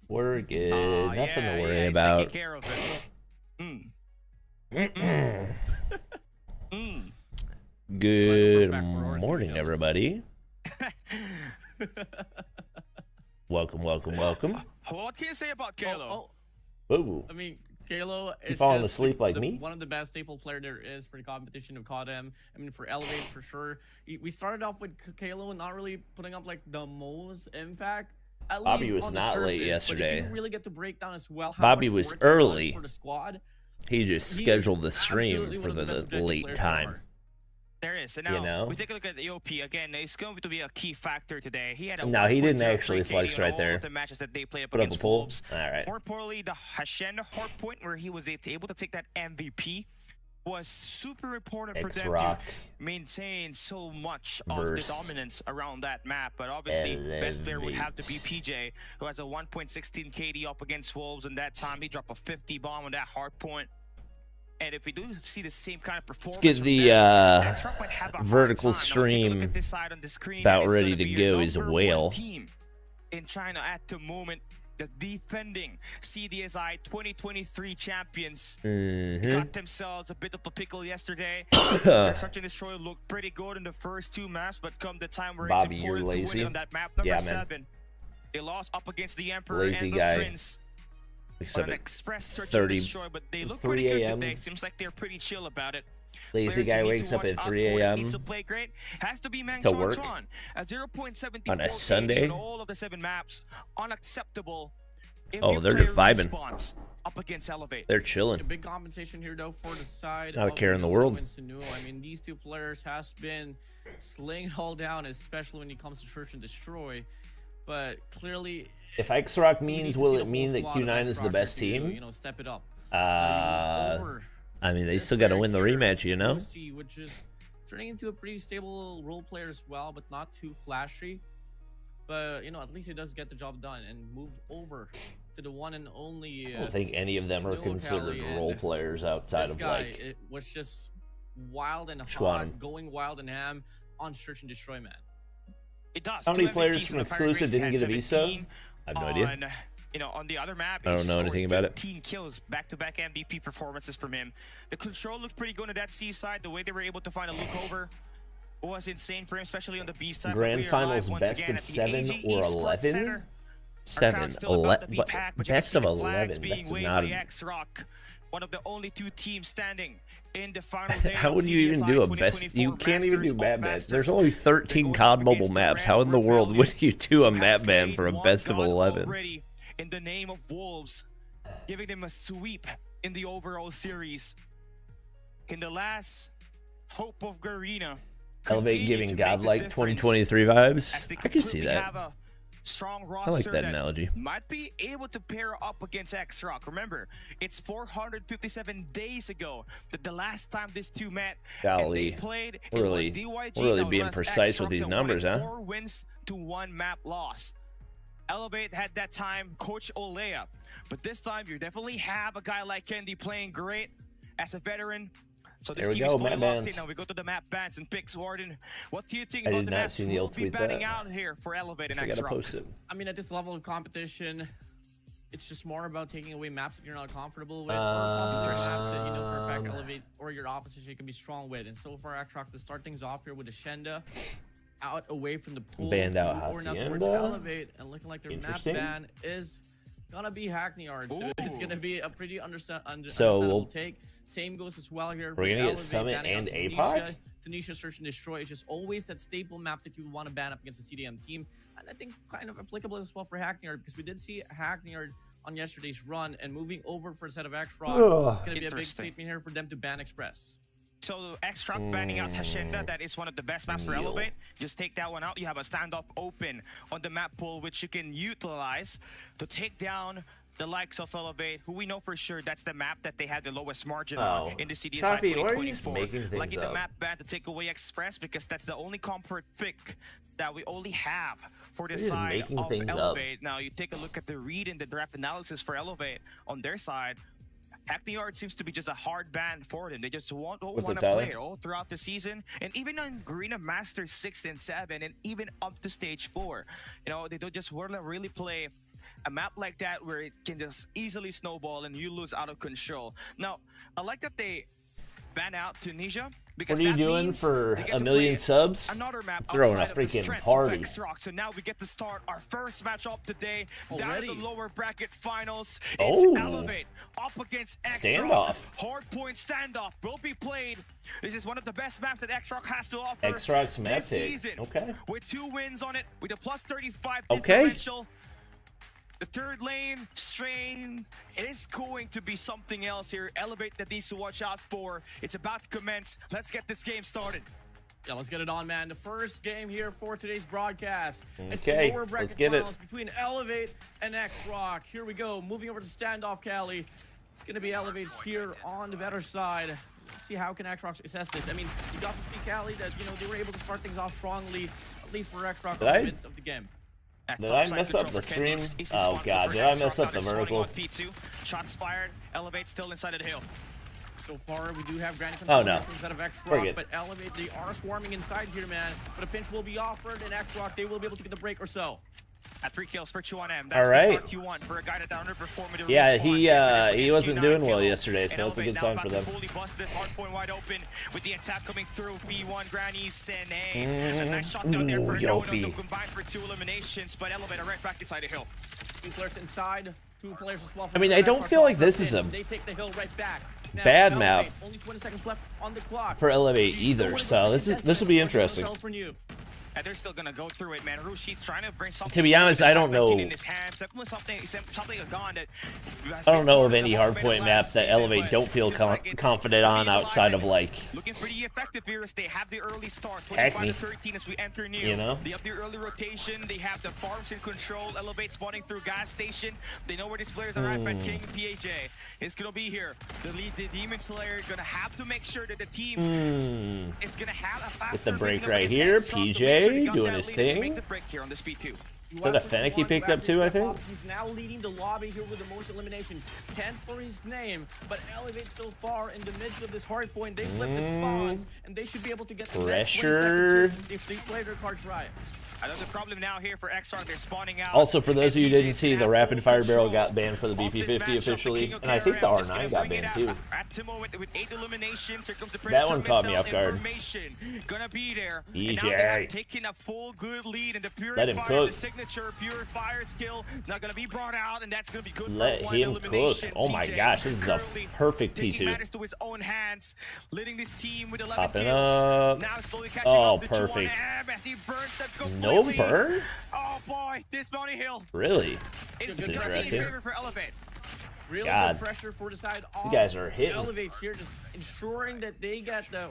We're good. Nothing to worry he's about. taking care of it. Good morning, everybody. Welcome. What can you say about Kalo? Whoa. I mean, Kalo is falling just asleep like me? one of the best staple player there is for the competition of CODM. I mean, for Elevate for sure. We started off with Kalo not really putting up like the most impact. At Bobby least was on the not surface, late yesterday. But if you really get to break down as well how Bobby much was work he does early. for the squad. He just scheduled the stream for the late time. There is. And now we take a look at the OP again. It's going to be a key factor today. He had a no, he didn't actually flex right there. The matches that they play up Put up against a poll. Wolves. All right. More importantly, the Hardpoint where he was able to take that MVP was super important for them to maintain so much of the dominance around that map. But obviously, best player would have to be PJ, who has a 1.16 KD up against Wolves. And that time, he dropped a 50 bomb on that Hardpoint. And if we do see the same kind of performance, get the vertical stream about ready to go. He's a whale. Team in China at the moment, the defending CDSI 2023 champions got themselves a bit of a pickle yesterday. Their Search and Destroy looked pretty good in the first two maps, but come the time where Bobby, it's important to win it on that map number 7, they lost up against the Emperor and the Prince. Except an express search and destroy, but they look pretty good today. Seems like they're pretty chill about it. Lazy guy wakes up at 3 a.m. to play great. Has to be to work a 0.74 on a Sunday. In all of the 7 maps, unacceptable. Oh, they're just vibing. Up against Elevate. They're chilling. A big compensation here though for the side. Not a care in the world. I mean, these two players has been slaying it all down, especially when it comes to search and destroy. But clearly, if X-Rock means, will it mean that Q9 is the best team? You know, step it up. I mean, they still got to win the rematch, you know? Which is turning into a pretty stable role player as well, but not too flashy. But, you know, at least he does get the job done and moved over to the one and only... I don't think any of them are considered role players outside of, like... It was just wild and hot, going wild and ham on Search and Destroy, man. It does. How many players from exclusive didn't get a visa? I have no idea. You know, on the other map, I don't know anything about it. 15 kills, back-to-back MVP performances from him. The control looked pretty good on that C side. The way they were able to find a look over was insane for him, especially on the B side. Grand finals best of 7 or 11? 7, 11, best of 11. That's not a... One of the only 2 teams standing in the final day. How would you even do a best? You can't even do map bans. There's only 13 COD mobile maps. How in the world would you do a map ban for a best of 11? In the name of Wolves, giving them a sweep in the overall series. In the last hope of Garena, Elevate giving godlike 2023 vibes. I can see that. Strong roster I like that analogy. Might be able to pair up against X-Rock. Remember, it's 457 days ago that the last time these two met. Golly, and they played. we're really being precise with these numbers, huh? 4 wins to 1 map loss. Elevate had that time Coach Olea, but this time you definitely have a guy like Kendi playing great as a veteran. So this team is fully locked in. Now we go to the map bans and picks Warden. What do you think about the maps will be banning out here for Elevate and X-Rock? I mean, at this level of competition, it's just more about taking away maps that you're not comfortable with, or maps that you know for a fact Elevate or your opposition can be strong with. And so far, X-Rock to start things off here with a Shenda out away from the pool, banned out or now towards Elevate, and looking like their map ban is gonna be Hackney Yard. So it's gonna be a pretty understandable take. Same goes as well here. We're gonna get Summit and APOC. Tanisha Search and Destroy is just always that staple map that you want to ban up against a CDM team, and I think kind of applicable as well for Hackney Yard, because we did see Hackney Yard on yesterday's run, and moving over for a set of X-Rock, it's gonna be a big statement here for them to ban Express. So X-Rock banning out Hacienda, that is one of the best maps for Elevate. Just take that one out. You have a standoff open on the map pool, which you can utilize to take down the likes of Elevate, who we know for sure that's the map that they had the lowest margin on in the CDSI 2024. Like in the map ban to take away Express, because that's the only comfort pick that we only have for the side of Elevate. Now you take a look at the read and the draft analysis for Elevate on their side. Hackney Yard seems to be just a hard ban for them. They just don't want to play it all throughout the season. And even on Garena Masters 6 and 7, and even up to stage 4, you know, they don't just want to really play a map like that where it can just easily snowball and you lose out of control. Now, I like that they ban out Tunisia because What are you that doing means for they get a to million play subs? another map Throwing a outside of the freaking strengths of party. X-Rock. So now we get to start our first matchup today down Already? in the lower bracket finals. Oh. It's Elevate up against X-Rock. Standoff. Hardpoint standoff will be played. This is one of the best maps that X-Rock has to offer X-Rock's map this pick. season. Okay. With 2 wins on it, with a plus 35 Okay. differential. The third lane, Strain, it is going to be something else here. Elevate that needs to watch out for. It's about to commence. Let's get this game started. Yeah, let's get it on, man. The first game here for today's broadcast. It's Okay, the lower bracket let's get it. finals between Elevate and X-Rock. Here we go. Moving over to standoff, Cali. It's going to be Elevate here on the better side. Let's see how can X-Rock assess this. I mean, you got to see, Cali, that, you know, they were able to start things off strongly, at least for X-Rock in the midst of the game. Did I mess up the stream? Oh god, did I mess up the vertical? Shots fired. Elevate still inside of the hill. So far, we do have Granny Oh, no. instead of X-Rock, but Elevate, they are swarming inside here, man. But a pinch will be offered, and X-Rock, they will be able to get the break or so. At 3 kills for Chuan-M. That's All the right. start you want for a guy that underperformed in the Yeah, response. he wasn't doing well yesterday, so that's a good sign for them. Fully bust this Hardpoint wide open with the attack coming through. B1 Granny Sene. A nice shot down there for no to combine for 2 eliminations, but Elevate right back inside the hill. 2 players inside, 2 players as well. I mean, I don't feel like this is a They take the hill right back. Now, bad Elevate, map only 20 seconds left on the clock. for Elevate either, so this will be interesting. And they're still gonna go through it, man. Rushi trying to bring something. To be honest, I don't know. In his hands. Something gone that I don't know of any hardpoint map that Elevate don't feel confident on outside of like looking pretty effective here as they have the early start. Hackney. 25-13 as we enter new. You know? They have the early rotation. They have the farms in control. Elevate spawning through gas station. They know where these players are at, but King and PAJ is gonna be here. The Demon Slayer gonna have to make sure that the team is gonna have a faster. It's the break right here. PJ doing his thing. Makes a break here on the speed 2. Is that a Fennec he picked up too, I think? He's now leading the lobby here with the most elimination. 10 for his name, but Elevate so far in the midst of this hard point. They flip the spawns, and they should be able to get the pressure if they play their cards right. I know the problem now here for X-Rock, they're spawning out. Also, for those of you who didn't see, the rapid fire barrel got banned for the BP50 officially, and I think the R9 got banned too. At the moment, with 8 eliminations, here comes the That one caught me off guard. Gonna be there. EJ. And now they have taken a full good lead, and the Let him Purifier, cook. the signature Purifier skill, is not gonna be brought out, and that's gonna be good Let for 1 him cook. elimination. Oh my PJ gosh, this is a currently perfect taking P2. matters to his own hands, leading this team with 11 Popping kills. up. Now slowly catching Oh, up to perfect. Chuan-M as he burns them No completely. burn? Oh boy, this Bounty Hill. Really? It's That's gonna be in interesting. favor for Elevate. Really God. good pressure for the side. You guys are hitting. Elevate here, just ensuring that they get the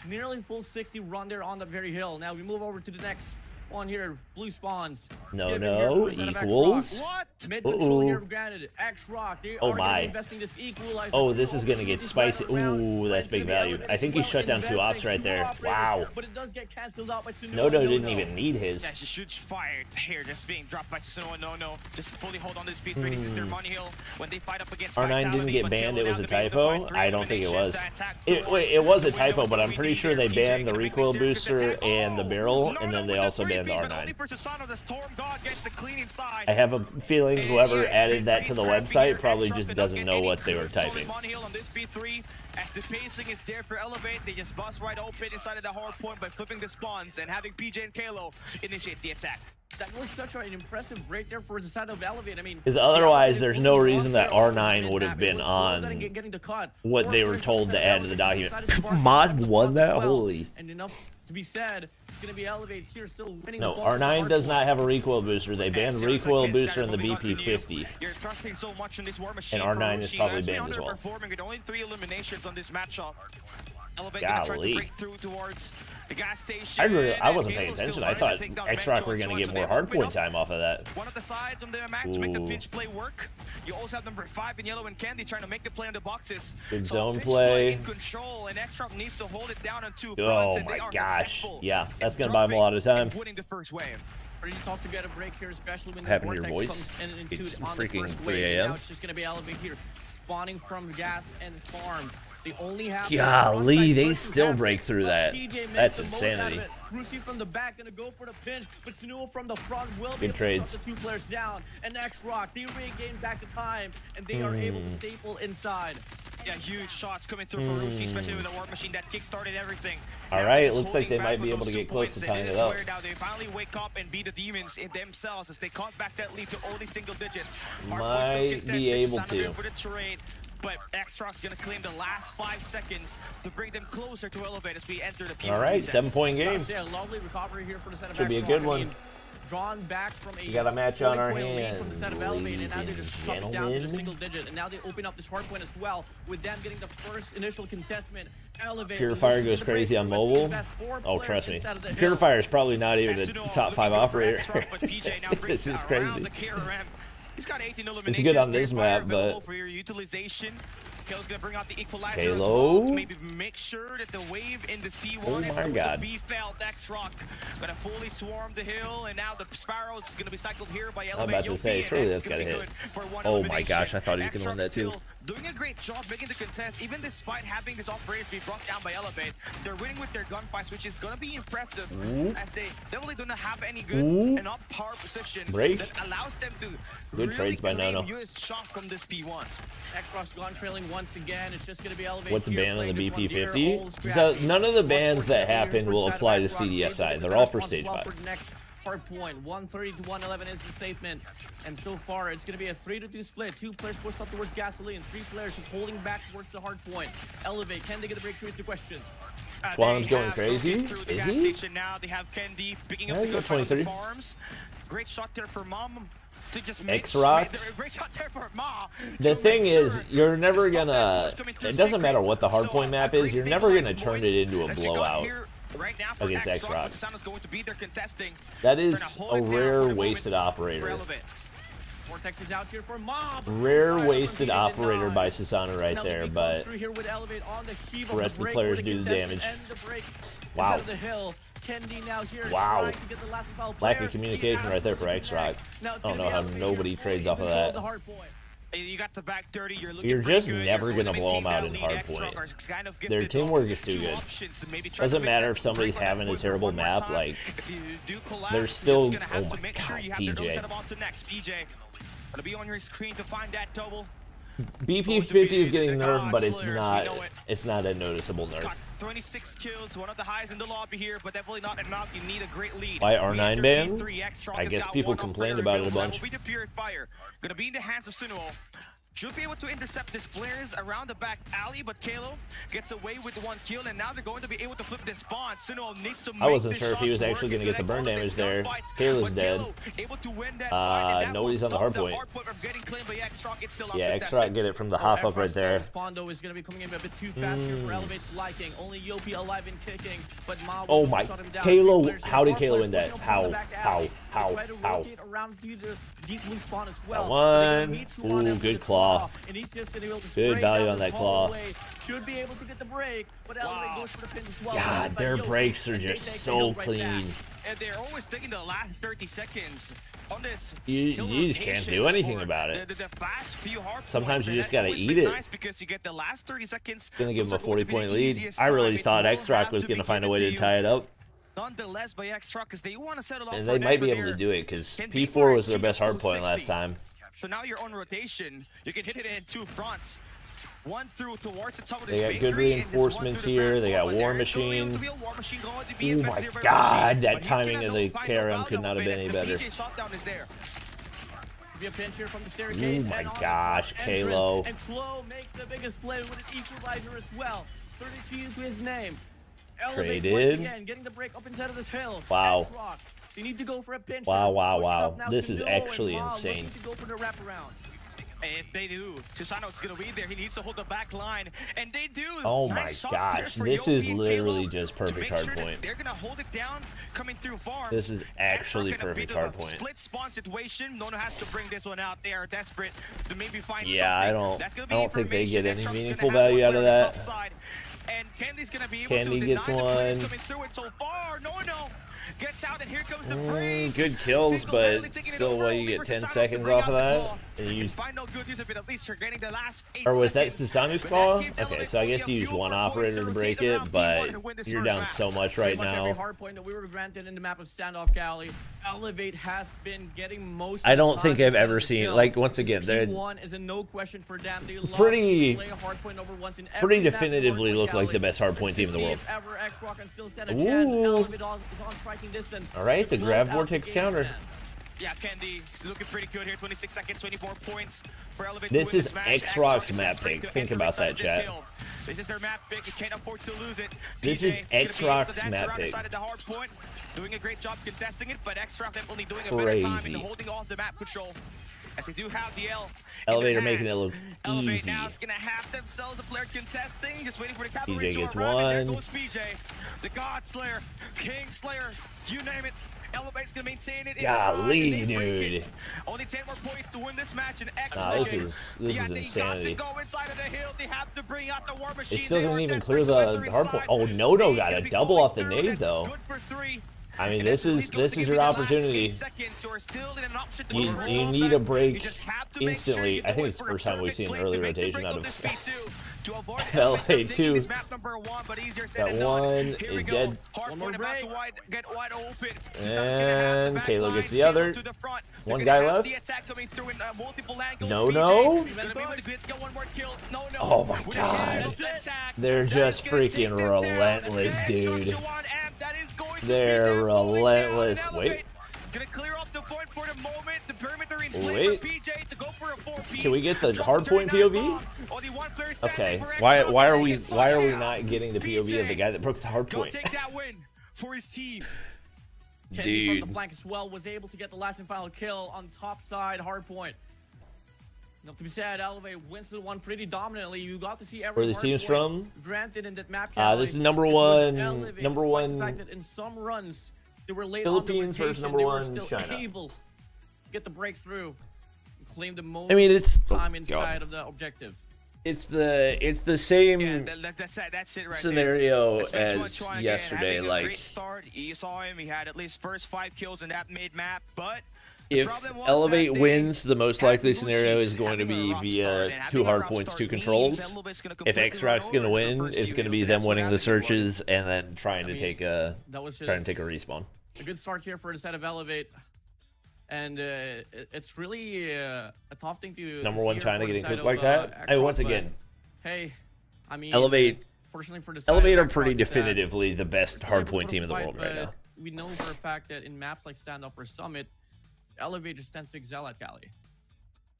nearly full 60 run there on the very hill. Now we move over to the next one here. Blue spawns. No, Given no, here for the side of equals. X-Rock. What? Mid control Uh-oh. here, granted. X-Rock, they Oh are gonna my. be investing this equalizer. Oh, this is gonna get This spicy. round, Ooh, that's big value. I think he shut down 2 ops right there. Wow. But it does get canceled out by Suno. Nodo didn't even need his. Yeah, she shoots fired here, just being dropped by Suno. No. Just fully hold on to this speed 3. This is their money hill when they fight up against R9 didn't Vitality, get but banned, Kilo it was now a to be able to typo? find 3 I don't think it was. eliminations to attack It forwards. was a The typo, window but I'm we pretty need sure here. they PJ banned the gonna make recoil serious booster attack. and the barrel, and then they with the also banned the 3-piece, but only R9. for Susano, the Storm God gets the clean inside. I have a feeling And whoever yeah, it's added been that pretty to the scrappy website here. probably X-Rock just could doesn't not know get what they any were control typing. in Money Hill on this B3, as the pacing is there for Elevate, they just bust right open inside of the hard point by flipping the spawns and having PJ and Kalo initiate the attack. That was such an impressive break there for the side of Elevate. I mean, Because otherwise, yeah, there's they no pulled reason that off there R9 on would the have map. It been was on getting the cut. what they were told to add to the Elevate document. decided to spark Mod the won club that? as well. Holy. And enough to be said, it's going to be Elevate here still winning No, the ball. R9 does not have a recoil booster. They banned the recoil booster in the BP50. You're trusting so much in this war machine. And R9 is Rushi probably has been banned as well. underperforming with only 3 eliminations on this matchup. Elevate gonna try to Golly. break through towards the gas station. I wasn't paying Halo still attention. I learns to thought take down X-Rock were Bench going on to get so more they open hardpoint up time off of that. one of the sides on the map to make the Ooh. pinch play work. You also have number 5 in yellow and Candy trying to make the play on the boxes. Good So zone pinch play. in control, and X-Rock needs to hold it down on 2 fronts, Oh and they my are gosh. successful Yeah, that's in going to buy him a lot of time. winning the first wave. Pretty tough to get a break here, especially when the Having your vortex voice? comes in into It's it on the freaking first 3 wave. And a.m. now it's just going to be Elevate here, spawning from gas and farm. They only have Golly, the they front side still versus break that, through but that. PJ makes That's the most out of insanity. it. Rusi from the back gonna go for the pinch, but Snuo from the front will be Good able to trades. shut the 2 players down. And X-Rock, they regain back to time, and they are able to staple inside. Yeah, huge shots coming through for Rusi, especially with the War Machine that kickstarted everything. All right, it looks like they might be able to get close to tying it up. Now they finally wake up and beat the demons in themselves as they cut back that lead to only single digits. Might be able to. For the terrain, but X-Rock's gonna claim the last 5 seconds to bring them closer to Elevate as we enter the P1. All right, 7-point game. Yeah, lovely recovery here for the set of Should be a good one. Drawn back from a We got a match on our 40-point lead from the set of hands, Elevate, and now they ladies just and cut it down to a gentlemen. single digit, and now they open up this Hardpoint as well, with them getting the first initial contestment. Elevate. Purifier goes crazy on mobile. Oh, trust me. Purifier is probably not even a top 5 operator. This is crazy. He's got 18 It's good on this map, but for your utilization. Kalo's gonna bring out the equalizer as Kalo? well to maybe make sure that the wave in this P1 Oh is my going God. to be felt. X-Rock gonna fully swarm the hill, and now the Sparrows is gonna be cycled here by Elevate. about to say, surely that's gotta hit. Oh my gosh, I thought he could win that too. Doing a great job making the contest, even despite having this operators be brought down by Elevate. They're winning with their gunfights, which is gonna be impressive, as they definitely do not have any good and up par position Break. that allows them to Good really trades by claim Nono. US shock from this P1. X-Rock's gone trailing once again. It's just gonna be Elevate. What's the here ban on the playing this one here. BP50? Holes So grabbing. none of the bans that 140 happen will for apply to X-Rock. CDSI. Able to They're get all the for response stage well 5. for the next Hardpoint. 130 to 111 is the statement. And so far, it's going to be a 3-2 split. 2 players pushed up towards Gasoline. 3 players just holding back towards the Hardpoint. Elevate, can they get a breakthrough is the question. Swan's They going have crazy. broken through the Is gas he? station now. They have Kendi picking Yeah, up the he's got good from the 23. farms. Great shot there for Mom to just make X-Rock. Great shot there for Ma. The to thing make is, sure you're never to stop that gonna, push coming through it doesn't Secret. matter what the So, hardpoint map a is, great you're never gonna stabilized turn point it into a that you got blowout here right now for against X-Rock. but Sana's going to be there contesting. That is Trying to hold a it down for rare the moment wasted for operator. Elevate. Vortex is out here for Mob. Rare Right wasted from operator P9. by Susana right Now there, we come but through here with Elevate on the heave the rest of the break players for do the contestants damage. and the break Wow. instead of the hill. Kendi now here Wow. trying to get the last foul Lack player. of communication right there for He X-Rock. absolutely I connects. don't Now know how it's gonna be nobody Elevate trades fully off of control that. the Hardpoint. You got the back 30. You're looking You're pretty just good. never You're gonna blow them out in maintain that lead. Hardpoint. X-Rock are kind of Their gifted teamwork of is too two good. options to maybe try to Doesn't make matter that if somebody's break on that having a point terrible one more map, time. like, If you do collapse, they're you're still, just gonna have oh to my make sure God, you have their own PJ. setup on to next. PJ, gonna be on your screen to find that double. BP50 is getting the nerfed, but God Slayers, we know it. it's not a noticeable He's nerf. got 26 kills, one of the highest in the lobby here, but definitely not enough. You need a great lead. Why We R9 enter ban? P3. X-Rock I has guess got people one complained operator about it a available. bunch. That will be the Purifier. Gonna be in the hands of Sunuo. Should be able to intercept his flares around the back alley, but Kalo gets away with 1 kill, and now they're going to be able to flip this spawn. Sunuo needs to make I wasn't this sure if he shots was actually work gonna get the and burn connect all of damage his there. gunfights, Kalo's but dead. Kalo able to win that fight, and that no, will he's on the stop hardpoint. Hardpoint from getting claimed by X-Rock. It's still Yeah, uncontested. X-Rock get it from the hop up right there. Spawn though is going to be coming in a bit too fast here for Elevate's liking. Only Yopi alive and kicking, but Ma Oh will my, shut him down. Kalo, 3 players how here, did 4 Kalo players win that? pushing up from How, the back how, alley. how, They try to how? rotate around through the deep blue spawn as well. That But they're gonna one. meet you on Ooh, him good with the claw. And he's just gonna be able to Good spray value down on this that claw. hallway. Should be able to get the break, but Elevate goes for the pin as well. God, But their Yopi, breaks are and they just take the so hill right back. clean. And they're always taking the last 30 seconds on this. You hill just can't rotations do anything for about it. The fast few hard Sometimes points, you and just that's gotta always eat been it. Nice because you get the last 30 seconds. Gonna give him a Those are going to be 40-point the lead. easiest I really time. thought It won't X-Rock have was to gonna be find a way given to you. tie it up, Nonetheless, by X-Rock, because they want to settle up and for they an might be extra able to there. do it because Can be P4 was more their best at hardpoint 260. last time. So now you're on rotation. You can hit it in 2 fronts. One through towards the top of They this got good bakery, and this one reinforcements through the here. back They wall, got but War there is going Machine. to be a War Machine going to be Oh my invested by God, Machine, that but he's timing gonna of the find KRM value could not of have it been as any the better. PJ shutdown is there. Be a pinch here from the staircase. Oh my and on the gosh, front entrance, Kalo. And Klo makes the biggest play with an equalizer as well. 32 to his name. Elevate Traded. once again, getting the break up inside of this hill. Wow. X-Rock, they need to go for a pinch. Wow, wow, Pushing wow. up now This to is Nuo, actually and Ma insane. looking to go for the wraparound. If they do, Susano's gonna be there. He needs to hold the back line, and they do. Oh Nice my shots there gosh, for this Yopi is and literally Kalo just to perfect make sure that hardpoint. they're gonna hold it down, coming through farms. This is actually X-Rock gonna perfect beat a hardpoint. Split spawn situation. Nono has to bring this one out. They are desperate to maybe find Yeah, something. That's gonna be I don't think they get information. any X-Rock's meaningful gonna have value one out of player on the that. top side, and Candy's gonna be able Candy to gets deny the players one. coming through it so far. No. Gets out, and here comes the break. Good kills, Single-handedly but taking it still, over, what, you only get for 10 Susano to seconds bring off out of the that? claw. Find no good news of it, at least you're getting the last 8 Or was that seconds. Susanu's But call? that gives Okay, Elevate so I only guess a you used few one more operator points to to break rotate it, around but P1 and win this you're first down round. so much right Pretty much now. every hard point that we were granted in the map of Standoff Cali, Elevate has been getting most. I of the don't think time I've instead ever of the seen, skill. like, once again, This they're P1 is a no question for them. They love pretty- to play a hard point over once in pretty every map in definitively Hardpoint look like the Cali. best hardpoint team in the See world. if ever X-Rock can still stand a chance. Ooh. Elevate is on striking distance. All right, to the close grab out vortex the game counter. then. Yeah, Kendi is looking pretty good here. 26 seconds, 24 points for Elevate. This to win is match. X-Rock's X-Rock map is straight pick. to Think enter about inside that, of this chat. hill. This is their map pick. You can't afford to lose it. This PJ is gonna be able X-Rock's to dance map around pick. inside of the hard point, doing a great job contesting it, but X-Rock definitely doing a better time in Crazy. holding on to the map control. As they do have the L. Elevator making it look Elevate easy. now is gonna have themselves a player contesting, just waiting for the PJ cavalry to gets arrive. And there one. goes PJ, the God Slayer, King Slayer, you name it. Elevate's gonna maintain it inside. Golly, and they break dude. it. Only 10 more points to win this match, and X. Nah, this is They insanity. got to go inside of the hill. They have to bring out the war machine. It still They doesn't are even desperate clear to the enter hard inside. point. Oh, Nodo He's got gonna a be double going off the through. nade, That's though. good for 3. I mean, And this that's at is least going to give your you the last opportunity. 8 seconds. You are still in an option to You control need that. a break You just have to make sure instantly. you I go think in it's the for a first time we've perfect seen play early to make the rotation break out on of this P2 to avoid LA taking 2. this map number 1, but easier said That than done. one Here we is go. dead. Hard One more point about break. to get wide open. And Kayla gets the Scale other. to the front. One They're guy gonna have left. The attack coming through in multiple angles. No, PJ no. gonna be able to get one more kill. No, no. Oh my With a God. huge attack, They're that just is gonna freaking take them down. relentless, And dude. Extra one amp, that is going to be They're their going relentless. down. Wait. Elevate. Gonna clear off the point for the moment. The perimeter in play Wait. for PJ to go for a 4-piece. Can we get the Drop hard point 39 POV? bomb. Only one player standing Okay. for Why Extra. are They we get why are we down. not getting the POV of the guy that broke the hard Go point? take that win for his team. Kendi from Dude. the flank as well was able to get the last and final kill on top side hard point. Not to be said, Elevate wins the one pretty dominantly. You got to see every Where the hard team's point from? granted in that map. This is number It was one- Elevate, number despite the one- fact that in some runs they were late Philippines on the versus rotation, number they were one, still China. able to get the breakthrough and claim the most I mean, it's time oh, inside God. of the objective. It's the same Yeah, that's it right scenario there. as Chuan again, yesterday. having a Like, great start. You saw him. He had at least first 5 kills in that mid map, but if problem was Elevate that they wins, the most had likely Lucius scenario is going to having a be rough via start, and 2 having a hard rough points, start 2 means controls. Elevate's gonna If completely X-Rock's run going to over the win, first it's two going to be kills. them That's what winning the happened to Lucius. searches and then trying to mean, take a That was just trying to take a respawn. a good start here for the side of Elevate. And it's really a tough thing to Number see one here China for the getting side cooked of, like that. Hey, X-Rock, once but, again, hey, I mean, Elevate fortunately for the side Elevate of are pretty X-Rock, definitively the best still able to hardpoint put team up in the a world fight, right now. but we know for a fact that in maps like Standoff or Summit, Elevate just tends to excel at Cali.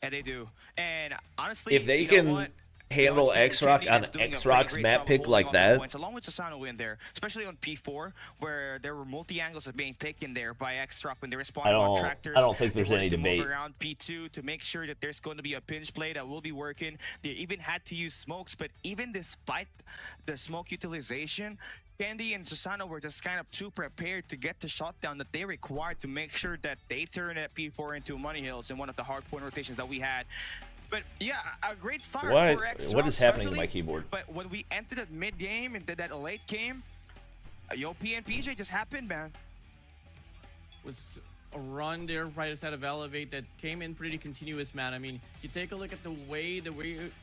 And they do. And honestly, If they you know can what? handle Honestly, X-Rock Kendi on is doing a X-Rock's pretty great map job pick holding like on to that, points, along with Susano in there, especially on P4, where there were multi-angles that being taken there by X-Rock when they responded on tractors. I don't think there's They any wanted to move debate. around P2 to make sure that there's going to be a pinch play that will be working. They even had to use smokes, but even despite the smoke utilization, Kendi and Susano were just kind of too prepared to get the shot down that they required to make sure that they turn that P4 into Money Hills in one of the hard point rotations that we had. But yeah, a great start for X-Rock. What is happening to my especially. keyboard? But when we entered that mid game into that late game, Yo P and PJ just happened, man. Was a run there right outside of Elevate that came in pretty continuous, man. I mean, you take a look at the way they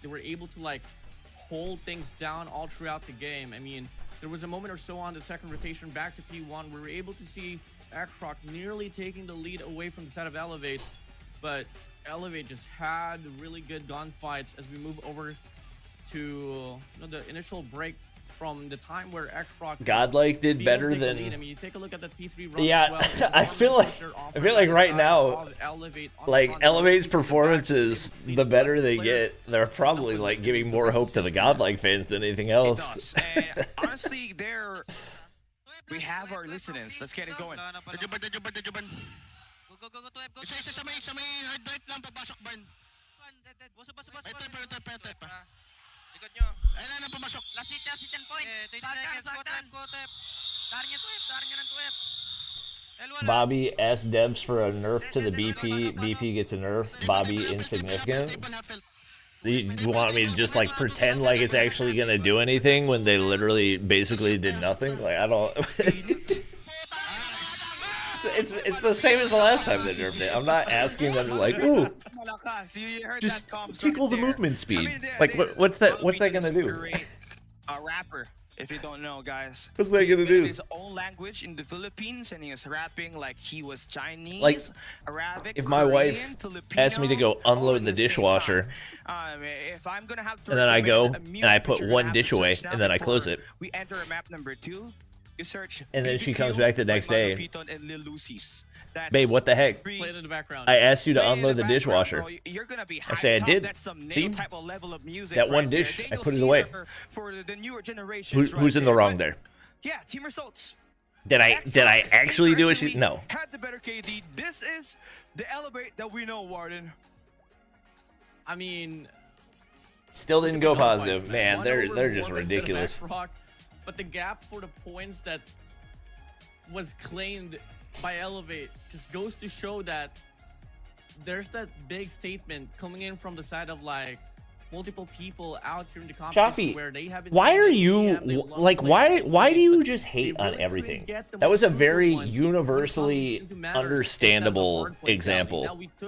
were able to like hold things down all throughout the game. I mean, there was a moment or so on the second rotation back to P1 we were able to see X-Rock nearly taking the lead away from the side of Elevate, but Elevate just had really good gunfights as we move over to the initial break from the time where X-Rock Godlike did be able to better take the than lead. I mean, you take a look at that P3 run Yeah, as well. I feel like right now, like Elevate's performance is the better they get. They're probably like giving more hope to the Godlike fans than anything It else. does. And honestly, we have our listeners. Let's get it going. Go, go, go to F, go to F. Sa may hard right lang, papasok Barn. Dead. Buso. Ito. Likod nyo. Ayun na, pumasok. Last hit and point. Sagdan. Go to F. Darin nyo ng 2F. Bobby S Debs for a nerf to the BP. BP gets a nerf. Bobby insignificant. You want me to just like pretend like it's actually gonna do anything when they literally basically did nothing? Like I don't. It's the same as the last time they nerfed it. I'm not asking them to like, ooh, You heard just that comms tickle right the there. movement I speed. mean, Like, what's that gonna do? Great, rapper. If you don't know, guys, What's that gonna he do? made his own language in the Philippines, and he was rapping like he was Chinese, Like, Arabic, if my Korean, wife Filipino, asked me to go all unload in the same dishwasher, time. If I'm gonna have to and then I go recommend a and I music put that you're one gonna have dish to away, search now and then I close before it, we enter map number 2. You search and then she BBQ comes back the by next day, Piton and Lil Lucy's. That's babe, what the heck? Play it in the background. I asked you to Play it in unload the background, dishwasher. bro. You're gonna be I say I hyped up. did. That's some See? new type of level of music That one right there. dish, I Daniel put it away. Caesar for the newer generations. Who's in the wrong there? Yeah, team results. Did I actually do it? Interestingly, No. Had the better KD. This is the elevate that we know, Warden. I mean, Still didn't go no positive. points, Man, One they're over just one instead of ridiculous. Rock, but the gap for the points that was claimed by Elevate just goes to show that there's that big statement coming in from the side of like multiple people out here in the competition Chaffee, where they haven't why seen are the you CDM, they love like playing why games, do you but just hate they on really everything? couldn't get the That was a crucial very ones when it comes universally into matters understandable instead of the hardpoint example. family. Now we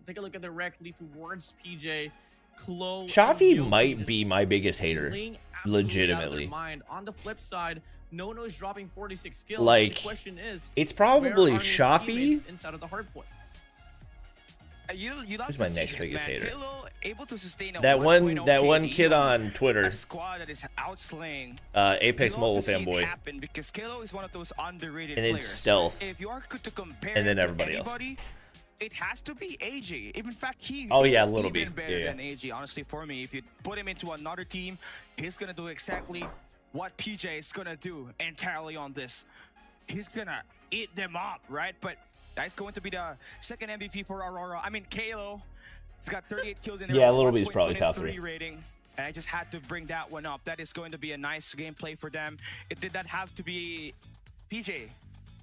take a look at directly towards PJ. Chloe, Chaffee and Yogi might just be my biggest hater, playing absolutely legitimately. out of their mind. On the flip side, Nono is dropping 46 kills. Like, the question is, it's where probably are his Chaffee. teammates inside of the hard point? You love Who's to my see next it, biggest man. hater? Halo able to sustain a That 1.0 one KD kid on Twitter, a squad that is outslaying. Apex You love Mobile to see it fanboy, happen because Kalo is one of those underrated and then players. Stealth, If you are to compare and then to everybody else. anybody, it has to be AJ. In fact, he Oh, is yeah, a little even bit. better Yeah. than AJ. Honestly, for me, if you put him into another team, he's gonna do exactly what PJ is gonna do entirely on this. He's gonna eat them up, right? But that's going to be the second MVP for Aurora. I mean, Kalo. He's got 38 kills in there. Yeah, Little B's probably top 3 rating. And I just had to bring that one up. That is going to be a nice gameplay for them. It did not have to be PJ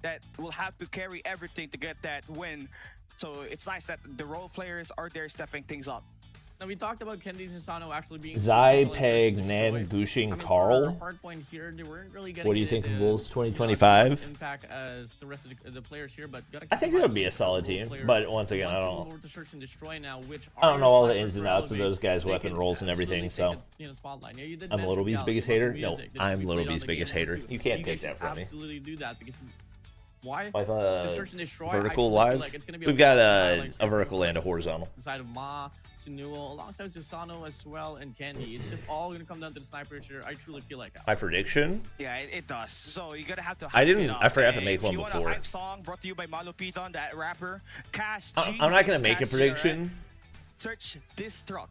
that will have to carry everything to get that win. So it's nice that the role players are there stepping things up. Now we talked about Kendies and Sano actually being Zai, Peg, Nan, Gushing, Carl. Hardpoint here, they weren't really getting What do you think the, of Wolves you know, 2025? impact as the rest of the players here, but gotta I think keep in it would mind be a solid team, but once again, I don't. over to search and destroy now, which I don't know all the are ins and for outs of Elevate. those guys' They weapon can roles and everything, absolutely so. take a, spotlight. Yeah, you did I'm mention Little B's Gal, biggest about the hater? music No, that should I'm be Little played on B's the biggest game hater. too. You can't You take guys that should from me. absolutely do that because why? With The search and destroy, I vertical actually feel live, like it's gonna be we've got like a vertical and a horizontal. the side of Ma, Sinuo, alongside Susano as well, and Candy. It's just all gonna come down to the snipers here. I truly feel like that. My prediction? Yeah, it does. So you gotta have to. I didn't- hype it up. I forgot to Hey, make if one you want before. a hype song brought to you by Malo Piton, that rapper. Cash G. I'm not gonna His make a Cash G, alright? prediction. Search Distruck,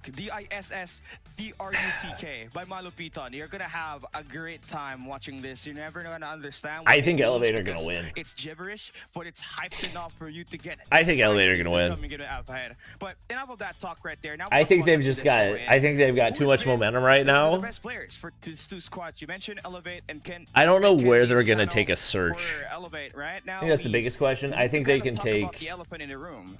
DISSDRUCK by Malo Piton. You're gonna have a great time watching this. You're never gonna understand. What I it think means Elevator gonna because win. It's gibberish, but it's hyped enough for you to get. I think Elevator gonna excited win. to come and get it ahead. But enough of that talk right there. Now I think they've just got. I think they've got too much momentum right now. The best players for these two squads. You mentioned Elevate and Ken. I don't know and where Kenny they're gonna Sano take a search. for Elevate right now. I think that's the we biggest question. I need think to they kind can of talk about take. the elephant in the room.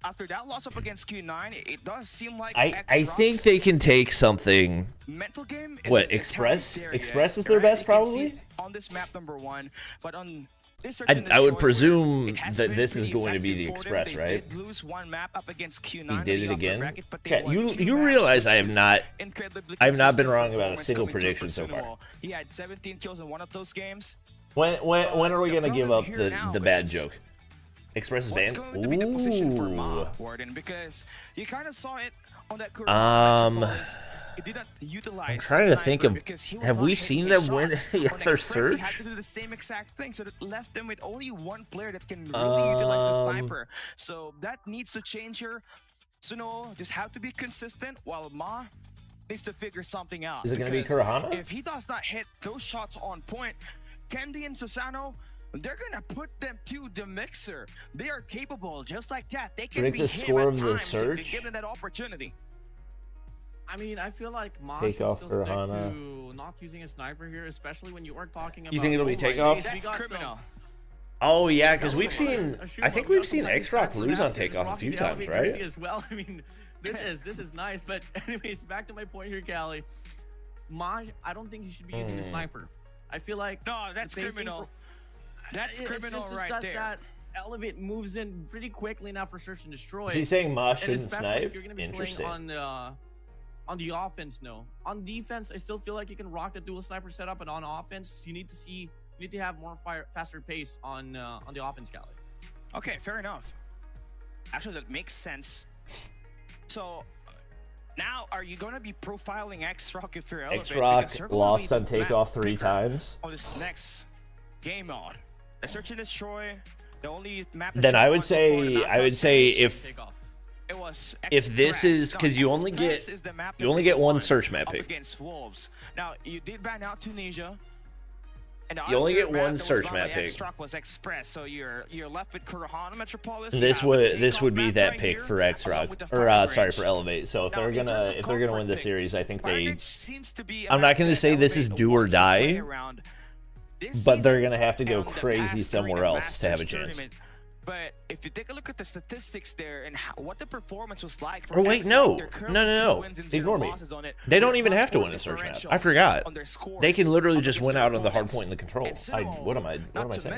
After that loss up against Q9, it does seem like I X-Rocks think they can take something. mental game is What, entirely Express? there Express yet, is their right? best, You can see probably? it on this map number 1, but on this search I and would destroy presume where it has that been this is pretty going to be the effective for them. Express, They right? did lose one map up against Q9 He in did the it upper again. bracket, but they Yeah, won you 2 maps, realize I which have is not. incredibly I've not been consistent wrong about a performance single coming through prediction for so far. Sunuo. He had 17 kills in one of those games. When are we The gonna give problem up here now the bad is joke? Express is What's banned. going to be the position for Ma, Ooh. Warden? Because you kind of saw it on that career. It did not utilize. I'm trying to think sniper of. because he was Have not we hitting seen his them win shots. any On other Express, He had search? to do the same exact thing, so that left them with only one player that can really utilize the sniper. So that needs to change here. Suno just have to be consistent, while Ma needs to figure something out. Is it gonna be because Kurahana? If he does not hit those shots on point, Kendi and Susano, they're gonna put them to the mixer. They are capable, just like that. They can Predict be the him score at of the times if they search? give them that opportunity. I mean, I feel like Ma should Takeoff still or stick Hana? to not using a sniper here, especially when you are talking about. You think it'll be low Takeoff? range. We That's got some- criminal. Oh yeah, because we've Shoot, seen. I think we we've got seen some X-Rock Titans lose on perhaps here, Takeoff a rocking few the times, Elevate jersey right? as well. I mean, this is nice. But anyways, back to my point here, Callie. Ma, I don't think he should be using the sniper. I feel like No, that's the pacing criminal. for- That's it's criminal just right that, there. that Elevate moves in pretty quickly now for Search and Destroy. Is he saying Mosh And shouldn't especially snipe? if you're gonna be playing Interesting. on the offense, no. On defense, I still feel like you can rock the dual sniper setup, but on offense, you need to have more faster pace on the offense, Cali. Okay, fair enough. Actually, that makes sense. So now, are you gonna be profiling X-Rock if you're Elevate? X-Rock lost on Takeoff 3 times. On this next game mode, the Search and Destroy, the only map. Then I would say if it was this is because you only get one search map pick. Against Wolves. Now you did ban out Tunisia. And you only get one search map pick. X-Rock was Express, so you're left with Kurahana Metropolis. This would be that pick for X-Rock, or sorry, for Elevate. So if they're gonna win the series, I think they. I'm not gonna say this is do or die, but they're gonna have to go crazy somewhere else to have a chance. But if you take a look at the statistics there and what the performance was like for wait, no. Ignore me. They don't even have to win a search map. I forgot. They can literally just win out on the hard point and the control. What am I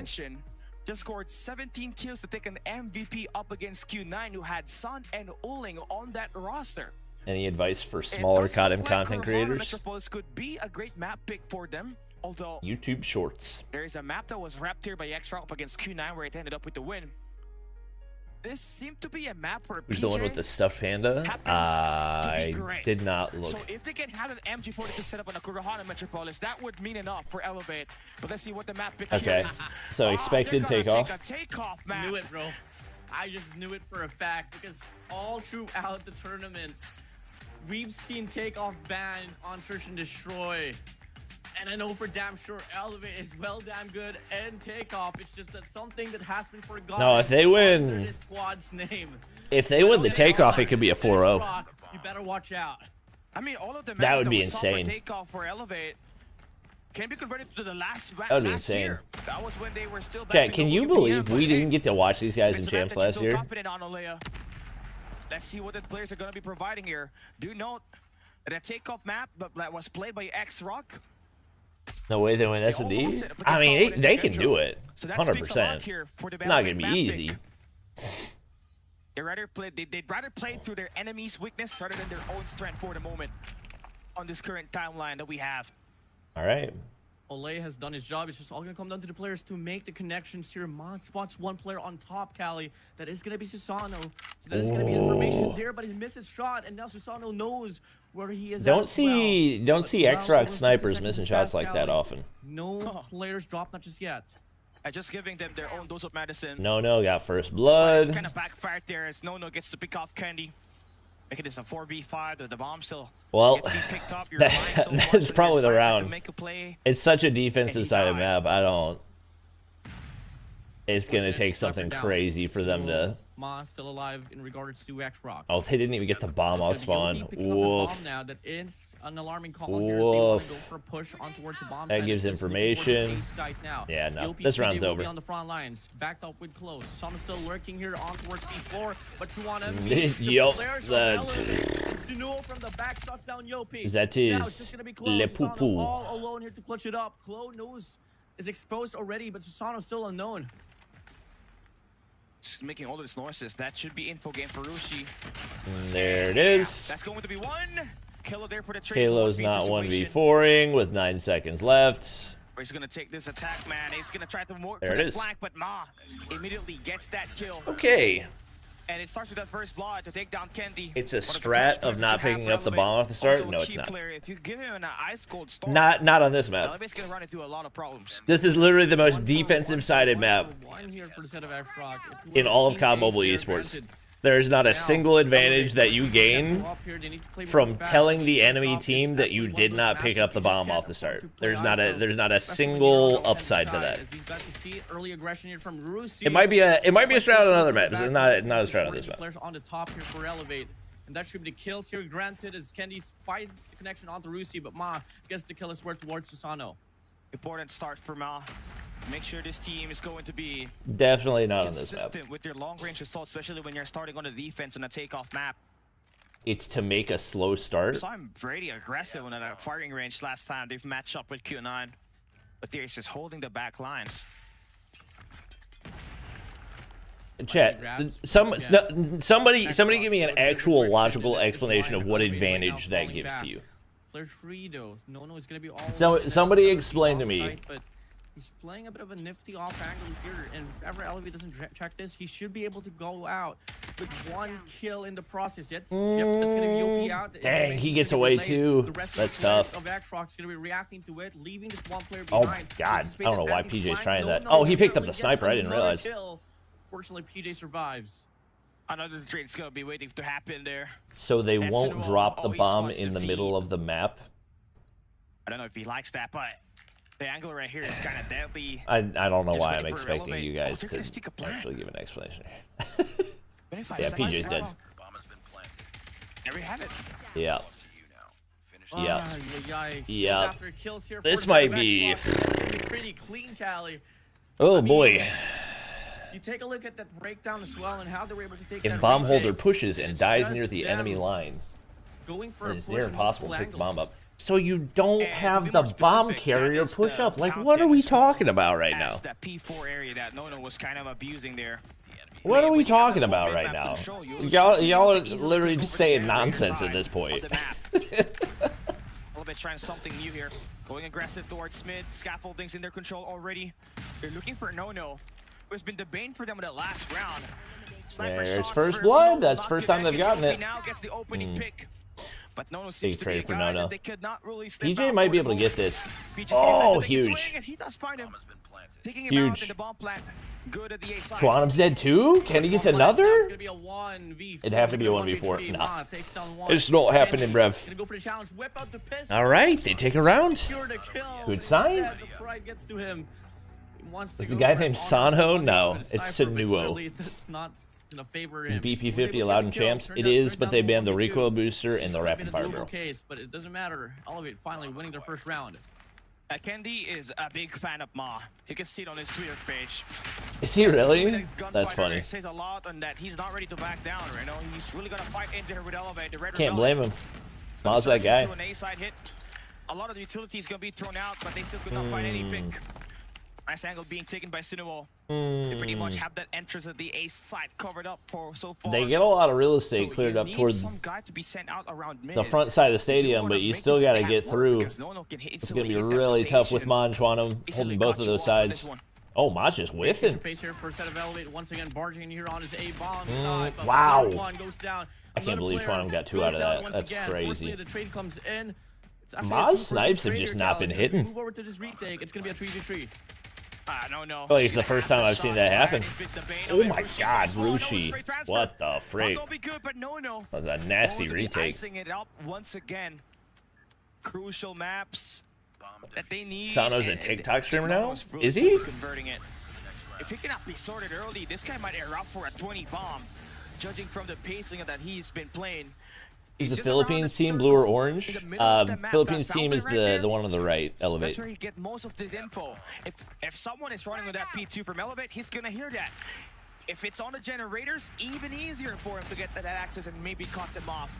saying? Just scored 17 kills to take an MVP up against Q9, who had Sun and Uling on that roster. Any advice for smaller CODM content creators? Metropolis could be a great map pick for them. Although YouTube Shorts. There is a map that was wrapped here by X-Rock up against Q9 where it ended up with the win. This seemed to be a map where Who's the one with the stuffed panda? I did not look. So if they can have an MG40 to set up on a Kurahana Metropolis, that would mean enough for Elevate. But let's see what the map pick is. So expected Takeoff. Takeoff map. Knew it, bro. I just knew it for a fact because all throughout the tournament, we've seen Takeoff banned on Search and Destroy. And I know for damn sure Elevate is well damn good and Takeoff. It's just that something that has been forgotten. No, if they win this squad's name. If they win the Takeoff, it could be a 4-0. You better watch out. I mean, all of the that would be insane. Takeoff for Elevate can be converted to the last that would be insane. Year. That was when they were still Chat, can you believe we didn't get to watch these guys in champs last year? Let's see what the players are going to be providing here. Do note that Takeoff map that was played by X-Rock. No way they win S&D? I mean, they can do it. 100%. Not going to be easy. They'd rather play through their enemy's weakness rather than their own strength for the moment on this current timeline that we have. All right. Olay has done his job. It's just all going to come down to the players to make the connections here. Mod spots one player on top, Cali. That is going to be Susano. So that is going to be information there, but he missed his shot, and now Susano knows where he is. Don't see X-Rock snipers missing shots like that often. No players drop, not just yet. And just giving them their own dose of medicine. No got first blood. Kind of backfired there as No gets to pick off Candy. Making this a 4v5 with the bomb still. Well, picked up. that's probably the round. It's such a defensive sided map. It's going to take something crazy for them to. Ma still alive in regards to X-Rock. Oh, they didn't even get the bomb off spawn. Woof. Now that is an alarming call here. They want to go for a push on towards the bomb. That gives information. Yeah, no, this round's over. On the front lines, backed up with close. Some still lurking here on towards B4, but you want to from the back shuts down Yopi. That is Le Poupou. All alone here to clutch it up. Chloe knows is exposed already, but Susano's still unknown. Making all of this noises. That should be info game for Rushi. There it is. That's going to be one. Kalo there for the trade. Kalo's not 1v4ing with 9 seconds left. He's going to take this attack, man. He's going to try to work there for it the is. flank, but Ma immediately gets that kill. Okay. And it starts with that first blood to take down Candy. It's a strat of not picking up the bomb off the start? No, it's not. If you give him an ice cold start, not on this map. Elevate's going to run into a lot of problems. This is literally the most defensive-sided map in all of COD Mobile Esports. There's not a single advantage that you gain from telling the enemy team that you did not pick up the bomb off the start. There's not a single upside to that. It might be a strat on other maps. It's not a strat on this map. Players on the top here for Elevate. And that should be the kills here granted as Candy fights the connection onto Rusi, but Ma gets the kill as well towards Susano. Important start for Ma. Make sure this team is going to be definitely not on this map. Consistent with your long-range assault, especially when you're starting on the defense on a Takeoff map. It's to make a slow start. So I'm pretty aggressive on a firing range last time. They've matched up with Q9. But they're just holding the back lines. Chat, somebody give me an actual logical explanation of what advantage that gives to you. There's Fritos. No is gonna be all Somebody explain to me. But he's playing a bit of a nifty off angle here, and if ever Elevate doesn't check this, he should be able to go out with 1 kill in the process. Yep, that's gonna be OP out. Dang, he gets away too. That's tough. Of Xrox gonna be reacting to it, leaving this one player Oh behind. my god, I don't know why PJ's trying that. Oh, he picked up the sniper, I didn't realize. Fortunately, PJ survives. Another trade's gonna be waiting to happen there. So they won't drop the bomb in the middle of the map? I don't know if he likes that, but the angle right here is kind of deadly. I don't know Just why I'm waiting for expecting Elevate. you guys they're gonna to stick a plant. actually give an explanation. 25 Yeah, seconds. PJ's dead. Bomb has been planted. There we have it. Yeah. Up to you now. Finish Yeah. Yeah. Yeah. This might be... pretty clean, Callie. Oh boy. You take a look at that breakdown as well and how they were able to take If that bomb retake. holder pushes and It's dies just near the them enemy line, going for a it's push near from impossible to multiple pick the bomb angles. up. So you don't And to have be the more bomb specific, carrier that is push the up. Like, fountain what are we as well talking about right now? as that P4 area that Nono was kind of abusing there. What are we When you have talking a full about right map now? control, you Y'all should be are able to easily literally take just over saying the nonsense side at this point. of the map. Elevate's trying something new here. Going aggressive towards mid. Scaffolding's in their control already. They're looking for Nono, who has been the bane for them in that last round. Sniper There's shots first for blood. Snow, That's not the first time they've connected. gotten it. Now gets the opening pick. But Nono seems to be a trade for guy Nono. that they could not really step PJ out might for be the able to get moment. this. PJ Oh, takes a big huge. swing, and he does find him. Bomb has been planted. Taking him out Huge. in the bomb plant. Good at the A side. Twanum's dead too? Can he get It's another? gonna be a 1v4. It'd have to be a 1v4. 1v3. Nah. Takes down one. It's not happening, bruv. Gonna go for the challenge. Whip out the pistol. All right, they take a round. Secure the kill. Good sign. Instead, the pride gets to him. He wants to Is the go guy for it named on Sanho? the No, but it's sniper, but Sinuo. clearly That's not gonna favor Is him. BP He was 50 able to allowed get in the kill. champs? Turned It down- is, turned but down they the banned the 1v2. recoil booster and the 6 rapid fire minute barrel. case, but it doesn't matter. Elevate finally winning their first round. Kendi is a big fan of Ma. You can see it on his Twitter page. Is he really? Being a That's gunfighter, funny. It says a lot on that he's not ready to back down. You know, he's really gonna fight into her with Elevate. The Red Can't Rebellion. blame him. Ma's that guy. To an A-side hit. A lot of the utilities gonna be thrown out, but they still could not find any pick. Nice angle being taken by Sinuo. They pretty much have that entrance at the A side covered up for so far. They get a lot of real estate So cleared you up need towards some guy to be sent out around mid. the front side of the stadium, but you still got to get through. It's going to be really tough with Ma and Twanum holding both of those sides. Oh, Ma's just whiffing. Pace here for a set of Elevate once again barging in here on his A bomb side. but wow. player one goes down. I can't Another believe player Twanum got 2 goes out of down that. once That's again. crazy. Fortunately, the trade comes in. It's actually Ma's a 2-for-2 snipes have trade just here, not Cal. been As we hitting. Move over to this retake. It's going to be a 3v3. No. Oh, it's the first time I've seen that happen. Oh my god, Rushi. What the frick? That was a nasty retake. Icing it up once again. Crucial maps that they need. Sano's a and TikTok streamer now? Sano's really Is he? converting it. If he cannot be sorted early, this guy might erupt for a 20 bomb. Judging from the pacing that he's been playing. Is the just around Philippines the team blue or circle orange? in the middle of the map. Philippines That team is fountain right there, the one on the right, Elevate. That's where you get most of this info. If someone is running with that P2 from Elevate, he's gonna hear that. If it's on the generators, even easier for him to get that access and maybe cut them off.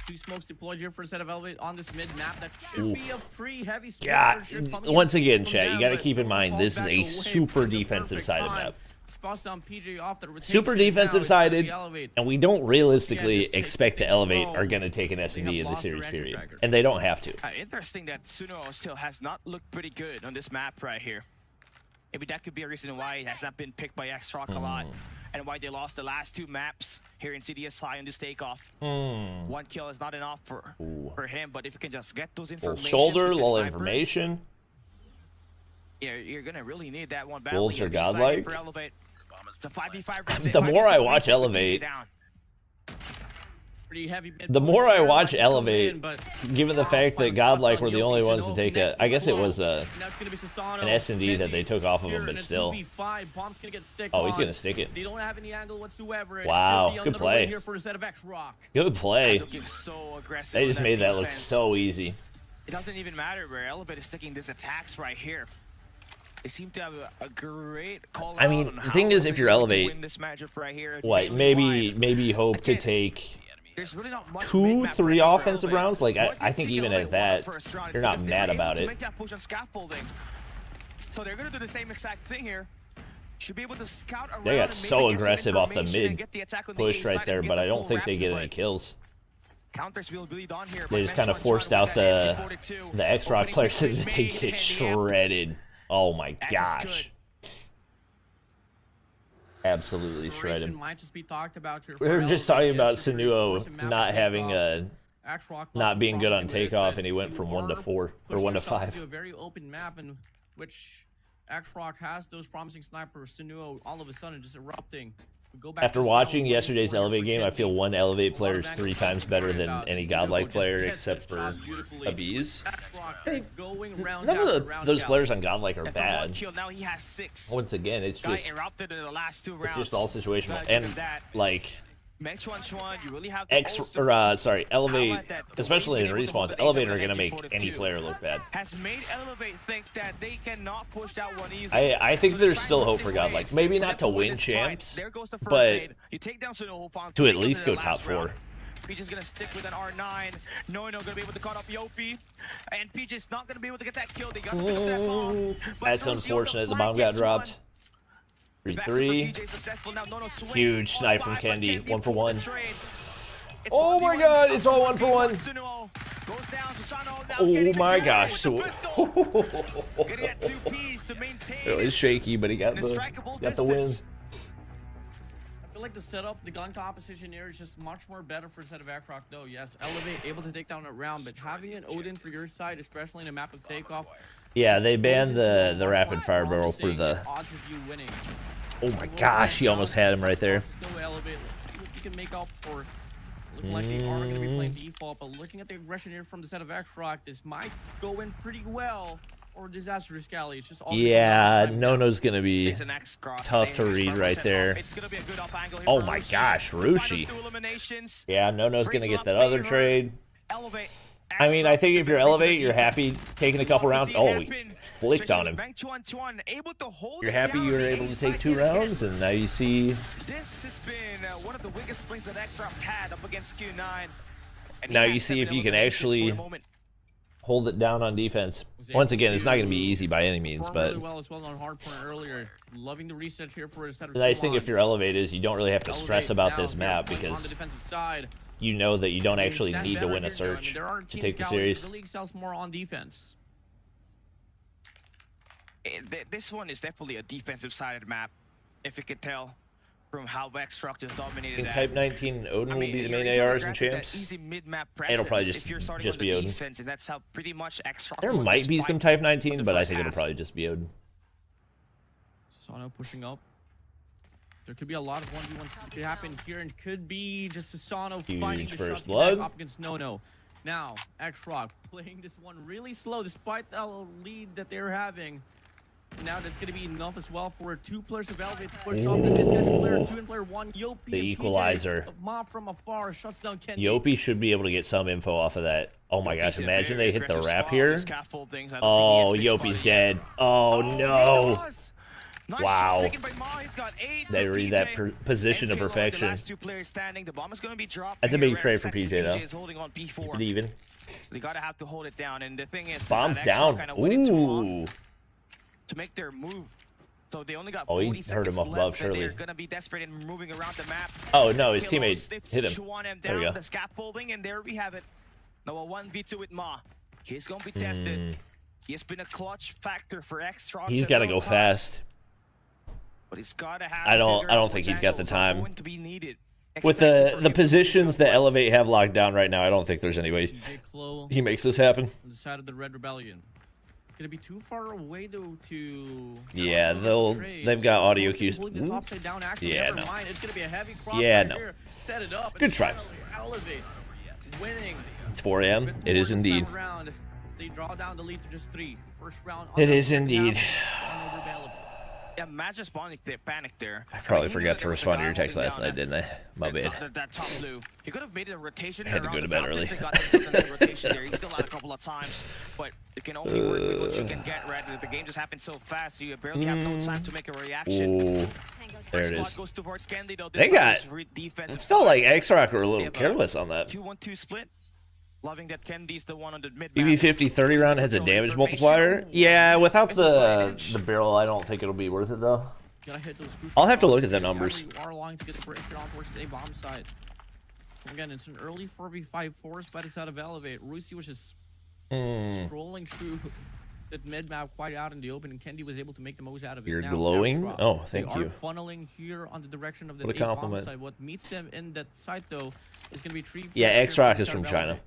2 smokes deployed here for a set of Elevate on this mid map. That should be a pretty heavy smoke. Yeah, search here coming once in again, from chat, you down, got to but keep in mind falls this is back a away super for the defensive perfect sided time. map. Spots down PJ off the rotation. Super Now defensive it's gonna be sided, Elevate. and we don't realistically Yeah, just take expect the things Elevate slow. are going to take an S&D have in the lost series their entry period. tracker. And they don't have to. Interesting that Suno still has not looked pretty good on this map right here. Maybe that could be a reason why he has not been picked by X-Rock a lot. And why they lost the last 2 maps here in CDSI in this takeoff. 1 kill is not enough for him, but if you can just get those Full information. shoulder, little information. Yeah, you're gonna really need that one badly. Bulls are on this side godlike. for Elevate. It's a 5v5 The more I watch Elevate, Pretty heavy mid the more push I there, watch Max is coming Elevate, in, but given the fact that final Godlike spots were on the only Yobi, ones to Sino take next a, I guess it floor. was a, Now it's gonna be Sasano. an S&D that they took off of him, Here but in a still. 2v5, Bomb's gonna get stick Oh, he's on. going to stick it. They don't have any angle whatsoever. It Wow, should be good another play. win here for a set of X-Rock. Good play. Looking so aggressive. They on just made that look defense. so easy. It doesn't even matter where Elevate is sticking these attacks right here. They seem to have a great call. I mean, on the how thing is, they're if you're going to Elevate, win this matchup right here, What, mainly wide. maybe hope to Again, take There's really not much 2, mid-map 3 pressure for offensive Elevate. rounds? Like, What I you think see even Elevate at won the that, first round you're because not they mad were able about to it. make that push on scaffolding. So they're gonna do the same exact thing here. Should be able to scout around. They got and so maybe get some aggressive off the information and mid get the attack on the push A right side there, and but get I the don't full think they rapid get play. any kills. Counters will be done here. They just kind of forced out the X-Rock players and they get shredded. Oh my gosh. Absolutely shredded. Might just be talked about here We were for just Elevate. talking about Yes, for sure. Sunuo Forcing map not to having Takeoff. a X-Rock not lots of being good on promising with it, takeoff, but and he went you from 1 to are 4 or pushing 1 to yourself 5. into a very open map in which X-Rock has those promising snipers. Sunuo all of a sudden just erupting. We go back After to watching Sunuo, yesterday's looking for Elevate game, I feel Kenny. one Elevate A player lot is of 3 angles times to better worry than about, any and godlike Sunuo player just except gets for shot beautifully. Abiz. X-Rock going round None after of round those out. players on godlike are And from 1 bad. kill, now he has 6. Once again, it's Guy just erupted in the last 2 it's rounds. just all situational. Gotta give And him that. like Next one, you really have to also Elevate, highlight that the especially way in he's been able respawns, to hold the Elevate base are gonna up make with any MG42. player look bad. Has made Elevate think that they cannot push that one easily. I think So there's they're still trying hope for different godlike. ways Maybe for not them to win this fight. champs, There goes the first but nade. You take down Sunuo, found to take at him least to the go top last round. 4. Peach is gonna stick with an R9. No, gonna be able to cut up Yopi. And Peach is not gonna be able to get that kill. They got to pick up that bomb. But That's Josie on unfortunate. The flank bomb got gets dropped. one. 3-3. PJ successful. Now Nono swings Huge on snipe from 5, but Kendi. 10 1 for before 1. the trade. It's Oh 1v1. my god, it's all 1 for 1. Sunuo goes down to Sano. Now Oh getting the my kill gosh. with So the pistol. Getting at 2 Ps to maintain it was shaky, but he got the the strikeable got the win. distance. I feel like the setup, the gun composition here is just much more better for a set of X-Rock though. Yes, Elevate able to take down a round, but having an Odin for your side, especially in a map of Takeoff. Yeah, they banned the rapid fire barrel for the. odds of you winning. Oh my gosh, he almost had him right there. Let's go Elevate. Let's see what you can make up for. Looking like they are going to be playing default, but looking at the aggression here from the set of X-Rock, this might go in pretty well. Or disastrous Scally. It's just all Yeah, Nono's gonna be It's an X-Cross. tough to read right there. It's gonna be a good up angle here Oh for my Rushi. gosh, The final Rushi. 2 eliminations. Yeah, Nono's gonna get that other trade. Elevate. I mean, I think if you're Elevate, you're happy taking a couple rounds. Oh, he flicked on him. You're happy you were able to take 2 rounds, and now you see. This has been one of the weakest swings that X-Rock had up against Q9. And Now he you has see if 7 you can eliminations actually for the moment. hold it down on defense. Once again, it's not going to be easy by any means, Performed but really well as well on Hardpoint earlier. Loving the reset here for a set of the nice thing Solon. if you're Elevate is you don't really have to stress Elevate about now this here map on the because defensive side. you know that you don't They actually stand need to better win a here, though. I mean, search there are to teams take the Scally series. that really excels more on defense. This one is definitely a defensive-sided map, if you could tell from how X-Rock just I dominated think that. Type 19 Odin will be the main you're easily ARs and granted that champs. easy mid-map It'll probably presence if you're starting just on be the Odin. defense, and that's how pretty much X-Rock There will might just be fight some Type for 19, the but I first think it'll half. probably just be Odin. Sano pushing up. There could be a lot of 1v1s that could happen here, and could be just Sano finding Huge the first shot blood. back up against Nono. Now, X-Rock playing this one really slow despite the lead that they're having. Now that's going to be enough as well for 2 players of Elevate to push off the disconnect player 2 and player 1. Yopi The and equalizer. PJ, mob from afar shuts down Kendi. Yopi should be able to get some info off of that. Oh my gosh, Yopi's in a imagine very they hit the aggressive wrap spot here. with scaffoldings. I don't Oh, think he has Yopi's base dead. yet. Oh he no. does. Nice Wow. shot taken by Ma. He's got 8 They to read that PJ. position to And Philo, perfection. The last 2 players standing. The bomb is going to be dropped. That's a and big you're trade right, for second PJ though. PJ is holding on B4. Keep it even. They got to have to hold it down. And the thing is, Bomb's that X-Rock down. kinda waited too long Ooh. to make their move. So they only got Oh, he 40 hurt seconds him up above, left, and they're surely. going to be desperate in moving around the map. Oh no, his Kilo teammate sniffs hit him. Chuan There we down go. the scaffolding, and there we have it. Now a 1v2 with Ma. He's going to be tested. He has been a clutch factor for X-Rock. He's got to go fast. But he's got to have I don't figure out think which he's got the angles are time. going to be needed. With Exactly for the him. positions that He's Elevate have locked down right now, I don't think there's any way PJ Klo he makes this happen. on the side of the Red Rebellion. Gonna be too far away though to. Yeah, they've got audio cues. The topside down action. Yeah, Never no. mind. It's gonna be a heavy cross. Yeah, right no. Here. Set it up. Good and try. finally Elevate winning. It's 4 a.m. Bit It more is this indeed. time around, as they draw down the lead to just 3. First round. It is indeed. Yeah, Matt just panicked there. I probably He knew forgot that to there was a respond to guy your text holding last down night, didn't I? My bad. that top blue. He could have made a rotation Had to around go to the bed fountains early. and got himself in a rotation there. He still had a couple of times, but it can only work with what you can get, right? The game just happened so fast, so you barely have no time to make a reaction. Ooh, there it Spot is. goes towards Kendi, though. They This got. time is defensive It felt side. like X-Rock were a They little have careless on that. 2-1-2 split. Loving that Kendi's the one on the mid. BB50 30 round has a damage multiplier. Yeah, without the barrel, I don't think it'll be worth it though. Gotta hit those crucial I'll have to shots. look at the numbers. You are lying to get the break on towards the A bomb side. Again, it's an early 4v5 force by the side of Elevate. Rusi was just strolling through that mid map quite out in the open, and Kendi was able to make the most out of it. You're Now, glowing? Extra, Oh, thank they you. are funneling here on the direction of the What a A bomb compliment. side. What meets them in that site, though, is going to be 3. Yeah, X-Rock pressure is from by the side of China. Elevate.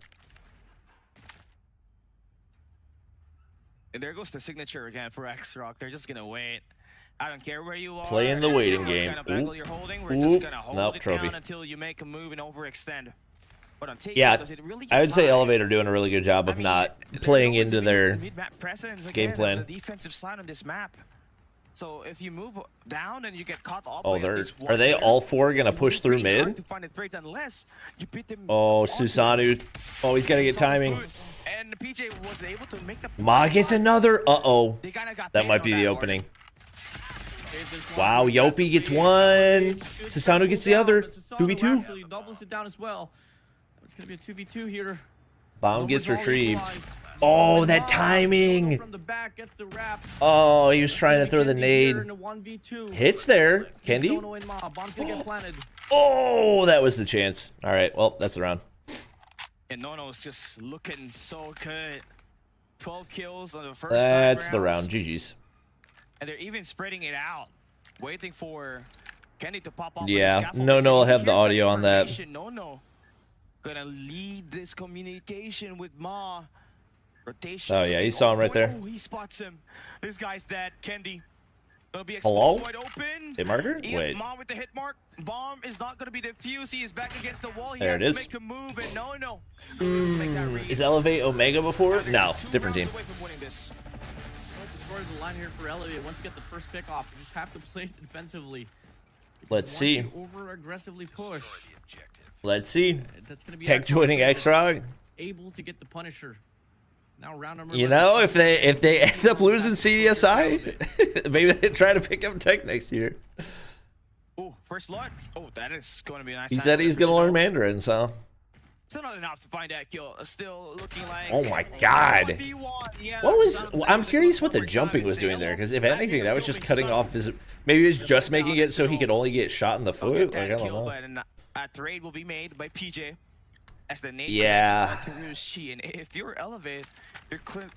And there goes the signature again for X-Rock. They're just gonna wait. I don't care where you are. Playing the waiting what game. kind of angle Oop. you're holding. We're Oop. just gonna hold Nope, it trophy. down until you make a move and overextend. But on Takeoff, Yeah, does it really I would say apply? Elevator doing a really good job of I mean, not there's playing always into a their mid-map presence game again plan. on the defensive side on this map. So if you move down and you get caught up, Oh, by at they're least are one they player, all four gonna it will push be through pretty hard mid? to find it breaks unless you beat them Oh, onto the Susanu. Oh, he's gotta get timing. And the PJ was able to make the Ma gets another. Uh-oh. They kinda got That baited might on be the that opening. There's this Wow, one Yopi gets aggressively, one. shoots Susanu double gets the down, other. but Susanu 2v2. actually doubles it down as well. It's gonna be a 2v2 here. Bomb gets Numbers all retrieved. equalized. Oh, And that Ma, timing. from the back gets the wrap. Oh, he was trying to throw the Kendi here nade. in a 1v2. Hits there. Kendi. Dono and Ma. Bomb's gonna get planted. Oh, that was the chance. All right, well, that's the round. And Nono's just looking so good. 12 kills on the first That's 9 the rounds. round. GG's. And they're even spreading it out, waiting for Kenny to pop off. Yeah, on the scaffold. No, So I'll he have the hears some audio on that. information. No. Gonna lead this communication with Ma. Rotation. Oh, yeah, he looking saw him right on there. point. Oh, he spots him. This guy's dead. Kendi. Gonna be Hello? exposed wide open. Hit marker? Yep, Wait. Ma with the hit mark. Bomb is not gonna be defused. He is back against the wall. He There has it to is. make a move, and no. Make that read. Is Elevate Omega before? They're No, just 2 different team. rounds away from winning this. Destroy the line here for Elliot. Once you get the first pick off, you just have to play it defensively. Because Let's once see. you over aggressively push, Let's see. that's gonna be Heck, X-Rock joining that's X-Rock. able to get the Punisher. Now round number. You 11 know, is if they end up losing CDSI, maybe they try to pick up Tech next year. Oh, first blood. Oh, that is going to be a nice. He said he's gonna learn Mandarin, so. Still not enough to find that kill. Still looking like. Oh my God. 1v1. Yeah, What was? Sun's I'm able to curious go what the forward jumping side was and doing say there, hello. because if Back anything, here that was to just Toby cutting Sun. off his. Maybe he was just making it so he could only get shot in the They'll get foot. Like, I that don't kill, know. but a trade will be made by PJ. As the nade Yeah. connects onto Rushi, and if you're Elevate,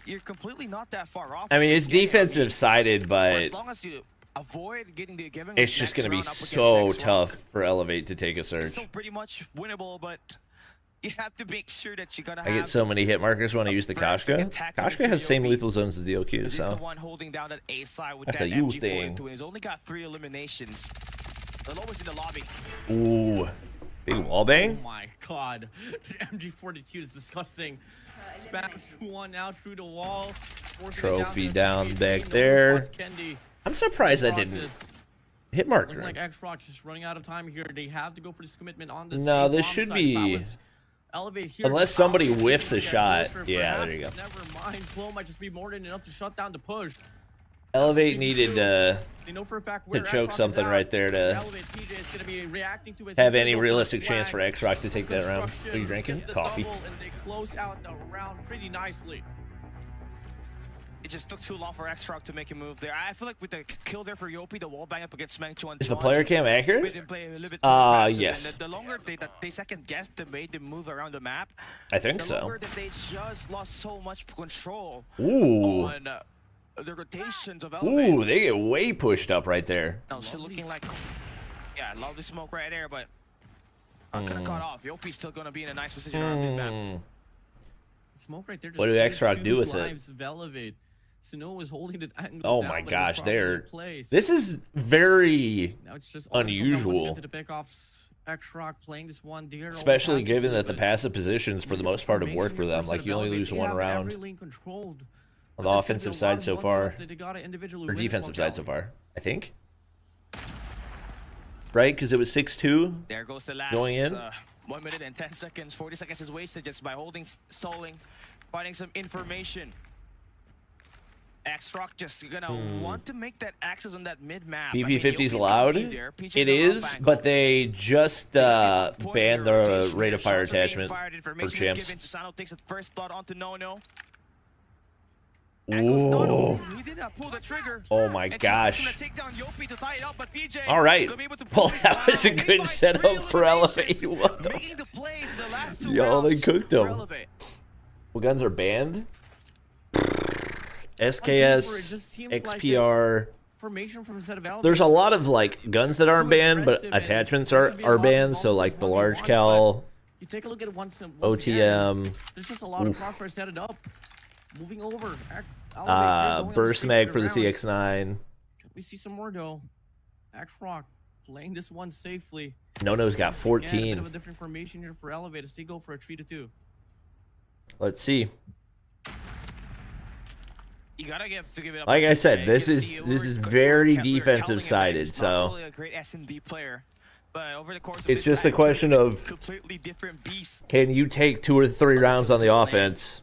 you're completely not that far off. I mean, from it's this game. I mean, defensive sided, as but long as you avoid getting the given, it's just gonna be round up against so X-Rock, tough for Elevate to take a it's surge. still pretty much winnable, but you have to make sure that you're gonna I have. get so many hit markers when I use the Perfect Koshka. attack Koshka with has same VOP. lethal zones as the OQ, This is the so. one holding down that A side with That's that a you MG42, thing. and he's only got 3 eliminations. The lowest in the lobby. Ooh. Big wall bang? Oh my God, the MG42 is disgusting. Spams through one now through the wall. forcing it Trophy to down 3v3. back No there. response, Kendi. I'm surprised that didn't Process. hit marker. Looking like X-Rock just running out of time here. They have to go for this commitment on this. No, A this bomb should side. If I be- was Elevate here, Unless just somebody outside, whiffs a get shot. closer, Yeah, perhaps. there you go. Never mind. Flow might just be more than enough to shut down the push. Elevate needed They know for a fact where to choke X-Rock is something out. right there to Elevate PJ is going to be reacting to it. have He's any gonna go for the realistic chance flag. for X-Rock to take that round. What are Construction you drinking? gets the Coffee. double, and they close out the round pretty nicely. It just took too long for X-Rock to make a move there. I feel like with the kill there for Yopi, the wall bang up against Mengchu and Is the John player just cam made accurate? them play a little bit more passive. Yes. And the longer they second guessed, they made them move around the map. I think The so. longer that they just lost so much control Ooh. on the rotations of Elevate. Ooh, they get way pushed up right there. No, still looking like, yeah, lovely smoke right there, but not gonna cut off. Yopi's still gonna be in a nice position around mid-map. Smoke right there. Just What did saved X-Rock 2 do with it? lives of Elevate. Sano was holding the angle Oh down, my but it was gosh, properly they're. in place. This is very Now it's just all come down once unusual. again to the pickoffs. X-Rock playing this one deer. Especially given that the passive positions for the most part have worked for them. Like you only lose one round on the offensive side so far, or defensive side so far. I think. Right, because it was 6-2. There goes the last Going in. 1 minute and 10 seconds. 40 seconds is wasted just by holding, stalling, finding some information. X-Rock just gonna want to make that access on that mid-map. PP50 is Yopi's allowed. gonna be there. PJ's It on is, off but angle. they just Point banned your the rotation rate there. of fire Shots are being attachment fired. for Information is champs. given. Susano takes the first blood onto Nono. Ooh. He did not pull the trigger. Oh my And gosh. gonna take down Yopi to tie it up, but PJ All right. gonna be able to pull Well, this that one was a out. good He setup finds for 3 Elevate. eliminations, What the- making the plays in the last 2 Yo, they rounds cooked for him. Elevate. What guns are banned? On paper, it SKS, just seems like XPR. Formation from a set of Elevate. There's a lot of like guns that aren't Too banned, but aggressive and attachments there are could be a lot of banned. So bumpers, like the 1v1s, large but cal, You take a look at it once again, OTM, there's just a lot of crossfire set it up. Moving over. Elevate, going burst straight mag to for the rounds. CX9. Can we see some more though? Axrock playing this one safely. No-No's got Again, a 14. bit of a different formation here for Elevate as they go for a 3-2. Let's see. You gotta give it up. Like to I PJ. said, You this can is see very we were defensive telling him that sided. he's not So really a great S&D player, but over the course of it's this just a time, question he's of completely different beasts. can you take 2 or 3 rounds on the offense?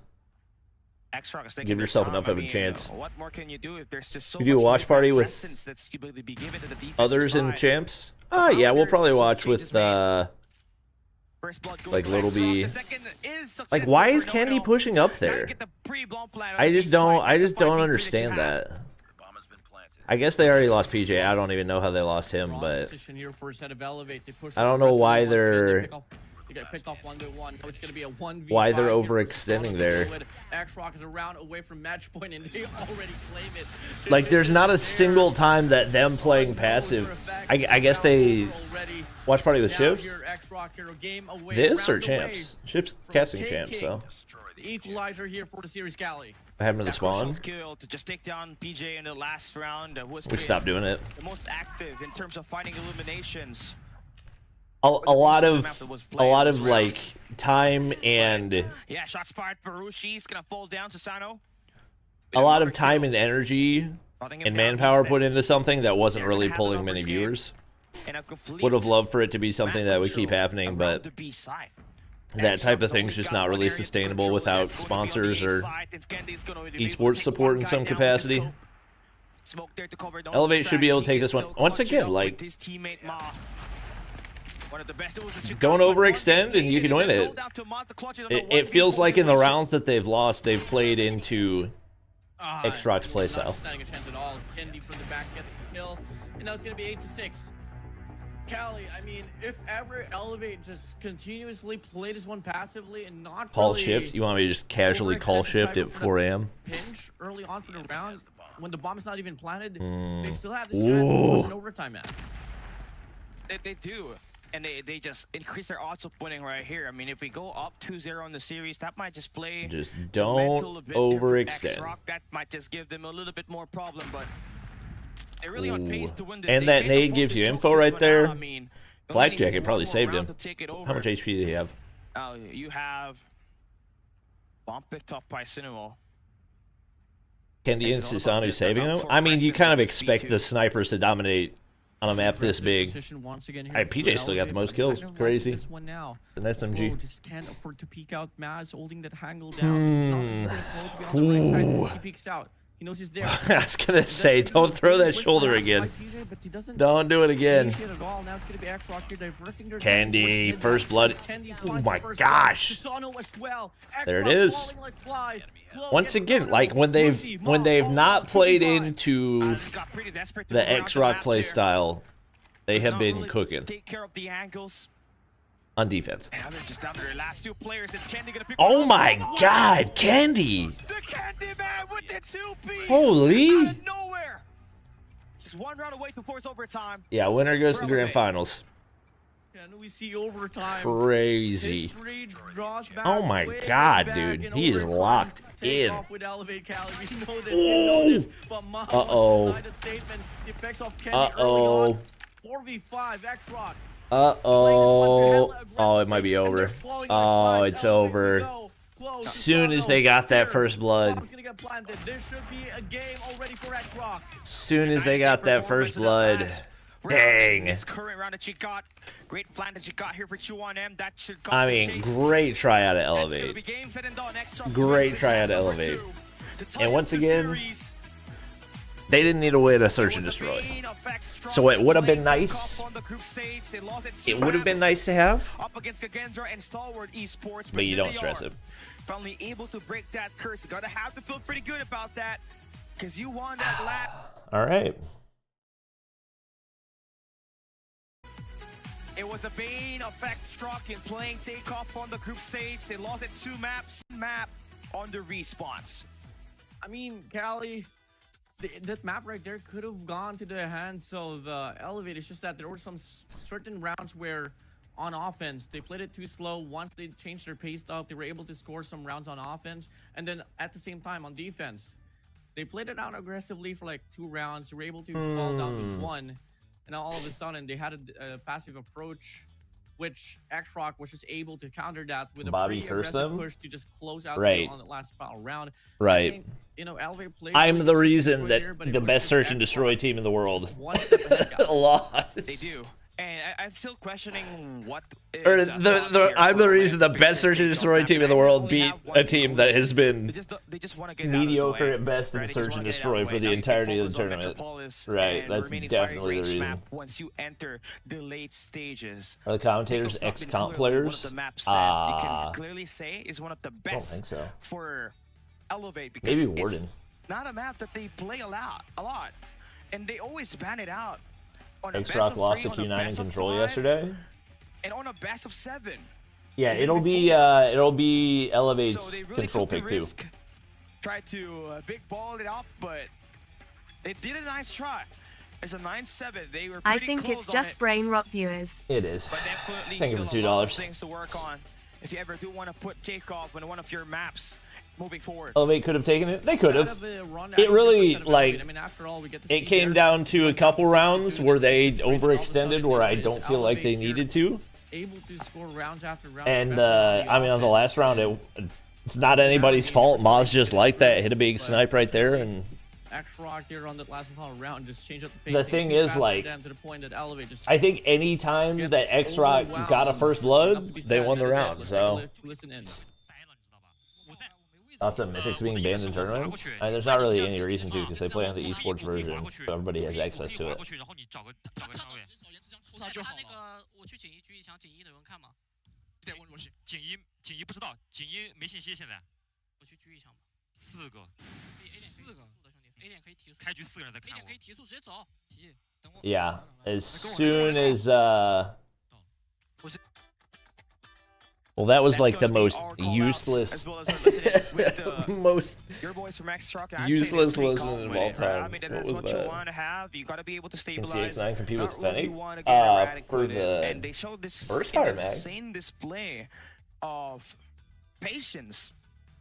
Axrock is taking Give their yourself time. enough of a I mean, chance. What more can you do if there's just so You do a much watch party with presence that's able to be given to the defensive Others in side? champs? Ah, yeah, we'll probably watch with First blood goes like to Little Axrock. B. The second is Like, successful why for is Candy No-No. pushing up Gotta there? get the pre-blown plan on I the just B don't. side. I That's a just don't 5v3 that you understand have. that. I guess they already lost PJ. I don't even know how they lost him, Wrong but position here for a set of Elevate. They push I don't up know why aggressively they're- once again. They get picked off 1v1. So it's going to be a 1v5. why they're here. overextending there. Axrock is a round away from match point and they already claim it. Like, there's not a single time that them playing passive. I guess they watch party with Shiv. This or champs? Shiv's casting champs, so The equalizer here for the series, Cali. I have him to the That crucial spawn. kill to just take down PJ in the last round. Who has We been stopped doing it. the most active in terms of finding eliminations. A lot of like time and Yeah, shots fired for Rushi's gonna fall down to Sano. a lot of time and energy and manpower put into something that wasn't really pulling many viewers. Would have loved for it to be something that would keep happening, but that type of thing's just not really sustainable without sponsors or esports support in some capacity. Elevate should be able to take this one. Once again, like, don't overextend and you can win it. It feels like in the rounds that they've lost, they've played into Xrock's playstyle. Standing a chance at all. Kendi from the back gets the kill. And now it's going to be 8-6. Cali, I mean, if ever Elevate just continuously play this one passively and not Call really shift? You want me to just casually call shift at 4 a.m.? pinch early on for the round, when the bomb's not even planted, they still have this chance to force an overtime match. They do. And they just increase their odds of winning right here. I mean, if we go up 2-0 in the series, that might just play Just the don't mental a bit different. overextend. Xrock, that might just give them a little bit more problem, but they're really on pace to win this. And They that can't nade afford gives to you choke info this right one there. out. I mean, Black only Jacket need probably one more saved him. round to take it over. How much HP did he have? You have bomb picked up by Cinnamon. Kendi and It's all about Susanu the saving him? top I mean, you four kind of presence expect of the V2. snipers to dominate on a map this big. Hey, PJ still got the most kills. Crazy. This one now. An SMG. Flo just can't afford to peek out. Maz holding that angle down. He's not considering Flo to be on the right side. He peeks out. He knows he's there. I was gonna say, don't throw that shoulder again. Don't do it again. Candy, first blood. Oh my gosh. There it is. Once again, like when they've not played into the Xrock play style, they have been cooking Take care of the angles. on defense. And they're just down to their last 2 players. Is Candy gonna pick Oh one up? my God, Candy! The Candy Man with the 2-piece. Holy! Out of nowhere. Just 1 round away to force overtime. Yeah, winner goes to the grand finals. And we see overtime. Crazy. History draws back Oh my way God, back dude. in He is overtime. locked in. Takeoff with Elevate Cali. We know this. We know this. But Mama Uh-oh. United statement. The effects of Kenny Uh-oh. early on. 4v5 Xrock. Uh-oh. Oh, it might be over. Oh, it's over. Soon as they got that first blood. This should be a game already for Xrock. Soon as they got that first blood. Dang. This current round that you got, great flan that you got here for 2-1M. That should come I to mean, chase. great try out of That's gonna be Elevate. game, set, and done. Xrock Great wins try out of number Elevate. 2 to tie And up once the again, series. They didn't need a way to search and destroy. So it would have been nice. It would have been nice to have. But you don't stress it. Finally able to break that curse. You gotta have to feel pretty good about that, because you won that lap. All right. It was a Bane effect struck in playing Takeoff on the group stage. They lost it 2 maps. Map on the respawns. I mean, Cali, that map right there could have gone to the hands of Elevate. It's just that there were some certain rounds where on offense they played it too slow. Once they changed their pace up, they were able to score some rounds on offense, and then at the same time on defense they played it out aggressively for like 2 rounds. They were able to fall down with 1, and all of a sudden they had a passive approach, which X-Rock was just able to counter that with a pretty aggressive push to just close out on the last final round. Right. I think, you know, Elevate played. I'm the reason that the best search and destroy team in the world lost. They do. And I'm still questioning what is I'm the reason the best search and destroy team in the world beat a team that has been mediocre at best in search and destroy for the entirety of the tournament. Right, that's definitely the reason. Once you enter the late stages, are the commentators ex-comp players? You can clearly say is one of the best for Elevate, because maybe Warden. It's not a map that they play a lot, and they always ban it out. X-Rock lost to Q9 in control yesterday, and on a best of 7. Yeah, it'll be Elevate's control pick too. Tried to big ball it up, but they did a nice try. It's a 9-7. They were pretty I think close it's just brain rot, viewers. It is. But definitely thank you for $2. Things to work on if you ever do want to put Takeoff on one of your maps moving forward. Elevate could have taken it. They could have. It really, like, it came down to a couple rounds where they overextended where I don't feel like they needed to. Able to score rounds after rounds. And, I mean, on the last round, it's not anybody's fault. Moz just like that. Hit a big snipe right there, and X-Rock here on that last final round just changed up the pace. The thing is, like, to the point that Elevate just I think any time that X-Rock got a first blood, they won the round, so. Lots of mythics being banned in tournaments. I mean, there's not really any reason to, because they play on the esports version, so everybody has access to it. Yeah, as soon as well, that was like the most useless, most useless listening of all time. What was that? You gotta be able to Can stabilize. CX9 compete with Fennec? For the they showed this first fire mag. insane display of patience,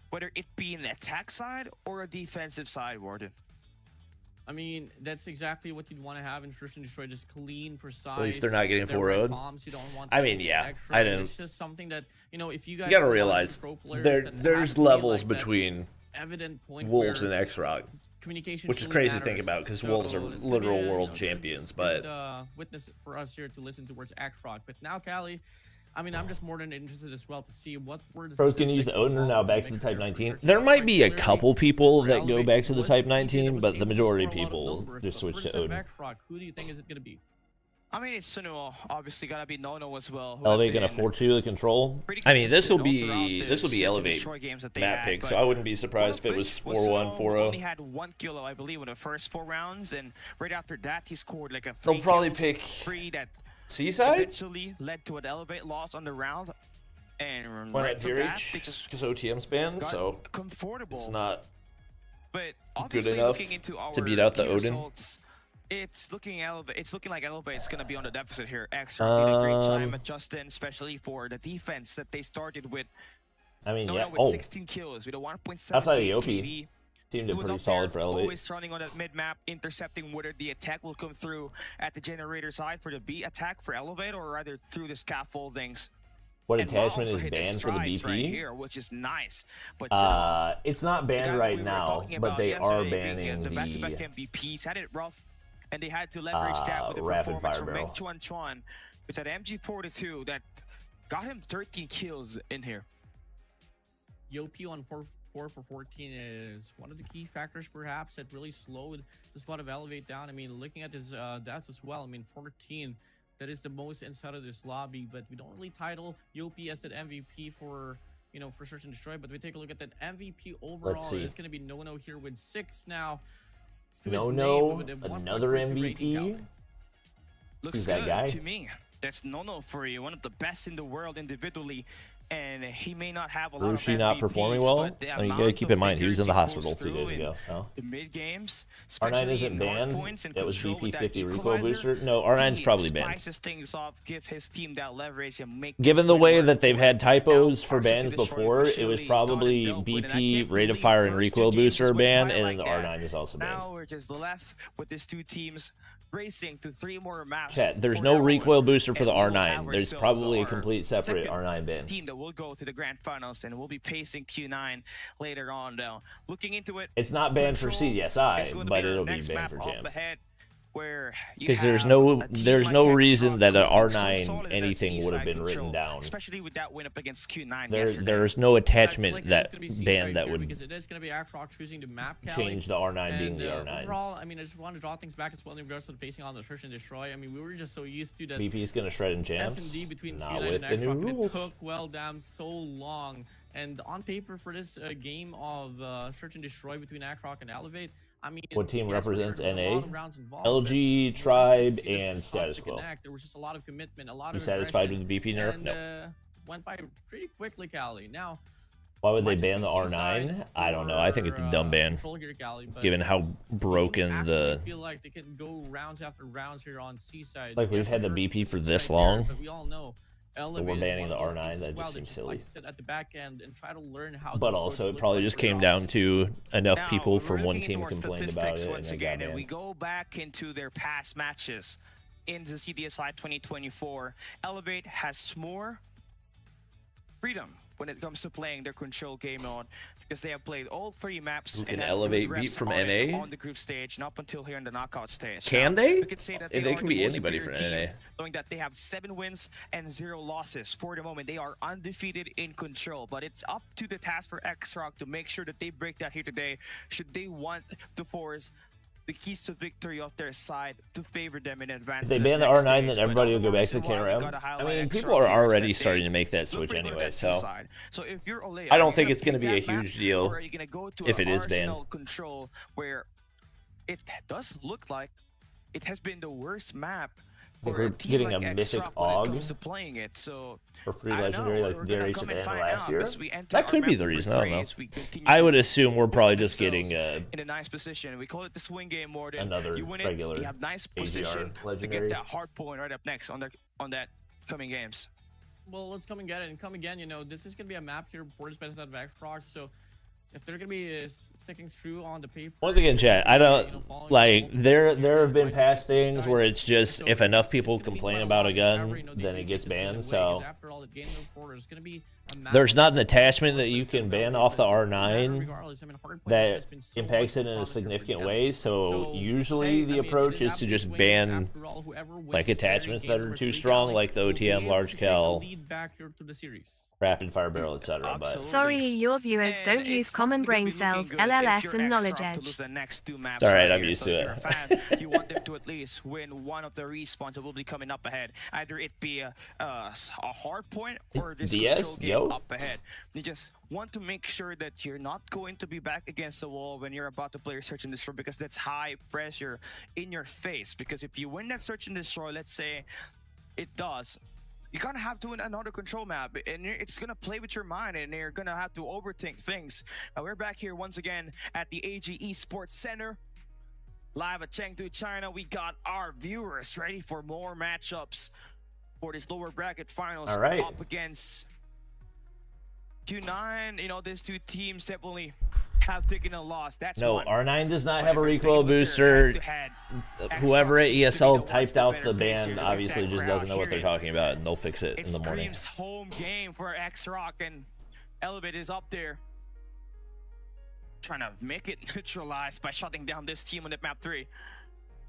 whether it be an attack side or a defensive side, Warden. I mean, that's exactly what you'd want to have in Search and Destroy, just clean, precise. At least they're not getting 4-0'd. I mean, yeah, I didn't. It's just something that, you know, if you guys. You gotta realize there's levels between Wolves and X-Rock, which is crazy to think about because Wolves are literal world champions. But witness for us here to listen towards X-Rock. But now, Cali, I mean, I'm just more than interested as well to see what were the pros can use the Odin now back to the Type 19. There might be a couple people that go back to the Type 19, but the majority of people just switch to Odin. Who do you think is it going to be? I mean, it's Sunuo. Obviously, gotta be Nono as well. Elevate gonna 4-2 the control. I mean, this will be Elevate map pick, so I wouldn't be surprised if it was 4-1, 4-0. Only had 1 kill, I believe, in the first 4 rounds, and right after that, he scored like a 3 They'll probably kills, pick 3 that Seaside? eventually led to an Elevate loss on the round. And why right not from that, Dirich? they just Because OTM's banned, so comfortable. it's not but good enough to beat out the Odin. Results, it's looking like Elevate's gonna be on the deficit here. X did a great time adjusting, especially for the defense that they started with. I mean, Nono yeah. with 16 kills with a 1.7 outside of OP, KD. team did pretty solid for Elevate. Always running on that mid-map, intercepting whether the attack will come through at the generator side for the B attack for Elevate, or rather through the scaffoldings. What attachment is banned for the BP? Right here, which is nice. But it's not banned right now, but they are banning the back-to-back MVPs. Had it rough, and they had to leverage that with the performance from Meng Chuan Chuan, which had MG42 that got him 13 kills in here. Yopi on before for 14 is one of the key factors perhaps that really slowed the squad of Elevate down. I mean, looking at his deaths as well, I mean, 14, that is the most inside of this lobby, but we don't really title Yopi as that MVP for, you know, for Search and Destroy, but we take a look at that MVP overall. It's going to be No-No here with 6 now. No-No, another MVP? Looks good to me. That's No-No for you, one of the best in the world individually, and he may not have a lot of MVPs, not performing well? I mean, you gotta keep in mind he was in the hospital 2 days ago. So. The mid games, R9 isn't banned. That was BP50 recoil booster. No, R9's probably banned. Things off, give his team that leverage and make Given the way that they've had typos for bans before, it was probably BP, rate of fire, and recoil booster ban, and then the R9 is also banned. Now we're just left with these 2 teams racing to 3 more maps. Chat, there's no recoil booster for the R9. There's probably a complete separate R9 ban. Team that will go to the grand finals and we'll be pacing Q9 later on though. Looking into it, it's not banned for CDSI, but it'll be banned for jams. Because there's no reason that an R9 anything would have been written down. Especially with that win up against Q9 there's no attachment that ban that would because it is going to be Axrock choosing the map change the R9 being the R9. Overall, I mean, I just want to draw things back as well in regards to the pacing on the Search and Destroy. I mean, we were just so used to that BP is going to shred in jams. S&D between Q9 and Axrock. It took well damn so long. And on paper for this game of Search and Destroy between Axrock and Elevate, I mean, what team represents NA? LG, Tribe, and Status Quo. There was just a lot of commitment, a lot of. You satisfied with the BP nerf? No. Went by pretty quickly, Cali. Now, why would they ban the R9? I don't know. I think it's a dumb ban, given how broken the. I feel like they can go rounds after rounds here on Seaside. Like we've had the BP for this long. But we all know. So we're banning the R9. That just seems silly. At the back end and try to learn how. But also, it probably just came down to enough people for one team complained about it. Once again, and we go back into their past matches in the CDSI 2024. Elevate has more freedom when it comes to playing their control game mode because they have played all 3 maps. Who can Elevate beat from NA on the group stage and up until here in the knockout stage. Can they? We could say that they can be anybody for NA. Knowing that they have 7 wins and 0 losses for the moment, they are undefeated in control. But it's up to the task for Xrock to make sure that they break that here today. Should they want to force the keys to victory of their side to favor them in advance. If they ban the R9, then everybody will go back to the KRM. I mean, people are already starting to make that switch anyway, so if you're Olay, I don't think it's going to be a huge deal if it is banned. Control, where it does look like it has been the worst map. We're getting a mythic AUG to playing it, so for free legendary like Darius at the end of last year. That could be the reason. I don't know. I would assume we're probably just getting in a nice position. We call it the swing game more than another you win it, regular. You have nice position to get that hard point right up next on that coming games. Well, let's come and get it and come again. You know, this is gonna be a map here before this best out of Xbox, so. If they're gonna be sticking through on the paper. Once again, chat, I don't like. There have been past things where it's just if enough people complain about a gun, then it gets banned. So there's not an attachment that you can ban off the R9 that impacts it in a significant way. So usually the approach is to just ban like attachments that are too strong, like the OTM, large cal, rapid fire barrel, etc. But sorry, your viewers don't use common brain cells, LLS, and knowledge edge. It's alright, I'm used to it. You want them to at least win one of the respawns that will be coming up ahead. Either it be a hard point or this control game up ahead. You just want to make sure that you're not going to be back against the wall when you're about to play your Search and Destroy, because that's high pressure in your face. Because if you win that Search and Destroy, let's say it does, you're gonna have to win another control map, and it's gonna play with your mind, and you're gonna have to overthink things. Now we're back here once again at the AG Esports Center, live at Chengdu, China. We got our viewers ready for more matchups for this lower bracket finals. Up against Q9. You know, these 2 teams definitely have taken a loss. That's no, R9 does not have a recoil booster. Whoever at ESL typed out the ban obviously just doesn't know what they're talking about, and they'll fix it in the morning. It's home game for Xrock, and Elevate is up there trying to make it neutralized by shutting down this team on the map 3.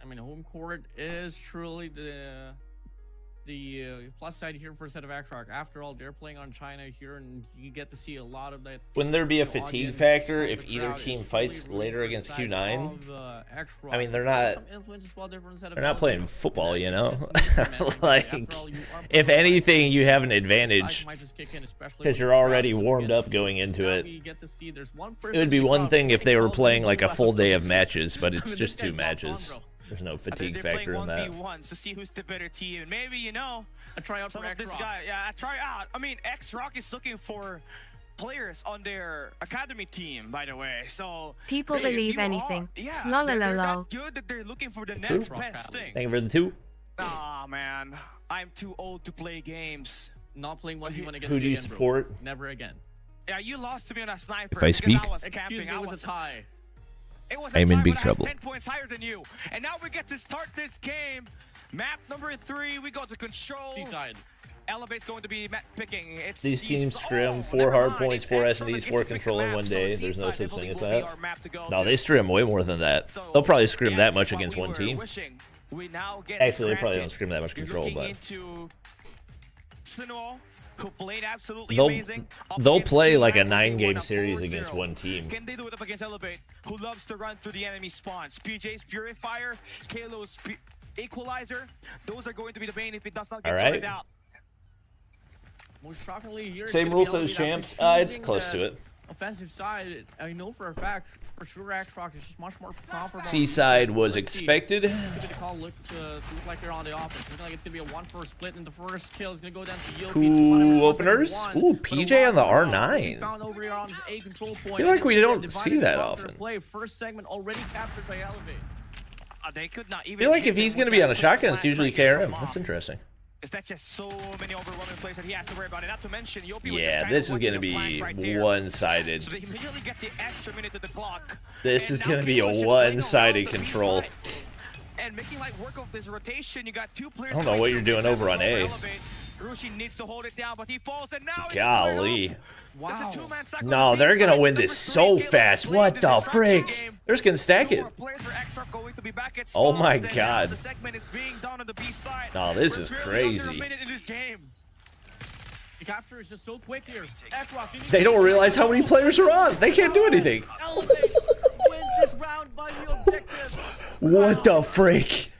I mean, home court is truly the plus side here for a set of Axrock. After all, they're playing on China here, and you get to see a lot of that. Wouldn't there be a fatigue audience factor on if the either crowd team is fights fully later rooting against for the side Q9? of, Axrock. I mean, they're not. Some influence as well, different set of They're not playing elements. football, you It's know. just momentum. Like, After all, you are if playing anything, you have an sides advantage might just kick in, especially because when you're the crowd already is up warmed up against going you. into Now it. we get to see there's one It person would be in the one crowd thing if they were calling playing the like a blue full house. day of matches, but I it's mean, just this 2 guy's not matches. on, bro. There's no They're fatigue playing factor in that. 1v1 to see who's the better team. And maybe, you know, A tryout some for of this Axrock. guy, yeah, a tryout. I mean, X-Rock is looking for players on their academy team, by the way. So People hey, if believe you are- anything. yeah, Lol, they're lol, lol. that good that they're looking for the next best thing. Thank you for the 2. Aw, man, I'm too old to play games. Not playing 1v1 against Who do you again, bro. support? Never again. Yeah, you lost to me on a sniper. If I because speak? I was Excuse camping. me, it was a tie. It was I'm a in tie, big but I trouble. have 10 points higher than you. And now we get to start this game. Map number 3, we go to control. Seaside. Elevate's going to be map picking. It's These teams Seaside. scrim Oh, 4 never hard mind. points, It's 4 X-Rock S&Ds, that 4 gets to pick control the in map. one So day. There's no Seaside, such I thing believe, as will be that. our map to go No, to. they scrim way more than that. So, They'll probably scrim yeah, that this much is what against we one were team. wishing. We now get Actually, they it probably granted. don't scrim that much You're control, looking but into Sinwall, who played absolutely They'll- amazing. Up they'll against play Q9, like a where they 9-game won series 4-0. against one team. Can they do it up against Elevate, who loves to run through the enemy spawns? PJ's Purifier, Kalo's Equalizer, those are going to be the main if it does not get All sorted right. out. Most shockingly here, it's Same gonna be rules as Elevate actually champs. It's choosing close the to it. Offensive side, I know for a fact, for sure, Axrock is just much more comfortable. Seaside was Let's see. expected. Give it a call, look like they're on the offense. Looking like it's gonna be a 1-4 split, and the first kill is gonna go down to Yoki. Cool openers. Ooh, PJ on the R9. Found over here on his A control point. Feel like and we it's don't divided see that throughout their often. Play. First segment already captured by Elevate. They could not even I feel like hit if he's them going to with be on a that shotgun, quick it's usually slash right KRM. from That's Mom. interesting. Is that just so many overwhelming plays that he has to worry about it? Not to mention, Yopi was just Yeah, kind this of is going to watching the flank be right there. one-sided. So they immediately get the extra minute to the clock. This And is now going to be Kalo is a just playing around one-sided the control. B side. And making like work of this rotation, you got 2 players. I don't know what you're doing over on A. Rushi needs to hold it down, but he falls, and now it's Golly. cleared up. Wow. That's a 2-man sack on No, the they're B going to side. win Number this 3, so Kalo fast. played What the the distraction frick? game. They're just going to stack 2 it. more players for X-Rock going to be back at Oh my spawns, and God. now the segment is being done on the B side. No, this We're is barely crazy. under a minute in this game. The capture is just so quick here. Axrock, They don't realize how many players are on. They can't do anything. Elevate wins this round by the objective. What the frick?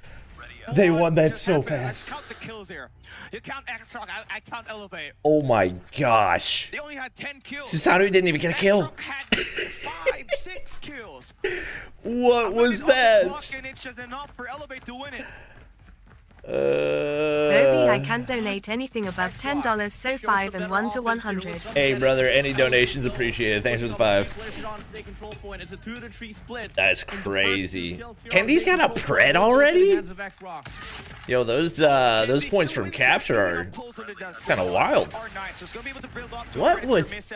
They won that Just so happened. Let's fast. count the kills here. You count X-Rock, I count Elevate. Oh my gosh. They only had 10 kills. Susanoo didn't even get a kill. X-Rock had 5, 6 kills. What was On the that? clock, and it's just enough for Elevate to win it. Bobby, I can't donate anything above $10, so 5 and 1 to 100. Hey, brother, any donations appreciated. Thanks for the 5. It's a 2-3 split. That's crazy. Candy's got a pred already? Yo, those points from capture are kind of wild. What was...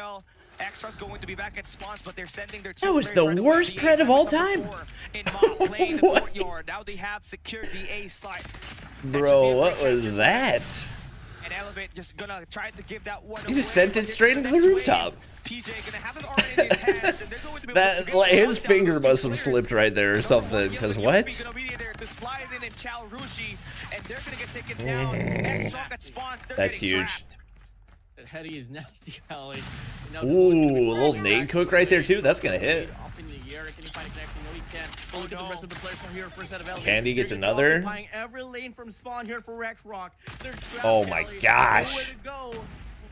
Extra's going to be back at spawns, but they're sending their That was the worst pred of all time. What? Now they have secured the A site. Bro, what was that? And Elevate just gonna try to give that one He just away, sent it but straight here's into the the next rooftop. wave. PJ gonna have it already in his hands, and they're going to be able to That, get like, the his shutdown finger of those must two have players. slipped right there or something, because what? Gonna be there to slide in and chow Rushi, and they're gonna get taken down. X-Shock at spawns, they're That's getting huge. trapped. That heady is nasty, Ellie. Ooh, a little nade cook right there, too. That's going to hit. Up in the air, can he find a connection? No, he can't. Look at the rest of the players from here. First set of Ellie. Candy gets They're gonna be another. occupying every lane from spawn here for X-Rock. They're trapped, Oh my Ellie. gosh. Nowhere to go.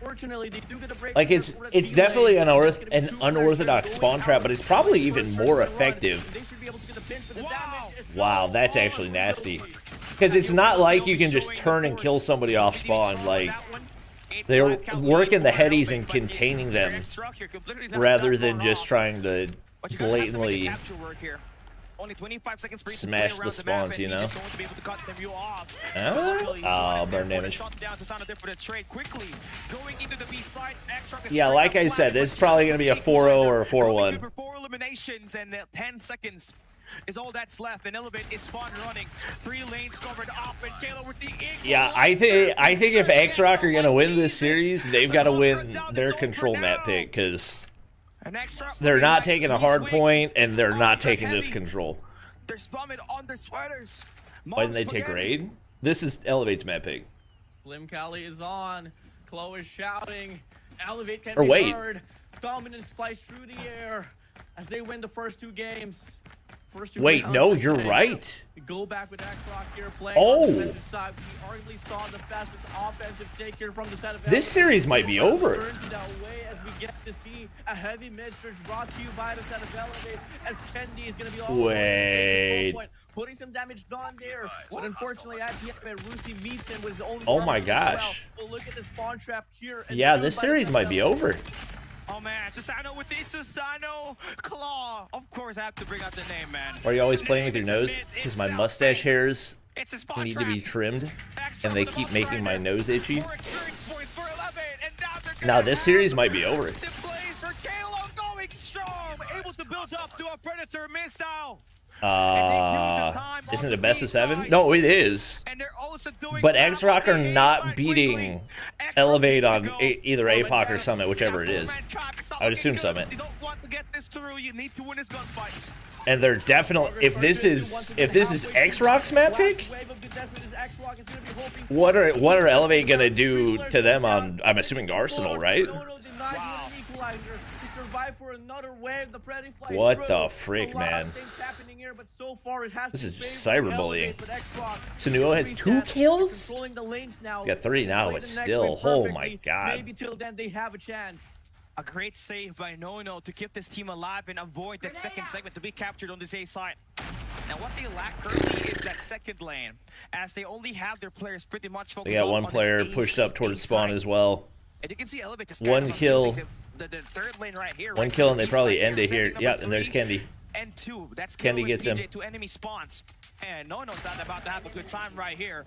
Fortunately, they do get a break Like, here it's for the definitely B lane. an That's gonna be two players unorthodox going spawn out. trap, but it's probably even First more run, effective. they should be able to get the pinch, but the Wow. damage is Wow, so that's on actually nasty. Yoki. Because it's not like you can just turn and kill somebody off spawn. Like, they're working the headies and containing them rather than just trying to blatantly Only 25 seconds for you to smash play the around spawns, map, you and know? he's just going to be able to cut them you off. Oh, Luckily, he oh, joined burn there for the damage. shutdown to sound a different trade quickly. Going into the B side, X-Rock is Yeah, straight like up I flat, said, but this is probably going to be a 4-0 or a Going good 4-1. for 4 eliminations, and 10 seconds is all that's left. And Elevate is spawn running. 3 lanes covered up, and Taylor with the Yeah, I think if X-Rock are going to win this series, they've got to win their control map pick, because they're not taking a hard point, and they're not taking this control. They're spamming on their sweaters. Why didn't they take raid? This is Elevate's map pick. Glimcali is on. Chloe is shouting. Elevate can Or be wait. heard. Dominance flies through the air as they win the first 2 games. First 2 Wait, rounds, no, per you're se. right. We go back with X-Rock here playing Oh. on the defensive side. We arguably saw the fastest offensive take here from the side of This Elevate. series might be over. Turn to that way as we get to see a heavy mid-surge brought to you by the side of Elevate as Kendi is going to be all over the Wait. control point, putting some damage done there. But unfortunately, at the end, Rusi meets him with his own. Oh my armor as gosh. well. But look at the spawn trap here. and Yeah, killed this by the series side might of be Elevate. over. Oh man, Susano with the Susano Claw. Of course, I have to bring out the name, man. Are you always playing with your nose? Because my mustache hairs It's a spot need to be trap. trimmed, and they keep making my nose itchy. More experience points for Elevate, and now they're Now gonna this have series might be over. the plays for Kalo going strong, able to build up to a Predator missile. Isn't it a best of 7? No, it is. And they're also doing But tap X-Rock on are the A not side beating quickly. X-Rock Elevate needs to on go. either Oh, APOC or and Summit, whichever it is. Full-man trap is not I would looking assume good. Summit. You don't want to get this through. You need to win this gunfights. And they're definitely, if this is X-Rock's map pick, what are Elevate gonna do to them on? I'm assuming Arsenal, right? What the frick, man? This is cyberbullying. Sunuo has 2 kills? He's got 3 now, but still, oh my god. Maybe till then they have a chance. A great save by Nono to keep this team alive and avoid that second segment to be captured on this A side. Now what they lack currently is that second lane, as they only have their players pretty much focused They got on one this player A- pushed up towards A spawn side. as well. And you can see Elevate just One kind of kill. using the third lane right here. One right kill here, and they B probably side end it here. second Yeah, number and there's 3 Kendi. and 2. That's Kendi killing gets him. PJ to enemy spawns. And Nono's not about to have a good time right here.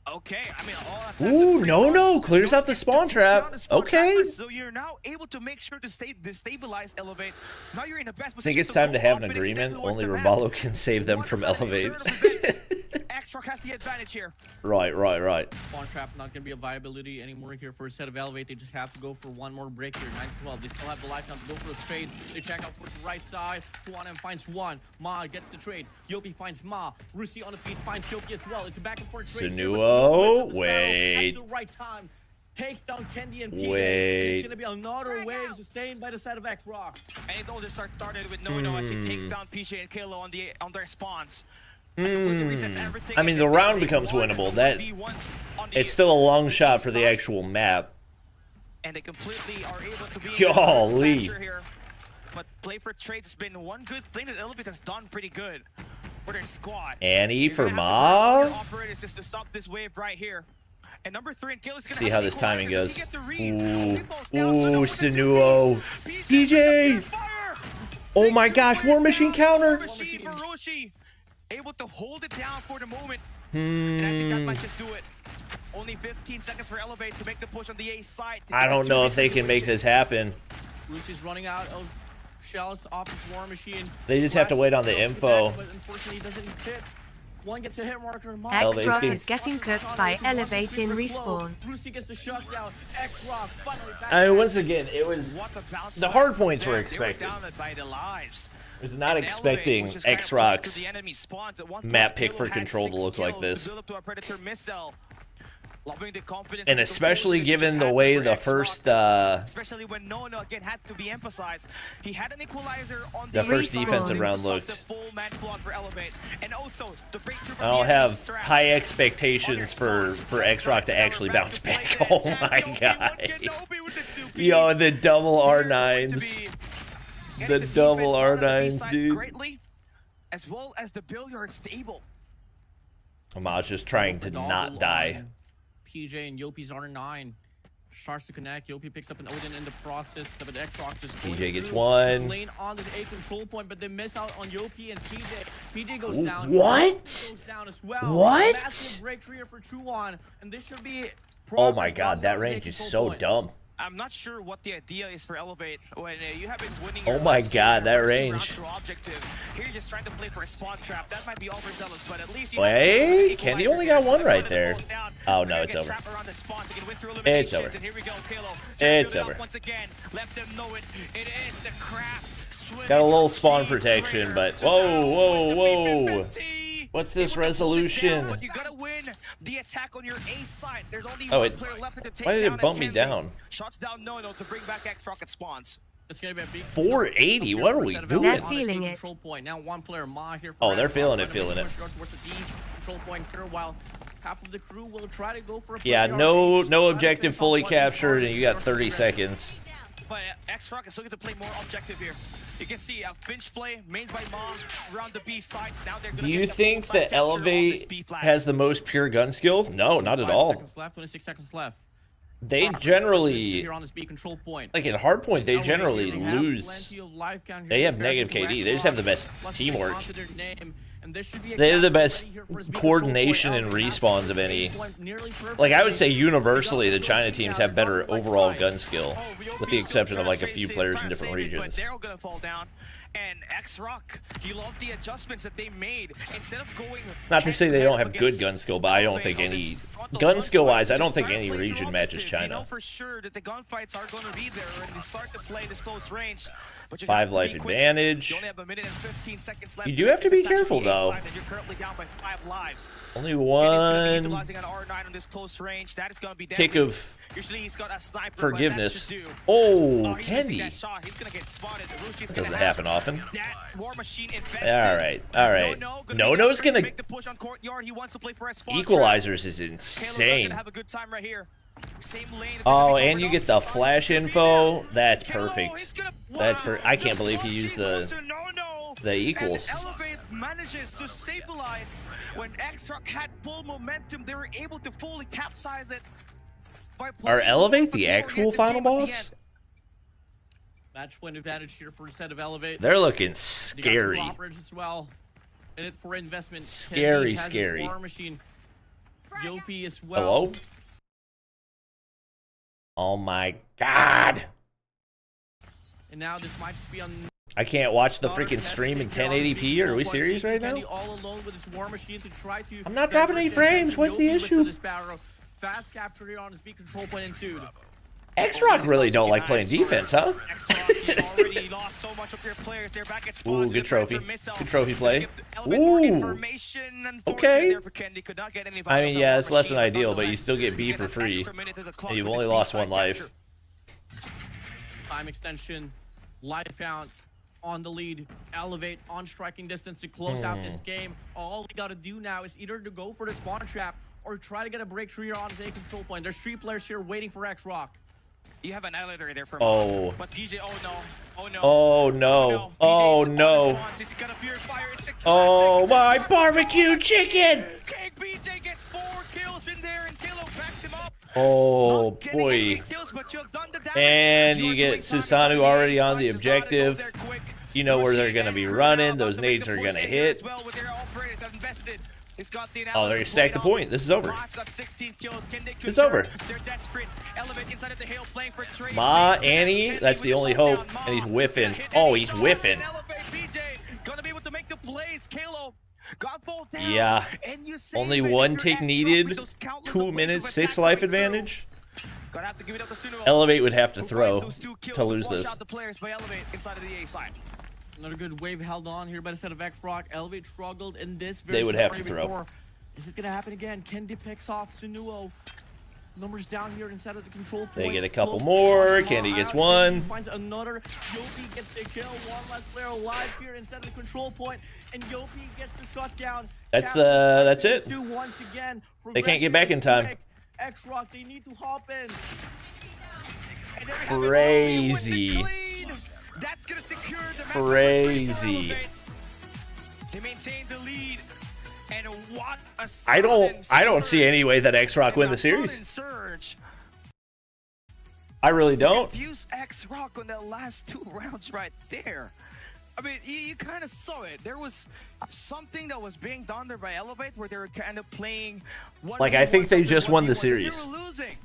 Okay, I mean, all that Ooh, no, clears out the spawn trap. Okay. So you're now able to make sure to destabilize Elevate. Now you're in the best I think position it's time to have go an up and extend agreement. towards Only the map. Raballo can save them from One-sided Elevate. turn of events. X-Rock has the advantage here. Right. Spawn trap not gonna be a viability anymore here for a set of Elevate. They just have to go for one more break here. 9-12. They still have the life now to go for a trade. They check out towards the right side. 2-1M finds one. Ma gets the trade. Yopi finds Ma. Rusi on the feet finds Yopi as well. It's a back and forth trade. here, but Sunuo, Sunuo wins at the barrel wait. at the right time. Takes down Kendi and PJ. Wait. It's gonna be another wave sustained by the side of X-Rock. And it all just started with Nono as he takes down PJ and Kalo on their spawns. I mean, the round becomes winnable. It's still a long shot for the actual map. And they completely are able to be Golly. here. But play for trades has been one good thing that Elevate has done pretty good for their squad. Annie You're for gonna have to rely on Ma. your operators just to stop this wave right here. And number 3 and Kalo's gonna See have how to this equalize timing it. Does goes. he get the read? Ooh, He falls down. Sunuo with the Sunuo. two-piece. PJ. with the fire. Oh Takes my 2 gosh, players War Machine down. counter. War Machine for Roshi. Able to hold it down for the moment. And I think that might just do it. Only 15 seconds for Elevate to make the push on the A side. I don't know if they can make this happen. Rusi's running out of shells off his War Machine. They just have to wait on the info. But unfortunately, doesn't hit. One gets a hit marker. X-Rock is getting cooked by Elevate in respawn. Rusi gets the shutdown. X-Rock finally back. I mean, once again, it was. What a bounce The back hard points there. were They expected. down by the lives. I was not And expecting Elevate, which is kind of X-Rock's to the enemy spawns at one point. map pick Kalo for had control to 6 look like kills to this. build up to a Predator missile. Loving the confidence And and especially composure that given just the happened way for the X-Rock. first Especially when Nono again had to be emphasized. He had an equalizer on The the first side. defensive They round stopped looked- the full man flood for Elevate. And also the breakthrough I don't from the have strap. high expectations for X-Rock to actually bounce back. Oh my god. Yo, the double R9s. The double R9s, dude. Greatly, as well as the billiard stable. Amaj just trying to not die. PJ and Yopi's R9 starts to connect. Yopi picks up an Odin in the process, but X-Rock just PJ gets one. Lane on the A control point, but they miss out on Yopi and PJ. PJ goes Ooh, down. what? Yopi goes down as well. What? Massive breakthrough here for 2-1, and this should be. Oh my progress god, on that the range A is control so point. dumb. I'm not sure what the idea is for Elevate when you have been winning. Oh your my last god, two that first two range. rounds through objective. Here you're just trying to play for a spawn trap. That might be overzealous, but at least you Wait, have Kendi only got equalizer one here. right So there. falls down. Oh, They're no, gonna it's get over. trapped around the spawn to get win through It's eliminations. over. And here we go, Kalo. It's Build it up over. once again. Let them know it. It is the crap. Got a little spawn protection, but whoa. What's this resolution? You gotta win the attack on your A side. There's only Oh, one it- player left to take why did down it bump me and down? Shots down no to bring back X-Rocket spawns. It's gonna be a big 480. What are we They're doing? feeling it. Control point. Now one player Ma here. Oh, they're feeling it, Trying to feeling push it. towards the D control point here, while half of the crew will try to go for a Yeah, push no yard. no Try to objective finish fully off one of these captured, and you got targets. 30 seconds. But X-Rocket still get to play more objective here. You can see a Finch play, mains by Ma around the B side. Now they're Do gonna you get the think full side that capture on this Elevate B flag. has the most pure gun skill? No, not at 5 all. seconds left, 26 seconds left. They Hardpoint generally, here on this B control point. like in Hardpoint, they Elevate generally here, they have lose. plenty of life count here They have compared negative to KD. Red They just have the Rock. best Plus, teamwork. onto their name, and this should be a They have the capture best ready here for his B control coordination point. and Elevate respawns has of any. nearly perfect. Like I would say They universally, the got China Yopi teams out, have better they're like overall five. gun skill, Oh, with the exception of like a few players in trying to different save it, but regions. they're all gonna fall down. And X-Rock, he loved the adjustments that they made. Instead of going Not to say they don't have head-to-head good against gun skill, but I don't Elevate think on any this frontal gun gunfight, skill wise, I don't just think try to any play their region matches objective. You know China. for sure that the gunfights are going to be there and they start to play this close range. But you 5 have to life be quick. advantage. You only have a minute and 15 seconds left. You do have to be It's attacking careful, the A though. side, and you're currently down by 5 lives. Only Kenny's gonna be one utilizing an R9 on this close range. That is going to be kick deadly. of Usually he's got a sniper, forgiveness. But that should do. Oh, He missing Candy. that shot. He's gonna get spotted. Rushi's Doesn't gonna happen have often. That War Machine invested. All right, all right. No-No's gonna. make the push on courtyard. He wants to play for a spawn Equalizers is trap. Kalo's insane. gonna have a good time right here. Same lane. Oh, and you get the flash info. That's Kalo, perfect. he's gonna- That's wow, I can't the believe he used the No. equals. And Elevate manages to stabilize when X-Rock had full momentum. They were able to fully capsize it. By Are playing Elevate the more until actual the final game at the boss? end. Match point advantage here for instead of Elevate. They're looking They got two scary. operators as well. In it for investment. Scary, Kenny has his scary. War Machine. Yopi as well. Hello? Oh my god. And now this might just be on. I can't watch the freaking stream in 1080p. Are we serious right now? Kenny all alone with his War Machine to try to. I'm not dropping any frames. What's the issue? Fast capture here on his B control point ensued. X-Rock really don't like playing defense, huh? Already lost so much of their players. They're back at spawn. Ooh, The good trophy. defender missile. Good trophy play. Elevate more Ooh. information. Unfortunately, Okay. there for Kenny. Could not get any I mean, value yeah, out it's of less the than machine, ideal, but you nonetheless, still get B and for an free. extra minute to the clock And you've with only this lost B-side one life. capture. Time extension. Life count on the lead. Elevate on striking distance to close out this game. All we got to do now is either to go for the spawn trap or try to get a breakthrough here on his A control point. There's 3 players here waiting for X-Rock. You have an elevator there for Oh. But DJ, oh no. Oh no. Oh no. Oh no. Oh my barbecue chicken! King BJ gets 4 kills in there and Kalo backs him up. Oh Not getting boy. any kills, but you have done the damage. And You you are get doing damage Susanoo on already A on the side, just gotta go objective. there quick. You know where they're Rushi gonna and be Crew running. now Those about to make nades the are push gonna in here hit. as well with their operators have invested. He's got the Oh, they're gonna stack the point. This is over. Last got 16 kills. Can they It's convert? over. They're desperate. Elevate inside of the hill playing for Trey. Ma, Snake's Annie, gonna that's hit the with only shutdown. hope. Ma And he's whiffing. gonna hit Oh, any he's shots, whiffing. and Elevate BJ gonna be able to make the plays. Kalo got fall down. Yeah. And you save Only it if one you're tick X-Rock needed. with those countless 2 abilities minutes, of 6 attack life coming through. advantage. Gonna have to give it up to Suno. Elevate would have to Who throw finds those 2 kills to lose flush this. out the players by Elevate inside of the A side. Another good wave held on here by the set of X-Rock. Elevate struggled in this They would have to scenario throw. before. Is it gonna happen again? Kendi picks off Sunuo. Numbers down here inside of the control point. They get a couple Close more. shot, Kendi Ma gets out. one. Kendi finds another. Yopi gets the kill. One last player alive here inside of the control point, and Yopi gets the shutdown. That's it. Once again. They can't get back in time. X-Rock, they need to hop in. And there we have it. Crazy. Elevate with the clean. That's gonna secure the match. Crazy. They maintain the lead. And what a I don't sudden see any way that X-Rock win the sudden series. surge. I really don't. Confuse X-Rock on that last 2 rounds right there. I mean, you kind of saw it. There was something that was being done there by Elevate where they were kind of playing one. Like, I think they just won the series. They were losing.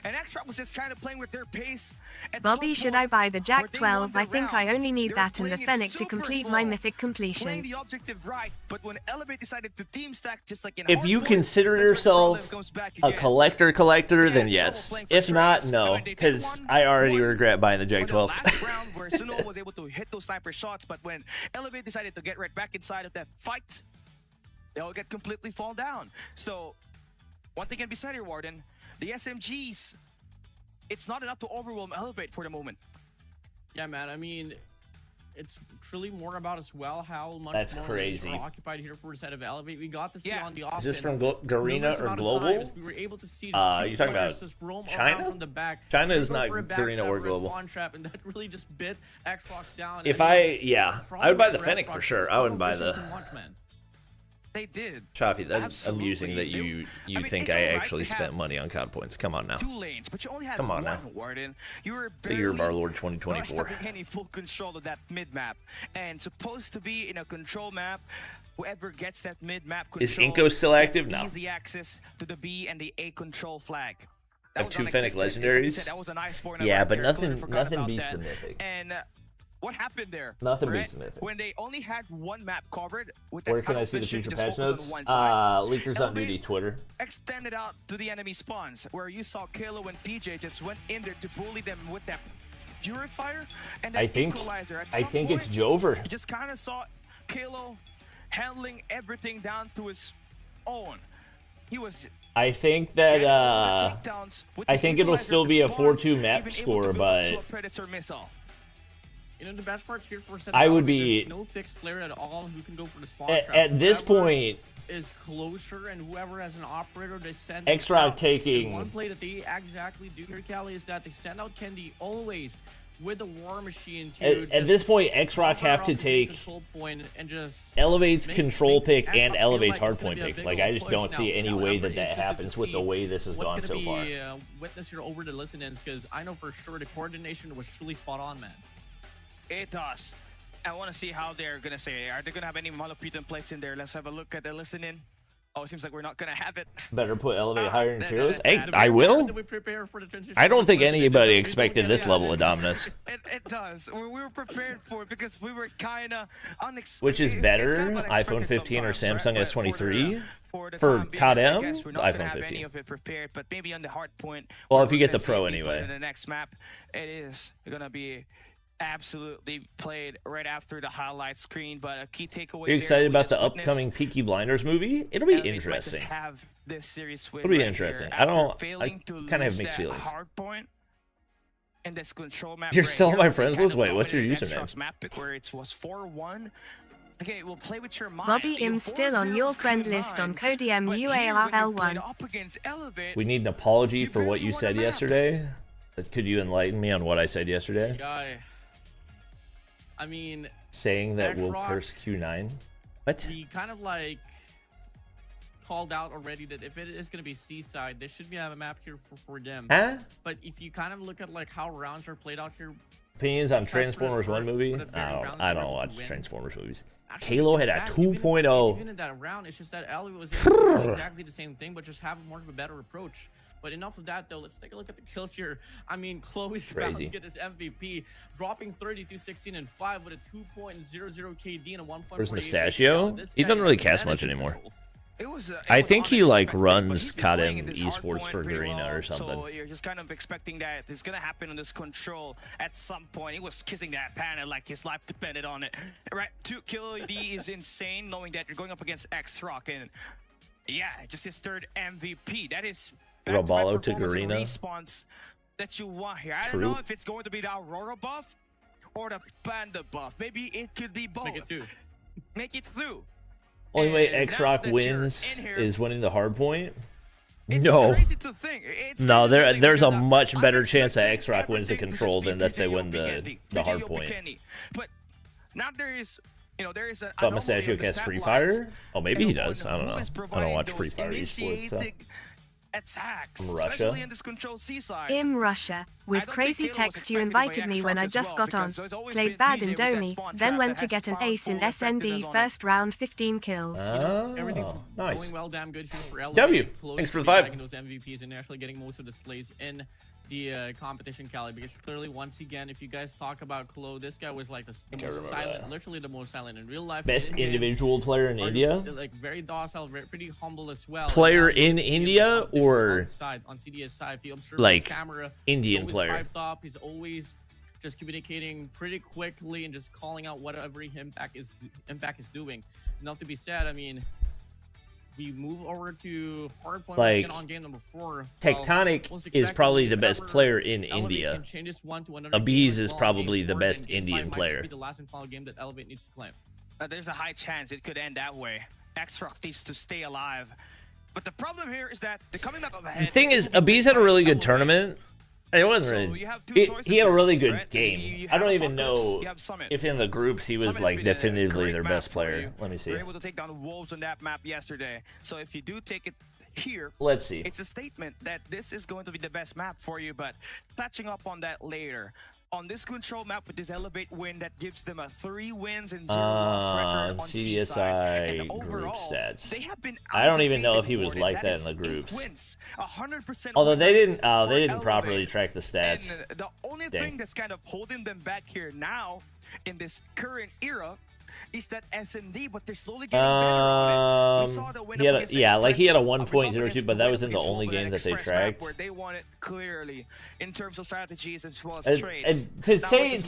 And X-Rock was just kind of playing with their pace. At Bobby, some should point I buy the where Jack they won 12? the I think round, I only need they were that and the playing it Fennec to super complete slow, my mythic playing completion. the objective right, but when Elevate decided to team stack just like in If you Hardpoint, consider that's where the yourself problem comes back a again. collector, then Yeah, yes. Solo playing for If not, trades. I no. mean, they did Because one- I already one regret buying the for Jack the 12. last round where Suno was able to hit those sniper shots, but when Elevate decided to get right back inside of that fight, they'll get completely fall down. So one thing can be said here, Warden. The SMGs, it's not enough to overwhelm Elevate for the moment. Yeah, man. I mean, it's truly more about as well how much That's more crazy. lanes are occupied here for the side of Elevate. We got to see Yeah. on the Is offense. this from Garena or Global? We were able to see You're just talking about just roam China? around from the back. China is Go not for a Garena or backstab Global. spawn trap, and that really just bit X-Rock down. If I mean, yeah, I would buy the Fennec for sure. I wouldn't buy the They did. Chaffee. That's Absolutely. amusing that you I mean, think it's I alright actually to have spent money on COD points. Come on now. 2 lanes, but you only had Come on one, now. Warden. You were The year of our barely Lord not 2024. having any full control of that mid-map. And supposed to be in a control map, whoever gets that mid-map control Is Inko still active? gets No. easy access to the B and the A control flag. Have was 2 Fennec non-existent. legendaries? That was a nice point Yeah, right but there. nothing Totally forgot about beats that. the Mythic. And what happened there? Nothing right? beats the Mythic. When they only had one map covered with that Where can I tunnel see the vision future just patch focused notes? on one side. Leakers on Elevate duty, Twitter. extended out to the enemy spawns, where you saw Kalo and PJ just went in there to bully them with that purifier and that I think equalizer. At I some think point, it's Jover. you just kind of saw Kalo handling everything down to his own. He was I think that getting all the takedowns with I the think it'll equalizer still to be a spawns, 4-2 map even able to score, build but to a Predator missile. You know, the best part here for I would be- there's no fixed player at all who can go for the spawn trap. at this Whoever point, is closer, and whoever has an operator to send X-Rock out. taking- And one play that they exactly do here, Cali, is that they send out Kendi always with the War Machine to at this point, X-Rock have to take control point and just Elevate's make control pick X-Rock and feel Elevate's like it's gonna hardpoint be a pick. big Like, old I just push don't now. see any Cali, way I'm that very that interested happens to with the see way this has what's gone gonna so be, far. Witness here over the listen-ins, because I know for sure the coordination was truly spot on, man. It does. I want to see how they're going to say. Are they going to have any Malapitan plates in there? Let's have a look at the listen-in. Oh, it seems like we're not going to have it. Better put Elevate higher in that- Fearless. that's Hey, sad. I will. Did we prepare for the transition? I don't think Listen, anybody we don't expected get this it. level of dominance. It does. We were prepared for it because we were kind of unexpected. Which is better, iPhone 15 or Samsung S23? For CODM, I guess we're not iPhone gonna have 15. any of it prepared, but maybe on the Hardpoint. Well, where if you we're get the gonna Pro see people anyway. in the next map, it is gonna be absolutely played right after the highlight screen. But a key takeaway. Are you excited there, we about the just witnessed upcoming Peaky Blinders movie? It'll be Elevate might interesting. just have this series win It'll be right interesting. here I after don't- failing I to kinda have lose mixed that feelings. Hardpoint. And this control map. You're right still on here, my they friends kind list? of Wait, what's your dominated username? Xrox map pick where it was 4-1. Okay, we'll play with your mind. Bobby You Im still on 4-0 your friend good list on mind, CODM but here when you played UARL1. up against Elevate, We need an apology You for what barely you won said a map. yesterday. Could you enlighten me on what I said yesterday? Guy. I mean, Saying that we'll X-Rock- curse Q9? What? we kind of like called out already that if it is going to be Seaside, there should be a map here for them. Huh? But if you kind of look at like how rounds are played out here, Opinions on Except for Transformers the 1 movie? for the very round I where don't we watch win. Transformers movies. actually, Halo in had a fact, even if- 2.0. Even in that round, it's just that Ellie was able to do exactly the same thing, but just have more of a better approach. But enough of that, though. Let's take a look at the kills here. I mean, Chloe's about Crazy. to get this MVP, dropping 32, 16, and 5 with a 2.00 KD and a 1.48. Where's Mustachio? He doesn't really cast much anymore. I think he, like, runs CODM esports for Garena or So something. you're just kind of expecting that it's gonna happen on this control at some point. He was kissing that panel like his life depended on it. Right, 2 kill D is insane, knowing that you're going up against X-Rock, and yeah, just his 3rd MVP. That is back-to-back Roballo to performance and Garena. response that you want here. I True. don't know if it's going to be the Aurora buff or the Panda buff. Maybe it could be both. Make it 2. Make it through. Only way And now X-Rock that you're wins in here, is winning the hardpoint? It's No. crazy to think. It's No, crazy to think there's a because much better chance that unexpected X-Rock wins the everything to control just be than that they PTO win the PTO hardpoint. Kenny. But now there is, there is an But anomaly Mustachio on the casts stat Free lines, Fire? Oh, maybe he and does. I don't who know. is I don't providing watch Free those Fire esports. So. initiating attacks, From Russia? especially in this control Seaside. Im Russia. With I don't crazy think Kalo was text you expected by invited me X-Rock when I as just well, got on. because there's always Played been bad PJ in with that Domi, spawn then trap went that to has get an ace in powerful SND effectiveness on it. first round 15 kills. Everything's Oh, nice. going well, damn good here for Ellie. W, Chloe's thanks for the really 5. bagging those MVPs and actually getting most of the displays in the competition, Cali, because clearly, once again, if you guys talk about Chloe, this guy was like the I most remember silent, that. literally the most silent in real life. Best in-game, individual player in or, India? like very docile, pretty humble as well. Player And now in he was India on this or on side, on CDSI? If you observe like his camera, Indian he's always player? piped up. He's always just communicating pretty quickly and just calling out whatever impact is doing. Not to be said, I mean, We move over to Hardpoint Like, on game number 4. Tectonic is probably the best player in India. Abiz is probably the best Indian player. The last and final game that Elevate needs to claim. There's a high chance it could end that way. X-Rock needs to stay alive. But the problem here is that the coming up ahead. The thing is, Abiz had a really good tournament. It wasn't really. He had a really good game. I don't even know if in the groups he was like definitively their best player. Let me see. We were able to take down Wolves on that map yesterday. So if you do take it here, let's see. It's a statement that this is going to be the best map for you. But touching up on that later. On this control map with this Elevate win, that gives them a 3 wins and 0 loss record on CDSI and overall, group stats. They have been I don't even know if he was like that in the groups. 100% Although they didn't properly track the stats. And the only thing that's kind of holding them back here now in this current era is that SND, but they're slowly getting better on it. We saw the win against he had a Express, 1.02, but that was in the only game that they tracked. Where they won it clearly in terms of strategies as well as trades. And to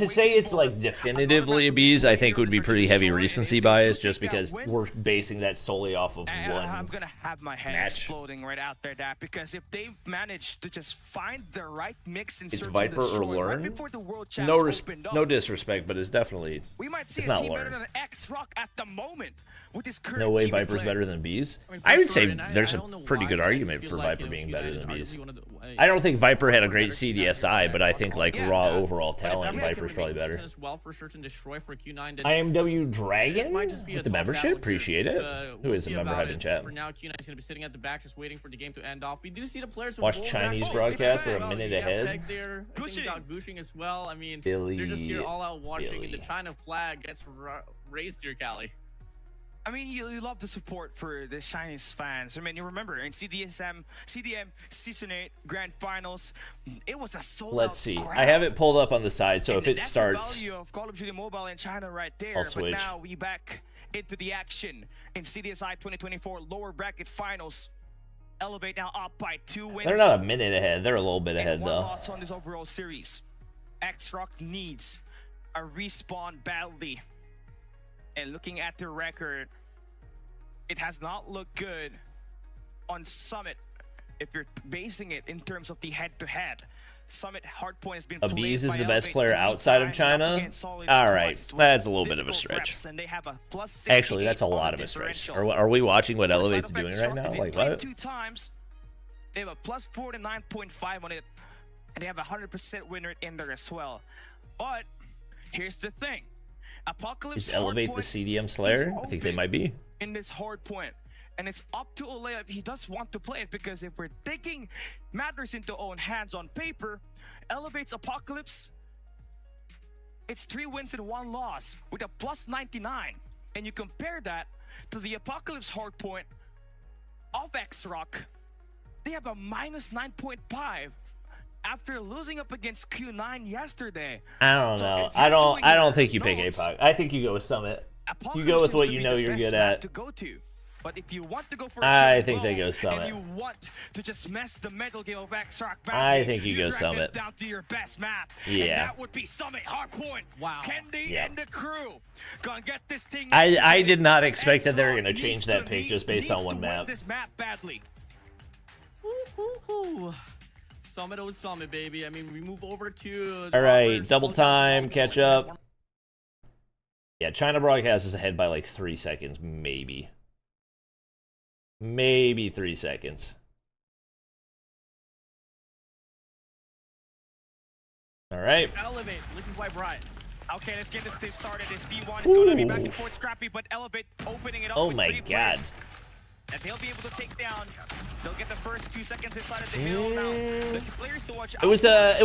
say it's like definitively Abiz, I think would be pretty heavy recency bias, just because we're basing that solely off of one I'm gonna have my head exploding right out there, that because if they manage to just find the right mix and it's Viper or Learn. Right before the World Champs no disrespect, but it's definitely we might see it's a not team Learn. better than X-Rock at the moment with this current No way team Viper's play. better than Bees. I would say and there's I a don't know pretty why, good but I argument feel for like, Viper being Q9 better is than Bees. arguably one of the- I don't think Viper had a great CDSI, but I think like Yeah, raw yeah. overall But if talent, everyone Viper's can probably remain better. consistent as well for Search and Destroy for Q9, then IMW Dragon it might just be a with the tough membership, battle here. appreciate it. Who We'll is the see member about hype in it. chat? For now, Q9 is going to be sitting at the back, just waiting for the game to end off. We do see the players who Watch roll Chinese back. broadcast for a Well, minute you have ahead. Peg there. I think Gushing. we got Gushing as well. I mean, Billy, they're just here all out watching, and Billy. the China flag gets raised here, Cali. I mean, you love the support for the Chinese fans. I mean, you remember in CDM Season 8 Grand Finals, it was a sold-out Let's see. crowd. I have it pulled up on the side, so And if it that's starts, the value of Call of Duty Mobile in China right there. I'll But switch. now we back into the action in CDSI 2024 lower bracket finals. Elevate now up by 2 wins. they're not a minute ahead. They're a little bit and ahead 1 though. loss on this overall series. X-Rock needs a respawn badly. And looking at their record, it has not looked good on Summit. If you're basing it in terms of the head-to-head, Summit Hardpoint has been Abiz played is by the best Elevate player 3 outside of times China? up against solid All squads. right, It was that's a little bit of a difficult stretch. reps, and they have a plus Actually, that's a 68 on lot the of a stretch. differential. Are we watching what On the side Elevate's of doing X-Rock, right now? they Like played what? 2 times. They have a plus 49.5 on it, and they have a 100% win rate in there as well. But here's the thing: Apocalypse Is Elevate the Hardpoint CDM Slayer? I think they open might be. in this hard point, and it's up to Olea if he does want to play it, because if we're taking matters into own hands on paper, Elevate's Apocalypse, it's 3 wins and 1 loss with a plus 99, and you compare that to the Apocalypse hard point of X-Rock, they have a minus 9.5 after losing up against Q9 yesterday. I don't So know. if you're doing I don't think you pick notes, APOC. I think you go with Summit. Apocalypse You go with seems what to you be know the you're best good map at. to go to. But if you want to go for a I killing think they blow go Summit. and you want to just mess the medal game of X-Rock I think you go drag them Summit. down to your best map. Yeah. And that would be Summit Hardpoint. Wow. Kendi Yeah. and the crew gonna get this thing. I did not expect that they were X-Rock going to change that pick just based on needs one to win map. this map badly. Woo-hoo-hoo. Summit oh Summit, baby. I mean, we move over to All right, Roberts, double slow down time, to catch up. Yeah, China broadcast is ahead by like 3 seconds, maybe. Maybe 3 seconds. All right. Elevate, looking quite bright. Okay, let's get this thing started. This V1 is going to be back and forth scrappy, but Elevate opening it up Oh with my 3 God. players that they'll be able to take down. They'll get the first few seconds inside of the hill now. The players to watch out. It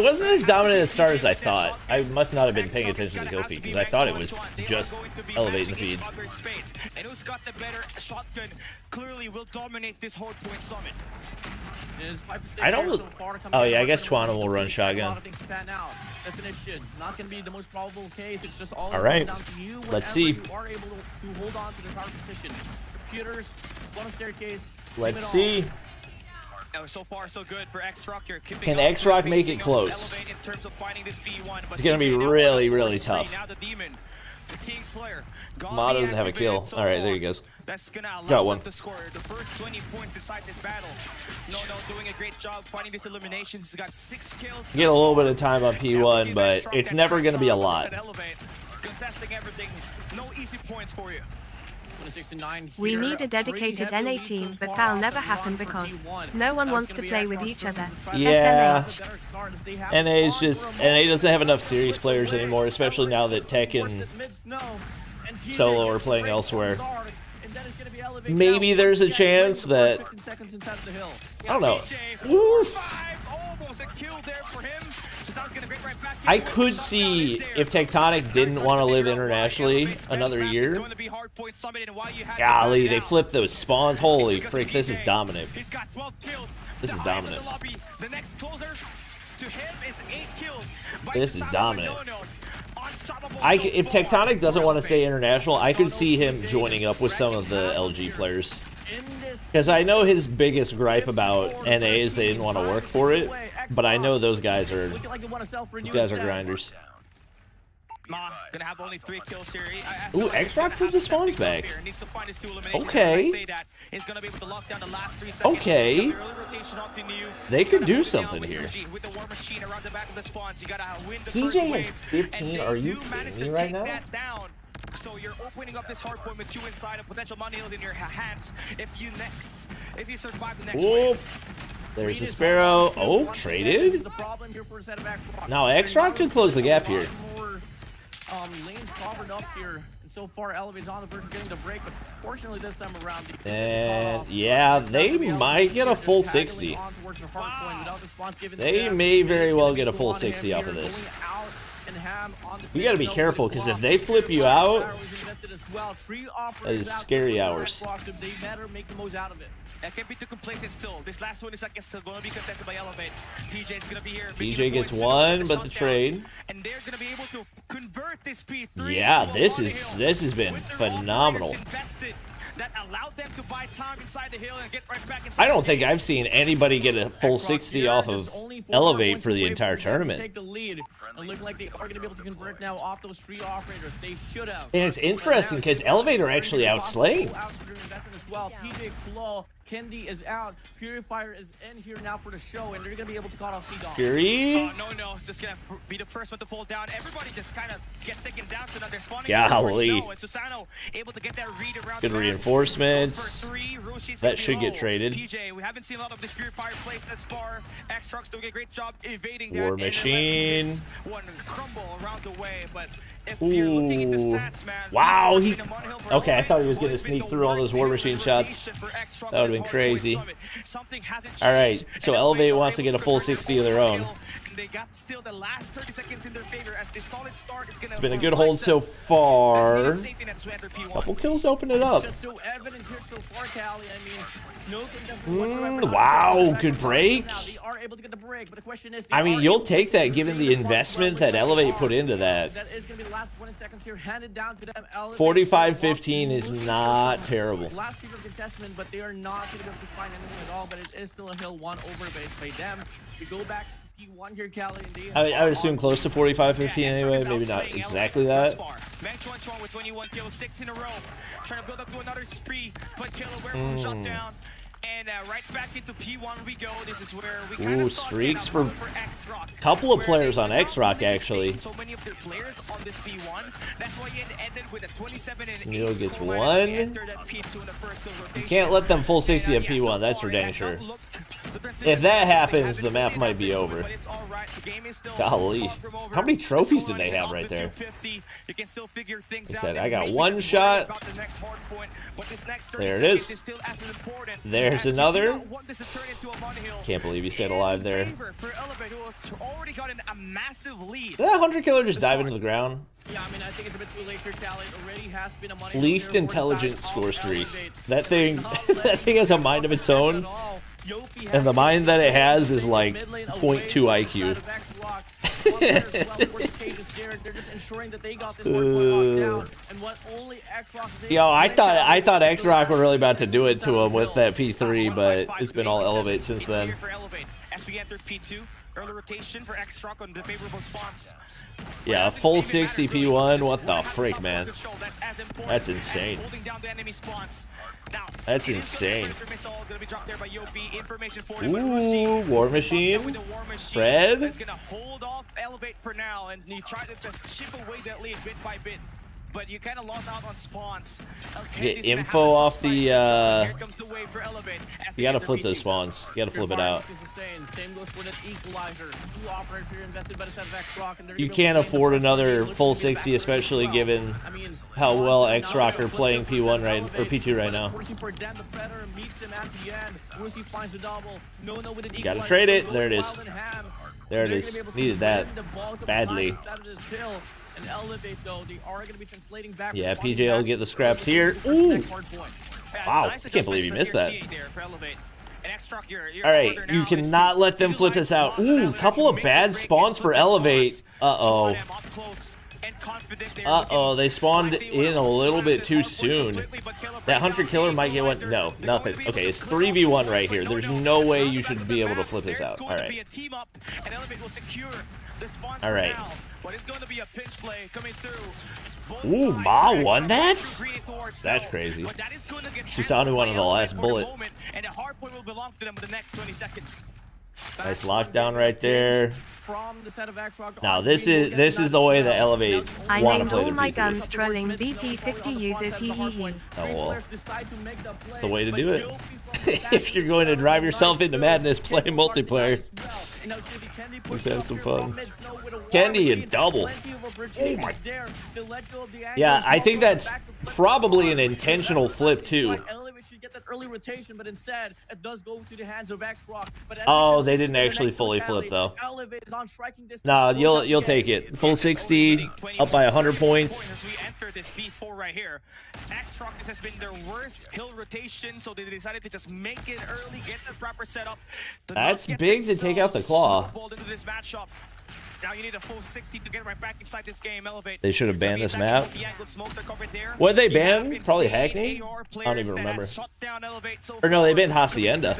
wasn't as dominant a start as I thought. I must not have been paying attention to the kill feed because I thought it was just elevating the feed. And who's got the better shotgun clearly will dominate this Hardpoint Summit. It's 5 to 6 I don't- so far coming oh, in. yeah, I We're guess gonna Chuana will run A shotgun. lot of things to pan out. Definition, not going to be the most probable case. It's just all All right. down to you. Let's whenever see. You are able to hold on to the power position. Computers, one staircase. Let's leave it see. Oh, so far so good for X-Rock. Can X-Rock make it close? In terms of finding this V1, but It's gonna be PJ now really, on the really first screen. tough. Now the Demon Ma doesn't have a kill. So Alright, far. there he goes. That's gonna allow Got one. them to score the first 20 points inside this battle. No, doing a great job finding these eliminations. He's got 6 kills. Get a little bit of time on P1, but it's never going to be a lot. Contesting everything. No easy points for you. We need a dedicated NA team, but that'll never happen because no one wants to play with each other. Yeah. SMH. NA doesn't have enough serious players anymore, especially now that Tech and Solo are playing elsewhere. Maybe there's a chance that, I don't know. I could see if Tectonic didn't want to live internationally another year. Golly, they flipped those spawns. Holy frick, this is dominant. This is dominant. This is dominant. If Tectonic doesn't want to stay international, I could see him joining up with some of the LG players. Because I know his biggest gripe about NA is they didn't want to work for it, but I know those guys are grinders. Gonna have only 3 kills here. Ooh, X-Rock put the spawns back. Okay. Okay. They could do something here. DJ has 15. Are you kidding me right now? So you're opening up this hard point with 2 inside, a potential money in your hands. If you survive the next wave. There's the Sparrow. Oh, traded? Now X-Rock could close the gap here. Lanes covered up here, and so far Elevate's on the verge of getting the break, but fortunately this time around, and yeah, they might get a full 60. They may very well get a full 60 off of this. You gotta be careful, because if they flip you out, that is scary hours. They better make the most out of it. That can't be too complacent still. This last one is, I guess, still going to be contested by Elevate. PJ's going to be here. PJ gets one, but the trade. And they're going to be able to convert this P3. Yeah, this has been phenomenal. That allowed them to buy time inside the hill and get right back inside. I don't think I've seen anybody get a full 60 off of Elevate for the entire tournament. Take the lead and look like they are going to be able to convert now off those 3 operators. They should have. And it's interesting because Elevate are actually outslaying. PJ Claw, Kendi is out. Purifier is in here now for the show, and they're going to be able to cut off C-Dom. Fury? No, it's just going to be the first one to fall down. Everybody just kind of gets taken down, so now they're spawning. Golly. And Susano able to get that read around. Good reinforcements. That should get traded. TJ, we haven't seen a lot of this Purifier placed as far. X-Trucks doing a great job evading that. War Machine. One crumble around the way, but if you're looking at the stats, man. Wow, okay, I thought he was going to sneak through all those War Machine shots. That would have been crazy. Alright, so Elevate wants to get a full 60 of their own. They got still the last 30 seconds in their favor as the solid start is going to. It's been a good hold so far. Couple kills open it up. Just so evident here so far, Callie. I mean, no contestant whatsoever. Wow, good break. Now they are able to get the break, but the question is, I mean, you'll take that given the investment that Elevate put into that. That is going to be the last 20 seconds here, handed down to them. 45-15 is not terrible. Last piece of contestment, but they are not going to be able to find anything at all, but it is still a hill 1 over base by them. We go back P1 here, Callie, and I would assume close to 45-15 anyway, maybe not exactly that. with 21 kills, 6 in a row, trying to build up to another spree, but Killer shot down. And right back into P1 we go. This is where we kind of streaks for X-Rock. Couple of players on X-Rock actually. So many of their players on this P1. That's why it ended with a 27 and 8 Neo gets one. You can't let them full 60 at P1. That's for dang sure. If that happens, the map might be over. Golly, how many trophies did they have right there? He said, "I got one shot." There it is. There's another. Can't believe he stayed alive there. Did that 100 killer just dive into the ground? Yeah, I mean, I think it's a bit too late here, Callie. It already has been a money Least intelligent score streak. That thing has a mind of its own. And the mind that it has is like 0.2 IQ. Yo, I thought X-Rock were really about to do it to him with that P3, but it's been all Elevate since then. As we enter P2, Early rotation for X-Rock on the favorable spawns. Yeah, full 60 P1. What the frick, man? That's insane. Holding down the enemy spawns. Now, That's insane. Gonna be dropped there by Yopi. Information for Ooh, War Machine. Fred. Is gonna hold off Elevate for now, and you try to just chip away that lead bit by bit. But you kind of lost out on spawns. Get info off the, Here comes the wave for Elevate. You gotta flip those spawns. You gotta flip it out. Same goes for that equalizer. Two operators here invested by the set of X-Rock, and they're You gonna be can't able to afford gain the another first full place. Looking to 60, get back to especially the given I mean, how well now X-Rock they're are playing flipping P1 right, Elevate. or P2 right now. Forcing for Dan the Predator, meets them at the end. Lucy finds the double. No with an Gotta equalizer. trade it. Goes There it is. wild in hand. There it They're is. gonna be able to Needed that win the bulk of the badly. time inside of this hill. And Elevate, though, they are going to be translating back. Yeah, responding PJ will back get the to scraps the here. first Ooh. next hard point. Wow, I can't believe you missed that. All Alright, you cannot let them flip this out. Ooh, couple of bad spawns for Elevate. Uh-oh. Uh-oh, they spawned in a little bit too soon. That Hunter Killer might get one. No, nothing. Okay, it's 3v1 right here. There's no way you should be able to flip this out. Alright. Alright. Ooh, Ma won that? That's crazy. She sounded one of the last bullet. Nice lockdown right there. Now this is the way that Elevate I want to named play all their my P2s. guns trolling BP50 users, hee hee hee. Oh well, it's the way to do it. If you're going to drive yourself into madness, play multiplayer. Let's have some fun. Candy and double. Oh my. Yeah, I think that's probably an intentional flip too. Get that early rotation, but instead it does go to the hands of X-Rock. Oh, they didn't actually fully flip though. Nah, you'll take it. Full 60, up by 100 points. As we enter this B4 right here, X-Rock, this has been their worst hill rotation, so they decided to just make it early, get the proper setup. That's big to take out the claw. Now you need a full 60 to get right back inside this game. Elevate. They should have banned this map. What did they ban? Probably Hackney? I don't even remember. Or no, they banned Hacienda.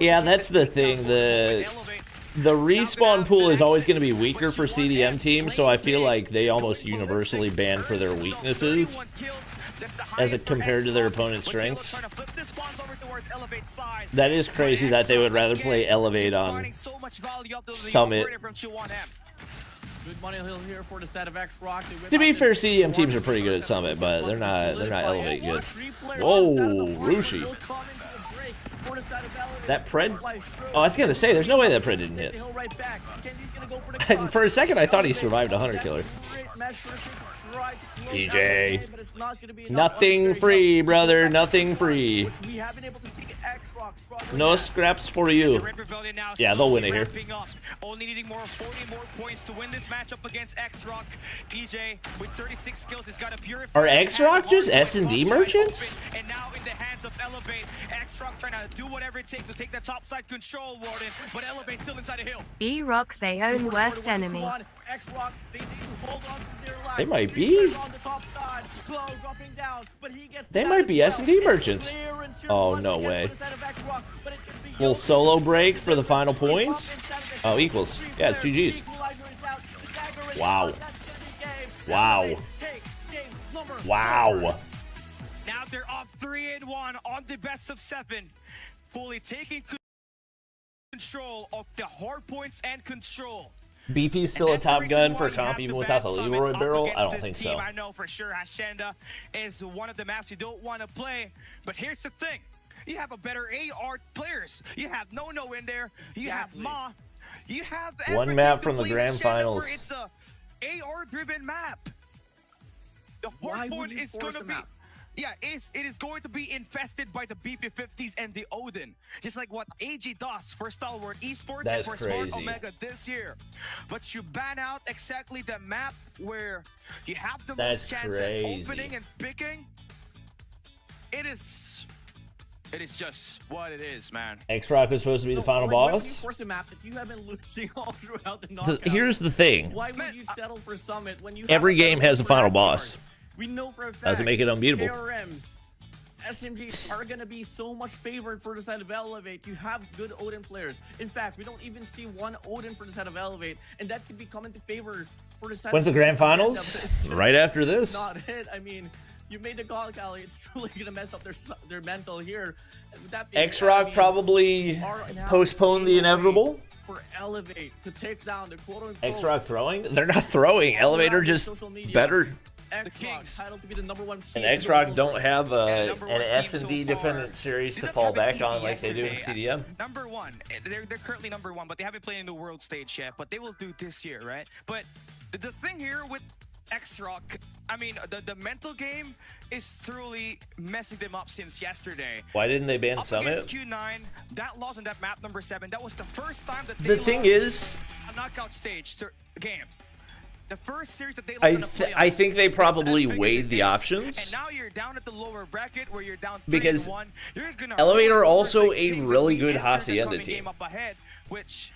Yeah, that's the thing. The respawn pool is always going to be weaker for CDM teams, so I feel like they almost universally ban for their weaknesses as compared to their opponent's strengths. That is crazy that they would rather play Elevate on Summit. To be fair, CDM teams are pretty good at Summit, but they're not Elevate good. Whoa, Rushi. That Pred? Oh, I was gonna say, there's no way that Pred didn't hit. For a second, I thought he survived a Hunter Killer. PJ. Nothing free, brother. Nothing free. No scraps for you. Yeah, they'll win it here. Only needing 40 more points to win this matchup against X-Rock. PJ with 36 skills has got a purified. Are X-Rock just S&D merchants? And now in the hands of Elevate, X-Rock trying to do whatever it takes to take the top side control, Warden. But Elevate still inside the hill. E-Rock, they own worst enemy. They might be. They might be S&D merchants. Oh, no way. Full solo break for the final points. Oh, equals. Yeah, it's GG's. Wow. Wow. Wow. Now they're up 3-1 on the best of 7. Fully taking control of the hard points and control. BP's still a top gun for comp even without the Leroy barrel? I don't think so. I know for sure Hacienda is one of the maps you don't want to play, but here's the thing. You have a better AR players. You have No in there. You have Ma. You have one map from the grand finals. It's a AR-driven map. The Hardpoint is going to be... Yeah, it is going to be infested by the BP50s and the Odin. Just like what AG does for Stalwart Esports and for Smart Omega this year. But you ban out exactly the map where you have the most chance at opening and picking. It is just what it is, man. X-Rock was supposed to be the final boss. Here's the thing. Why would you settle for Summit when you every game has a final boss? We know for a fact doesn't make it unbeatable. KRMs SMGs are gonna be so much favored for the side of Elevate. You have good Odin players. In fact, we don't even see one Odin for the side of Elevate, and that could be coming to favor for the side. When's the grand finals? Right after this. Not it. I mean, you made the call, Cali. It's truly gonna mess up their mental here. X-Rock probably postponed the inevitable. For Elevate to take down the quote-unquote X-Rock throwing? They're not throwing. Elevator just better. X-Rock titled to be the #1 team. And X-Rock don't have an S&D dependent series to fall back on like they do in CDM. #1. They're currently #1, but they haven't played in the world stage yet. But they will do this year, right? But the thing here with X-Rock, I mean, the mental game is truly messing them up since yesterday. Why didn't they ban Summit? Against Q9, that loss on that map #7, that was the first time that The they thing lost is, a knockout stage game. The first series that they lost in the playoffs. I think they probably weighed the options. And now you're down at the lower bracket where you're down 3-1. Because you're gonna Elevator also a really good Hacienda team. Up ahead, which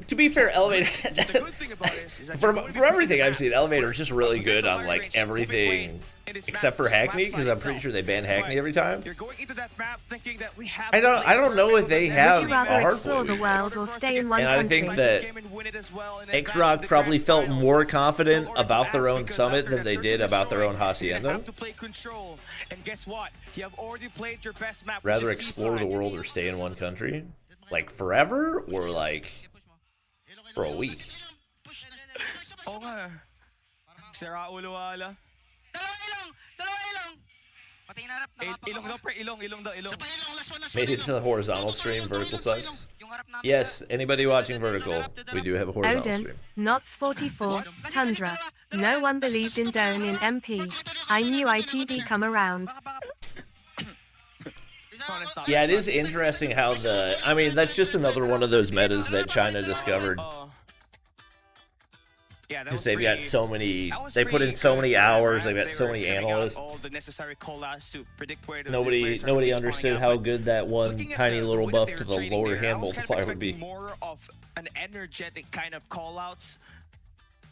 to be fair, Elevator the good thing about this is that for everything I've seen, Elevator is just really good on like everything except for Hackney, because I'm pretty sure they ban Hackney every time. You're going into that map thinking that we have I don't know if they have Would you rather a explore the Hardpoint. world or stay in one And I country? think that X-Rock probably felt more confident about their own Summit than they did about their own Hacienda. Rather explore the world or stay in one country? Like forever? Or like for a week? Oo nga. Sira ulo wala. Dalawa ilong. Pati inarap na Ilong daw pre, ilong daw, ilong. Made it to the horizontal stream, vertical sucks. Yung harap namin. Yes, anybody watching vertical, we do have a horizontal Odin, stream. Knots 44, Tundra. No one believed in Doan in MP. I knew ITV come around. Yeah, it is interesting how I mean, that's just another one of those metas that China discovered. Yeah, Because they've got so many, they put in so many hours, they've got so many analysts. Nobody understood how good that one tiny little buff to the lower hand multiplier would be. More of an energetic kind of call-outs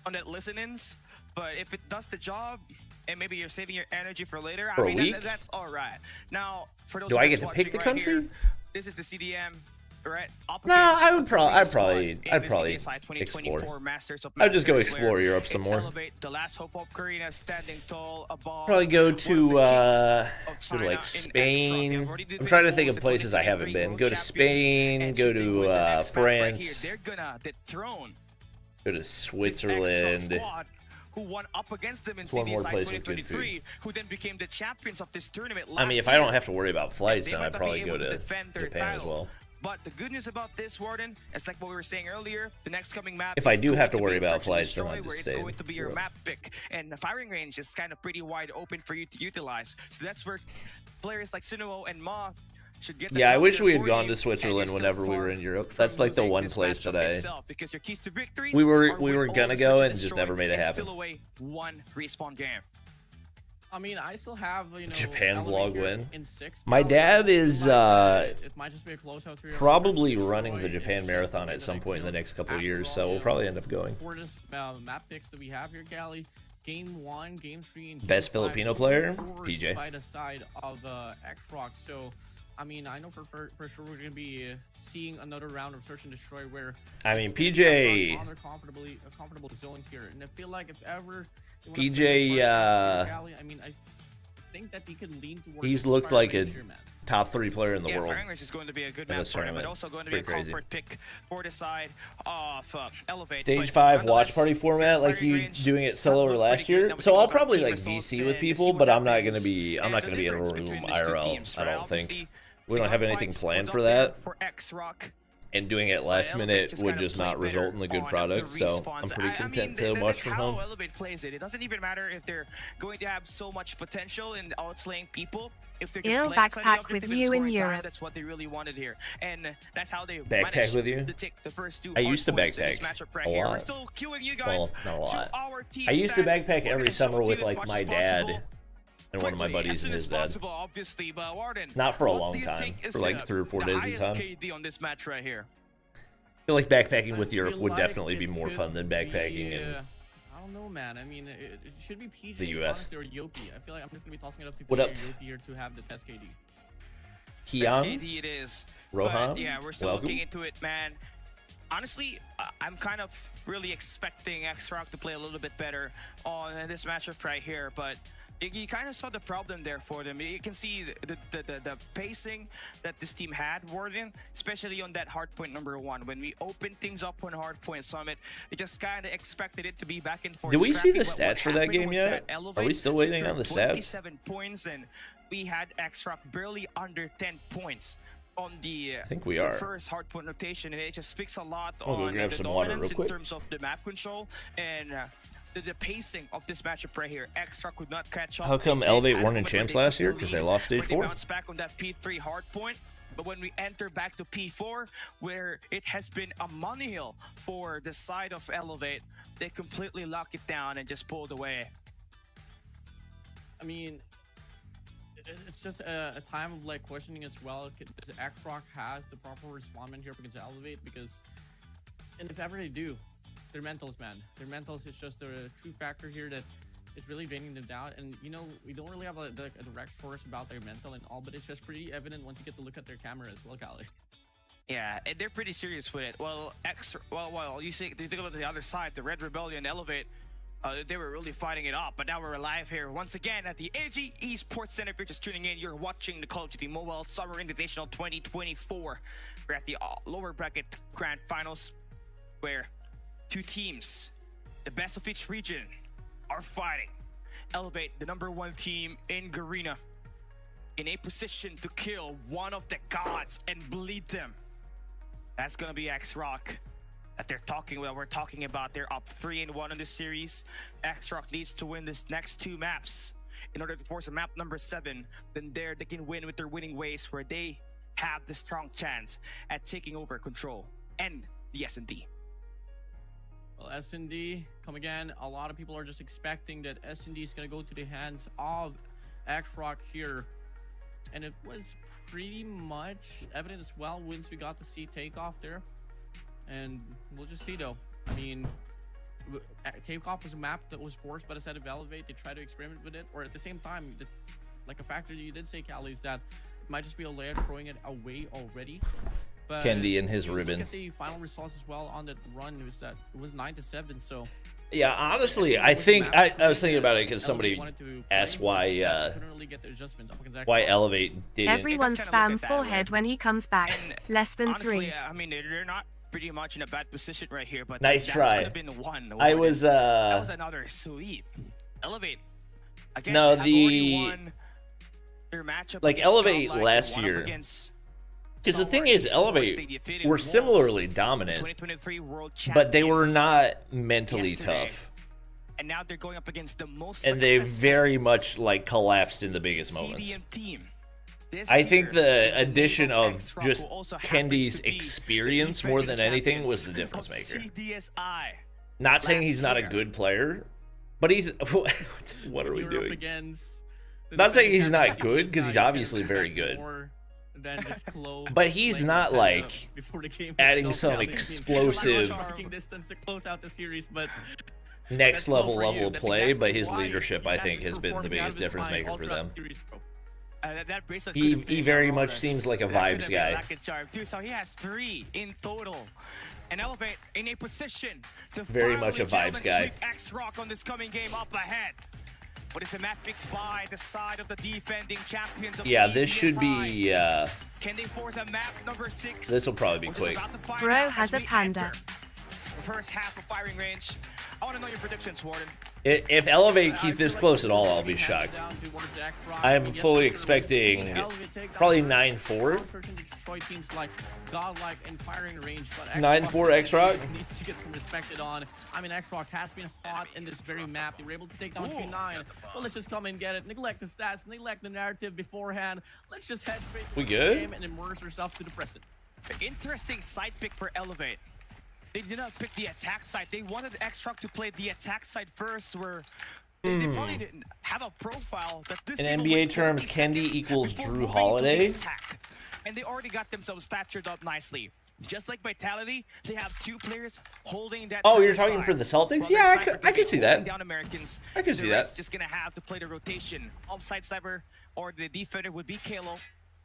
on that listenings, but if it does the job, and maybe you're saving your energy for later, For I a mean, week? that's all right. Now, for those Do of I us get to pick watching the right country? here, this is the CDM. Right, No, I'd probably explore. I'd just go explore Europe some more. Probably go to like Spain. I'm trying to think of places I haven't been. Go to Spain. Go to France. Go to Switzerland. Who won up against them in One more CDSI place with good 2023, who then became the champions of this tournament last I mean, if I don't have to worry about flights, then I'd probably go to defend their Japan as title. well. But the good news about this, Warden, it's like what we were saying earlier, the next coming map If I is do have to going worry be about Search and flights, then Destroy, I'd where just it's stay going to be your in map pick, and the firing range is kind of pretty wide open for you to utilize. So that's where players like Sunuo and Ma should get the Yeah, I job wish done we had for gone you, to and Switzerland you're still whenever we far were in Europe. from That's like the losing one this place matchup that itself, because your keys to victories we were are win gonna over go Search and just Destroy, never made it and happen. still away one respawn game. I mean, I still have, you know, Japan vlog Elevator win. in 6. My dad is It might just be a closeout 3 probably running the Japan Marathon at some point in the next couple of years, so we'll probably end up going. For this map picks that we have here, Gally, Game 1, Game 3, and Game Best 5, Filipino player? forced PJ. by the side of X-Rock. So, I mean, I know for sure we're going to be seeing another round of Search and Destroy where I mean, it's gonna be PJ on their comfortable zone here. And I feel like if ever they wanna PJ, play the first round here, Gally, I mean, I think that he could lean towards he's the looked Fire like a Ranger, man. top 3 player in the world. Firing Range is going to be a good in map this for him, but tournament. also going to be a Pretty crazy. comfort pick for the side of Elevate. Stage But 5 watch nonetheless, party format, like Firing you Range doing it solo have or looked last pretty good. year. Now we So can I'll look at probably team like results VC with and people, see what but I'm not happens. gonna be And the in a difference room between these two IRL. teams, I right? don't think Obviously, we don't the have anything fights planned was for up there that, for X-Rock. and doing it last Elevate minute just would kind of just not played result in a better good on product. the So respawns. I'm pretty I mean, content to watch that's from how home. Elevate plays it. It doesn't even matter if they're going to have so much potential in outslaying people. If they're just Ill playing inside the backpack objective with and you in scoring time, Europe. that's what they really wanted here, and that's how they Backpack managed with you? to take the first 2 I used to hard points in this backpack matchup right a here. lot. We're still queuing you guys Well, not a lot. to our team I used to stats. backpack We're every gonna show summer it to with you as like much my as dad possible. and one of my Quickly, buddies as and soon his as dad. possible, obviously, but Warden, Not for a what long do you time, think is for like the 3 or 4 days at a highest time. KD on this match right here? I feel like backpacking with I Europe feel would like definitely be it more could fun than backpacking be, in I don't don't know, man. I mean, it should be PJ, The US. honestly, or Yopi. I feel like I'm just gonna be tossing it up to What PJ up? or Yopi here to have the best KD. Hyung, SKD it is. Rohan, But yeah, we're still welcome. looking into it, man. Honestly, I'm kind of really expecting X-Rock to play a little bit better on this matchup right here, but you kind of saw the problem there for them. You can see the pacing that this team had, Warden, especially on that Hardpoint #1. When we opened things up on Hardpoint Summit, we just kind of expected it to be back and forth. Do we see the scrappy, but what stats for that happened game was yet? that Are we Elevate still waiting on the secured stats? 27 points, and we had X-Rock barely under 10 points on the I think we the are. first Hardpoint rotation, and it just speaks a lot I'll go on grab the some water dominance real in quick. terms of the map control and the pacing of this matchup right here. Extra could not catch up. How come They Elevate had won a in moment where champs they last took year? the Because they lead, lost stage where they 4? bounced back on that P3 Hardpoint. But when we enter back to P4, where it has been a money hill for the side of Elevate, they completely locked it down and just pulled away. I mean, it's just a time of like questioning as well. Does X-Rock has the proper respondment here against Elevate? Because, and if ever they do, their mentals, man. Their mentals is just a true factor here that is really draining them down. And you know, we don't really have a direct source about their mental and all, but it's just pretty evident once you get to look at their camera as well, Kali. Yeah, and they're pretty serious with it. Well, you see, they take a look at the other side, the Red Rebellion, Elevate. They were really fighting it up, but now we're live here once again at the AG Esports Center. If you're just tuning in, you're watching the Call of Duty Mobile Summer Invitational 2024. We're at the lower bracket grand finals, where two teams, the best of each region, are fighting. Elevate, the #1 team in Garena, in a position to kill one of the gods and bleed them. That's gonna be X-Rock. We're talking about. They're up 3-1 in this series. X-Rock needs to win this next 2 maps in order to force a map #7. Then there they can win with their winning ways, where they have the strong chance at taking over control and the S&D. Well, S&D, come again. A lot of people are just expecting that S&D is going to go to the hands of X-Rock here. And it was pretty much evident as well once we got to see Takeoff there. And we'll just see, though. I mean, Takeoff was a map that was forced by the side of Elevate. They tried to experiment with it. Or at the same time, like a factor that you did say, Callie, is that it might just be a layer throwing it away already. But Kendi and his if you ribbon. Look at the final results as well on that run. It was 9-7. So Yeah, honestly, I think I was thinking about it because somebody asked why Elevate didn't. Everyone Let's kinda look spam at that forehead way. when he comes back. And Less than honestly, 3. I mean, they're not pretty much in a bad position right here, but Nice that try. could have been one. I was that was another sweep. Elevate. Again, No, have already the won their matchup like against Elevate Godlike, last one up year. against Because the thing Solar is, Esports, Elevate they defeated were Wolves, similarly dominant, 2023 world but they were champions not mentally yesterday. tough, And now they're going up against the most and they successful very much like collapsed in the biggest moments. CDM team. This I think year, the addition of X-Rock, just who also happens Kendi's to be experience the more than defending anything was the champions difference of maker. CDSI. Not saying he's last not a year. good player, but he's. What are we You're up doing? against the Not saying he's defending not champions good, 'cause he's side, you obviously can very expect good. more than just Clo But he's playing not, the like, backup before the game adding itself, some Callie. I mean, explosive- it's a lot of talking distance to close out the series, but Next that's Clo for you. level of That's play, exactly but his why leadership, he's I think, actually has been the performing out biggest of his difference mind maker all for throughout them. the series, bro. That bracelet He could have been very a much bonus. seems like a That could vibes have been guy. lucky charm, too. So he has 3 in total. And Elevate in a position to Very much a finally vibes guy. sweep X-Rock on this coming game up ahead. But it's a map picked by the side of the defending champions of Yeah, this should CDSI. be. Can they force a map #6? This will probably be We're just quick. about to find Bro out has as a we panda. enter the first half of firing range. I want to know your predictions, Warden. If Elevate keep this close at all, I'll be shocked. I'm fully expecting probably 9-4. 9-4 X-Rock. Needs to get some respected on. I mean, X-Rock has been hot in this very map. They were able to take down 2-9. Well, let's just come and get it. Neglect the stats, neglect the narrative beforehand. Let's just head straight We to the good? game and immerse ourselves to the present. Interesting side pick for Elevate. They did not pick the attack side. They wanted X-Rock to play the attack side first, where they probably didn't have a profile that this In team NBA went 40 terms, Kendi seconds equals before Drew moving into the Holiday. attack. And they already got themselves statured up nicely. Just like Vitality, they have 2 players holding that. Oh, you're talking for the Celtics? Yeah, I could see that. Down Americans. I could see that. Just gonna have to play the rotation. Offside sniper or the defender would be Kalo.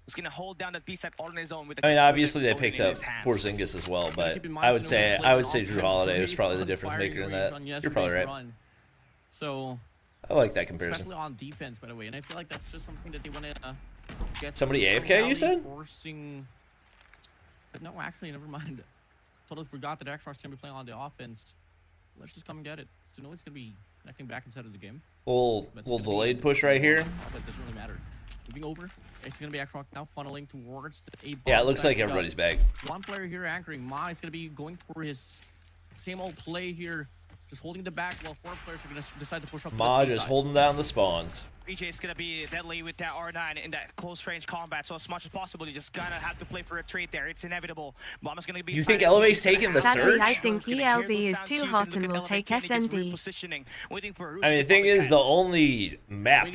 Who's gonna hold down that B side all on his own with the I mean, obviously they picked up Porzingis as well, but I would say Drew Holiday was probably the difference maker in that. You're probably right. So I like that comparison. Especially on defense, by the way, and I feel like that's just something that they want to get. Somebody AFK, you said? Forcing. But no, actually, never mind. Totally forgot that X-Rock's gonna be playing on the offense. Let's just come and get it. So no, it's gonna be connecting back inside of the game. Little delayed push right here. But it doesn't really matter. Moving over, it's gonna be X-Rock now funneling towards the A. Yeah, it looks like everybody's back. One player here anchoring. Ma is gonna be going for his same old play here. Just holding the back while 4 players are going to decide to push up. Ma just holding down the spawns. BJ is going to be deadly with that R9 in that close range combat, so as much as possible, you just gotta have to play for a trade there. It's inevitable. Mama's going to be. You think Elevate's taking the surge? I think ELV is too hot and will take SND. I mean, the thing is, the only map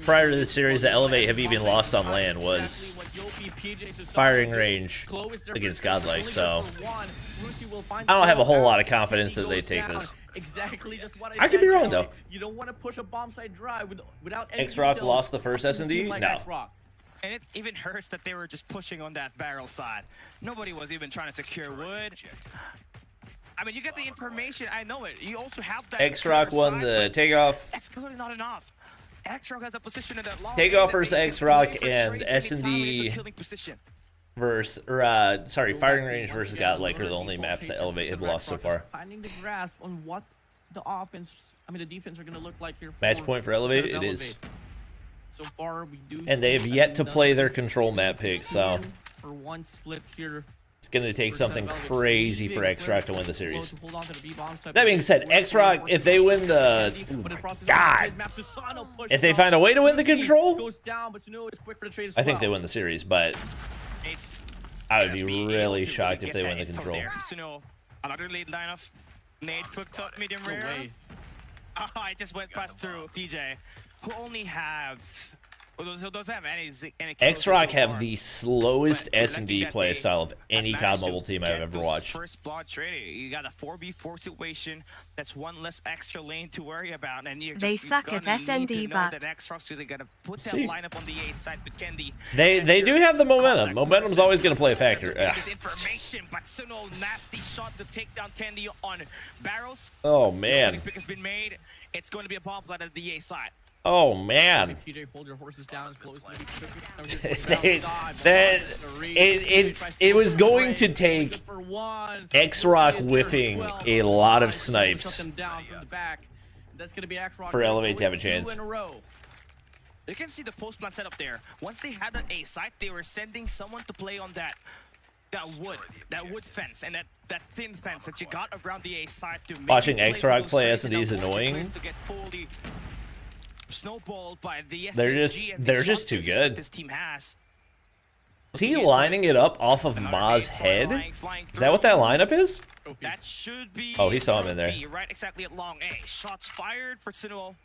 prior to the series that Elevate have even lost on land was firing range against Godlike, so I don't have a whole lot of confidence that they take this. Exactly just what I could be wrong though. You don't want to push a bomb side drive without X-Rock lost the first S&D? Like no. And it even hurts that they were just pushing on that barrel side. Nobody was even trying to secure wood. I mean, you get the information. I know it. You also have that. X-Rock won the takeoff. That's clearly not enough. X-Rock has a position in that long. Takeoff versus X-Rock and S&D versus, sorry, firing range versus Godlike are the only maps that Elevate have lost so far. Finding the grasp on what the offense, the defense are going to look like here. Match point for Elevate, it is. So far, we do. And they have yet to play their control map pick, so for one split here. It's going to take something crazy for X-Rock to win the series. That being said, X-Rock, if they win the... God! If they find a way to win the control, I think they win the series, but I would be really shocked if they win the control. Another lead lineup. Nade cooked up medium rare. Oh, I just went past through DJ, who only have... Doesn't have any X-Rock have the slowest S&D playstyle of any COD mobile team I've ever watched. First blood trade. You got a 4v4 situation. That's one less extra lane to worry about, and you're they suck at S&D, but that X-Rock's really gonna put that lineup on the A side with Kendi. They do have the momentum. Momentum's always gonna play a factor. This information, but Suno nasty shot to take down Kendi on barrels. Oh man. Pick has been made. It's going to be a bomb flat at the A side. Oh man! PJ, hold your horses down. It was going to take X-Rock whiffing a lot of snipes for Elevate to have a chance. You can see the post plant setup there. Once they had an A site, they were sending someone to play on that wood fence and that thin fence that you got around the A site to make watching X-Rock play S&D is annoying. Snowballed by the they're just too good. This team has. Is he lining it up off of Ma's head? Is that what that lineup is? That should be. Oh, he saw him in there. Right, exactly at long A. Shots fired for Sinuo.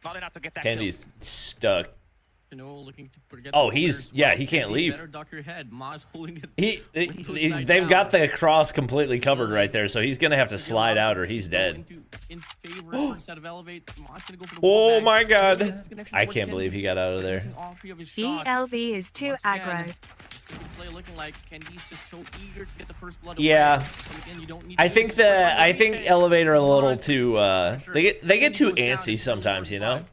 Not enough to get that. Kendi's stuck. Looking to forget he can't leave. Better duck your head. Ma's holding it. They've got the cross completely covered right there, so he's gonna have to slide out or he's dead. Oh my god! I can't believe he got out of there. ELV is too aggro. Yeah, I think Elevate are a little too they get too antsy sometimes, you know.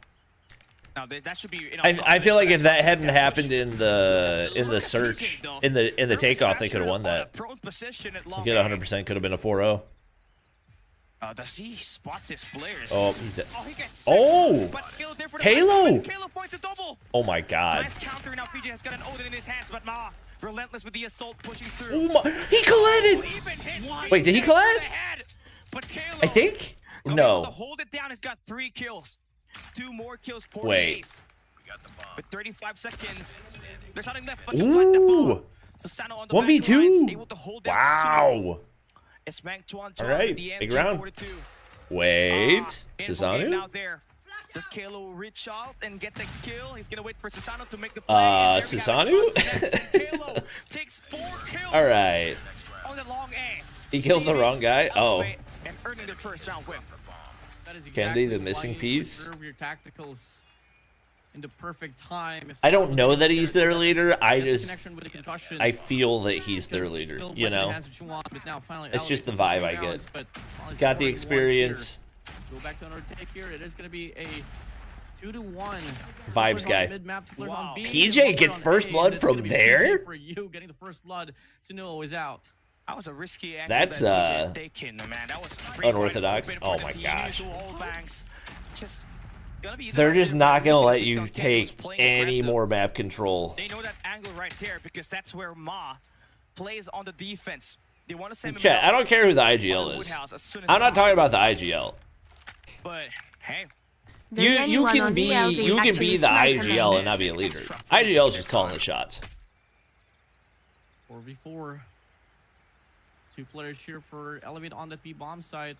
That should be I feel like if that hadn't happened in the search in the takeoff, they could have won that. Get 100% could have been a 4-0. Does he spot this player? Oh, he's dead. Oh, he gets Halo! Halo points a double. Oh my god. Nice counter now. PJ has got an Odin in his hands, but Ma relentless with the assault pushing through. Oh my, he collided! Wait, did he collide? I think? No. To hold it down, he's got 3 kills. 2 more kills for the ace. With 35 seconds. There's nothing left but to fight the ball. So Sano on the 1v2. able to hold down wow. It's Mang Chuan All right, big round. Wait, Susanu? Does Kalo reach out and get the kill? He's gonna wait for Susano to make the play. Susanoo? Kalo takes 4 kills. All right. On the long A. He killed the wrong guy. Oh. And earning the first round win. That is Candy, exactly the missing why you piece. reserve your tacticals in the perfect time. If I don't know that he's their leader. I the just connection with the concussion, I feel that he's their because leader. still You weapon know, enhance what you want, but now finally it's just the Elevate vibe I rounds, get. but finally Got the scoring one experience. here. Go back to another take here. It is going to be a 2-1 Vibes guy. Wow. PJ gets first blood from there? For you, getting the first blood. Sunuo is out. That was a risky angle. That's, that DJ taken, man. That was pretty unorthodox. wide Oh open for my the gosh. team. All banks just gonna be They're just not gonna let you Duncan take was playing any aggressive. more map control. They know that angle right there because that's where Ma plays on the defense. They want to send him Chat, I don't care who the on IGL the is. Woodhouse as soon as I'm not talking possible. about the IGL. But hey, Does You anyone can on be ELD you can actually be the snipe him IGL in? and not be a leader. IGL is just calling the shots. 4v4. 2 players here for Elevate on that B bomb side.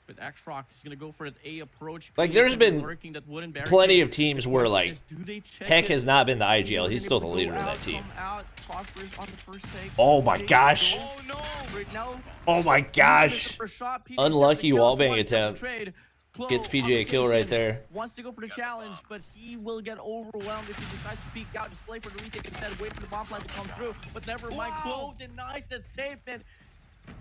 But X-Rock is going to go for an A approach. Like, He's there's gonna be been working that wooden barricade. Plenty of teams The where question like is, do they check Tech it? has not been the He IGL. He's wasn't still the able to leader go of that out, team. come out, Prosperous on the first take. Oh my Big gosh. goal. oh no! Right now, Oh my gosh. First shot, PJ Unlucky gets the kill, wallbang towards the attempt. trade. Clo Gets on PJ a kill right station, there. Wants to go for the challenge, but he will get overwhelmed if he decides to peek out, display for the retake instead, wait for the bomb plan to come through. But never mind, Clo denies that safe, and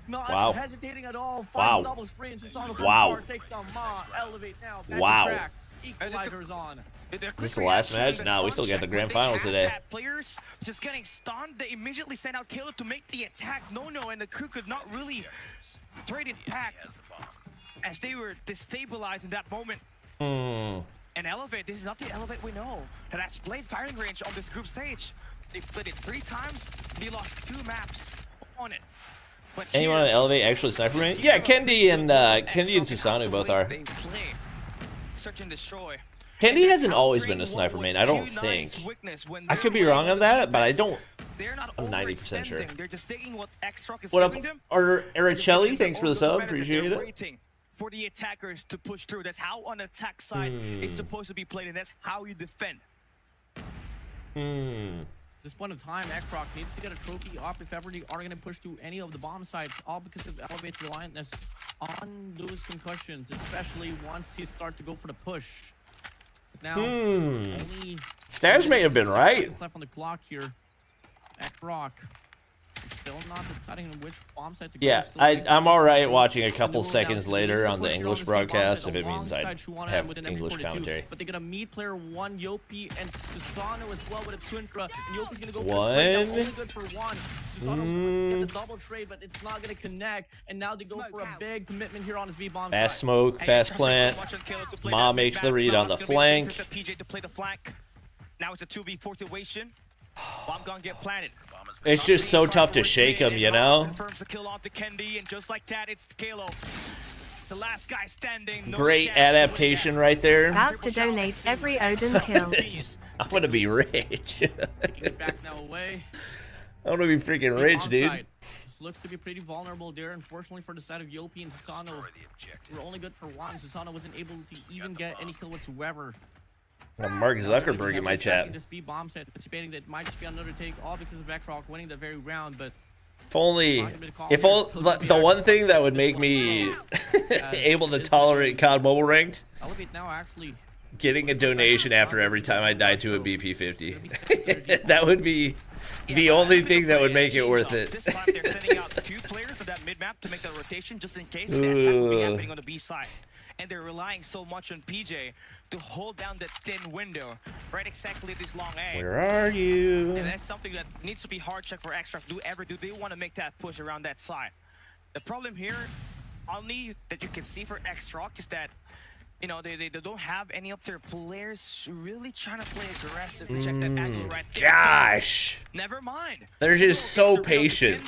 not Wow. hesitating at all. Wow. Double sprint, Susano Wow. takes down Ma, Elevate now, back Wow. to track. Equalizer's on. This is the last match? Nah, we still got the grand finals today. Players just getting stunned. They immediately sent out Kalo to make the attack. No, and the crew could not really trade it back as they were destabilized in that moment. And Elevate, this is not the Elevate we know that has played firing range on this group stage. They played it 3 times. They lost 2 maps on it. But Anyone on Elevate actually sniper main? Yeah, Kendi and Susanoo both are. They play search and destroy. Kendi hasn't always been a sniper main, I don't think. I could be wrong on that, but I don't. They're not I'm 90% sure. They're just taking what X-Rock is What up, giving them. Araceli? Thanks for the sub, They're appreciate it. waiting for the attackers to push through. That's how on the attack side it's supposed to be played, and that's how you defend. At this point of time, X-Rock needs to get a trophy up if ever they are going to push through any of the bomb sites, all because of Elevate's reliance on those concussions, especially once they start to go for the push. But now, only Stash may have been 6 right. seconds left on the clock here. X-Rock still not deciding on which bomb site to go. Yeah, Still I'm alright watching a Sunuo couple now seconds is gonna be later the on the first English here on this broadcast bomb if it site means I alongside Shuana have with an English MP42. commentary. But they're gonna meet player 1, Yopi, and Susano as well with a Twintra. And Yopi's gonna go for One. a spray. That's only good for 1. Susano get the double trade, but it's not gonna connect. And now they go for a big commitment here on his B bomb Fast side. smoke, fast plant. Ma makes the read on the flank. PJ to play the flank. Now it's a 2v4 situation. Bomb gonna get planted. It's just so tough to shake him, you know? Confirms the kill onto Kendi, and just like that, it's Kalo. It's the last guy standing. No Great chance adaptation right there. About to donate every Odin kill. I'm gonna be rich. Taking it back now away. I'm gonna be freaking The rich, bomb dude. side just looks to be pretty vulnerable there. Unfortunately for the side of Yopi and Susano, we're only good for 1. Susano wasn't able to even get any kill whatsoever. Mark Zuckerberg in my chat. This B bomb set, anticipating that it might just be another take, all because of X-Rock winning that very round. But If only, the one thing that would make me able to tolerate COD Mobile Ranked, Elevate now actually getting a donation after every time I die to a BP50. That would be the only thing that would make it worth it. This time they're sending out 2 players of that mid-map to make that rotation just in case the attack will be happening on the B side. And they're relying so much on PJ to hold down that thin window, right exactly this long A. Where are you? And that's something that needs to be hard check for X-Rock. Do they want to make that push around that side? The problem here, only that you can see for X-Rock, is that you know they don't have any of their players really trying to play aggressive to check that angle right there. Gosh. Never mind. They're just so patient.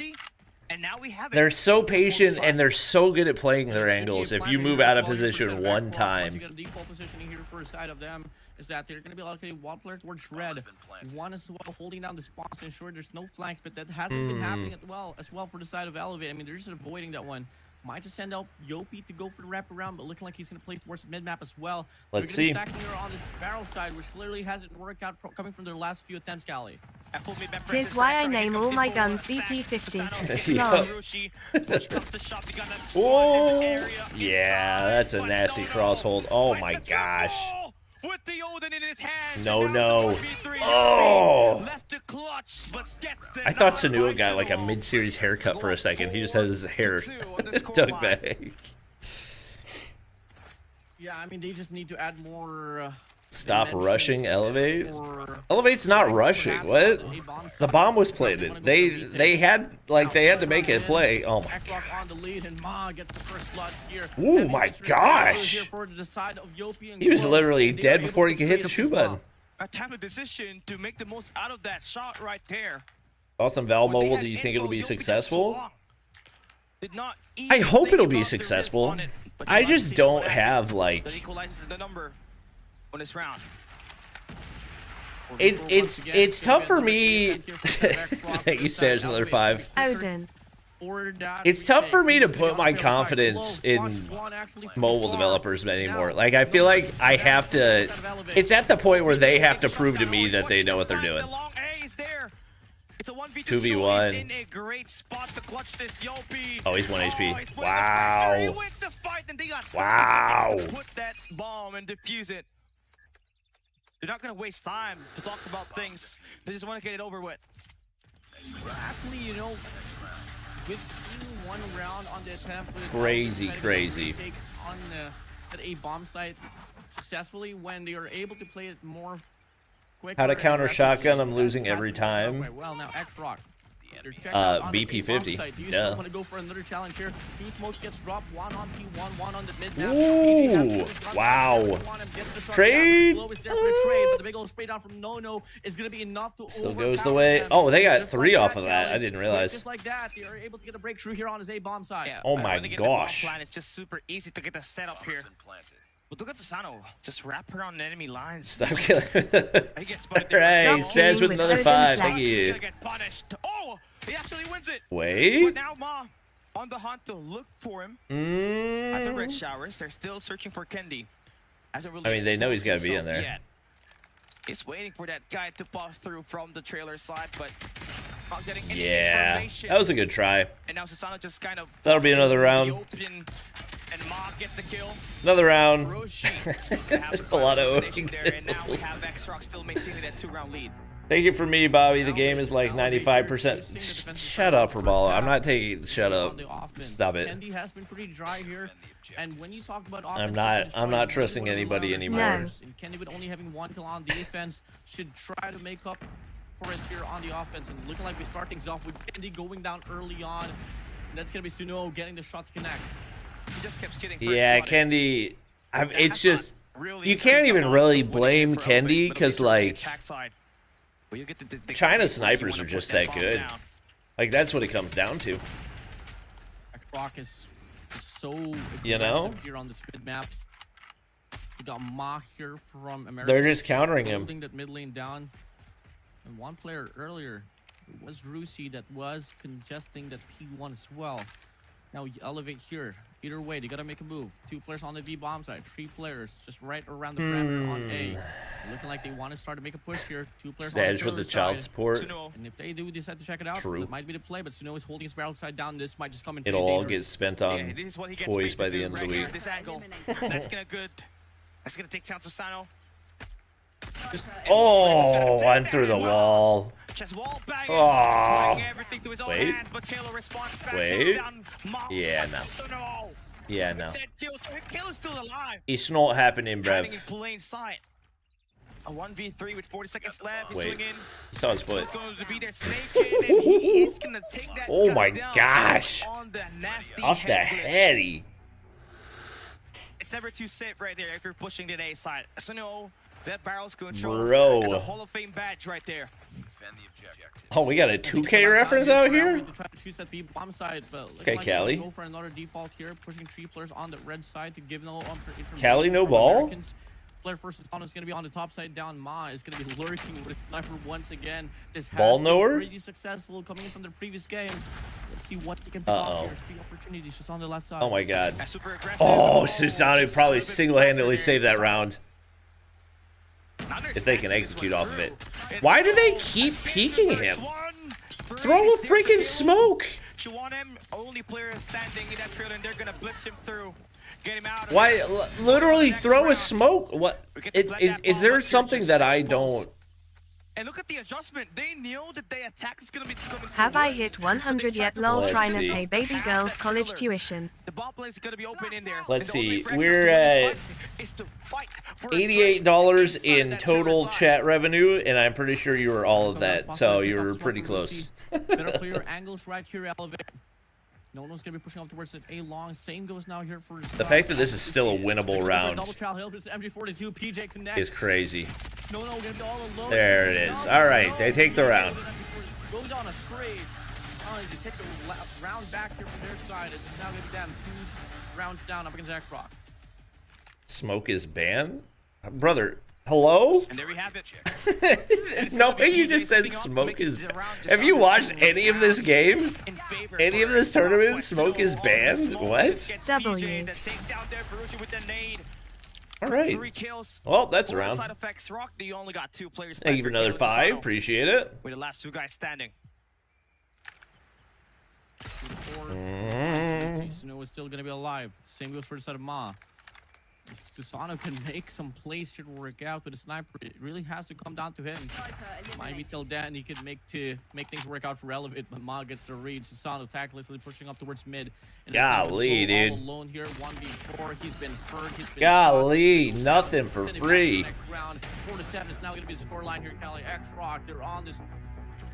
And now we have it. They're so patient and they're so good at playing their angles. If you move out of position one time. Once you get a default positioning here for a side of them, is that they're going to be allocating 1 player towards red. 1 as well holding down the spots to ensure there's no flanks, but that hasn't been happening as well for the side of Elevate. I mean, they're just avoiding that one. Might just send out Yopi to go for the wraparound, but looking like he's going to play towards the mid-map as well. Let's We're see. gonna be stacking her on this barrel side, which clearly hasn't worked out coming from their last few attempts, Callie. Here's why I name all my guns BP50. Oh, yeah, that's a nasty crosshold. Oh my gosh. No, no. Oh! I thought Sunil got like a mid-series haircut for a second. He just has his hair tucked back. Yeah, I mean, they just need to add more... Stop rushing Elevate. Elevate's not rushing. What? The bomb was planted. They had to make it play. Oh my god. Oh my gosh. He was literally dead before he could hit the shoe button. A timely decision to make the most out of that shot right there. Awesome Val Mobile, do you think it'll be successful? I hope it'll be successful. I just don't have like on this round. It's tough for me. Thank you, Sage, another 5. Odin. It's tough for me to put my confidence in mobile developers anymore. Like, I feel like I have to. It's at the point where they have to prove to me that they know what they're doing. It's a 2v1. in a great spot to clutch this Yopi. Oh, he's 1 HP. He Wow. wins the fight, and they got 30 Wow. seconds to put that bomb and defuse it. They're not gonna waste time to talk about things. They just want to get it over with. Actually, you know, we've seen one round on the attempt with Crazy. Take on at a bomb site successfully when they are able to play it more quick. How to counter shotgun, I'm losing every time. Well, now X-Rock. BP50. Do you Yeah. still want to go for another challenge here? 2 smokes gets dropped, 1 on P1, 1 on the mid. Ooh, wow. Trade. But the big old spray down from No is going to be enough to Still goes the way. Oh, they got 3 off of that. I didn't realize. Just like that, they are able to get a breakthrough here on his A-bomb side. Yeah, Oh my when they get the bomb gosh. plan, it's just super easy to get the setup here. But look at Sano. Just wrap around the enemy lines. Stop killing. He gets spotted there. Alright, Says with another 5. Thank He's you. gonna get punished. Oh, he actually wins it. Wait. But now Ma on the hunt to look for him. As a red showers, they're still searching for Kendi. Hasn't really they know he's got to be in himself there. yet. He's waiting for that guy to pop through from the trailer side, but not getting any information. That was a good try. And now Sasano just kind of That'll be another round. Open, and Ma gets the kill. Another round. Roshi Just a lot of there, and now we have X-Rock still maintaining that 2-round lead. Take it from me, Bobby. The game is like 95%. Shut up, Rabala. I'm not taking. Shut up. Stop it. Kendi has been pretty dry here, and when you talk about I'm offense, not trusting anybody anymore. No. And Kendi with only having 1 kill on defense should try to make up for it here on the offense. And looking like we start things off with Kendi going down early on. And that's gonna be Suno getting the shot to connect. He just keeps getting Yeah, Kendi. It's just you can't even really blame Kendi because like China snipers are just that good. Like that's what it comes down to. Rock is so You know? aggressive here on this mid map. We got Ma here from America. They're just countering him. Holding that mid lane down. And one player earlier was Rusi that was congesting that P1 as well. Now you elevate here. Either way, they gotta make a move. 2 players on the B bomb side, 3 players just right around the perimeter on A. Looking like they want to start to make a push here. 2 players Stage on the with the trailer child side. support. And if they do decide to check it out, True. it might be the play, but Suno is holding his barrel side down. This might just come in It'll pretty all get dangerous. spent on this is what he gets toys paid by to the do end of the right here week. at this angle. That's gonna take down Sasano. Oh, went through the wall. Just wall bang Oh. everything to his own Wait. hands, but Kayla responds back. Wait. Takes down Ma. Yeah, no. Sasano. Yeah, no. Kayla's still alive. It's not happening, Hiding bruv. in plain sight. A 1v3 with 40 seconds left. He's Wait. swinging. He saw his foot. It's going to be their snake kid, and he is going to take that Oh guy my down gosh. on the nasty Off the head glitch. heady. It's never too safe right there if you're pushing the A side. So no, that barrel's control. Bro. That's a Hall of Fame badge right there. Oh, we got a 2K reference out here? To try to choose that B bomb side, but looking Okay, like they're Callie. gonna Go for another default here, pushing 3 players on the red side to give no information Callie, no from ball? Americans. player first is going to be on the top side down. Ma is going to be lurking with sniper once again. This has Ball been knower? pretty successful coming in from the previous games. Let's see what he can pick off here. 3 opportunities just on the left side. Oh my god. Super aggressive. Oh, Susanoo just probably a little bit single-handedly faster there, saved that Susanoo. round. If they can Understanding this execute one off of it. through. Why do they It's keep Finn peeking versus him? one. Throw a Three freaking steals to smoke! Chuanem, only player standing in that trail, and they're gonna blitz him through. Get him out of Why, there. literally Next throw a round. smoke? What? We get to blend that Is ball there up here, something just that I expose. don't... And look at the adjustment. They knew that the attack is gonna be coming Have I forward. hit So they 100 tried yet? to Lol, Let's trying to see. pay baby girls college tuition. The ball play is gonna be open in there. Let's And the only see, way for we're Exos to win at this fight is to fight for a $88 trade in inside that total CDSI. chat revenue, and I'm pretty sure you were all of that, so you were pretty close. Better clear angles right here, elevate. No one's gonna be pushing up towards it. A long. Same goes now here for The fact that this is still a winnable round double child hill. This MG42 PJ connects. is crazy. No, we're gonna be all alone. There it is. All right, they take the round. Goes on a straight. They take the round back here from their side. It's now gonna be them 2 rounds down up against X-Rock. Smoke is banned? Brother, hello? And there we have it. No way you just said smoke is... Have you watched any of this game? Any of this tournament? Smoke is banned? What? W. Alright. 3 kills. Well, that's a Full round. side effects. Rock, they only got 2 players. Thank you for another 5. Appreciate it. With the last 2 guys standing. Snow is still gonna be alive. Same goes for the side of Ma. Susanoo can make some plays here to work out with a sniper. It really has to come down to him. Might be till then he can make things work out for Elevate, but Ma gets the read. Susanoo tactlessly pushing up towards mid. And Golly, dude. All alone here, 1v4. He's been hurt. He's been Golly, shot. nothing for Sending back free. to the next round. 4-7 is now going to be the scoreline here. Cali X-Rock. They're on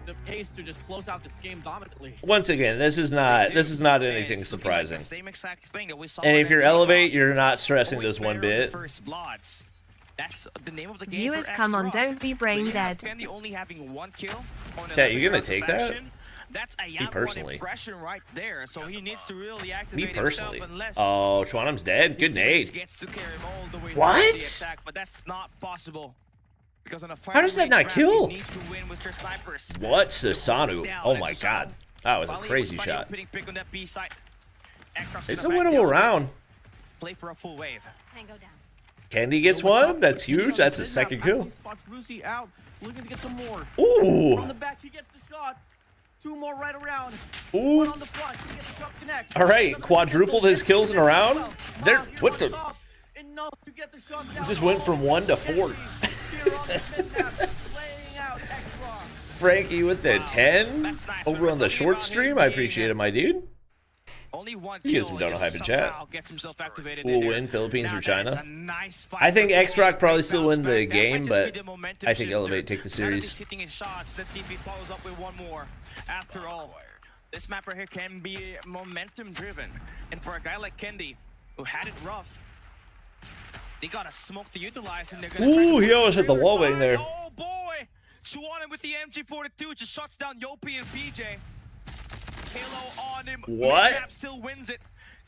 the pace to just close out this game dominantly. Once again, this is not anything It's looking surprising. like the same exact thing that we saw And with if you're Takeoff. Elevate, you're not stressing Always this one spare the bit. first bloods. That's the name of the game. Viewers, for come on, X-Rock. don't be brain We have dead. Candy only having 1 kill. On Chat, you 11 gonna rounds of take that? action. That's a Yamaha personally. impression right there. So he needs to really Me activate personally. himself unless Oh, Chuanem's dead. Good his teammates nade. gets to carry him all the way What? through the attack, but that's not possible. Because on a How does that not round, kill? you need to win with your snipers. What? Susanoo. Down, Oh and my Susanoo god. That was a finally crazy finding shot. opening pick on that B side. X-Rock's It's a gonna back winnable down, round. play for a full wave. Tango down. Candy gets one. That's huge. That's a second kill. Spots Rusi out, looking to get some more. Ooh. From the back, he gets the shot. 2 more right around. Ooh. One on the front, he gets the shot connect. All right, quadrupled his kills in a round. There, what the? Enough to get the shot down. Just went from 1 to 4. Here on the mid-map, laying out X-Rock. Frankie with the 10 That's nice. over on the short stream. I appreciate it, my dude. Only 1 He kill. gives some and donut just hype in chat. somehow gets himself activated Full in here. win, Philippines Now or that is China. a nice fight I think for X-Rock Elevate. probably Great still win bounce the back. That game, might just but be the momentum I think shifter. Elevate take the Now that he's series. hitting his shots. Let's see if he follows up with 1 more. After all, this map right here can be momentum driven. And for a guy like Kendi, who had it rough, they got a smoke to utilize, and they're gonna try to Ooh, he push almost the hit the trailer wall bang side. there. Oh boy! Chuanem with the MG42 just shuts down Yopi and PJ. Halo on him. What? Mid-map still wins it.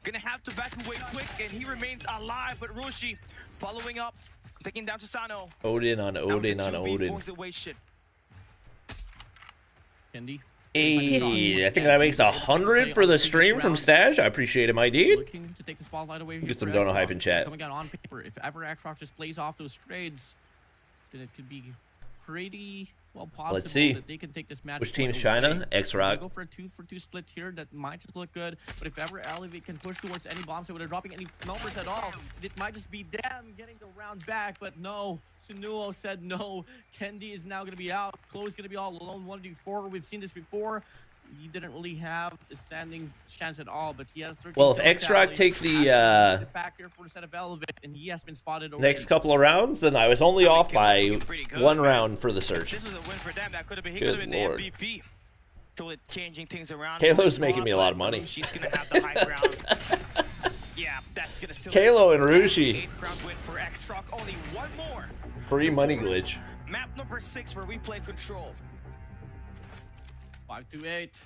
Gonna have to back away quick, and he remains alive. But Rushi following up, taking down Susanoo. Odin on Odin on Odin. Kendi. Hey, I think that makes 100 for the stream from Stash. I appreciate it, my dude. Looking to take the spotlight away here Get some for donut X-Rock. hype in chat. Coming out on paper, if ever X-Rock just plays off those trades, then it could be pretty well possible Let's see. that they can take this match. Which team's away. China? They X-Rock. go for a 2-for-2 split here. That might just look good. But if ever Elevate can push towards any bombs without dropping any numbers at all, it might just be them getting the round back. But no, Sunuo said no. Kendi is now going to be out. Chloe's going to be all alone. 1v4. We've seen this before. He didn't really have a standing chance at all, but he has 13 Well, if kills X-Rock tallied. takes the Back here for the set of Elevate, and he has been spotted already. next couple of rounds, then I was only off by looking pretty good, 1 man. round for the search. This was a win for them. That could have been. He Good could have been lord. the MVP. Totally changing things around. Kalo's making me a lot of money. She's gonna have the high ground. Yeah, that's gonna still. Kalo and Rushi. 8th round win for X-Rock. Only 1 more. Free money glitch. Map number 6 where we play control. 5-8.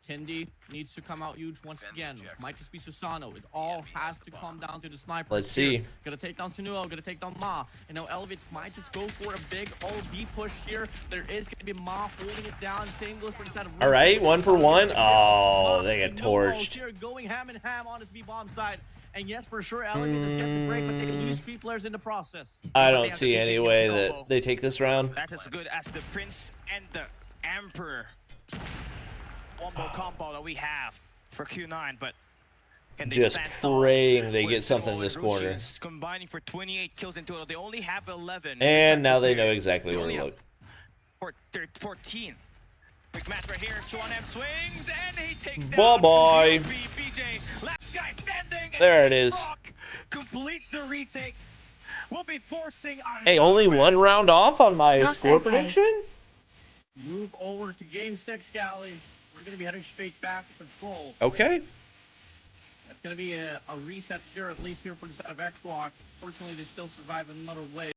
Tindy needs to come out huge once again. Might just be Susano. It all has to come down to the sniper. Let's see. Gonna take down Sinuo, gonna take down Ma. And now Elevates might just go for a big OB push here. There is gonna be Ma holding it down. Same goes for the side of All right, 1 for 1. Oh, they get torched. Here going ham in ham on his B-bomb side. And yes, for sure, Elevates get the break, but they lose 3 players in the process. I don't see any way that they take this round. That's as good as the Prince and the Emperor combo that we have for Q9, but can they Just stand praying they with get something Snow in this and corner. Russians combining for 28 kills in total. They only have 11. And now they know exactly where to look. 14. Quick match right here. 2-on-M swings and he takes Bye down bye. BJ. Last guy standing. There it is. Completes the retake. We'll be forcing on. Hey, only 1 round off on my Not score okay. prediction? Move over to game 6, Gally. We're gonna be heading straight back to control. Okay. It's gonna be a reset here, at least here for the side of X-Rock. Fortunately, they still survive another wave.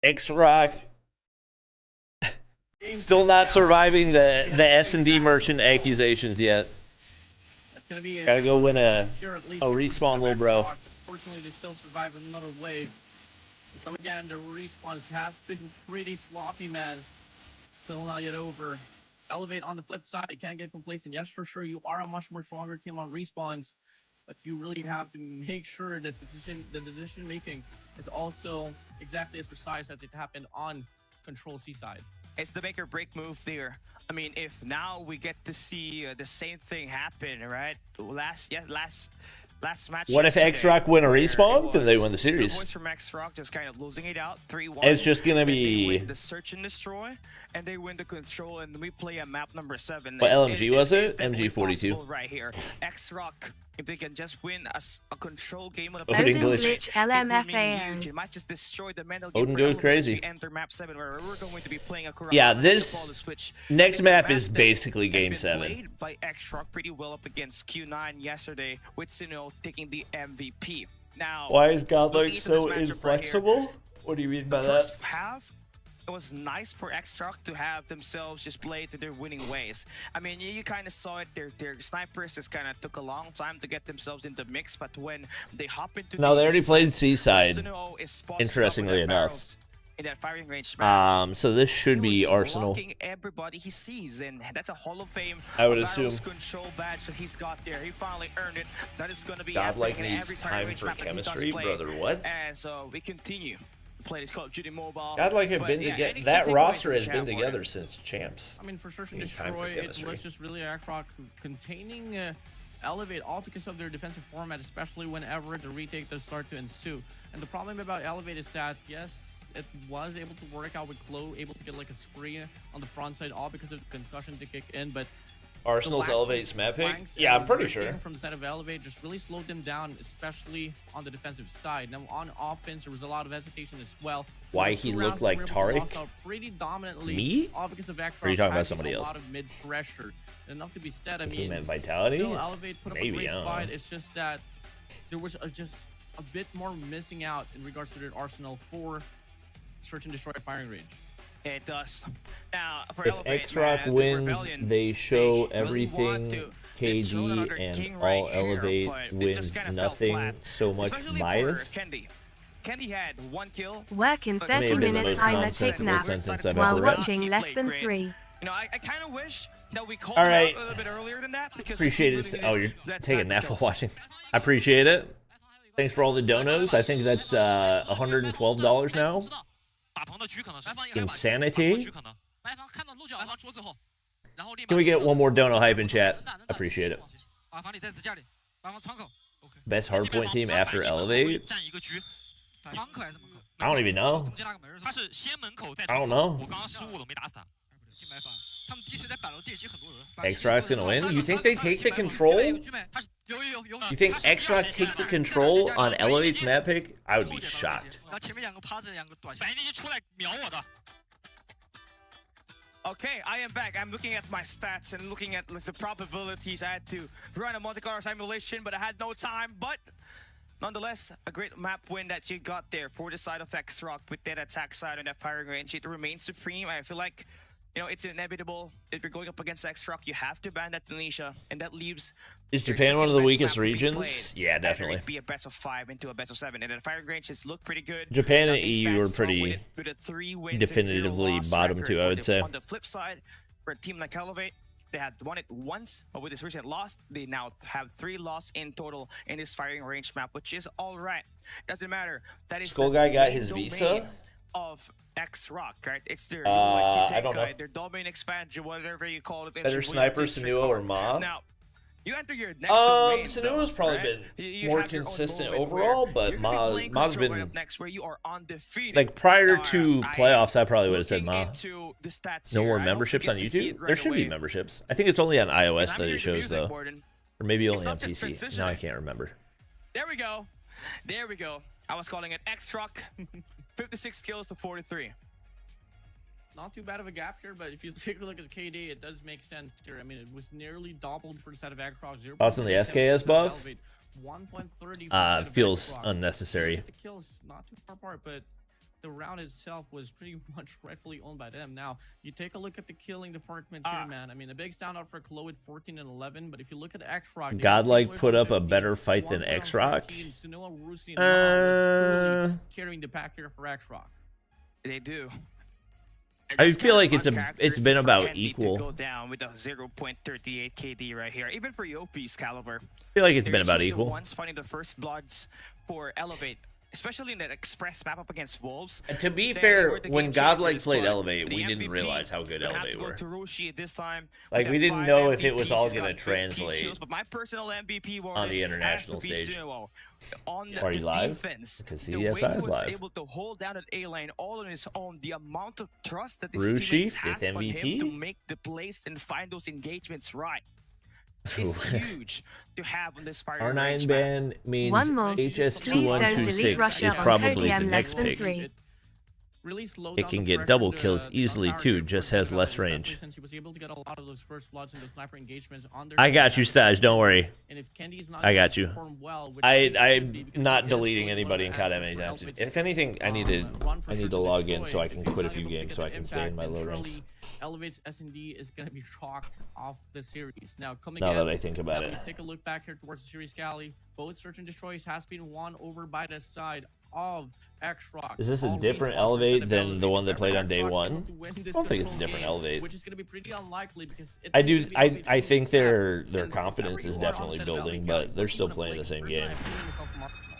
X-Rock still not surviving the S&D merchant accusations yet. It's gonna be Gotta go win a here, at least respawn, little bro. Fortunately, they still survive another wave. So again, the respawns have been pretty sloppy, man. Still not yet over. Elevate on the flip side, it can't get complacent. Yes, for sure, you are a much more stronger team on respawns, but you really have to make sure that the decision making is also exactly as precise as it happened on Control C side. It's the make or break move there. I mean, if now we get to see the same thing happen, right? Last match. What if X-Rock win a respawn? Then they win the series. The boys from X-Rock just kind of losing it out, 3-1. It's just gonna And be- they win the search and destroy, and they win the control, and we play a map number 7. What LMG was is it? definitely MG42. possible right here. X-Rock, if they can just win a control game on a Odin Odin glitch. glitch it will mean LMFAO. huge. It might just destroy the mental game Odin for goes Elements crazy. as we enter map 7, where we're going to be playing a Yeah, Kurama this ball to switch. next It's a map is that basically has game been 7. played by X-Rock pretty well up against Q9 yesterday, with Sinnoh taking the MVP. Now, Why is Godlike looking into this so matchup right here, inflexible? What do you mean by that? first half, it was nice for X-Rock to have themselves just play to their winning ways. I mean, you kind of saw it. Their snipers just kind of took a long time to get themselves into the mix, but when they hop into No, the they already played defense, Seaside. Sinnoh is spotted up Interestingly with their enough. barrels in that firing range. Man. So this should He be was Arsenal. blocking everybody he sees, and that's a Hall of Fame I would barrels assume. control badge that he's got there. He finally earned it. That is going to be Godlike happening in needs every firing time range for map that he does chemistry, play. brother. What? And so we continue to play this Call of Duty Mobile. Godlike have But been yeah, together. any That key takeaways roster from has the been chat together board? since Champs. I mean, for Search and Need time for Destroy, it chemistry. was just really X-Rock containing Elevate, all because of their defensive format, especially whenever the retake does start to ensue. And the problem about Elevate is that, yes, it was able to work out with Chloe, able to get like a spree on the front side, all because of the concussion to kick in, but Arsenal's the Elevate's map pick? flanks Yeah, I'm and pretty breaking sure. from the side of Elevate just really slowed them down, especially on the defensive side. Now on offense, there was a lot of hesitation as well. Why Those he two looked rounds, they like were able to Tariq? loss out pretty dominantly. Me? All because of X-Rock Or are you talking about having somebody a else? lot of mid pressure. Enough to be said. I He mean, meant Vitality? still Elevate put up Maybe, a great I don't know. fight. It's just that there was just a bit more missing out in regards to their arsenal for Search and Destroy firing range. It does. Now, for If Elevate, X-Rock man, the wins, Rebellion, they show they really want everything. to throw another KD king and right all here, Elevate but it wins just kinda fell nothing. flat. So much Especially bias. for Kendi. Kendi had 1 kill. Work in But May 30 have been the minutes most timer take nonsensical nap sentence I've while ever read. watching He less played than great. 3. You know, I kind of wish that we called All him right. out a little bit earlier than that, because Appreciate he it. really Oh, needed you're that taking a sniper nap while kills. watching. I appreciate it. Thanks for all the donos. I think that's $112 now. 打棚的狙可能是 Insanity. 打棚的狙可能白房看到鹿角白房桌子后然后立马 Can we get one more dono hype in chat? Appreciate it. 白房里在支架里白房窗口 OK Best hardpoint team after Elevate? 站一个局窗口还是门口 I don't even know. 中间那个门他是先门口再 I don't know. 我刚刚失误了没打死他进白房他们即使在板楼地基很多人 X-Rock's gonna win? You think they take the control? 有 You think X-Rock takes the control on Elevate's map pick? I would be shocked. 然后前面两个趴着两个短白地基出来秒我的 Okay, I am back. I'm looking at my stats and looking at the probabilities. I had to run a Monte Carlo simulation, but I had no time. But nonetheless, a great map win that you got there for the side of X-Rock with that attack side and that firing range. It remains supreme. I feel like you know, it's inevitable. If you're going up against X-Rock, you have to ban that Tunisia, and that leaves. Is your Japan one of the second-best weakest map to be regions? played. Yeah, Either definitely. it be a best of 5 into a best of 7, and then firing ranges look pretty good. Japan Now, and they EU stand are strong pretty with a 3 wins and 0 definitively loss bottom record. two, I would say. On the flip side, for a team like Elevate, they had won it once, but with this recent loss, they now have 3 losses in total in this firing range map, which is all right. Doesn't matter. That is Skull the Guy got main his domain visa? of X-Rock, right? It's their I don't know. their domain expansion, whatever you call it. Better sniper, Sanua or Ma? Now, you enter your next domain. Sanua's probably right? been You more have your own consistent moment overall, where but you're gonna be playing Ma's control been right up next, where you are undefeated. like prior Now, to playoffs. I probably would have said looking Ma. into the stats No here, more I hope memberships you on get to see YouTube. it right There should be away. memberships. I think it's only on And iOS I'm that here it to shows music, though, Borden. or maybe It's only on not just PC. Now I transitioning. can't remember. There we go. There we go. I was calling it X-Rock. 56 kills to 43. Not too bad of a gap here, but if you take a look at KD, it does make sense here. I mean, it was nearly doubled for the side of X-Rock. Thoughts on the SKS buff? 1.30 Feels unnecessary. The kill is not too far apart, but the round itself was pretty much rightfully owned by them. Now, you take a look at the killing department here, man. I mean, a big standout for Chloe at 14 and 11, but if you look at X-Rock, Godlike put up a better fight than X-Rock. Carrying the pack here for X-Rock. They do. I feel like it's been about equal. To go down with a 0.38 KD right here, even for Yopi's caliber. I feel like it's been about The equal. ones finding the first bloods for Elevate, especially in that express map up against Wolves. And to be They fair, were the when game Godlike changers, played but Elevate, the we didn't MVP realize how good would have Elevate to go were. to Roshi this time. Like, With we the didn't 5 know if it was MVPs, all he's gonna got 15 translate kills, but my personal MVP on the international stage. On Are you the live? defense, Because the way CDSI he is was live. able to hold down an A lane all on his own, the amount of trust that his Rushi teammates gets has on him MVP? to make the plays and find those engagements right. It's huge to have on this fire. R9 ban means One more. Please don't delete HS2126 Russia is on probably the CODM next less than pick. 3. Really slowed It down can the get pressure double to kills easily power too, to just force has it out, less especially range. Since he was able to get a lot of those first bloods and those sniper engagements on their I got you, Staj. Don't worry. And if Kendi's not I got you. perform well, which he should be I'm because not he is deleting showing anybody one in of the CODM actions anytime for soon. Elvis, If anything, I need run for to sure to log in destroy. so I If can he's quit a not few able to games get so I that can stay in impact, my then low ranks. surely Elevate's S&D is going to be chalked off the series. Now, coming Now in, that I think about now it. we take a look back here towards the series galley. Both Search and Destroys has been won over by the side of X-Rock. Is this a All different respawns Elevate for than the one that played on day X-Rock one? able to win this I don't think it's a control different game, Elevate. which is going to be pretty unlikely because it I is do. gonna be Elevate I versus think Snap. their And confidence whenever is you are definitely on set of building, Elevate, but they're you still wanna playing play the same first game. line, putting yourself from Arsenal.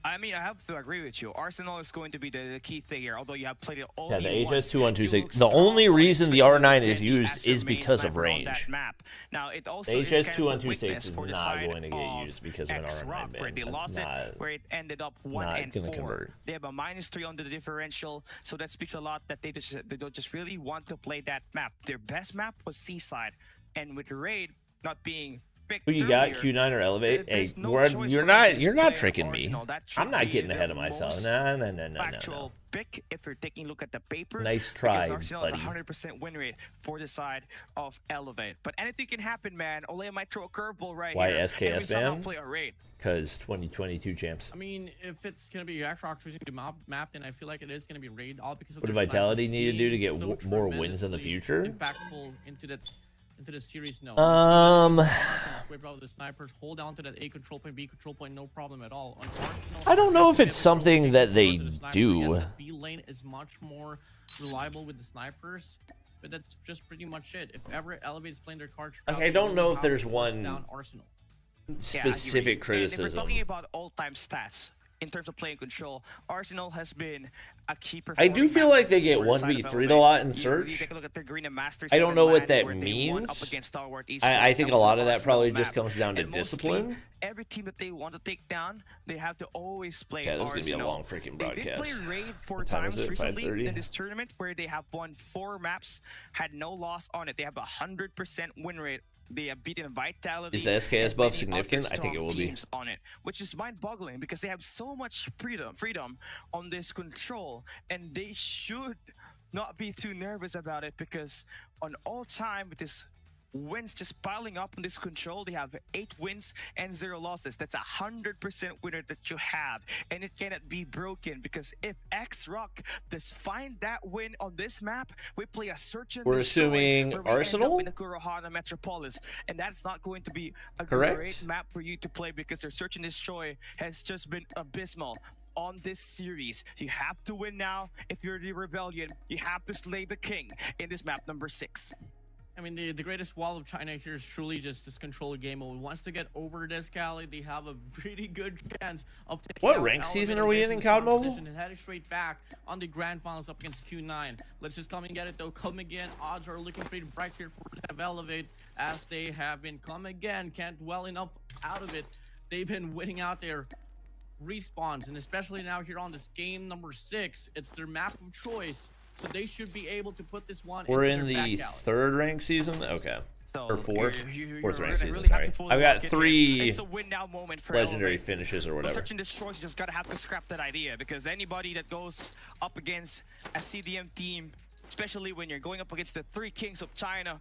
I mean, I have to agree with you. Arsenal is going to be the key thing here, although you have played it all. Yeah, the once. HS2126. You look The only strong, reason the especially R9 with is Kenny used as your is main because of sniper on range. that map. Now, it The also is kind of the HS2126 weakness is for the not side going to get of used because of an X-Rock, R9 where ban. they That's lost not. it, where it ended up 1 not and gonna 4. convert. They have a -3 on the differential, so that speaks a lot that they don't just really want to play that map. Their best map was Seaside, and with the raid not being picked Who you got, earlier, Q9 or Elevate? Hey, there's no choice you're for not. us to You're just not play tricking me. Arsenal. That should I'm not be getting the ahead of myself. most No. Actual pick if you're taking a look at the paper. Nice try, because Arsenal has a buddy. 100% win rate for the side of Elevate. But anything can happen, man. Ole might throw a curveball right Why here. SKS and we somehow ban? play a raid. Because 2022 champs. I mean, if it's going to be X-Rock choosing the map, then I feel like it is going to be raid, all because of What do their Vitality snipers need to do to being get so more wins in the tremendously future? Impactful into the series. No. Swipe out the snipers, hold down to that A control point, B control point, no problem at all. On Arsenal, I don't know if they it's have a something that they to the sniper. do. Yes, the B lane is much more reliable with the snipers, but that's just pretty much it. If ever Elevate's playing their cards, Like, I don't know if how there's to close one down Arsenal. specific And criticism. if we're talking about all-time stats, in terms of playing control, Arsenal has been a key I do performing feel map like they get for the side of 1v3'd a Elevate. lot in You search. take a look at their Green and Master I don't know what 7 that where they won up means. against Stalwart I Esports. think a was lot an of that Arsenal probably map. just comes down to And mostly, discipline. every team that they want to take down, they have to always play Yeah, this is gonna be a Arsenal. long freaking They did broadcast. play Raid 4 What time is times it? recently 5:30? in this tournament, where they have won 4 maps, had no loss on it. They have a 100% win rate. They have beaten Vitality. Is the SKS and buff many significant? other I think it strong will be. teams on it, which is mind-boggling because they have so much freedom on this control, and they should not be too nervous about it because on all time with this wins just piling up on this control. They have 8 wins and 0 losses. That's 100% winner that you have, and it cannot be broken, because if X-Rock does find that win on this map, we play a search and We're destroy, assuming where we Arsenal? end up in the Kurohana Metropolis, and that's not going to be a Correct. great map for you to play, because their search and destroy has just been abysmal on this series. You have to win now. If you're the Rebellion, you have to slay the king in this map number 6. I mean, the greatest wall of China here is truly just this control game mode. Once they get over this, Cali, they have a pretty good chance of taking What out rank Elevator season are we away in from COD the Mobile? position and heading straight back on the grand finals up against Q9. Let's just come and get it though. Come again. Odds are looking pretty bright here for Elevate, as they have been come again. Can't well enough out of it. They've been winning out their respawns, and especially now here on this game number 6, it's their map of choice. So they should be able to put this one. We're into in their the back alley. 3rd rank season? Okay. So Or 4th? you're 4th rank gonna season, really have sorry. to fully I've got lock it in. 3 It's a win now moment for legendary Elevate. finishes or But whatever. search and destroy, you just gotta have to scrap that idea, because anybody that goes up against a CDM team, especially when you're going up against the 3 kings of China,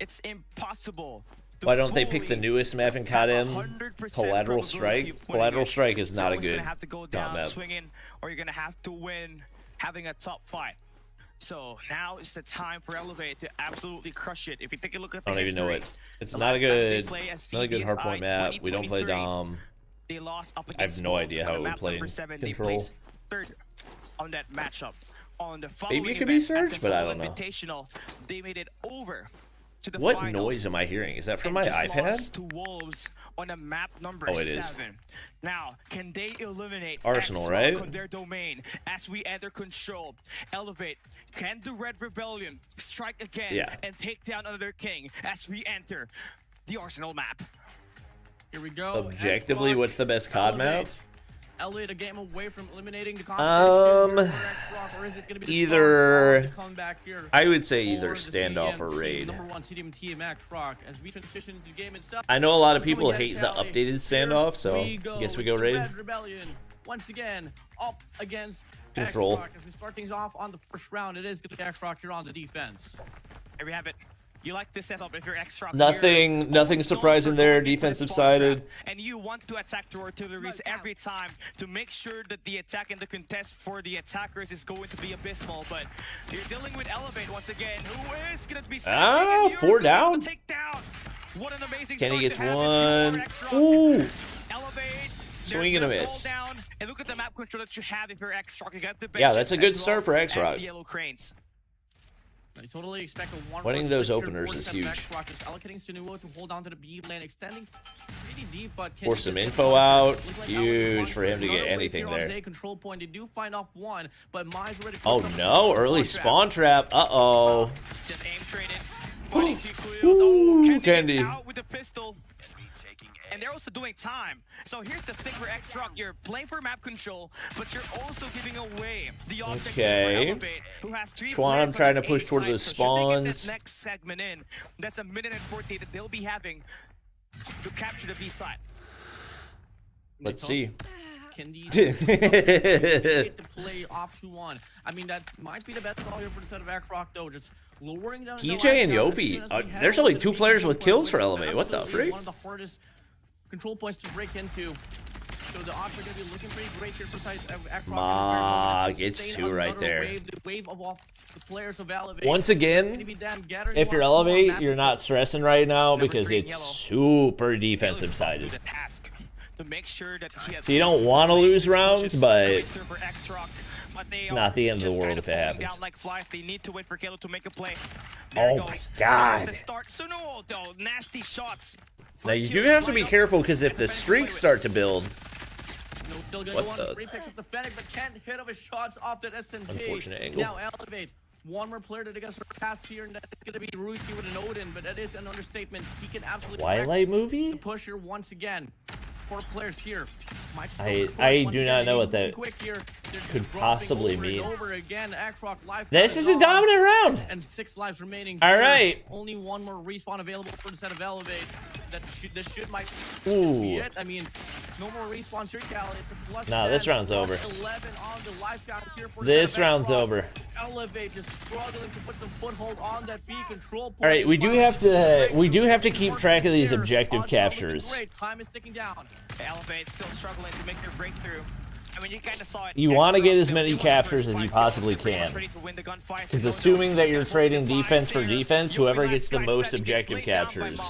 it's impossible. Why don't they pick the fully newest map in have CODM? 100% Collateral probability Strike? of winning Collateral it. Strike is You're not a always good gonna have to go COD down map. swinging, or you're gonna have to win having a top fight. So now is the time for Elevate to absolutely crush it. If you take a look at the I don't even know history, it. It's the not a last time they good, play a not a good CDSI hardpoint map. We don't play 2023, Dom. they lost up I have against no Wolves idea on how the it would map play number in 7. They Control. placed 3rd on that matchup. On the following Maybe it could be event, at Surge, the but I Fall don't know. Invitational, they made it over to the What finals. noise am I hearing? Is that from And my just iPad? lost to Wolves on a map number Oh, it is. 7. Now, can they eliminate Arsenal, X-Rock right? on their domain as we enter control? Elevate, can the Red Rebellion strike again Yeah. and take down another king as we enter the Arsenal map? Here we go. Objectively, X-Rock, what's the best COD map? Elevate. Elevate a game away from eliminating the competition here for X-Rock, or is it gonna be the either- Spark on the comeback here I would say either for the standoff CDM or team, raid. Number 1 CDM team X-Rock as we transition into the game itself. I know a lot of Let's go people and get hate it, the Cali. updated standoff, so Here I guess we It's go the raid. Red Rebellion once again up against Control. X-Rock. As we start things off on the first round, it is going to be X-Rock here on the defense. There we have it. You like this setup if you're X-Rock. Nothing surprising there, defensive sided. And you want to attack the artilleries every time to make sure that the attack and the contest for the attackers is going to be abysmal. But you're dealing with Elevate once again, who is going to be Ah, and you're 4 gonna down? Take down. What an amazing Kenny start gets to have if you one. are X-Rock. Ooh, Elevate. Swing and a they're miss. Down, and look at the map control that you have if you're X-Rock. You got the Yeah, that's benches a good as start well for as X-Rock. the Yellow Cranes. I totally expect a one. Winning those openers is huge. X-Rock is allocating Sinuo to hold on to the B lane, extending pretty deep, but For some info out, huge for him to get anything there. Control point. They do find off one, but Mai's already. Oh no, early spawn trap. Uh-oh. Just aim traded. 42 clues. Oh, Kendi Kendi. gets out with the pistol. And they're also doing time. So here's the thing for X-Rock. You're playing for map control, but you're also giving away the objective Okay. for Elevate, who has 3 Twan, players I'm trying on to the push A toward side. those So should they get spawns. that next segment in, that's a minute and 40 that they'll be having to capture the B side. Let's see. Kendi to play off 2-1. I mean, that might be the best call here for the set of X-Rock, though. Just lowering down the PJ and line as Yopi. soon as we head There's over only to 2 the players B with point, kills for which is Elevate. What the absolutely freak? one of the hardest control points to break into. So the odds are going to be looking pretty great here for X-Rock. Ma gets 2 right there. The wave of all the players of Elevate. Once again, if you're Elevate, you're not stressing right now because it's super defensive sided. To the task to make sure that So you don't want to lose rounds, but it's it's not the end of the world if it happens. Down like flies. They need to wait for Kalo to make a play. Oh my God. There's the start. Sunuo though, nasty shots. Now you do have to be careful because if the streaks start to build, Still gonna What go on the- the picks up the Fennec, but can't hit of his shots off that SMG. Unfortunate angle. Now Elevate. One more player that they got surpassed here, and that's gonna be Rusi with an Odin, but that is an understatement. He can absolutely Twilight the movie? push here once again. 4 players here. Might just I go for the push do once not again. know They what do that quick here. They're could dropping possibly over and mean. Over again. X-Rock life This is is a on. dominant round. And 6 lives remaining. All here. right. Only one more respawn available for the set of Elevate. This should might Ooh. be it. I mean, No more respawns here, Cal. It's a plus Nah, this 10, round's plus over. 11 on the life count here for This the round's Xbox. over. Elevate just struggling to put the foothold on that B control point. All right, we do have to keep track of these objective captures. Time is ticking down. Elevate still struggling to make their breakthrough. I mean, you kind of saw it. You want to get as many captures as you possibly can. Because assuming that you're trading defense for defense, whoever gets the most objective captures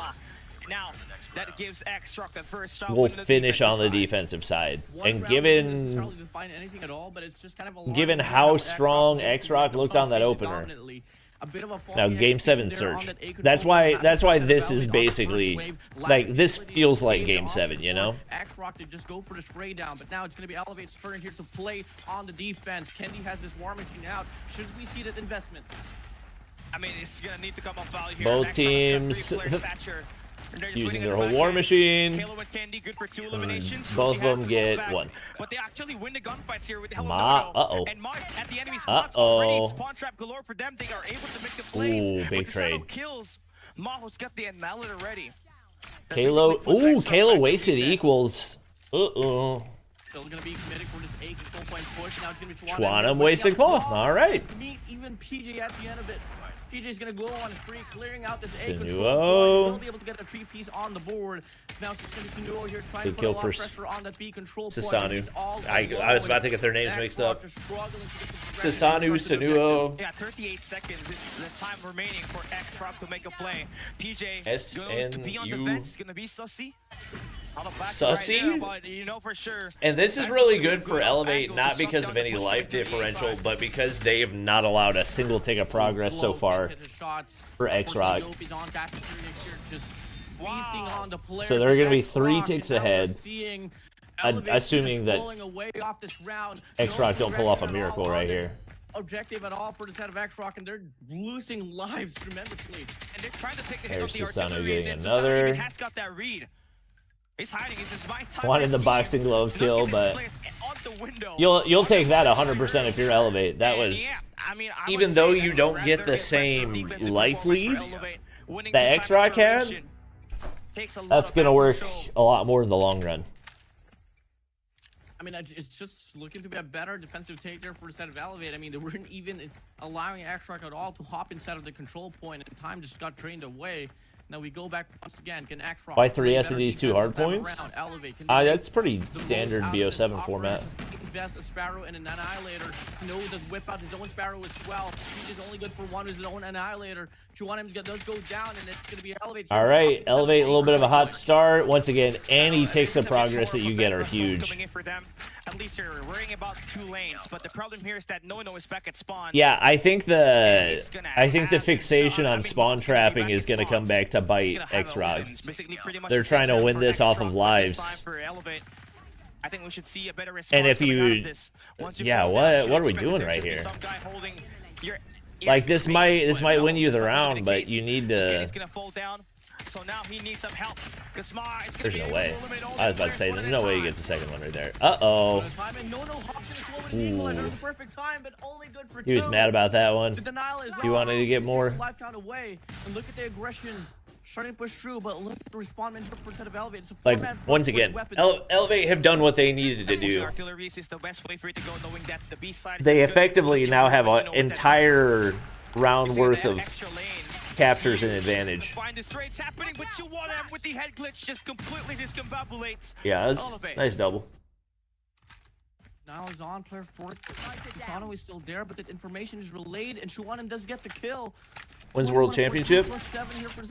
will finish on the defensive side. And given how strong X-Rock looked on that opener, now Game 7 Surge. That's why this is basically like this feels like Game 7, you know. X-Rock to just go for the spray down, but now it's going to be Elevate's turn here to play on the defense. Kendi has this war machine out. Should we see that investment? I mean, it's going to need to come up value here. Both teams using their whole war machine. Both of them get one. But they actually win the gunfights here with uh-oh. And Mars at the enemy spots already. Spawn trap galore for them. They are able to make the plays. Ooh, big trade. Kills. Maho's got the annihilator ready. Kalo wasted equals. Still gonna be committed for this A control point push. Now it's gonna be Chwanam wasted claw. All right. Meet even PJ at the end of it. PJ's gonna go on free, clearing out this A control Sinuo. point. He'll be able to get a 3-piece on the board. Now it's gonna be Sinuo here trying to put a lot of pressure on that B control point. Sasanu. I was about to get their names mixed up. Sasanu, Sinuo. Yeah, 38 seconds is the time remaining for X-Rock to make a play. PJ going to be on the fence, gonna be sussy. Sussy? Right now, you know for sure. And this is really good for Elevate, not because of any life differential, but because they have not allowed a single tick of progress so far for X-Rock. So they're going to be 3 ticks ahead, assuming that X-Rock don't pull off a miracle right here. Objective at all for the set of X-Rock, and they're losing lives tremendously. And they're trying to take the hit of the artillery. Another. Has got that read. He's hiding. He says, my time. Wanted the boxing gloves kill, but you'll take that 100% if you're Elevate. That was, even though you don't get the same life lead that X-Rock had, that's gonna work a lot more in the long run. I mean, it's just looking to be a better defensive take there for the set of Elevate. I mean, they weren't even allowing X-Rock at all to hop inside of the control point, and time just got drained away. Now we go back once again. Can X-Rock why 3 S&Ds 2 hard points? That's pretty standard BO7 format. Invest a Sparrow and an Annihilator. Snow does whip out his own Sparrow as well. He's just only good for one with his own Annihilator. Chwanam does go down, and it's going to be Elevate. All right, Elevate, a little bit of a hot start. Once again, any ticks of progress that you get are huge. At least you're worrying about 2 lanes, but the problem here is that no is back at spawn. Yeah, I think the fixation on spawn trapping is going to come back to bite X-Rock. They're trying to win this off of lives. I think we should see a better response. And if you, yeah, what are we doing right here? Like this might win you the round, but you need to. So now he needs some help. There's no way. I was about to say, there's no way you get the second one right there. Uh-oh. He was mad about that one. He wanted to get more. And look at the aggression starting to push through, but look at the respondment for set of Elevate. Like, once again, Elevate have done what they needed to do. They effectively now have an entire round worth of captures an advantage. Yeah, that's nice double. Now he's on player 4. Sano is still there, but the information is relayed, and Chwanam does get the kill. Wins World Championship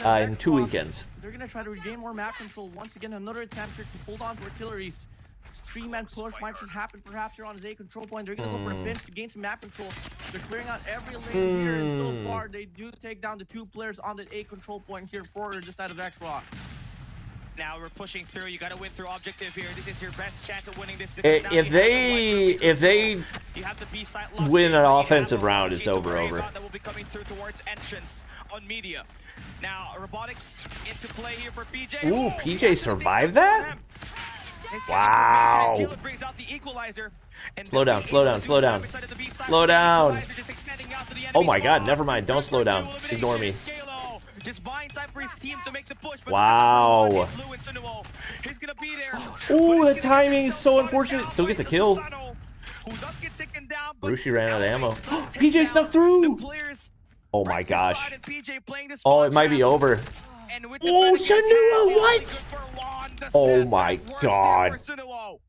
in 2 weekends. They're gonna try to regain more map control. Once again, another attempt here to hold on to artilleries. 3-man push might just happen perhaps here on his A control point. They're gonna go for the pinch to gain some map control. They're clearing out every lane here, and so far they do take down the 2 players on the A control point here for just out of X-Rock. Now we're pushing through. You got to win through objective here. This is your best chance of winning this. If they win an offensive round, it's over. That will be coming through towards entrance on media. Now robotics into play here for PJ. Ooh, PJ survived that? Wow. Slow down, slow down, slow down. Slow down. Oh my god, never mind. Don't slow down. Ignore me. just buying time for his team to make the push. But Wow. Blue and Sunuo, he's gonna be there. Ooh, But the timing is so unfortunate. Still gets a kill. Who does get taken down, but Rushi ran out of ammo. PJ PJ snuck through. Oh my right gosh. beside, and PJ playing this Oh, it might be contract. over. And with the Oh, defending against Sunuo, Sunuo, what? good for Lon. The Oh step my back works God. there for Sunuo.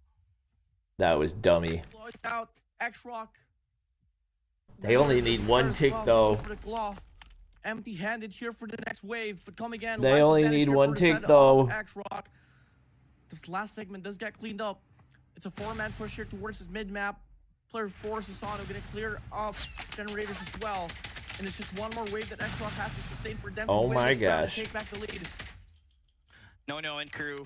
That was dummy. Closed out. X-Rock. They only need one tick though. For the claw. Empty-handed here for the next wave, but come again. They life only advantage need here one for the tick, side of though. X-Rock. This last segment does get cleaned up. It's a 4-man push here towards his mid-map. Player 4, Susano, gonna clear up generators as well. And it's just one more wave that X-Rock has to sustain for them to Oh win my this round and gosh. take back the lead. No, and crew.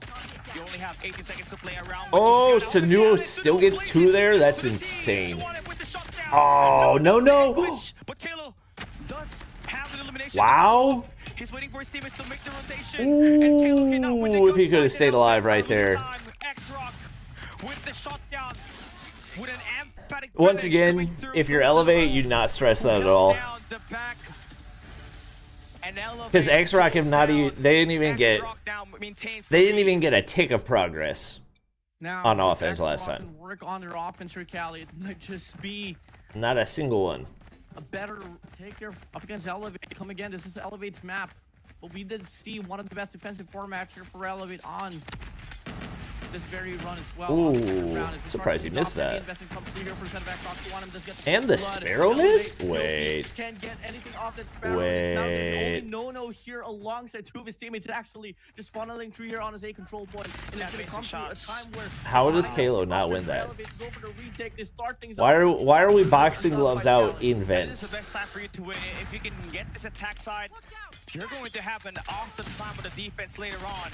You only have 18 seconds to play around. Oh, Sunuo still gets 2 there? That's insane. Oh, no. But Kalo does have an elimination. Wow. He's waiting for his teammates to make the rotation. And Kalo cannot win the Ooh, if he gunfight could have stayed and alive outlet right there. time. X-Rock with the shotdown. With an emphatic Once finish again, coming through if you're from elevate, Sunuo, you not stress who that at held all. down the back. And Elevate Because X-Rock have pulls not down. even, they didn't even get, X-Rock now maintains the they didn't lead. even get a tick of progress Now, on if offense last X-Rock time. can work on their offense here, Cali. It might just be Not a single one. a better take here up against Elevate. Come again, this is Elevate's map. But we did see one of the best defensive formats here for Elevate on this very run as well. Ooh, On the third round. As we surprised start he missed things off, that. the investment comes through here for Center Back Rock. Quantum does get And the blood. Sparrow Elevate, missed? no Wait. piece, can't get anything off that Sparrow. It's now Wait. only No here alongside 2 of his teammates, actually just funneling through here on his A control point. And it's going to come to a time where How does Kalo not win that? Why Why are we boxing gloves out in This is vents? the best time for you to win. If you can get this attack side, you're going to have an awesome time with the defense later on.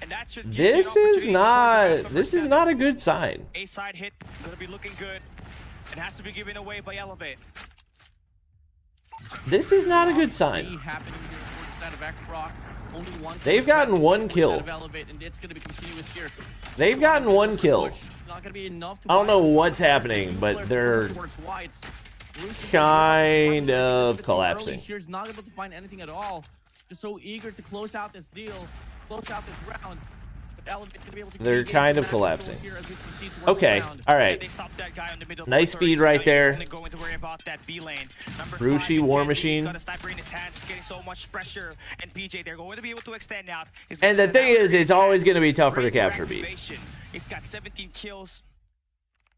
And that should give you an This opportunity is to not, force a this is 7. not a good sign. A side hit, gonna be looking good. It has to be given away by Elevate. This is not a good sign. They've gotten 1 kill. They've gotten 1 kill. I don't know what's happening, but they're kind of collapsing. Here's not able to find anything at all. Just so eager to close out this deal, close out this round. But Elevate's gonna be able to They're regain kind some of control collapsing. here as we proceed towards Okay, the round. all They right. stopped that guy on the middle. Nice Third, feed so right now there. he's going to worry about that B lane. Number Rushi, 5 and War 10, Machine. He's got a sniper in his hands. He's getting so much pressure. And PJ, they're going to be able to extend out. He's And got the thing another is, it's chance. always going to be tougher to Great capture B. reactivation. He's got 17 kills.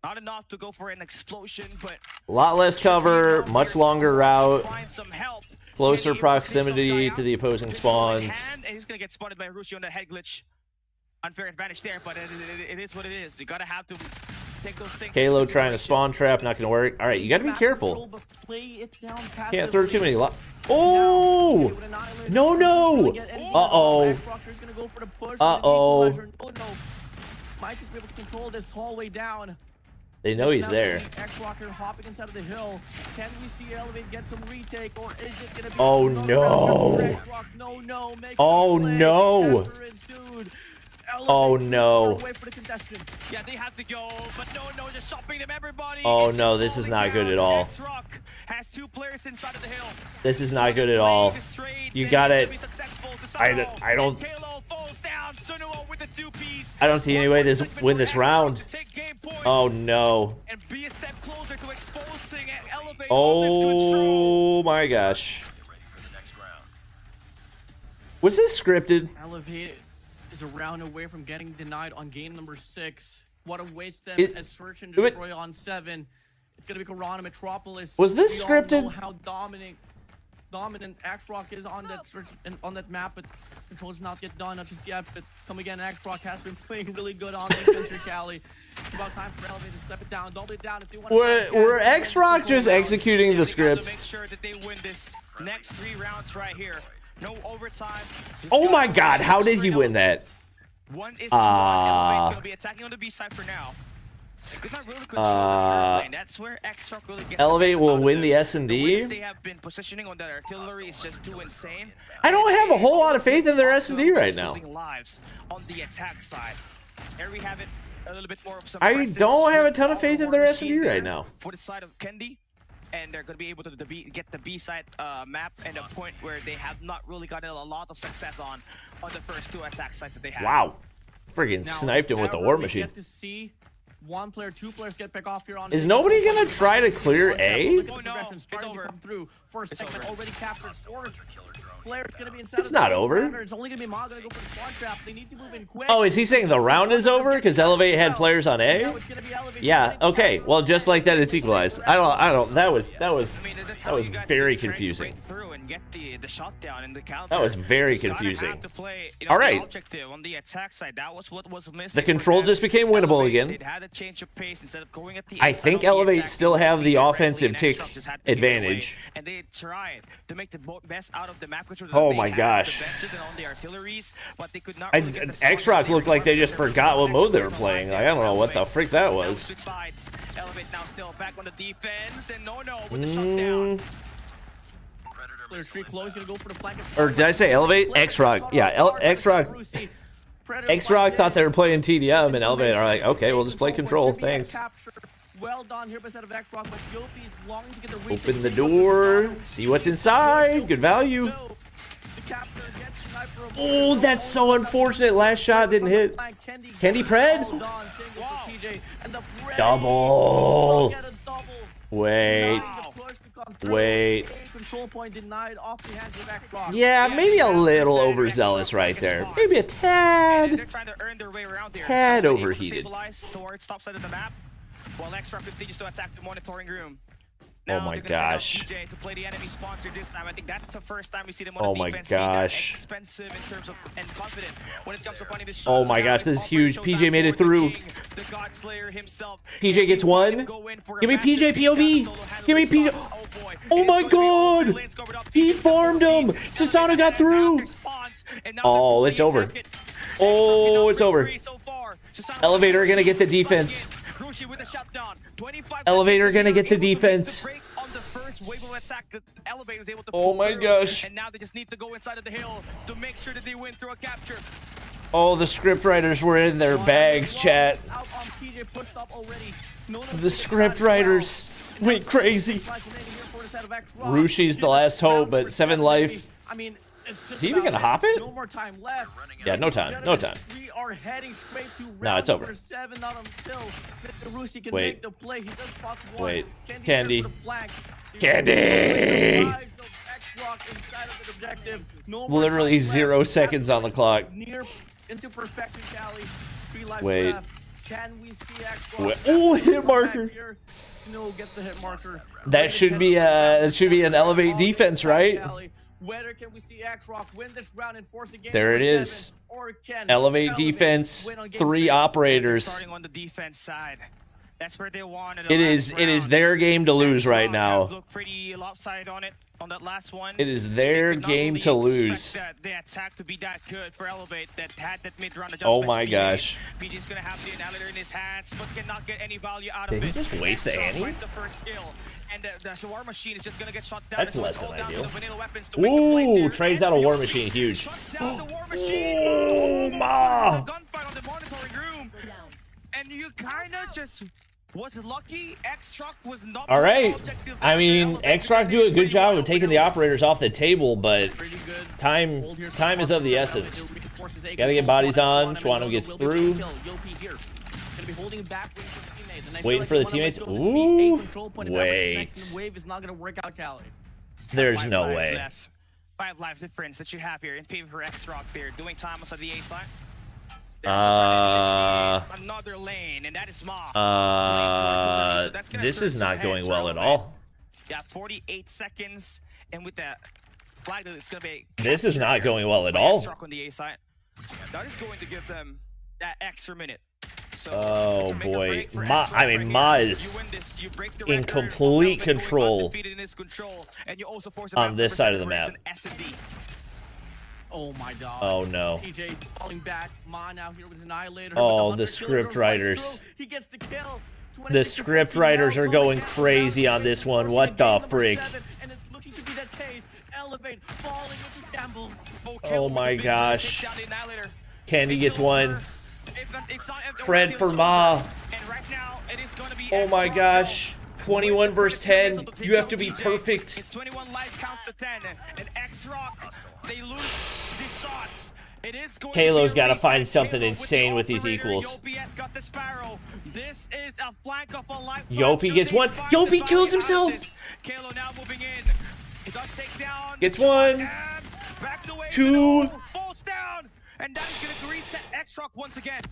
Not enough to go for an explosion, but A lot less cover, much longer route, find some help. closer Can he able to sneak some proximity guy to the out? opposing This is spawns. in hand, and he's gonna get spotted by Rushi on that head glitch. Unfair advantage there, but it is what it is. You gotta have to take those things. Halo into trying to consideration. spawn trap, not going to work. All right, you got to be careful. Can't Can't throw too many. Oh! No! Uh-oh. Uh-oh. Might just be able to control this hallway down. They know he's there. X-Rocker hopping inside of the hill. Can we see Elevate get some retake, or is it gonna be? Oh, another no. round for X-Rock? No, make Oh, the play. no. After it, dude. Oh, Elevate no. away for the contestant. Yeah, they have to go, but no, just shopping them everybody. Oh, It's no, just this is falling not good down. at all. X-Rock has 2 players inside of the hill. This is not good at all. You got it. I don't I don't see any way to win this round. Oh, no. And be a step closer to exposing and elevate all this control. Oh, my gosh. Was this scripted? Elevate is a round away from getting denied on game number 6. What awaits them It- as Search and it- Destroy on 7. It's gonna be Corona Metropolis. Was this We all scripted? know how dominant X-Rock is on that search and on that map, but controls not yet done, not just yet. But come again, X-Rock has been playing really good on defense here, Cali. It's about time for Elevate to step it down, double it down if they want to. Were X-Rock just executing the They got script? to make sure that they win this next 3 rounds right here. No overtime. This Oh guy my will god, win how did he straight win up. that? 1 is 2 on. Elevate's gonna be attacking on the B side for now. They could not really control the third lane. That's where X-Rock really gets Elevate the best will out of win them. the S&D? The way that they have been positioning on their artillery is just too insane. I don't have a whole lot of Almost faith in their hits S&D right onto now. losing lives on the attack side. Here we have it. A little bit more of some I presence don't have a with ton of all faith the in their war S&D machine right there now. For the side of Kendi. and they're going to be able to get the B side map and a point where they have not really gotten a lot of success on the first 2 attack sites that they have. Wow. Friggin' sniped him with a war machine. Get to see 1 player, 2 players get back off here on. Is nobody gonna try to clear A? Oh no, it's over. First segment already captured. Players gonna be inside. It's not over. It's only gonna be Ma gonna go for the spawn trap. They need to move in quick. Oh, is he saying the round is over because Elevate had players on A? Yeah. Okay. Well, just like that, it's equalized. I don't. That was very confusing. That was very confusing. All right. The control just became winnable again. I think Elevate still have the offensive tick advantage. And they tried to make the best out of the map. Oh my gosh. X-Rock looked like they just forgot what mode they were playing. Like, I don't know what the frick that was. Or did I say Elevate? X-Rock. Yeah, X-Rock. X-Rock thought they were playing TDM, and Elevate are like, okay, we'll just play Control. Thanks. Well done here by set of X-Rock, but Yopi's longing to get the open the door, see what's inside. Good value. Oh, that's so unfortunate. Last shot didn't hit. Candy Pred? Double. Wait. Wait. Yeah, maybe a little overzealous right there. Maybe a tad. Tad overheated. While X-Rock continues to attack the monitoring room. Oh my gosh. PJ to play the enemy sponsor this time. I think that's the first time we see them on oh the my defense gosh. expensive in terms of and confident when it comes to finding this oh my gosh, this is huge. PJ made it through. The God Slayer himself. PJ gets one. Give me PJ POV. Give me PJ. Oh my god. He farmed him. Susano got through. Oh, it's over. Oh, it's over. Elevator gonna get the defense. Elevator gonna get the defense. Oh my gosh. And now they just need to go inside of the hill to make sure that they win through a capture. Oh, the script writers were in their bags, chat. The script writers went crazy. Rushi's the last hope, but 7 life. Is he even gonna hop it? No more time left. Yeah, no time. No time. We are heading straight to no, it's over. 7, not until Rushi can wait. make the play. He does spot one. Wait. Candy. Candy. No literally 0 seconds on the clock. Near into perfection, Cali. 3 lives wait. left. Can we see X-Rock? Oh, hit marker. Snow gets the hit marker. That should be an Elevate defense, right? Whether can we see X-Rock win this round and force a game there it is. Or can Elevate defense, 3 operators. Starting on the defense side. That's where they want it is their game to lose right now. Look pretty lopsided on it on that last one. It is their game to lose. The attack to be that good for Elevate that had that mid-round adjustment. Oh my gosh. PJ's gonna have the annihilator in his hands, but cannot get any value out of it. Did he just waste the Annie? The first skill. And the war machine is just gonna get shot down. That's less than ideal. Ooh, trades out a war machine, huge. Oh, ma! Gunfight on the monitoring room. And you kinda just was lucky. X-Rock was not. All right. I mean, X-Rock do a good job of taking the operators off the table, but time is of the essence. Gotta get bodies on. Schwano gets through. Waiting for the teammates. Ooh. Wait. There's no way. 5 life difference that you have here in favor for X-Rock. They're doing time on the A side. Another lane, and that is Ma. This is not going well at all. Yeah, 48 seconds, and with that flag that it's gonna be. This is not going well at all. On the A side. That is going to give them that extra minute. So oh boy, Ma is in complete control on this side of the map. Oh my god. Oh no. PJ falling back. Ma now here with Annihilator. Oh, the script writers. He gets the kill. The script writers are going crazy on this one. What the frick? And it's looking to be that case. Elevate falling into Campbell. Oh my gosh. Candy gets one. Fred for Ma. Oh my gosh. 21 versus 10. You have to be perfect. It's 21 life counts to 10. And X-Rock, they lose these shots. It is going Kalo's got to find something insane with these equals. Yopi got the Sparrow. This is a flank of a life. Yopi gets one. Yopi kills himself. Kalo now moving in. He does take down. Gets one. Backs away. 2. Falls down. And that is going to reset X-Rock once again.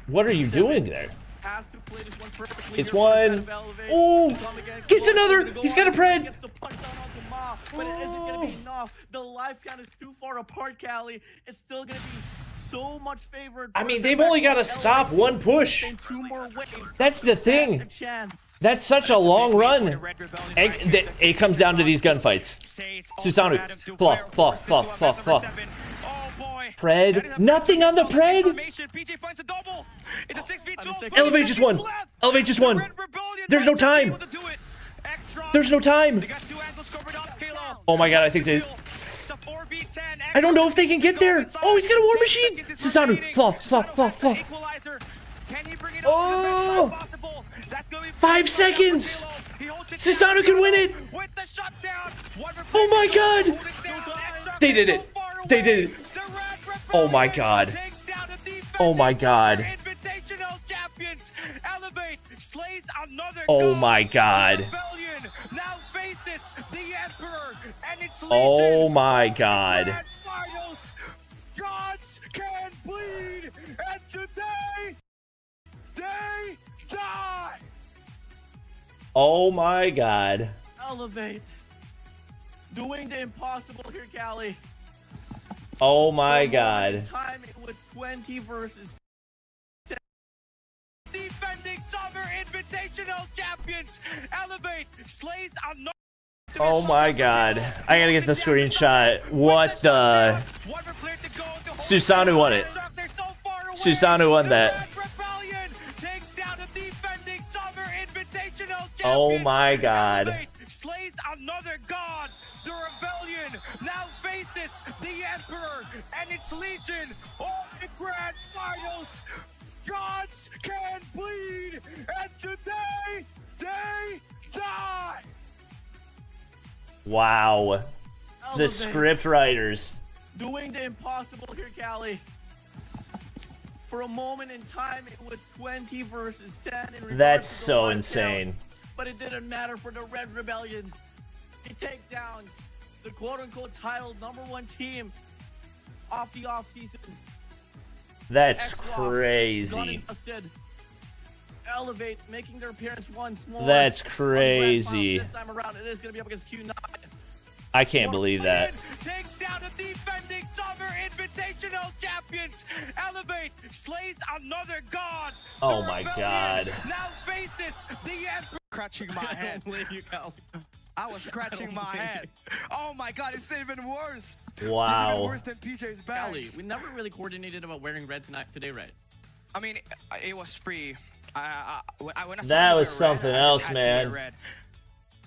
What are you doing there? Has to play this one perfectly. It's one. Oh, gets another. He's got a pred. Gets the punch down onto Ma, but it isn't gonna be enough. The life count is too far apart, Cali. It's still gonna be so much favored. I mean, they've only got to stop one push. That's the thing. That's such a long run. It comes down to these gunfights. Susanoo, fluff. Pred, nothing on the Pred. Elevate just won. Elevate just won. There's no time. There's no time. Oh my god, I think they... I don't know if they can get there. Oh, he's got a war machine. Susanoo, fluff. Oh, 5 seconds. Susanoo can win it. Oh my god. They did it. Oh my god. Oh my god. Oh my god. Oh my god. Gods can bleed, and today they die. Oh my god. Elevate. Doing the impossible here, Cali. Oh my god. Time it was 20 versus 10. Defending Summer Invitational Champions. Elevate slays another. Oh my god. I gotta get the screenshot. What the... Susanoo won it. Susanoo won that. Oh my god. Slays another god. The rebellion now faces the Emperor and its legion on the grand finals. Gods can bleed, and today they die. Wow. The script writers. Doing the impossible here, Cali. For a moment in time, it was 20 versus 10. That's so insane. But it didn't matter for the Red Rebellion. They take down the quote-unquote titled #1 team off the off-season. That's crazy. Elevate making their appearance once more. That's crazy. This time around, it is going to be up against Q9. I can't believe that. Takes down the defending Summer Invitational Champions. Elevate slays another god. Oh my god. Now faces the Emperor. Scratching my head. I was scratching my head. Oh my god, it's even worse. Wow. It's even worse than PJ's bags. We never really coordinated about wearing red today, right? I mean, it was free. When I saw that was red, something else, man.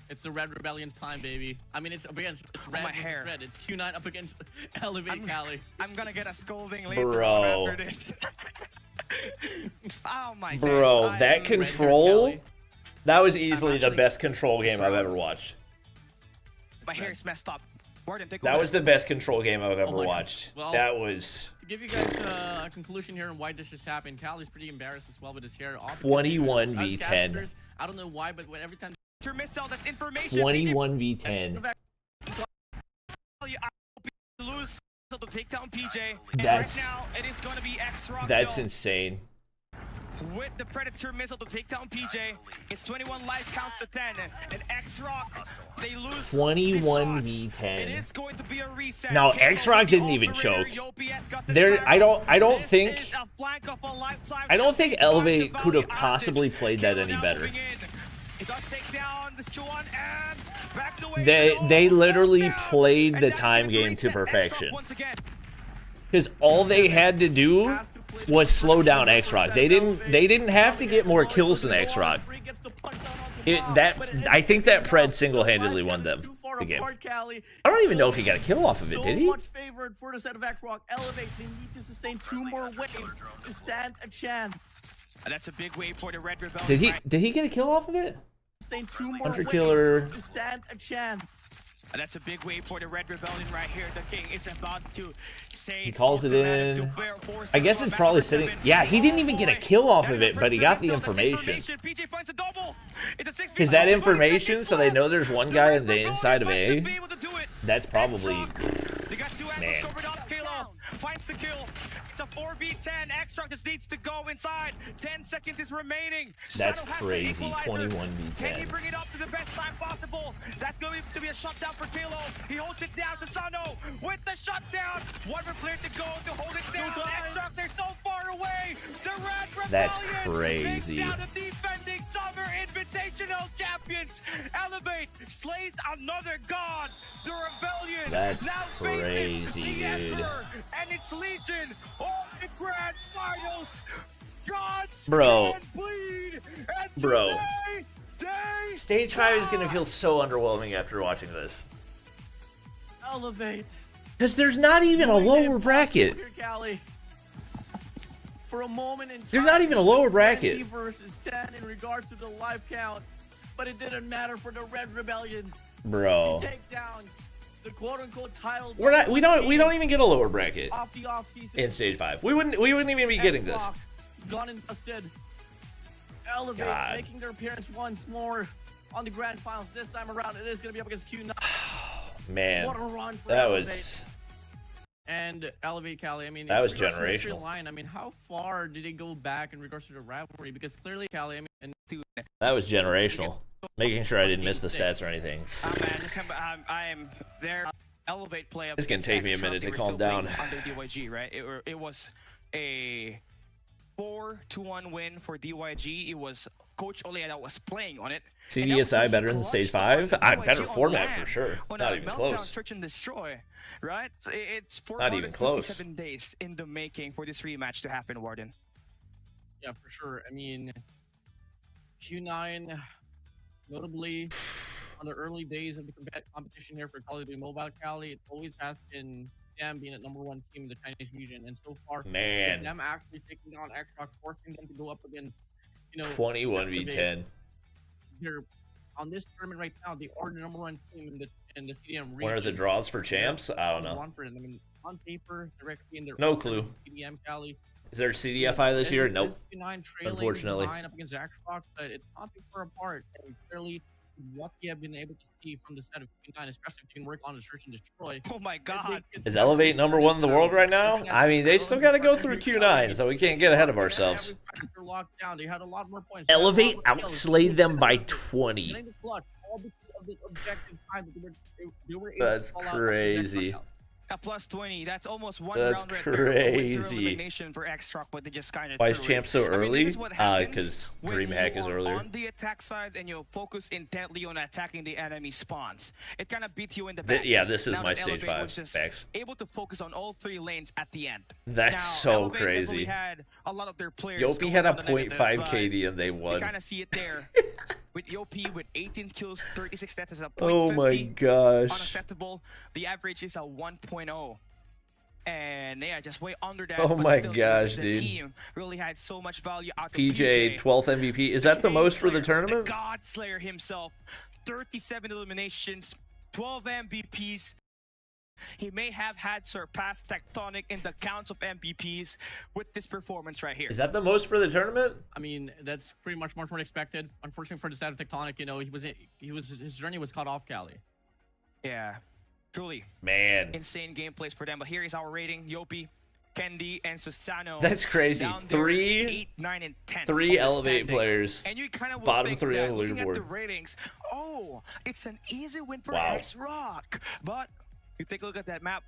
It's the Red Rebellion's time, baby. I mean, it's against red. My hair. Red. It's Q9 up against Elevate, Cali. I'm gonna get a scolding later Bro. on after this. Oh my god. Bro, that control, that was easily the best control game I've ever watched. My hair is messed up. That was the best control game I've ever watched. Well, that was... To give you guys a conclusion here on why this just happened, Cali's pretty embarrassed as well with his hair. 21 v 10. I don't know why, but every time... Missile, that's information. 21 v 10. Lose to take down PJ. That's, right now, it is going to be X-Rock. That's insane. With the Predator missile to take down PJ, it's 21 life counts to 10. And X-Rock, they lose 21 v 10. It is going to be a reset. Now X-Rock didn't even choke. I don't think Elevate could have possibly played that any better. They literally played the time game to perfection. Because all they had to do was slow down X-Rock. They didn't have to get more kills than X-Rock. I think that Pred single-handedly won them the game. I don't even know if he got a kill off of it, did he? Much favored for the set of X-Rock. Elevate, they need to sustain 2 more waves to stand a chance. That's a big wave for the Red Rebellion. Did he get a kill off of it? staying 2 more Hunter waves Killer. to stand a chance. And that's a big wave for the Red Rebellion right here. The King is about to say He calls it in. I guess it's map probably number sitting. 7. Yeah, he didn't even get a kill off That of is it, but he got the opportunity, so information. that's PJ finds a double. It's a 6v6. Is that Only information 20 so they seconds know there's one left. guy The on the Red inside of Rebellion A? might just be able to do it. That's probably. They got 2 angles Man. covered up. Kalo finds the kill. It's a 4v10. Extract just needs to go inside. 10 seconds is remaining. That's Sano has the crazy. equalizer. 21v10. Can he bring it up to the best time possible? That's going to be a shutdown for Kalo. He holds it down to Sano with the shutdown. One more player to go to hold it down. Extract, they're so far away. The Red Rebellion That's takes crazy. down the defending Summer Invitational champions. Elevate slays another god. The Rebellion That's now crazy, faces the dude. Emperor and its Legion on the Grand Finals. Gods Bro. can bleed. And Bro. today, they Stage 5 is gonna die. feel so underwhelming after watching this. Elevate. Because there's not even a Doing lower impossible bracket. here, Cali. For a moment in time, There's not even a lower 20 bracket. versus 10 in regards to the live count, but it didn't matter for the Red Rebellion. Bro. Take down the quote-unquote title. We don't even get a lower bracket off the off-season. in Stage 5. We wouldn't even be getting this. X-Lock, gone and busted. Elevate God. making their appearance once more on the grand finals. This time around, it is going to be up against Q9. Man, What a run for that Elevate. was And Elevate Cali, I mean, That was in regards to the history generational. Line, I mean, how far did they go back in regards to the rivalry? Because clearly, Cali, I mean, and that was generational. Making sure I didn't miss the stats or anything. Man, I am there. Elevate play up. It's gonna against take me a Extra. minute They to were calm still playing down. Under DYG, right? It was a 4-1 win for DYG. It was Coach Olea that was playing on it. And that was CDSI when he better than Stage clutched 5? on Better DYG on format land for sure. on Not a even meltdown close. search and destroy, right? It's Not even close. 457 days in the making for this rematch to happen, Warden. yeah, for sure. I mean, Q9, notably, on the early days of the competition here for Call of Duty Mobile Cali, it always has been them being at #1 team in the Chinese region. And so far, Man. with them actually taking down X-Rock, forcing them to go up against, 21v10. here on this tournament right now, they are the #1 team in the CDM region. What are the draws for champs? I don't know. One for them. I mean, on paper, directly in their No own clue. CDM Cali. Is there CDFI this year? And Nope. with Q9 trailing Unfortunately. behind up against X-Rock, but it's not too far apart. And clearly, what we have been able to see from the set of Q9, especially if you can work on the search and destroy. Oh my God. Is Elevate #1 in the world right now? I mean, they still got to go through Q9, so we can't get ahead of ourselves. Every time they're locked down, they had a lot more points. Elevate outslayed them by 20. Getting the clutch, all because of the objective time that they were able That's to call out. crazy. At plus 20, that's almost one That's round right there. A win through crazy. elimination for X-Rock, but they just kind of Why is champ so early? This is what happens Because when DreamHack you is are earlier. on the attack side and you focus intently on attacking the enemy spawns. It kind of beats you in the back. Yeah, this is Now my that Stage Elevate 5 was just facts. able to focus on all 3 lanes at the end. That's Now, so Elevate crazy. definitely had a lot of their players Yopi going had a on the negative, 0.5 but KD and they You won. kind of see it there. With Yopi with 18 kills, 36 deaths is a Oh 0.50. my gosh. Unacceptable. The average is a 1.0. And yeah, just way under that. Oh but my still, gosh, the dude. team really had so much value out of PJ, 12th MVP. Is that the most for the tournament? The God Slayer himself. 37 eliminations, 12 MVPs. He may have had surpassed Tectonic in the counts of MVPs with this performance right here. Is that the most for the tournament? I mean, that's pretty much more than expected. Unfortunately for the side of Tectonic, his journey was cut off, Cali. Yeah, truly Man. insane gameplays for them. But here is our rating: Yopi, Kendi, and Susano. That's crazy. Down there, 3 8, 9, and 10. Elevate Outstanding. players. And you kind of will Bottom think 3 that on the looking at the leaderboard. ratings, oh, it's an easy win for Wow. X-Rock. But you take a look at that map,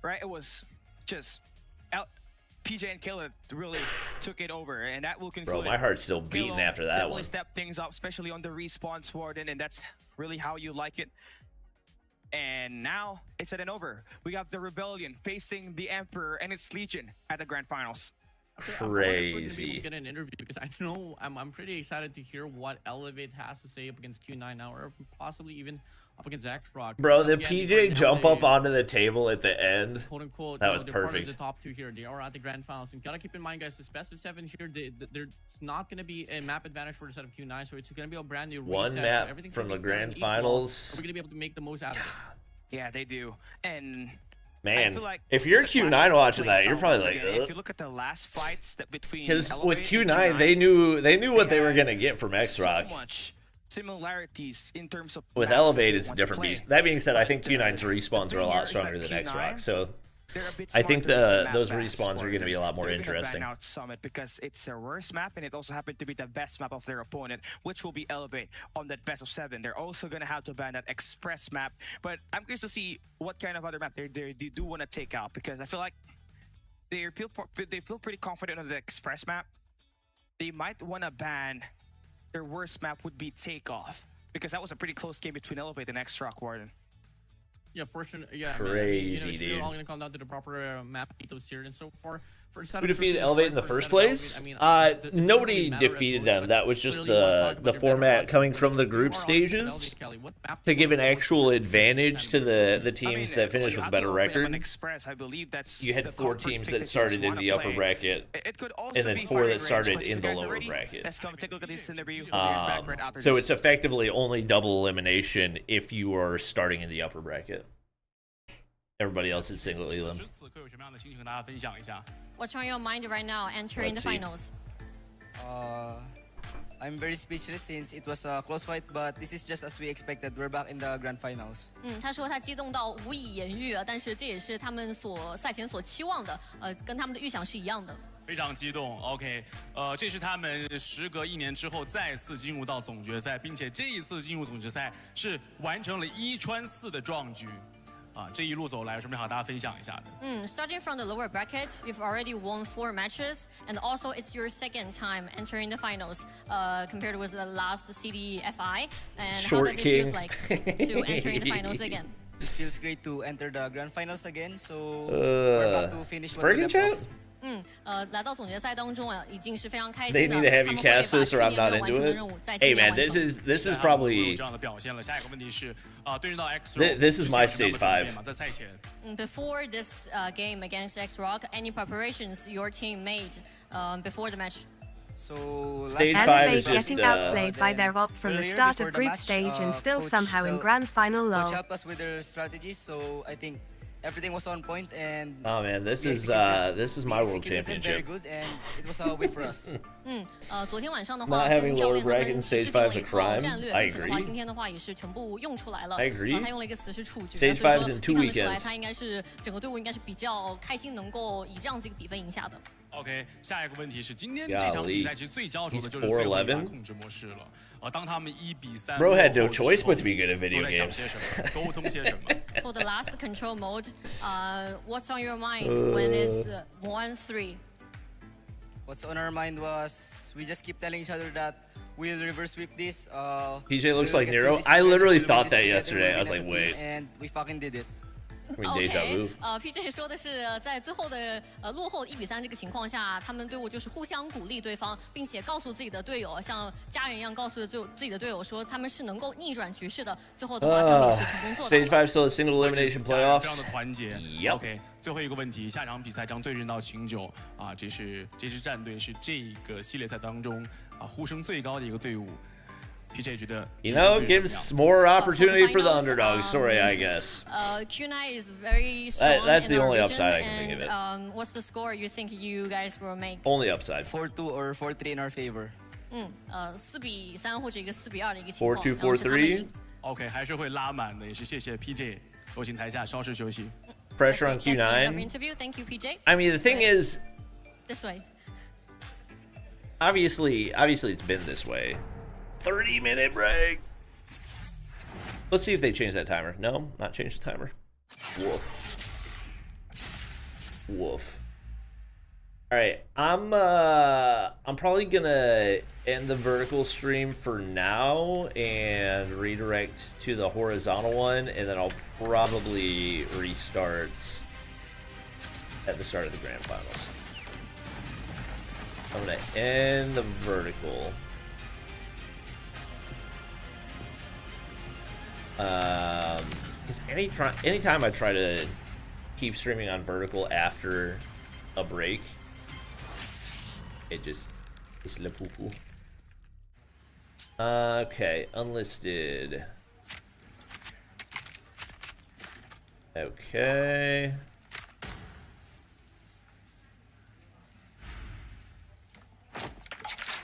right? It was just PJ and Killer really took it over, and that will conclude. Bro, my heart's still beating Kilo after that definitely one. stepped things up, especially on the respawn Warden, and that's really how you like it. And now it's at and over. We got the Rebellion facing the Emperor and its Legion at the Grand Finals. Crazy. Get an interview because I know I'm pretty excited to hear what Elevate has to say up against Q9 now, or possibly even up against X-Rock. Bro, the PJ jump up onto the table at the end. Quote unquote, that was they're part of perfect. the top two here. They are at the grand finals. And gotta keep in mind, guys, this best of 7 here, there's not gonna be a map advantage for the set of Q9, so it's gonna be a brand new one reset. map So from the gonna be grand equal. finals. We're gonna be able to make the most out of it. Yeah, they do. And Man, I feel like if you're it's a Q9 clash of watching play that, you're style probably once like, again. If you look at the last fights that between because with Elevate Q9, and they knew what they were gonna get from X-Rock. So much similarities in terms of With maps Elevate, that it's a they different want to beast. play. That being said, I think But, Q9's respawns the are a thing lot here is that stronger than Q9, X-Rock, so they're a bit I think smarter with map those bans respawns for are going to be a lot more They're gonna interesting. ban out Summit because it's their worst map, and it also happened to be the best map of their opponent, which will be Elevate on that best of 7. They're also going to have to ban that Express map, but I'm curious to see what kind of other map they do want to take out, because I feel like they feel pretty confident on the Express map. They might want to ban their worst map would be Takeoff, because that was a pretty close game between Elevate and X-Rock, Warden. Yeah, fortunately, yeah. Crazy, it's dude. all gonna come down to the proper map vetoes here, and so far. Who defeated Elevate in the first place? Nobody defeated them. That was just the format coming from the group stages to give an actual advantage to the teams that finished with a better record. You had 4 teams that started in the upper bracket, and then 4 that started in the lower bracket. Let's come take a look at this scenario. So it's effectively only double elimination if you are starting in the upper bracket. Everybody else is single elim. What's on your mind right now entering the finals? I'm very speechless since it was a close fight, but this is just as we expected. We're back in the grand finals. 他说他激动到无以言喻啊，但是这也是他们赛前所期望的，跟他们的预想是一样的。非常激动 ，OK， 这是他们时隔1年之后再次进入到总决赛，并且这一次进入总决赛是完成了1穿4的壮举。这一路走来有什么好大家分享一下的？Starting from the lower bracket, you've already won 4 matches, and also it's your second time entering the finals, compared with the last CDSI. And how does it feel like to entering the finals again? It feels great to enter the grand finals again. So we're about to finish what we left off. 来到总决赛当中啊，已经是非常开 They 心的。 need to have 他 you 们会 cast 把 this 去 or I'm 年没 not 有完 into 成的 it. 任务在 Hey 今年 man, 完成。 this is probably 这样的表现了。下一个问题是对阵到 X This is my stage 5. 在赛前 Before this game against X-Rock, any preparations your team made before the match? So Stage last 5 is Elevate just getting outplayed by their op from the earlier start before of the group match, stage and still coach somehow in still- grand final coach low. helped us with their strategies, so I think everything was on point and oh man, this we is executed- my we world executed them very championship. good, and it was a win for us. 昨天晚上的话， Not having 跟教 lower 练他 bracket 们 in 制 stage 定了 5 is 一 a 套 crime. 战略， I 并且的话， agree. 今天的话也是全部用出来了。 I agree. 他用了一个词是触觉， Stage 所以 5 is 说 in 2可以看得出来， weekends. 他应该是整个队伍应该是比较开心，能够以这样子一个比分赢下的。OK， 下一个问题是，今天这场比赛其实最焦灼的就是 He's 最后一 4'11". 把控制模式了。当他们1比3 Bro had no 落后的时候 choice but to be good at video 都在想 games. 些什么？沟通些什么？ For the last control mode, what's on your mind when it's 1-3? What's on our mind was we just keep telling each other that we'll reverse sweep this. PJ looks we'll like get through Nero. this I together, literally we'll win thought this that together, yesterday. we'll I was win like, as a team, wait. and we fucking did it. I mean, deja vu. PJ 说的是在最后的落后1比3这个情况下，他们队伍就是互相鼓励对方，并且告诉自己的队友，像家人一样告诉自己的队友说他们是能够逆转局势的。最后的话，他们也是成功做到 Stage 5 still a single elimination 非 playoffs. 常的团结。Yep. OK， 最后一个问题，下场比赛将对阵到秦9这支战队是这个系列赛当中呼声最高的一个队伍。PJ 觉得 You know, gives more opportunity for the underdog story, I guess. Q9 is very strong That's in the our only region, upside I can think of it. and what's the score you think you guys will make? Only upside. 4-2 or 4-3 in our favor. 4比3或者一个4比2的一个情况， 4-2, 然后是他们赢。 OK， 还是会拉满的，也是谢谢 PJ。有请台下稍事休息。 Pressure on That's the end of Q9. interview. Thank you, PJ. I mean, the thing is, This way. obviously it's been this way. 30-minute break. Let's see if they change that timer. No, not change the timer. Woof. Woof. All right, I'm probably gonna end the vertical stream for now and redirect to the horizontal one, and then I'll probably restart at the start of the grand finals. I'm gonna end the vertical. Because anytime I try to keep streaming on vertical after a break, it's le poo-poo. Okay, unlisted. Okay.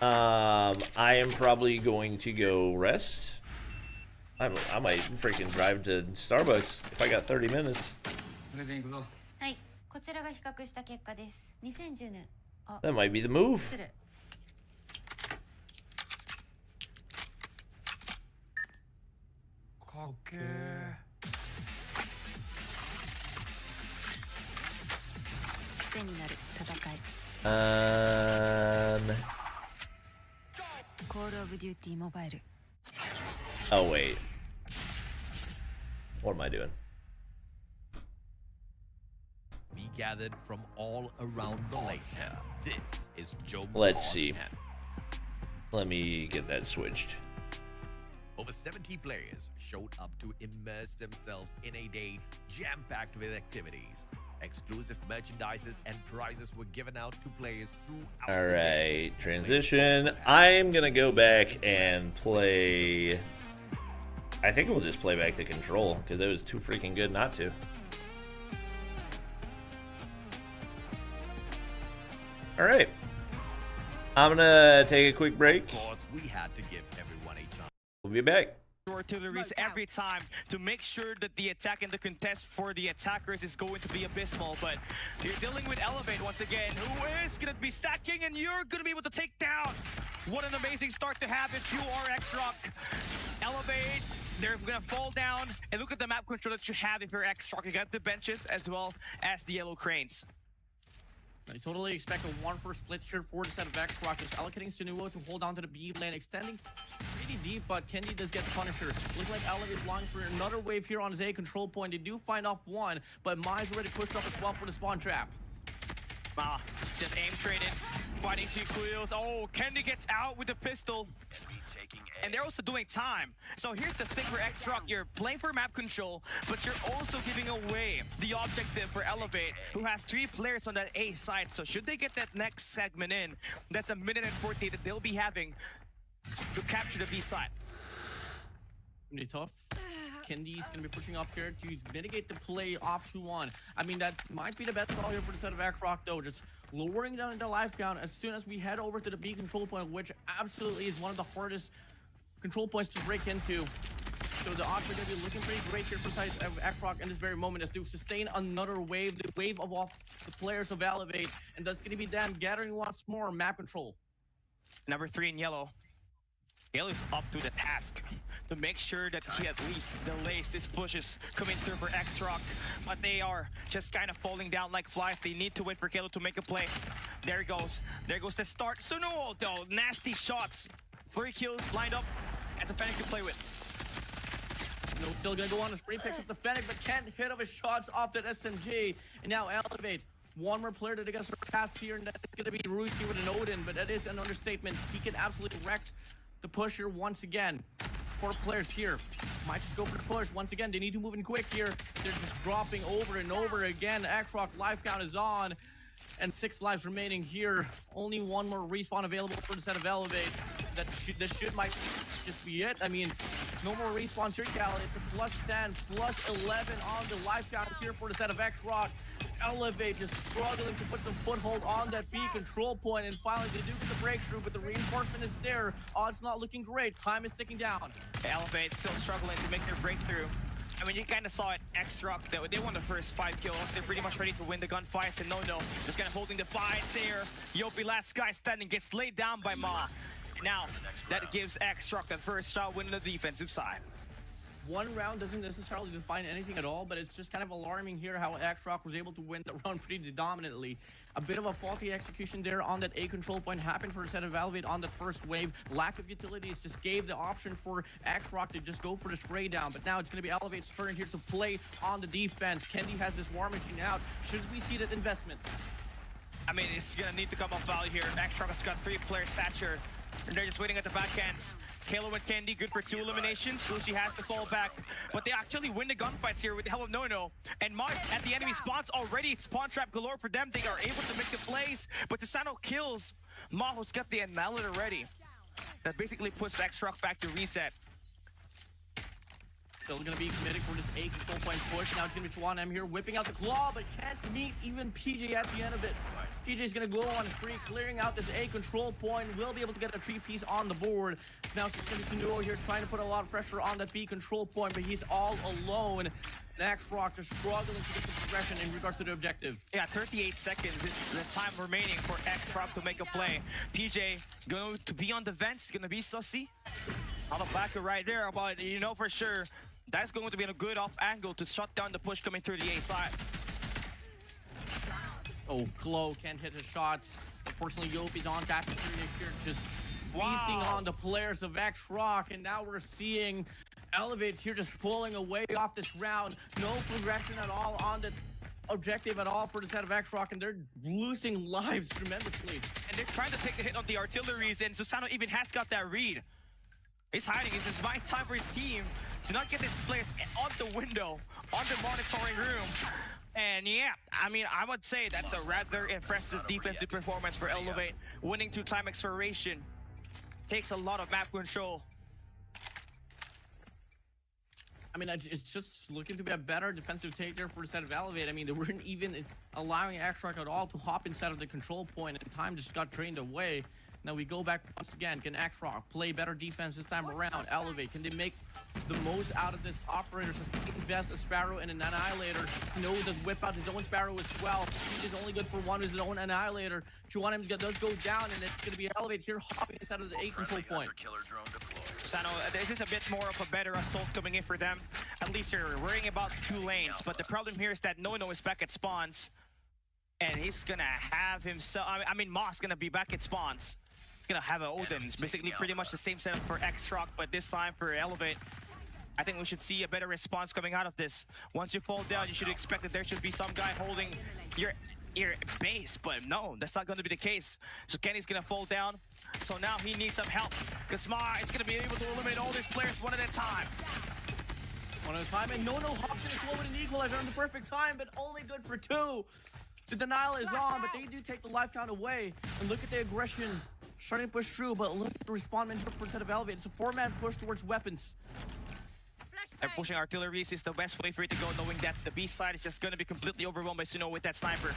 I am probably going to go rest. I might freaking drive to Starbucks if I got 30 minutes. That might be the move. Oh wait. What am I doing? We gathered from all around the lake. This is Joe. Let's see. Let me get that switched. Over 70 players showed up to immerse themselves in a day jam-packed with activities. Exclusive merchandises and prizes were given out to players throughout. All right, transition. I'm gonna go back and play. I think we'll just play back the control because it was too freaking good not to. All right, I'm gonna take a quick break. Of course, we had to give everyone a chance. We'll be back. Artilleries every time to make sure that the attack and the contest for the attackers is going to be abysmal. But you're dealing with Elevate once again, who is going to be stacking, and you're going to be able to take down. What an amazing start to have if you are X-Rock. Elevate, they're going to fall down, and look at the map control that you have if you're X-Rock. You got the benches as well as the yellow cranes. I totally expect a 1-4 split here for the set of X-Rock. Just allocating Sunuo to hold on to the B lane, extending pretty deep, but Kendi does get Punisher. Looks like Elevate is longing for another wave here on his A control point. They do find off one, but Mai's already pushed up as well for the spawn trap. Just aim traded, fighting two Quills. Oh, Kendi gets out with the pistol. And they're also doing time. So here's the thing for X-Rock, you're playing for map control, but you're also giving away the objective for Elevate, who has 3 players on that A side. So should they get that next segment in, that's a minute and 40 that they'll be having to capture the B side. Pretty tough. Kendi's going to be pushing up here to mitigate the play off 2-1. I mean, that might be the best call here for the set of X-Rock, though. Just lowering down the life count as soon as we head over to the B control point, which absolutely is one of the hardest control points to break into. So the odds are going to be looking pretty great here for the side of X-Rock in this very moment as they sustain another wave, the wave of off the players of Elevate, and that's going to be them gathering once more map control. Number 3 in yellow. Yellow is up to the task to make sure that he at least delays these pushes coming through for X-Rock, but they are just kind of falling down like flies. They need to wait for Kalo to make a play. There he goes. There goes the start. Sunuo, though, nasty shots. 3 kills lined up as a Fennec to play with. No, still gonna go on a spree, picks up the Fennec, but can't hit of his shots off that SMG. And now Elevate. One more player that they got surpassed here, and that's gonna be Rusi with an Odin, but that is an understatement. He can absolutely wreck the pusher once again. 4 players here. Might just go for the push. Once again, they need to move in quick here. They're just dropping over and over again. X-Rock life count is on. And 6 lives remaining here. Only 1 more respawn available for the set of Elevate. This might just be it. I mean, no more respawns here, Cal. It's a +10, +11 on the life count here for the set of X-Rock. Elevate just struggling to put the foothold on that B control point, and finally they do get the breakthrough, but the reinforcement is there. Odds not looking great. Time is ticking down. Elevate still struggling to make their breakthrough. I mean, you kind of saw it, X-Rock, they won the first 5 kills. They're pretty much ready to win the gunfights, and no, just kind of holding the fights here. Yopi, last guy standing, gets laid down by Ma. Now, that gives X-Rock that first shot win on the defensive side. 1 round doesn't necessarily define anything at all, but it's just kind of alarming here how X-Rock was able to win the round pretty dominantly. A bit of a faulty execution there on that A control point happened for a set of Elevate on the first wave. Lack of utilities just gave the option for X-Rock to just go for the spray down, but now it's going to be Elevate's turn here to play on the defense. Kendi has this war machine out. Should we see that investment? I mean, it's gonna need to come up value here. X-Rock has got 3-player stature. And they're just waiting at the backends. Kalo and Candy good for 2 eliminations. Lucy has to fall back. But they actually win the gunfights here with the help of No. And Mars at the enemy spawns already. Spawn trap galore for them. They are able to make the plays. But Susano kills. Maho's got the Annihilator ready. That basically puts X-Rock back to reset. Still going to be committed for this A control point push. Now it's going to be CODM here, whipping out the claw, but can't meet even PJ at the end of it. PJ's going to go on free, clearing out this A control point. Will be able to get a 3-piece on the board. Now it's going to be Sunuo here trying to put a lot of pressure on that B control point, but he's all alone. X-Rock just struggling to get the progression in regards to the objective. Yeah, 38 seconds is the time remaining for X-Rock to make a play. PJ going to be on the vents, going to be sussy. On the backer right there, but you know for sure that's going to be a good off angle to shut down the push coming through the A side. Oh, Klo can't hit his shots. Unfortunately, Yopi's on back here, just feasting on the players of X-Rock, and now we're seeing Elevate here just pulling away off this round. No progression at all on the objective at all for the set of X-Rock, and they're losing lives tremendously. And they're trying to take the hit on the artilleries, and Susano even has got that read. He's hiding. It's just my time for his team to not get these players on the window, on the monitoring room. And yeah, I mean, I would say that's a rather impressive defensive performance for Elevate. Winning 2 time expiration takes a lot of map control. I mean, it's just looking to be a better defensive take there for the set of Elevate. I mean, they weren't even allowing X-Rock at all to hop inside of the control point, and time just got drained away. Now we go back once again. Can X-Rock play better defense this time around? Elevate, can they make the most out of this operator? So invest a Sparrow and an Annihilator. No does whip out his own Sparrow as well. He's only good for one with his own Annihilator. CODM does go down, and it's going to be Elevate here hopping inside of the A control point. Sano, this is a bit more of a better assault coming in for them. At least they're worrying about 2 lanes. But the problem here is that No is back at spawns. And he's going to have himself... I mean, Moss going to be back at spawns. He's going to have an Odin. It's basically pretty much the same setup for X-Rock, but this time for Elevate. I think we should see a better response coming out of this. Once you fall down, you should expect that there should be some guy holding your base, but no, that's not going to be the case. So Kenny's going to fall down. So now he needs some help, because Ma is going to be able to eliminate all these players one at a time. One at a time, and No hops in and slow with an equalizer on the perfect time, but only good for 2. The denial is on, but they do take the life count away. And look at the aggression starting to push through, but look at the respondment here for the set of Elevate. It's a 4-man push towards weapons. And pushing artilleries is the best way for it to go, knowing that the B side is just going to be completely overwhelmed by Suno with that sniper.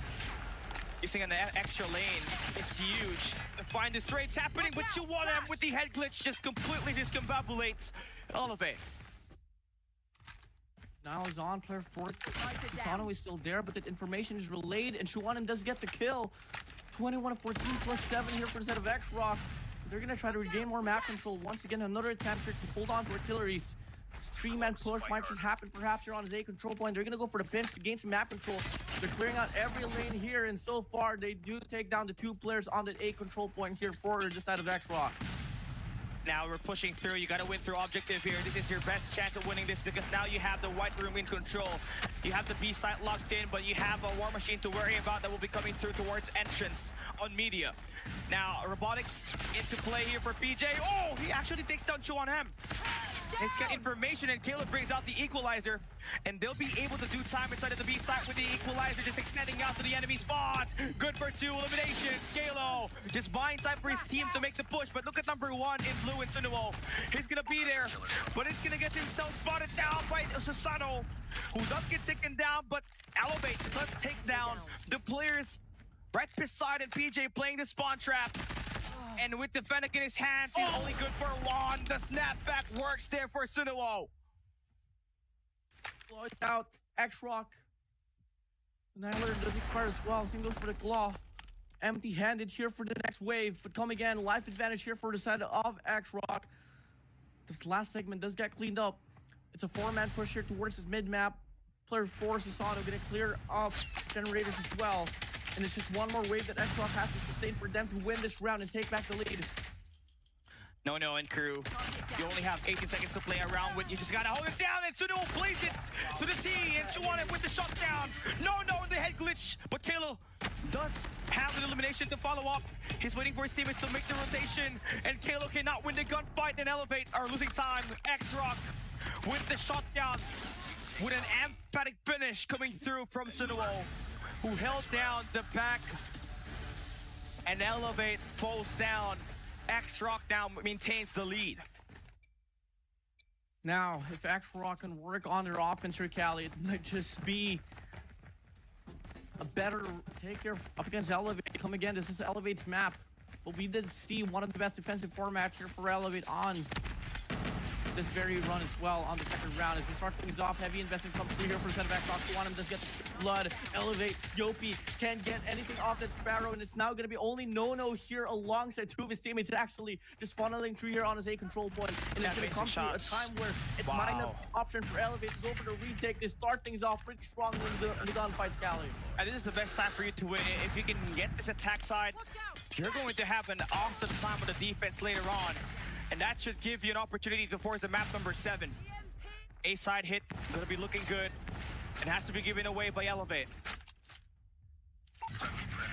Using an extra lane is huge. To find this raid's happening, but CODM with the head glitch just completely discombobulates Elevate. Now is on player 4. Susano is still there, but the information is relayed, and CODM does get the kill. 21 of 14 plus 7 here for the set of X-Rock. They're going to try to regain more map control. Once again, another attempt here to hold on to artilleries. 3-man push might just happen perhaps here on his A control point. They're going to go for the pinch to gain some map control. They're clearing out every lane here, and so far they do take down the 2 players on the A control point here for the side of X-Rock. Now we're pushing through. You got to win through objective here. This is your best chance of winning this, because now you have the white room in control. You have the B site locked in, but you have a war machine to worry about that will be coming through towards entrance on media. Now robotics into play here for PJ. Oh, he actually takes down CODM. He's got information, and Caleb brings out the equalizer, and they'll be able to do time inside of the B site with the equalizer just extending out to the enemy spots. Good for 2 eliminations. Scalo just buying time for his team to make the push, but look at number 1 in blue and Sunuo. He's gonna be there, but he's gonna get himself spotted down by Susano, who does get taken down, but Elevate does take down the players right beside it. PJ playing the spawn trap. And with the Fennec in his hands, he's only good for 1. The snapback works there for Sunuo. Claw is out. X-Rock. Annihilator does expire as well. Same goes for the Claw. Empty-handed here for the next wave. But come again, life advantage here for the side of X-Rock. This last segment does get cleaned up. It's a 4-man push here towards his mid-map. Player 4, Susano, going to clear up generators as well. And it's just one more wave that X-Rock has to sustain for them to win this round and take back the lead. No and crew. You only have 18 seconds to play around with. You just gotta hold it down, and Suno plays it to the T, and Chuanem with the shutdown. No, the head glitch. But Kalo does have an elimination to follow up. He's waiting for his teammates to make the rotation, and Kalo cannot win the gunfight and Elevate are losing time. X-Rock with the shutdown, with an emphatic finish coming through from Sunuo, who held down the back, and Elevate falls down. X-Rock now maintains the lead. Now, if X-Rock can work on their offense here, Cali, it might just be a better take here up against Elevate. Come again, this is Elevate's map. But we did see one of the best defensive formats here for Elevate on this very run as well on the second round. As we start things off, heavy investment comes through here for set of X-Rock. Quantum does get the blood. Elevate, Yopi can't get anything off that Sparrow, and it's now going to be only No here alongside two of his teammates, actually just funneling through here on his A control point. And it's going to come to a time where it might not be an option for Elevate to go for the retake. They start things off pretty strong in the gunfight, Scally. And this is the best time for you to win. If you can get this attack side, you're going to have an awesome time with the defense later on. And that should give you an opportunity to force the map number 7. A side hit, gonna be looking good. It has to be given away by Elevate.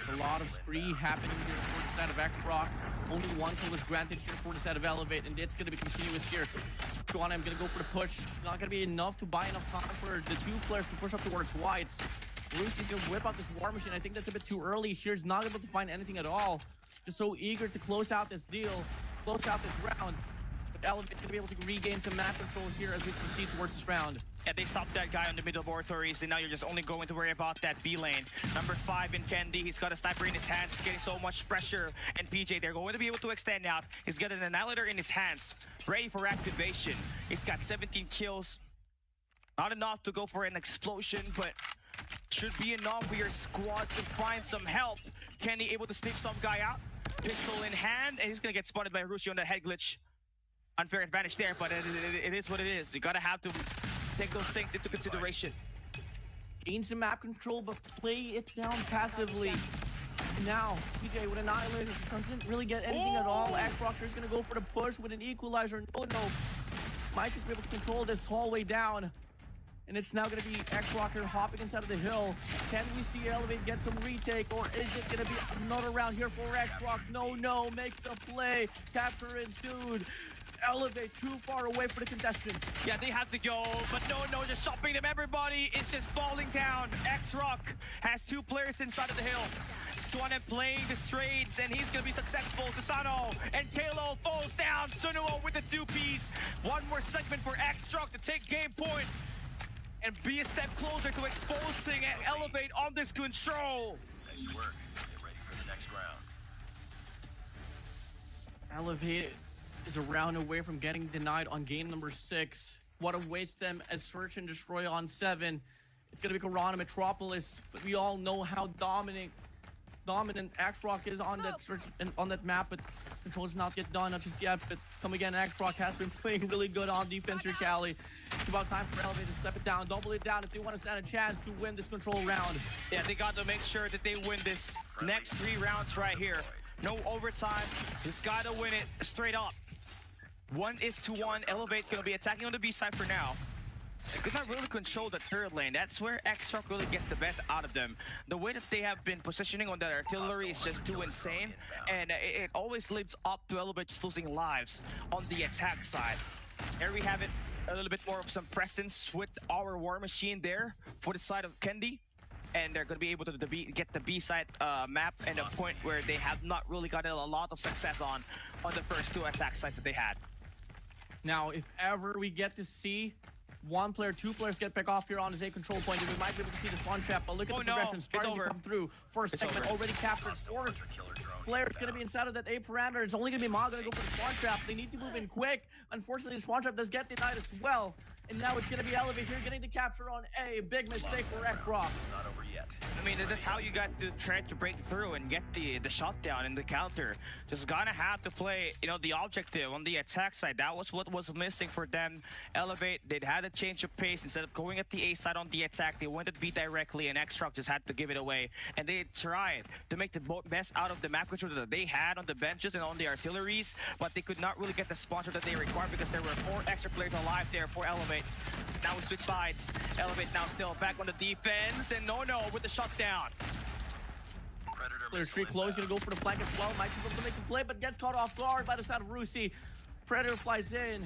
A lot of spree happening here for the side of X-Rock. Only one kill is granted here for the side of Elevate, and it's gonna be continuous here. I'm gonna go for the push. Not gonna be enough to buy enough time for the two players to push up towards whites. Lucy's gonna whip out this war machine. I think that's a bit too early here. He's not able to find anything at all. Just so eager to close out this deal. Close out this round, but Elevate's gonna be able to regain some map control here as we proceed towards this round. Yeah, they stopped that guy on the middle laboratories, and now you're just only going to worry about that B lane. Number 5 in Kendi, he's got a sniper in his hands, he's getting so much pressure, and PJ, they're going to be able to extend out. He's got an annihilator in his hands, ready for activation. He's got 17 kills. Not enough to go for an explosion, but should be enough for your squad to find some help. Kendi able to snipe some guy out. Pistol in hand, and he's gonna get spotted by Rusio on the head glitch. Unfair advantage there, but it is what it is. You gotta have to take those things into consideration. Gain some map control, but play it down passively. Now, PJ with Annihilator doesn't really get anything at all. X-Rock is gonna go for the push with an equalizer. No. Might just be able to control this hallway down. And it's now going to be X-Rocker hopping inside of the hill. Can we see Elevate get some retake, or is it going to be another round here for X-Rock? No, makes the play. Capture it, dude. Elevate too far away for the contestation. Yeah, they have to go, but no, just stopping them. Everybody is just falling down. X-Rock has 2 players inside of the hill. Chuanem playing the trades, and he's going to be successful. Susano and Kalo falls down. Sunuo with the 2-piece. One more segment for X-Rock to take game point and be a step closer to exposing and Elevate on this control. Nice work. Get ready for the next round. Elevate is a round away from getting denied on game number 6. What awaits them as Search and Destroy on 7. It's going to be Corona Metropolis, but we all know how dominant X-Rock is on that search and on that map, but control is not yet done, not just yet. But come again, X-Rock has been playing really good on defense here, Cali. It's about time for Elevate to step it down, double it down if they want to stand a chance to win this control round. Yeah, they got to make sure that they win this next 3 rounds right here. No overtime, just gotta win it straight up. 1-1, Elevate gonna be attacking on the B side for now. They could not really control the third lane. That's where X-Rock really gets the best out of them. The way that they have been positioning on their artillery is just too insane, and it always leads up to Elevate just losing lives on the attack side. Here we have it, a little bit more of some presence with our war machine there for the side of Kendi, and they're going to be able to get the B side map and a point where they have not really gotten a lot of success on the first 2 attack sites that they had. Now, if ever we get to see 1 player, 2 players get picked off here on his A control point, and we might be able to see the spawn trap, but look at the progression starting to come through. First segment already captured. 4 players going to be inside of that A parameter. It's only going to be Ma going to go for the spawn trap. They need to move in quick. Unfortunately, the spawn trap does get denied as well. And now it's going to be Elevate here getting the capture on A. Big mistake for X-Rock. Not over yet. I mean, that's how you got to try to break through and get the shutdown and the counter. Just gonna have to play, the objective on the attack side. That was what was missing for them. Elevate, they'd had a change of pace. Instead of going at the A side on the attack, they went at B directly, and X-Rock just had to give it away. And they tried to make the best out of the map control that they had on the benches and on the artilleries, but they could not really get the sponsor that they required because there were 4 extra players alive there for Elevate. Now we switch sides. Elevate now still back on the defense, and no with the shutdown. Player street close, gonna go for the flank as well. Might be able to make the play, but gets caught off guard by the side of Rusi. Predator flies in,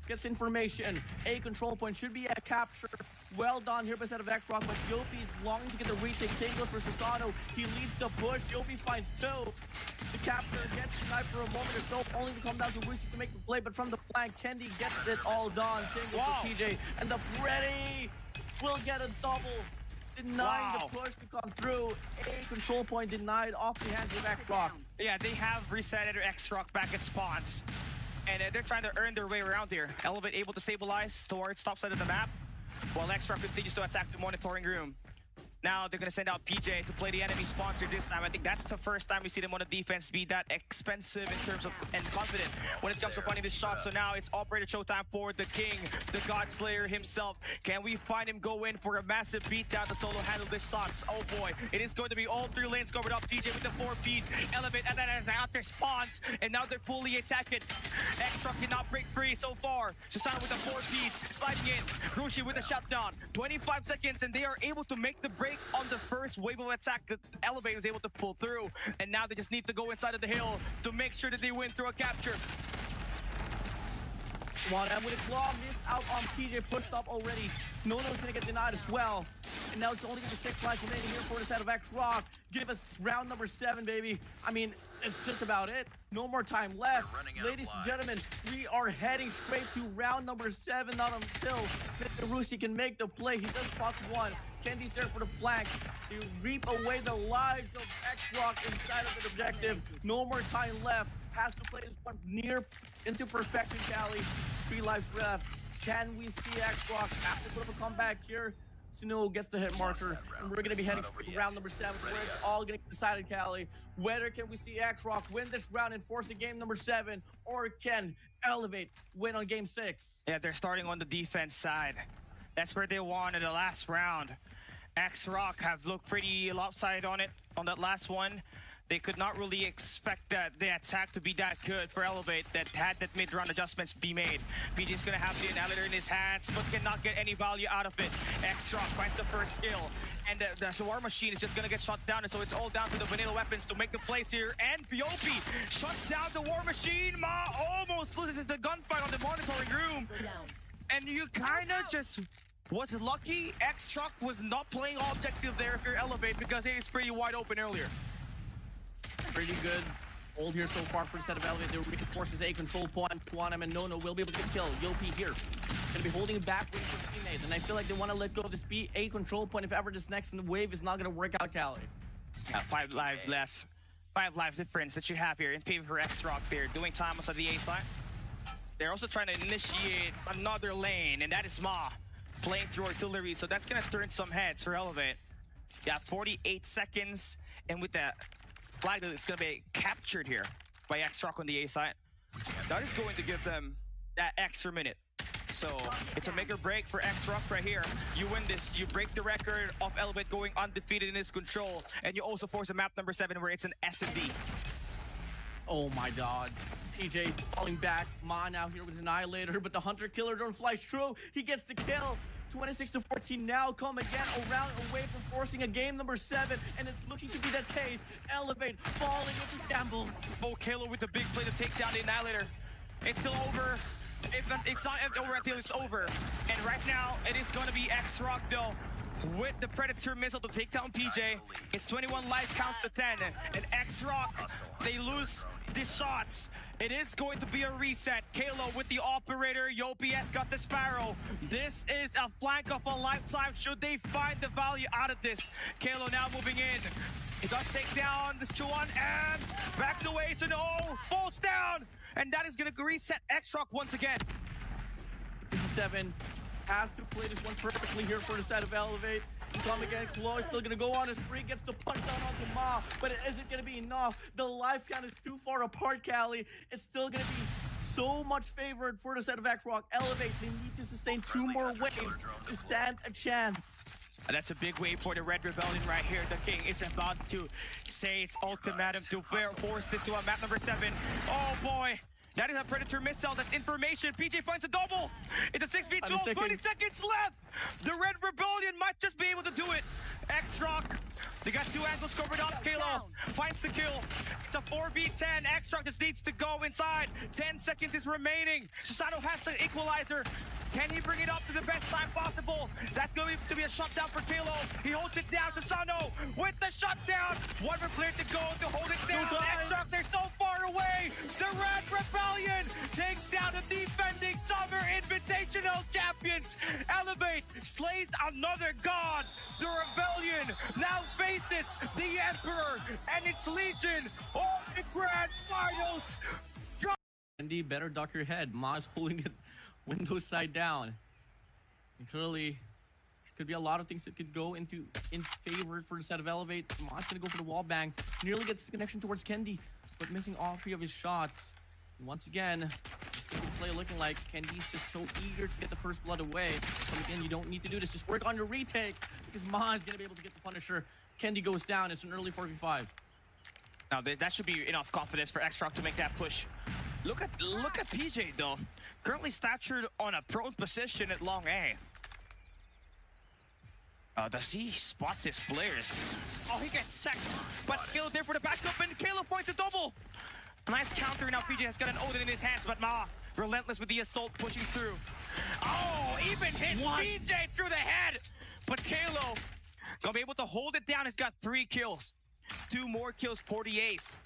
gets information. A control point should be a capture. Well done here by the side of X-Rock, but Yopi's longing to get the retake. Same goes for Sasano. He leads the push. Yopi finds 2. The capture gets sniped for a moment or so, only to come down to Rusi to make the play, but from the flank, Kendi gets it all done. Same goes for PJ, and the Freddy will get a double. Denying the push to come through. A control point denied off the hands of X-Rock. Yeah, they have resetted X-Rock back at spawns. And they're trying to earn their way around here. Elevate able to stabilize towards top side of the map, while X-Rock continues to attack the monitoring room. Now they're gonna send out PJ to play the enemy sponsor this time. I think that's the first time we see them on the defense be that expensive in terms of and confident when it comes to finding the shot. So now it's operator showtime for the king, the God Slayer himself. Can we find him go in for a massive beatdown to solo handle this shots? Oh boy, it is going to be all 3 lanes covered up. PJ with the 4Ps, Elevate and then out their spawns, and now they're fully attacking. X-Truck cannot break free so far. Susano with the 4Ps, sliding in. Rushi with the shutdown. 25 seconds, and they are able to make the break on the first wave of attack that Elevate was able to pull through. And now they just need to go inside of the hill to make sure that they win through a capture. And with a claw missed out on PJ, pushed up already. Nono's gonna get denied as well. And now it's only gonna be 6 lives remaining here for the set of X-Rock. Give us round number 7, baby. I mean, it's just about it. No more time left. Ladies and gentlemen, we are heading straight to round number 7. Not until Mr. Rusi can make the play. He does spot 1. Kendi's there for the flank. They reap away the lives of X-Rock inside of the objective. No more time left. Has to play this one near into perfection, Cali. 3 lives left. Can we see X-Rock have to put up a comeback here? Suno gets the hit marker, and we're going to be heading to round number 7, where it's all going to get decided, Cali. Whether can we see X-Rock win this round and force a game number 7, or can Elevate win on game 6? Yeah, they're starting on the defense side. That's where they won in the last round. X-Rock have looked pretty lopsided on it, on that last one. They could not really expect that the attack to be that good for Elevate, that had that mid-round adjustments be made. PJ's gonna have the Annihilator in his hands, but cannot get any value out of it. X-Rock finds the first kill, and the War Machine is just gonna get shot down, and so it's all down to the vanilla weapons to make the plays here. And Yopi shuts down the War Machine. Ma almost loses the gunfight on the monitoring room. And you kinda just was lucky X-Rock was not playing objective there if you're Elevate, because it is pretty wide open earlier. Pretty good hold here so far for the set of Elevate. They reinforces a control point. Quantum and Nono will be able to kill Yopi here. Gonna be holding it back with his teammates, and I feel like they want to let go of this a control point if ever this next wave is not gonna work out, Cali. Yeah, 5 lives left. 5 lives difference that you have here in favor for X-Rock. They're doing time on the A side. They're also trying to initiate another lane, and that is Ma playing through artillery, so that's gonna turn some heads for Elevate. Yeah, 48 seconds, and with that flag that is going to be captured here by X-Rock on the A side, that is going to give them that extra minute. So it's a make or break for X-Rock right here. You win this, you break the record of Elevate going undefeated in his control, and you also force a map number 7 where it's an S&D. Oh my god. PJ falling back. Ma now here with an Annihilator, but the Hunter Killer drone flies through. He gets the kill. 26-14 now, come again around away from forcing a game number 7, and it's looking to be that case. Elevate falling into shambles. Oh, Kalo with the big play to take down the Annihilator. It's still over. It's not over until it's over. And right now, it is going to be X-Rock though, with the Predator missile to take down PJ. It's 21 life counts to 10, and X-Rock, they lose the shots. It is going to be a reset. Kalo with the operator. Yopi has got the Sparrow. This is a flank of a lifetime should they find the value out of this. Kalo now moving in. He does take down this 2-1 and backs away. So no, falls down. And that is going to reset X-Rock once again. 57 has to play this one perfectly here for the side of Elevate. Come again, Chloe still gonna go on a spree, gets the punch down onto Ma, but it isn't gonna be enough. The life count is too far apart, Cali. It's still gonna be so much favored for the set of X-Rock. Elevate, they need to sustain 2 more waves to stand a chance. And that's a big wave for the Red Rebellion right here. The King is about to say its ultimatum to force it to a map number 7. Oh boy, that is a Predator missile. That's information. PJ finds a double. It's a 6v12, 20 seconds left. The Red Rebellion might just be able to do it. X-Rock, they got 2 angles covered up. Kalo finds the kill. It's a 4v10. X-Rock just needs to go inside. 10 seconds is remaining. Susano has the equalizer. Can he bring it up to the best time possible? That's going to be a shutdown for Kalo. He holds it down. Susano with the shutdown. 1 more player to go to hold it down. X-Rock, they're so far away. The Red Rebellion takes down the defending Summer Invitational champions. Elevate slays another god. The Rebellion now faces the Emperor and its Legion on the Grand Finals. Andy, better duck your head. Ma's holding it window side down. And clearly, there could be a lot of things that could go in favor for the set of Elevate. Ma's gonna go for the wall bang. Nearly gets the connection towards Kendi, but missing all 3 of his shots. And once again, play looking like Kendi's just so eager to get the first blood away. And again, you don't need to do this. Just work on your retake because Ma is gonna be able to get the Punisher. Kendi goes down. It's an early 4v5. Now that should be enough confidence for X-Rock to make that push. Look at PJ though. Currently statured on a prone position at long A. Does he spot his players? Oh, he gets sacked. But Kalo there for the backup, and Kalo points a double. A nice counter. Now PJ has got an Odin in his hands, but Ma relentless with the assault, pushing through. Oh, even hit PJ through the head. But Kalo gonna be able to hold it down. He's got 3 kills. 2 more kills for the ace.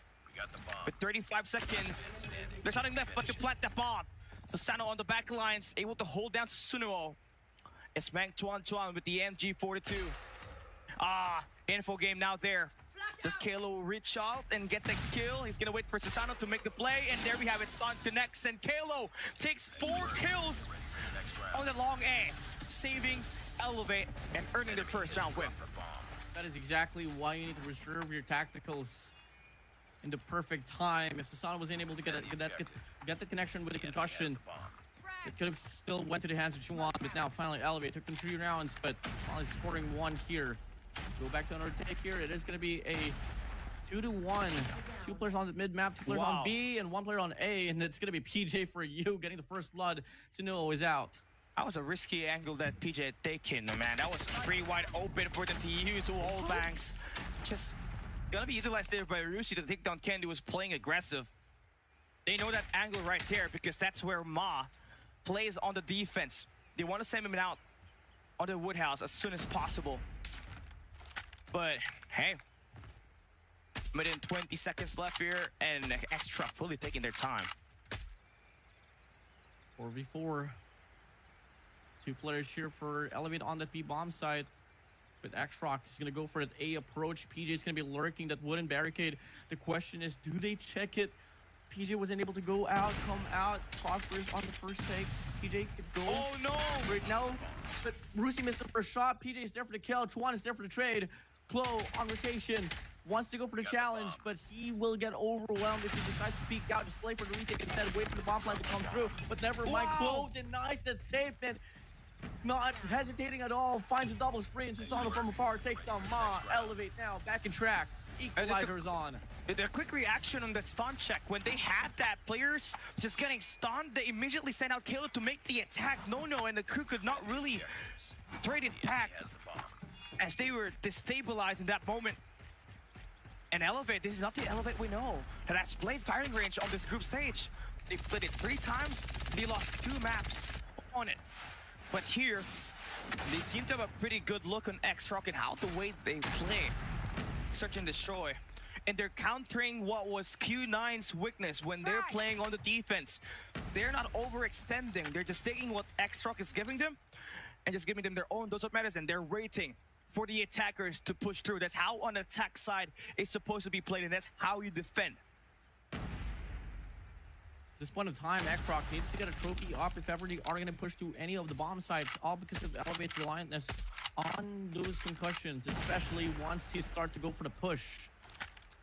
With 35 seconds, there's nothing left but to plant the bomb. Susano on the back lines, able to hold down Sunuo. It's Mang Tuan with the MG42. Info game now there. Does Kalo reach out and get the kill? He's gonna wait for Susano to make the play, and there we have it. Stun connects, and Kalo takes 4 kills on the long A, saving Elevate and earning the first round win. That is exactly why you need to reserve your tacticals in the perfect time. If Susano was unable to get the connection with the concussion, it could have still went to the hands of Chuan, but now finally Elevate took them 3 rounds, but finally scoring 1 here. Go back to another take here. It is going to be a 2-1. 2 players on the mid map, 2 players on B, and 1 player on A, and it's going to be PJ for you getting the first blood. Sunuo is out. That was a risky angle that PJ had taken, man. That was pretty wide open for them to use whole banks. Just gonna be utilized there by Rusi to take down Kendi, was playing aggressive. They know that angle right there because that's where Ma plays on the defense. They want to send him out on the Woodhouse as soon as possible. But hey, within 20 seconds left here, and X-Rock fully taking their time. 4v4. 2 players here for Elevate on that B bomb side. But X-Rock is going to go for that A approach. PJ is going to be lurking that wooden barricade. The question is, do they check it? PJ wasn't able to go out, come out. Phosphorus on the first take. PJ could go. Oh no! Right now, but Rusi missed the first shot. PJ is there for the kill. Chuan is there for the trade. Klo on rotation. Wants to go for the challenge, but he will get overwhelmed if he decides to peek out, just play for the retake instead, wait for the bomb plan to come through. But never mind, Klo denies that statement. Not hesitating at all, finds a double spray, and Susano from afar takes down Ma. Elevate now, back in track. Equalizer's on. The quick reaction on that stun check, when they had that players just getting stunned, they immediately sent out Kalo to make the attack. No, and the crew could not really trade it back as they were destabilized in that moment. And Elevate, this is not the Elevate we know that has played firing range on this group stage. They played it 3 times, they lost 2 maps on it. But here, they seem to have a pretty good look on X-Rock and how the way they play Search and Destroy. And they're countering what was Q9's weakness when they're playing on the defense. They're not overextending. They're just taking what X-Rock is giving them and just giving them their own dose of medicine. They're waiting for the attackers to push through. That's how an attack side is supposed to be played, and that's how you defend. At this point in time, X-Rock needs to get a trophy up if ever they are going to push through any of the bomb sites, all because of Elevate's reliantness on those concussions, especially once they start to go for the push.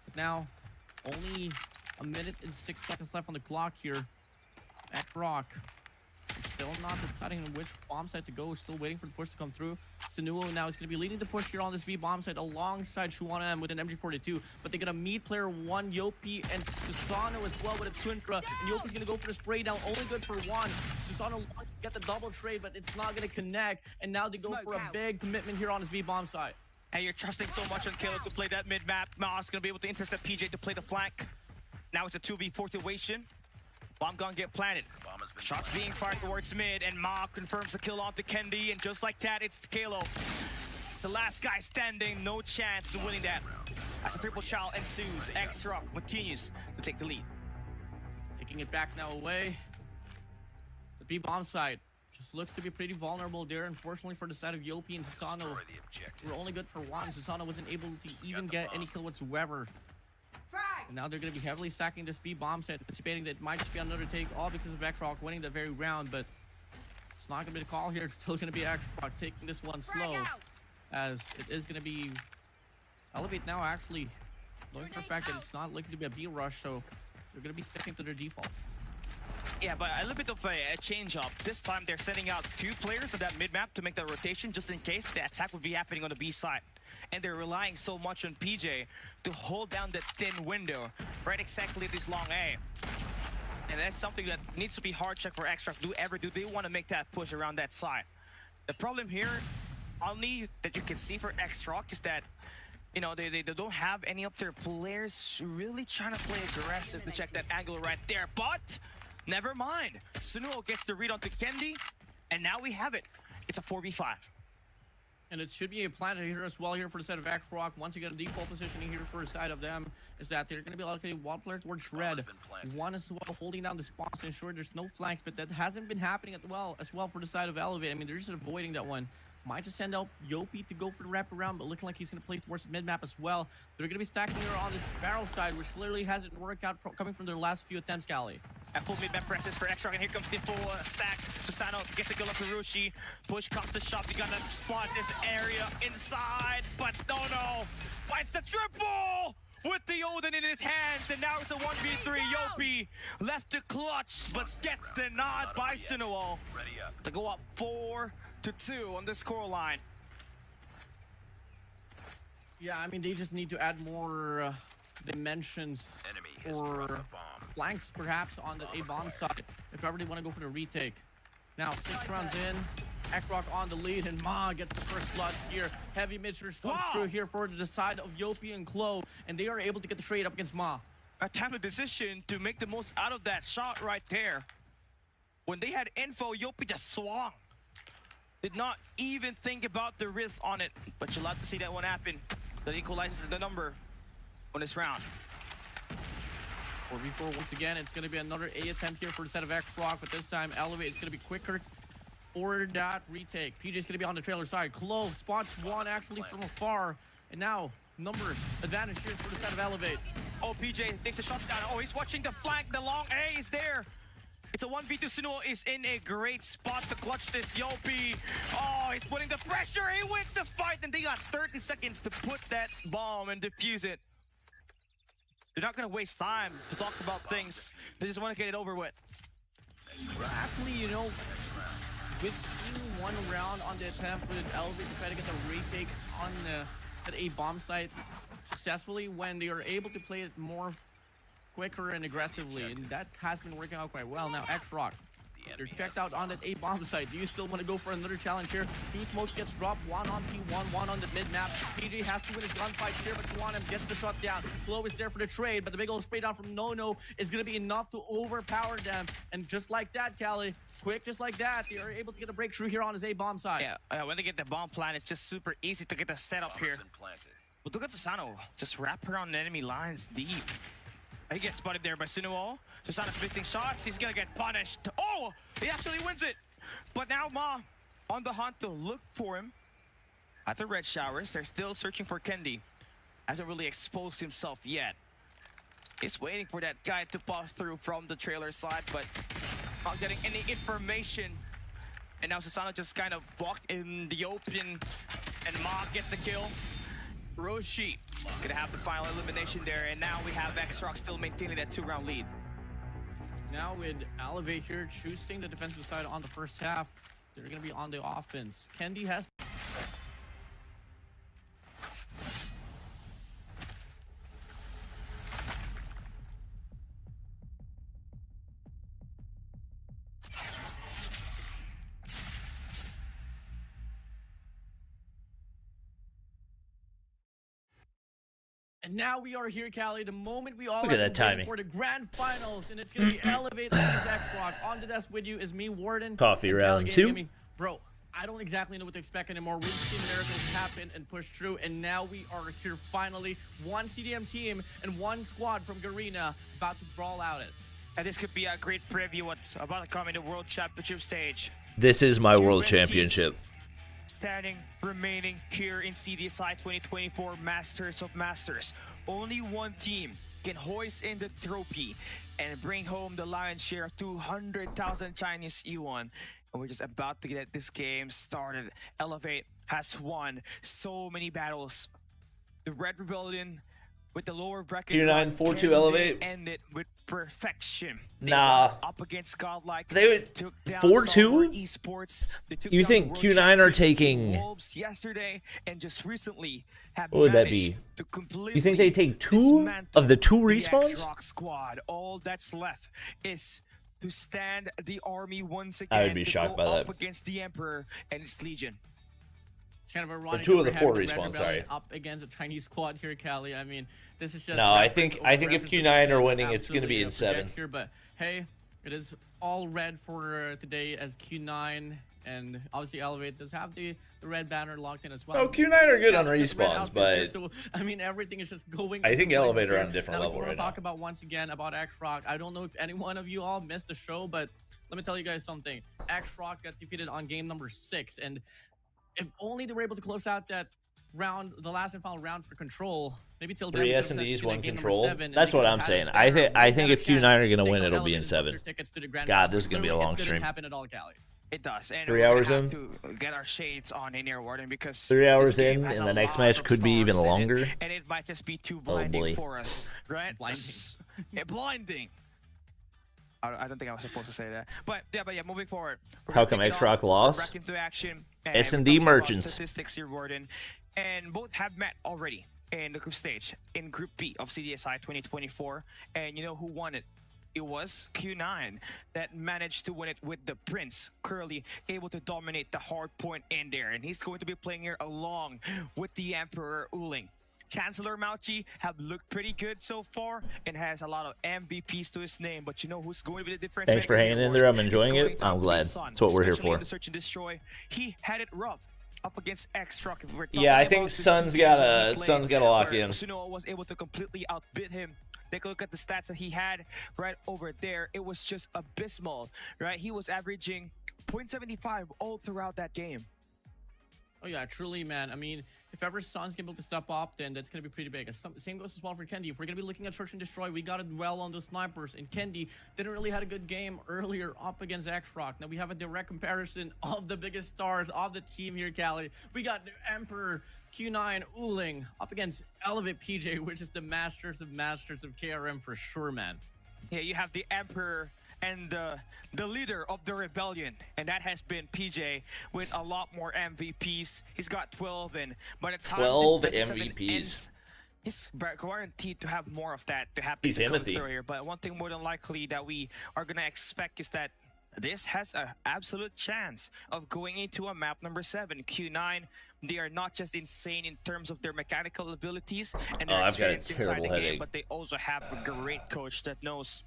But now, only 1 minute and 6 seconds left on the clock here. X-Rock still not deciding which bomb site to go, still waiting for the push to come through. Sunuo now is going to be leading the push here on this B bomb side alongside Shuana with an MG42, but they're going to meet player 1, Yopi, and Susano as well with a Twintra, and Yopi's going to go for the spray down, only good for 1. Susano get the double trade, but it's not going to connect, and now they go for a big commitment here on this B bomb side. Hey, you're trusting so much on Caleb to play that mid-map. Ma's going to be able to intercept PJ to play the flank. Now it's a 2v4 situation. Bomb gun get planted. Shots being fired towards mid, and Ma confirms the kill onto Kendi, and just like that, it's Kalo. It's the last guy standing, no chance of winning that. As a triple child ensues, X-Rock continues to take the lead. Taking it back now away. The B-bomb side just looks to be pretty vulnerable there, unfortunately for the side of Yopi and Susano. We're only good for 1. Susano wasn't able to even get any kill whatsoever. And now they're going to be heavily stacking this B-bomb set, anticipating that it might just be another take, all because of X-Rock winning that very round, but it's not going to be the call here. It's still going to be X-Rock taking this one slow, as it is going to be Elevate now actually knowing for a fact that it's not looking to be a B rush, so they're going to be sticking to their default. Yeah, but a little bit of a change up. This time they're sending out 2 players to that mid-map to make that rotation, just in case the attack would be happening on the B side. And they're relying so much on PJ to hold down that thin window, right exactly this long A. And that's something that needs to be hard check for X-Rock. Do they want to make that push around that side? The problem here, only that you can see for X-Rock, is that, you know, they don't have any of their players really trying to play aggressive to check that angle right there. But never mind. Sunuo gets the read onto Kendi, and now we have it. It's a 4v5. And it should be a plan here as well here for the side of X-Rock. Once you get a default positioning here for the side of them, is that they're going to be allocating 1 player towards Red. 1 as well holding down the spots to ensure there's no flanks, but that hasn't been happening as well for the side of Elevate. I mean, they're just avoiding that one. Might just send out Yopi to go for the wraparound, but looking like he's going to play towards the mid-map as well. They're going to be stacking here on this barrel side, which clearly hasn't worked out coming from their last few attempts, Cali. At full mid-map presses for X-Rock, and here comes the full stack. Susano gets a kill up to Rushi. Push comes the shot. We got to flood this area inside, but no. Finds the triple with the Odin in his hands, and now it's a 1v3. Yopi left to clutch, but gets denied by Sunuo to go up 4-2 on the scoreline. Yeah, I mean, they just need to add more dimensions or flanks, perhaps, on the A-bomb side, if ever they want to go for the retake. Now, 6 rounds in, X-Rock on the lead, and Ma gets the first blood here. Heavy mixers comes through here for the side of Yopi and Klo, and they are able to get the trade up against Ma. A timely decision to make the most out of that shot right there. When they had info, Yopi just swung. Did not even think about the risk on it, but you'll have to see that one happen. That equalizes the number on this round. 4v4 once again. It's going to be another A attempt here for the set of X-Rock, but this time Elevate is going to be quicker for that retake. PJ's going to be on the trailer side. Clove spots 1 actually from afar, and now numbers advantage here for the set of Elevate. Oh, PJ takes a shot down. Oh, he's watching the flank. The long A is there. It's a 1v2. Sunuo is in a great spot to clutch this. Yopi, oh, he's putting the pressure. He wins the fight, and they got 30 seconds to put that bomb and defuse it. They're not going to waste time to talk about things. They just want to get it over with. Actually, you know, with seeing 1 round on the attempt with Elevate to try to get the retake on that A-bomb site successfully, when they are able to play it more quicker and aggressively, and that has been working out quite well. Now, X-Rock, they're checked out on that A-bomb site. Do you still want to go for another challenge here? 2 smokes gets dropped, 1 on P1, 1 on the mid-map. PJ has to win his gunfight here, but Juanem gets the shot down. Flo is there for the trade, but the big old spray down from No is going to be enough to overpower them. And just like that, Cali, quick just like that, they are able to get a breakthrough here on his A-bomb side. Yeah, when they get the bomb plan, it's just super easy to get the setup here. But look at Susano, just wrap around the enemy lines deep. He gets spotted there by Sunuo. Susano's missing shots. He's gonna get punished. Oh, he actually wins it. But now Ma on the hunt to look for him at the red showers. They're still searching for Kendi. Hasn't really exposed himself yet. He's waiting for that guy to pop through from the trailer side, but not getting any information. And now Susano just kind of walked in the open, and Ma gets the kill. Roshi gonna have the final elimination there, and now we have X-Rock still maintaining that 2-round lead. Now with Elevate here choosing the defensive side on the first half, they're gonna be on the offense. Kendi has And now we are here, Callie. The moment we all Look at have that been waiting timing. for the grand finals, and it's gonna be Elevate against X-Rock. On the desk with you is me, Warden. Coffee and round Callie 2. Gaming. Bro, I don't exactly know what to expect anymore. We've seen miracles happen and push through, and now we are here finally. One CDM team and one squad from Garena about to brawl out it. And this could be a great preview what's about to come in the World Championship stage. This is my Two world best teams championship. standing remaining here in CDSI 2024 Masters of Masters. Only one team can hoist in the trophy and bring home the lion's share of 200,000 Chinese yuan. And we're just about to get this game started. Elevate has won so many battles. The Red Rebellion with the lower bracket Q9 4-2 Elevate. ended with perfection. Nah. were up against Godlike. They would took down 4-2? Esports. They took You down think World Q9 are Champions taking- Wolves yesterday, and just recently have What would that managed be? to completely You think they take 2 dismantle of the 2 the respawns? X-Rock squad. All that's left is to stand the army once again. I would be to shocked go by up that. against the Emperor and its Legion. It's kind of ironic. 2 that of the we're 4 having Red respawns, Rebellion sorry. up against a Chinese squad here, Callie. I mean, this is just. No, I reference think over if reference Q9 to are the winning, it's gonna be absolutely, in project 7. Here, but hey, it is all red for today as Q9 and obviously Elevate does have the red banner locked in as well. Oh, Q9 are good on The red respawns, outfits, but so I mean everything is just going. I think into Elevate places are here. on a different now, level if we right wanna talk now. about once again about X-Rock, I don't know if any one of you all missed the show, but let me tell you guys something. X-Rock got defeated on game number 6, and if only they were able to close out that round, the last and final round for control, maybe till then 3 we could've S&Ds, seen 1 that game number control. 7, and That's they what could've I'm had saying. a I better think if chance Q9 are to gonna take win, on it'll be in Elevate and book 7. their tickets to the grand God, finals. this is gonna be a Literally, long it didn't stream. happen at all, Callie. It does. And 3 we're gonna hours have in. to get our shades on in here, Warden, because 3 hours this game in, has and a the next lot match of could be even stars in it, longer. and it might just be too Oh, blinding boy. for us, right? Blinding. Blinding. I don't think I was supposed to say that, but yeah, moving forward. We're How gonna come take it X-Rock off, lost? Back into action. And S&D we're talking about merchants. Statistics here, Warden, and both have met already in the group stage in Group B of CDSI 2024, and you know who won it? It was Q9 that managed to win it with the Prince, Curly, able to dominate the Hardpoint in there, and he's going to be playing here along with the Emperor Uling. Chancellor Mauchi have looked pretty good so far and has a lot of MVPs to his name, but you know who's going to be the difference? Thanks for hanging in there. I'm enjoying it. I'm glad. That's what we're here for. The search and destroy. He had it rough up against X-Rock. Yeah, I think Sun's gotta lock in. Sunoa was able to completely outbid him. Take a look at the stats that he had right over there. It was just abysmal, right? He was averaging 0.75 all throughout that game. Oh yeah, truly, man. I mean, if ever Sun's able to step up, then that's gonna be pretty big. Same goes as well for Kendi. If we're gonna be looking at search and destroy, we got it well on those snipers, and Kendi didn't really had a good game earlier up against X-Rock. Now we have a direct comparison of the biggest stars of the team here, Callie. We got the Emperor, Q9, Uling up against Elevate PJ, which is the masters of KRM for sure, man. Yeah, you have the Emperor and the leader of the rebellion, and that has been PJ with a lot more MVPs. He's got 12, and by the time 12 this best of 7 MVPs. ends, he's guaranteed to have more of that to happen He's to come Timothy. through here. But one thing more than likely that we are gonna expect is that this has an absolute chance of going into a map number 7. Q9, they are not just insane in terms of their mechanical abilities and their I've got a experience inside the terrible game, headache. but they also have a great coach that knows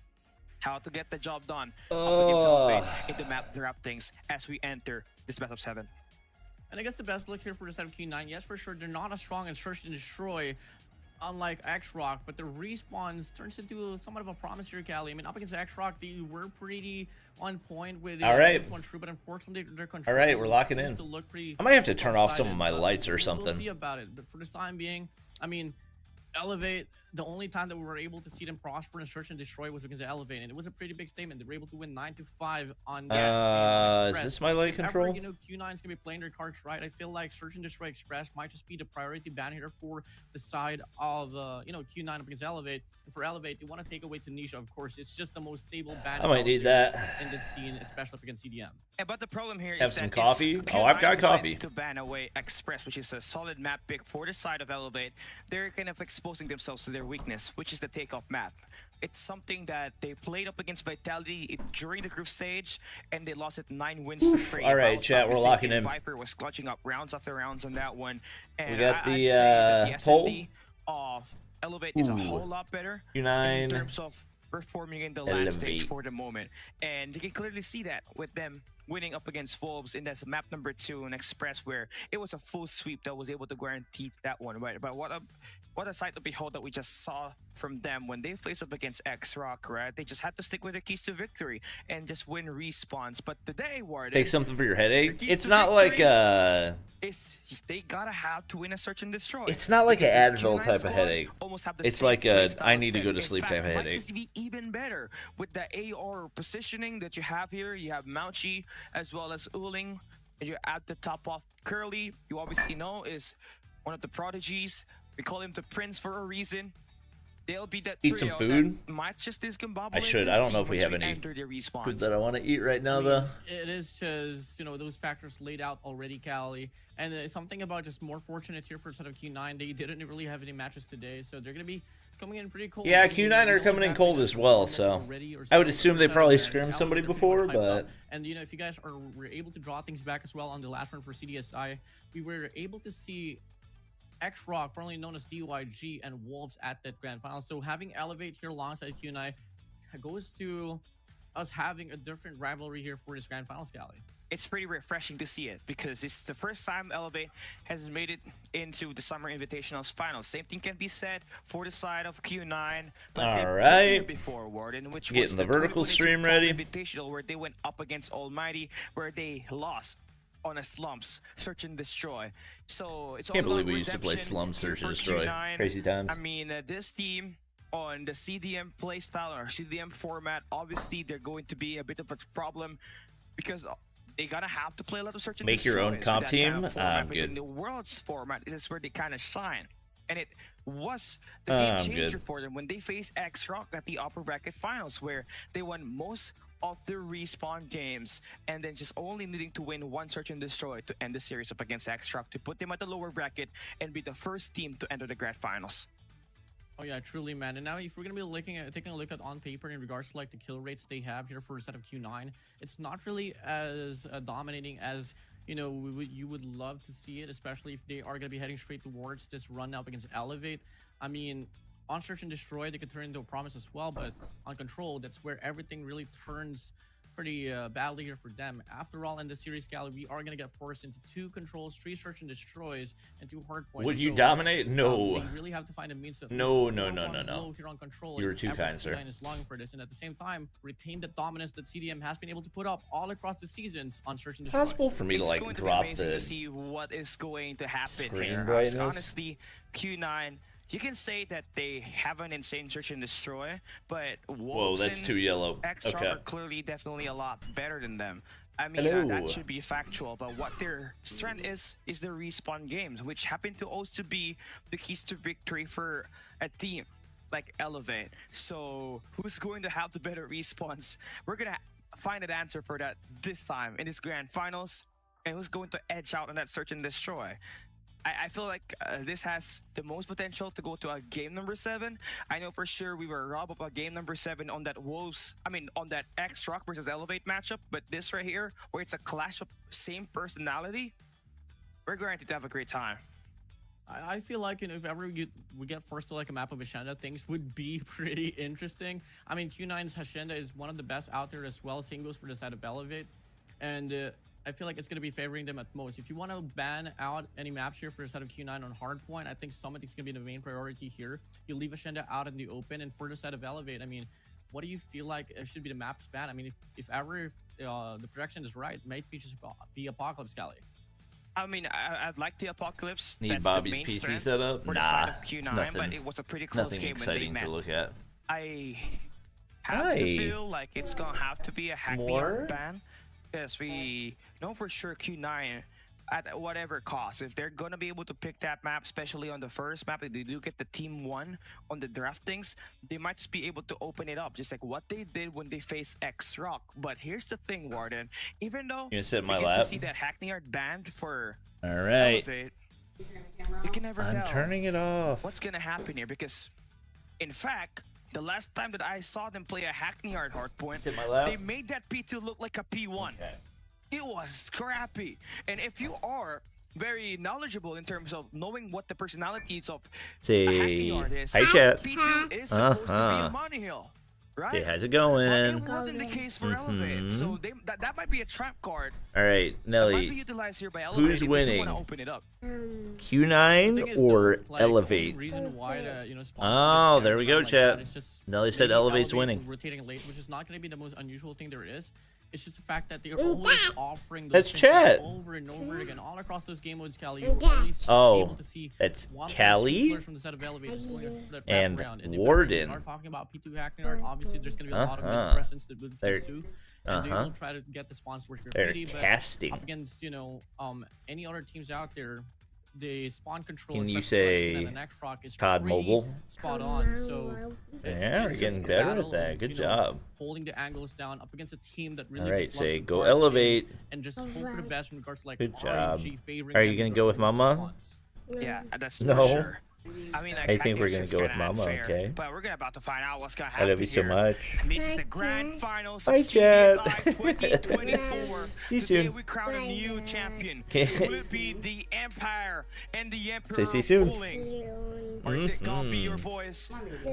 how to get the job done up against Elevate in the map draftings as we enter this best of 7. And I guess the best look here for the side of Q9, yes, for sure, they're not as strong in search and destroy, unlike X-Rock, but the respawns turns into somewhat of a promise here, Callie. I mean, up against X-Rock, they were pretty on point with All right. this one true, but unfortunately, their control All right, we're locking seems in. to look pretty I might have to turn off some of one-sided, my but lights or We'll something. see about it, but for this time being, I mean, Elevate, the only time that we were able to see them prosper in search and destroy was against Elevate, and it was a pretty big statement. They were able to win 9-5 on that. Is this my light control? You know, Q9's gonna be playing their cards right. I feel like search and destroy Express might just be the priority ban here for the side of you know, Q9 up against Elevate. And for Elevate, they want to take away Tanisha. Of course, it's just the most stable ban I might need that. in this scene, especially up against CDM. Yeah, but the problem here Have is some that coffee? if Oh, I've got Q9 decides coffee. to ban away Express, which is a solid map pick for the side of Elevate, they're kind of exposing themselves to their weakness, which is the Takeoff map. It's something that they played up against Vitality during the group stage, and they lost it 9 wins to 3. All right, If I was chat, not we're mistaken, locking in. Viper was clutching up rounds after rounds on that one. And We got I'd the, say that the poll. SMD of Elevate is a whole lot better Q9. in terms of performing in the land stage for the moment. And you can clearly see that with them winning up against Wolves in that map number 2 in Express, where it was a full sweep that was able to guarantee that one, right? But what a sight to behold that we just saw from them when they faced up against X-Rock, right? They just had to stick with their keys to victory and just win respawns. But today, Warden, Take something for your headache. It's not like they gotta have to win a search and destroy. It's not like an Because this Advil Q9 type of squad headache. almost have the It's same like play a style I as need to them. go to In sleep fact, type of it might headache. just be even better with the AR positioning that you have here. You have Mauchi as well as Uling, and you add the top off Curly. You obviously know is one of the prodigies. We call him the Prince for a reason. They'll be that Eat some trio food? that might just discombobulate I should. this I don't know team if we once have any enter their respawns. food that I want to eat right now, though. It is just, you know, those factors laid out already, Cali. And something about just more fortunate here for set of Q9. They didn't really have any matches today, so they're going to be coming in pretty cold. Yeah, Q9 are coming in cold as well, so I would assume they probably scrimmed somebody before, but... And, you know, if you guys were able to draw things back as well on the last run for CDSI, we were able to see X-Rock, formerly known as DYG, and Wolves at that grand final. So having Elevate here alongside Q9 goes to us having a different rivalry here for this grand final, Scally. It's pretty refreshing to see it because it's the first time Elevate has made it into the Summer Invitationals finals. Same thing can be said for the side of Q9. But all right, before Warden, which getting was the vertical stream ready. Invitational, where they went up against Almighty, where they lost on a slumps search and destroy. So it's can't all believe about we used to play redemption slumps search here and for destroy. Q9. Crazy times. I mean, this team on the CDM playstyle or CDM format, obviously they're going to be a bit of a problem because they gotta have to play a lot of search and Make your own destroys comp with that kind team? of format. I'm But good. in the Worlds format, this is where they kind of shine. And it was the game changer for them when they faced X-Rock at the upper bracket finals, where they won most of their respawn games and then just only needing to win one search and destroy to end the series up against X-Rock to put them at the lower bracket and be the first team to enter the grand finals. Oh yeah, truly, man. And now if we're gonna be taking a look at on paper in regards to like the kill rates they have here for a set of Q9, it's not really as dominating as you know you would love to see it, especially if they are gonna be heading straight towards this run up against Elevate. I mean, on search and destroy, they could turn into a promise as well, but on control, that's where everything really turns pretty badly here for them. After all, in the series, Cali, we are going to get forced into 2 controls, 3 search and destroys, and 2 hardpoints. Would you dominate? No. They really have to find a means to No. here on control. You were too kind, sir. Is longing for this, and at the same time, retain the dominance that CDM has been able to put up all across the seasons on search and destroy. Possible for me to like drop to the see what is going to happen screen here. brightness. Honestly, Q9, you can say that they have an insane search and destroy, but Whoa, that's too yellow. X-Rock Okay. are clearly definitely a lot better than them. I mean, Hello. that should be factual, but what their strength is their respawn games, which happen to also be the keys to victory for a team like Elevate. So who's going to have the better respawns? We're gonna find an answer for that this time in this grand finals, and who's going to edge out on that search and destroy. I feel like this has the most potential to go to a game number 7. I know for sure we were robbed of a game number 7 on that on that X-Rock versus Elevate matchup, but this right here, where it's a clash of same personality, we're guaranteed to have a great time. I feel like, you know, if ever we get forced to like a map of Hacienda, things would be pretty interesting. I mean, Q9's Hacienda is one of the best out there as well. Same goes for the side of Elevate. And I feel like it's going to be favoring them at most. If you want to ban out any maps here for the side of Q9 on Hardpoint, I think Summit is going to be the main priority here. You leave Hacienda out in the open. And for the side of Elevate, I mean, what do you feel like should be the map's ban? I mean, if ever the projection is right, might be just be Apocalypse, Cali. I mean, I'd like the Apocalypse. Need That's Bobby's the main PC strength setup? for the Nah, side of it's Q9, nothing, but it was a pretty close game when they exciting met. to look at. I have to feel like it's gonna have to be a Hackney Art ban, because we know for sure Q9, at whatever cost, if they're gonna be able to pick that map, especially on the first map, if they do get the team 1 on the draftings, they might just be able to open it up, just like what they did when they faced X-Rock. But here's the thing, Warden, even though You gonna sit in my we get lap? to see that Hackney Art banned for All right. Elevate, you can never tell turning it off. what's gonna happen here, because in fact, the last time that I saw them play a Hackney Art Hardpoint, they made that P2 look like a P1. Okay. It was scrappy. And if you are very knowledgeable in terms of knowing what the personalities of Say, a Hackneyard is. hi, chat. P2 is supposed to be a Money Hill, right? Hey, how's it But going? it wasn't the case for Elevate, so that might be a trap card. All right, That might be Nelly. utilized here by Elevate. Who's if winning? They do want to open it up. Q9 or Elevate? Oh, there we go, chat. Nelly said Elevate's winning. Rotating late, which is not going to be the most unusual thing there is. It's just the fact that they're always offering those That's things chat. over and over again all across those game modes. Cali, you're always able to see that's one or two Cali players from the set of Elevate just going for that and background. And Warden. If we are talking about P2 Hackneyard, obviously there's going to be a lot of good presence that with They're- P2. And they will try to get the spawns towards graffiti, They're but casting. up against, you know, any other teams out there, the spawn control, Can you especially say an X-Rock, is COD pretty Mobile? spot on. So Yeah, we're it's getting just a better at battle that. of, Good you know, job. holding the angles down up against a team that really All right, just loves say to go barge in Elevate. and just hope for the best in regards to like Good job. RNG favoring Are you them gonna go with versus Mama? spawns. Yeah, that's No. for sure. I mean, I think we're gonna it's go with kinda Mama, unfair, okay? But we're about to find out what's gonna I happen love you so here. much. And this is the grand finals Hi, of chat. CDSI 2024. See you Today soon. we crown a new champion. Okay. Will it be the Empire and the Emperor see you soon. ruling? Or is it gonna be your boys?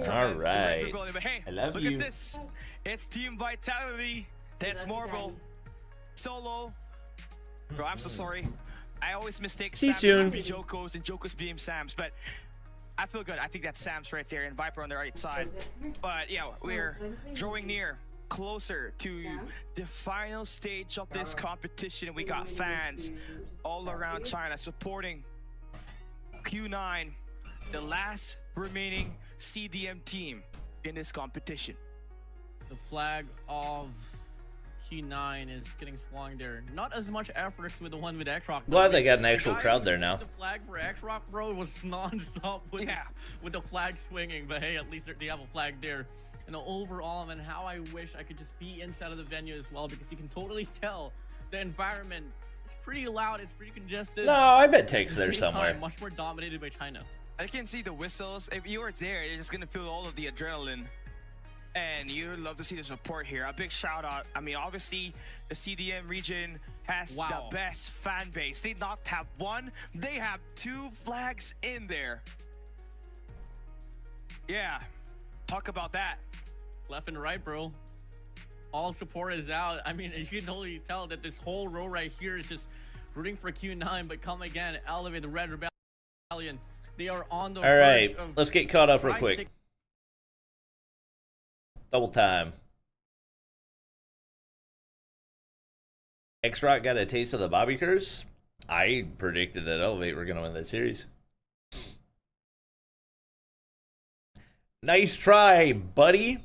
All right. But hey, I love look you. at this. It's Team Vitality. That's Marvel. Solo. Bro, I'm so sorry. I always mistake See you Sam's soon. to be Joko's and Joko's being Sam's, but I feel good. I think that's Sam's right there and Viper on the right side. But yeah, we're drawing near, closer to the final stage of this competition. We got fans all around China supporting Q9, the last remaining CDM team in this competition. The flag of Q9 is getting swung there. Not as much efforts with the one with X-Rock. Glad they got an The actual guy crowd there who now. The flag for X-Rock, bro, was non-stop with, with the flag swinging. But hey, at least they have a flag there. And overall, man, how I wish I could just be inside of the venue as well, because you can totally tell the environment is pretty loud, it's pretty congested. No, I bet Take's At the there same somewhere. time, much more dominated by China. I can see the whistles. If you were there, you're just gonna feel all of the adrenaline. And you'd love to see the support here. A big shout out. I mean, obviously, the CDM region has the best fan base. They not have one, they have two flags in there. Yeah, talk about that. Left and right, bro. All support is out. I mean, you can totally tell that this whole row right here is just rooting for Q9, but come again, Elevate, the Red Rebellion. They are on the All right, verge of let's get caught up real trying to quick. Double time. X-Rock got a taste of the Bobby curse. I predicted that Elevate were going to win that series. Nice try, buddy.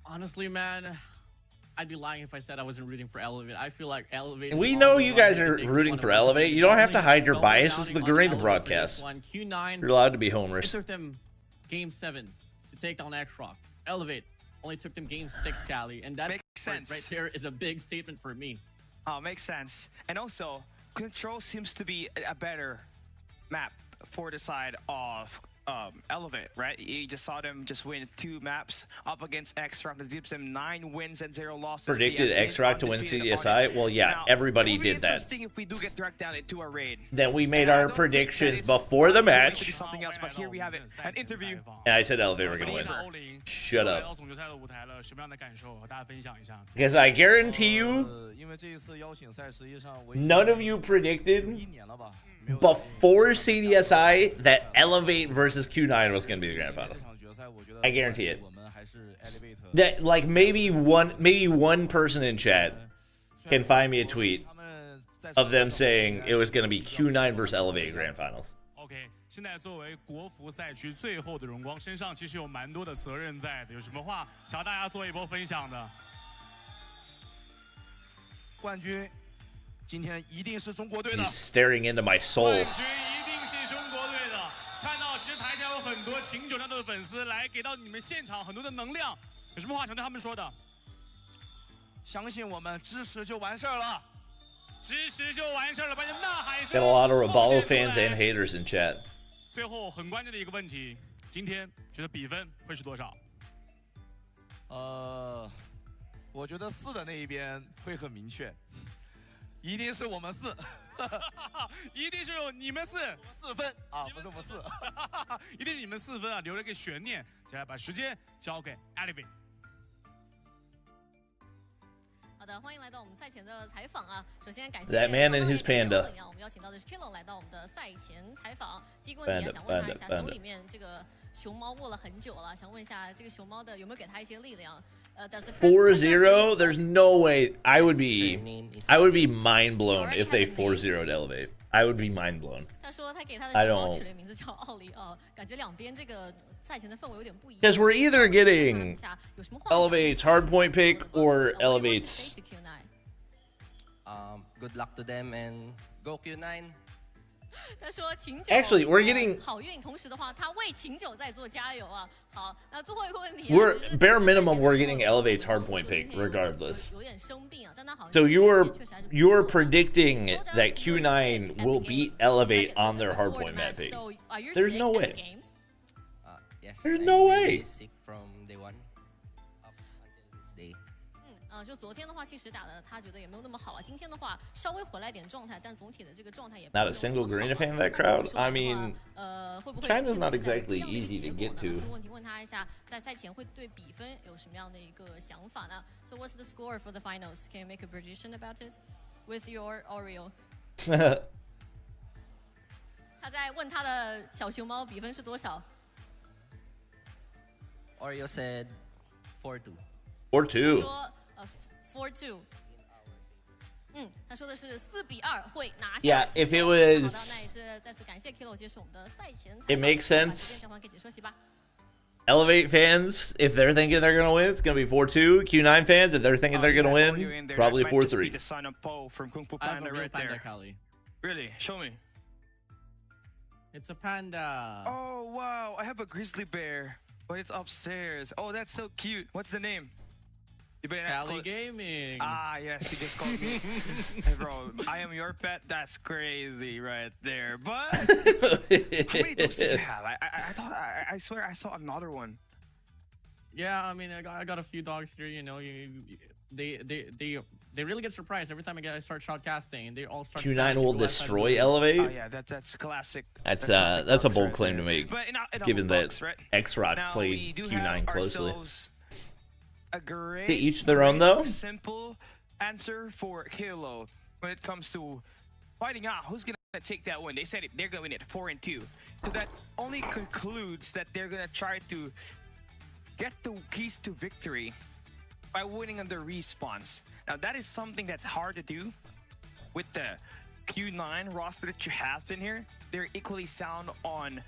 Honestly, man, I'd be lying if I said I wasn't rooting for Elevate. I feel like Elevate. We is know on the you run guys to are take rooting one for of us. Elevate. You don't have to Doubling- hide your doubling bias. This is the down on Garena Elevate for broadcast. this one. Q9. You're allowed to be It homers. took them Game 7 to take down X-Rock. Elevate only took them Game 6, Cali, and that Makes sense. right there is a big statement for me. Oh, makes sense. And also, Control seems to be a better map for the side of Elevate, right? You just saw them just win 2 maps up against X-Rock. That gives them 9 wins and 0 losses. Predicted They have been X-Rock to win undefeated CDSI? opponent. Well, yeah, Now, everybody it will be did that. interesting if we do get dragged down into a raid. Then we made And I our don't think that predictions it's before the going to match. be something else, but here we have it, an interview. And I said Elevate were going to win. Shut up. Because I guarantee you, none of you predicted before CDSI that Elevate versus Q9 was going to be the grand finals. I guarantee it. That like maybe one person in chat can find me a tweet of them saying it was going to be Q9 versus Elevate grand finals. OK， 现在作为国服赛区最后的荣光，身上其实有蛮多的责任在的。有什么话想要大家做一波分享的？冠军今天一定是中国队的。 He's staring into my soul. 冠军一定是中国队的。看到其实台下有很多秦九亮队的粉丝来给到你们现场很多的能量，有什么话想对他们说的？相信我们，支持就完事儿了。支持就完事儿了，把你呐喊一声。 Got a lot of Reballo fans and haters in chat. 最后很关键的一个问题，今天觉得比分会是多少？我觉得4的那一边会很明确，一定是我们4，一定是你们4， 4分啊，不是我们4，一定是你们4分啊，留了一个悬念。接下来把时间交给 Elevate。好的，欢迎来到我们赛前的采访啊！首先感谢 That man and his panda。我们邀请到的是 Kilo 来到我们的赛前采访。第一个问题想问他一下，手里面这个熊猫握了很久了，想问一下这个熊猫的有没有给他一些力量？4-0, there's no way. I would be mind blown if they 4-0'd Elevate. I would be mind blown. 他说他给他的熊猫取了名字叫奥利奥，感觉两边这个赛前的氛围有点不一样。Because we're either getting Elevate's Hardpoint pick or Elevate's. Good luck to them and go Q9. 他说秦九 Actually, we're getting 好运，同时的话，他为秦九在做加油啊。好，那最后一个问题 We're bare minimum we're getting Elevate's Hardpoint pick regardless. 有点生病啊，但他好像 So you're predicting that Q9 will beat Elevate on their Hardpoint map pick. There's no way. Yes. There's no way. Really sick from day 1 up until this day. 就昨天的话，其实打的他觉得也没有那么好啊。今天的话稍微回来点状态，但总体的这个状态也 Not a single Garena fan in that crowd. I mean, China's not exactly easy to get to. 问题问他一下，在赛前会对比分有什么样的一个想法呢 ？So what's the score for the finals? Can you make a prediction about it with your Oreo? 他在问他的小熊猫比分是多少 Oreo said 4-2. 4-2. 4-2。他说的是4-2会拿下。Yeah, if it was. 好的，那也是再次感谢 Kilo 接受我们的赛前采访。 It makes sense. 把时间交还给解说席吧。Elevate fans, if they're thinking they're gonna win, it's gonna be 4-2. Q9 fans, if they're thinking they're gonna win, probably 4-3. The son of Po from Kung Fu I have Panda a real right panda, there. Kali. Really? Show me. It's a panda. Oh wow! I have a grizzly bear, but it's upstairs. Oh, that's so cute. What's the name? You better not Kali call it- Gaming. Ah, yes, he just called me. Hey, bro, I am your pet. That's crazy right there. But how many dogs do you have? I thought I swear I saw another one. Yeah, I mean, I got a few dogs here. You know, they really get surprised every time I start shoutcasting, and they all start. Q9 will destroy Oh Elevate. yeah, that's classic. That's classic a dogs bold right claim there. to make, But in given that dogs, right? X-Rock Now, played we do Q9 have closely. ourselves a great, To each their own, though. Simple answer for Kilo when it comes to finding out who's gonna take that win. They said they're gonna win it 4-2, so that only concludes that they're gonna try to get the keys to victory by winning on the respawns. Now that is something that's hard to do with the Q9 roster that you have in here. They're equally sound on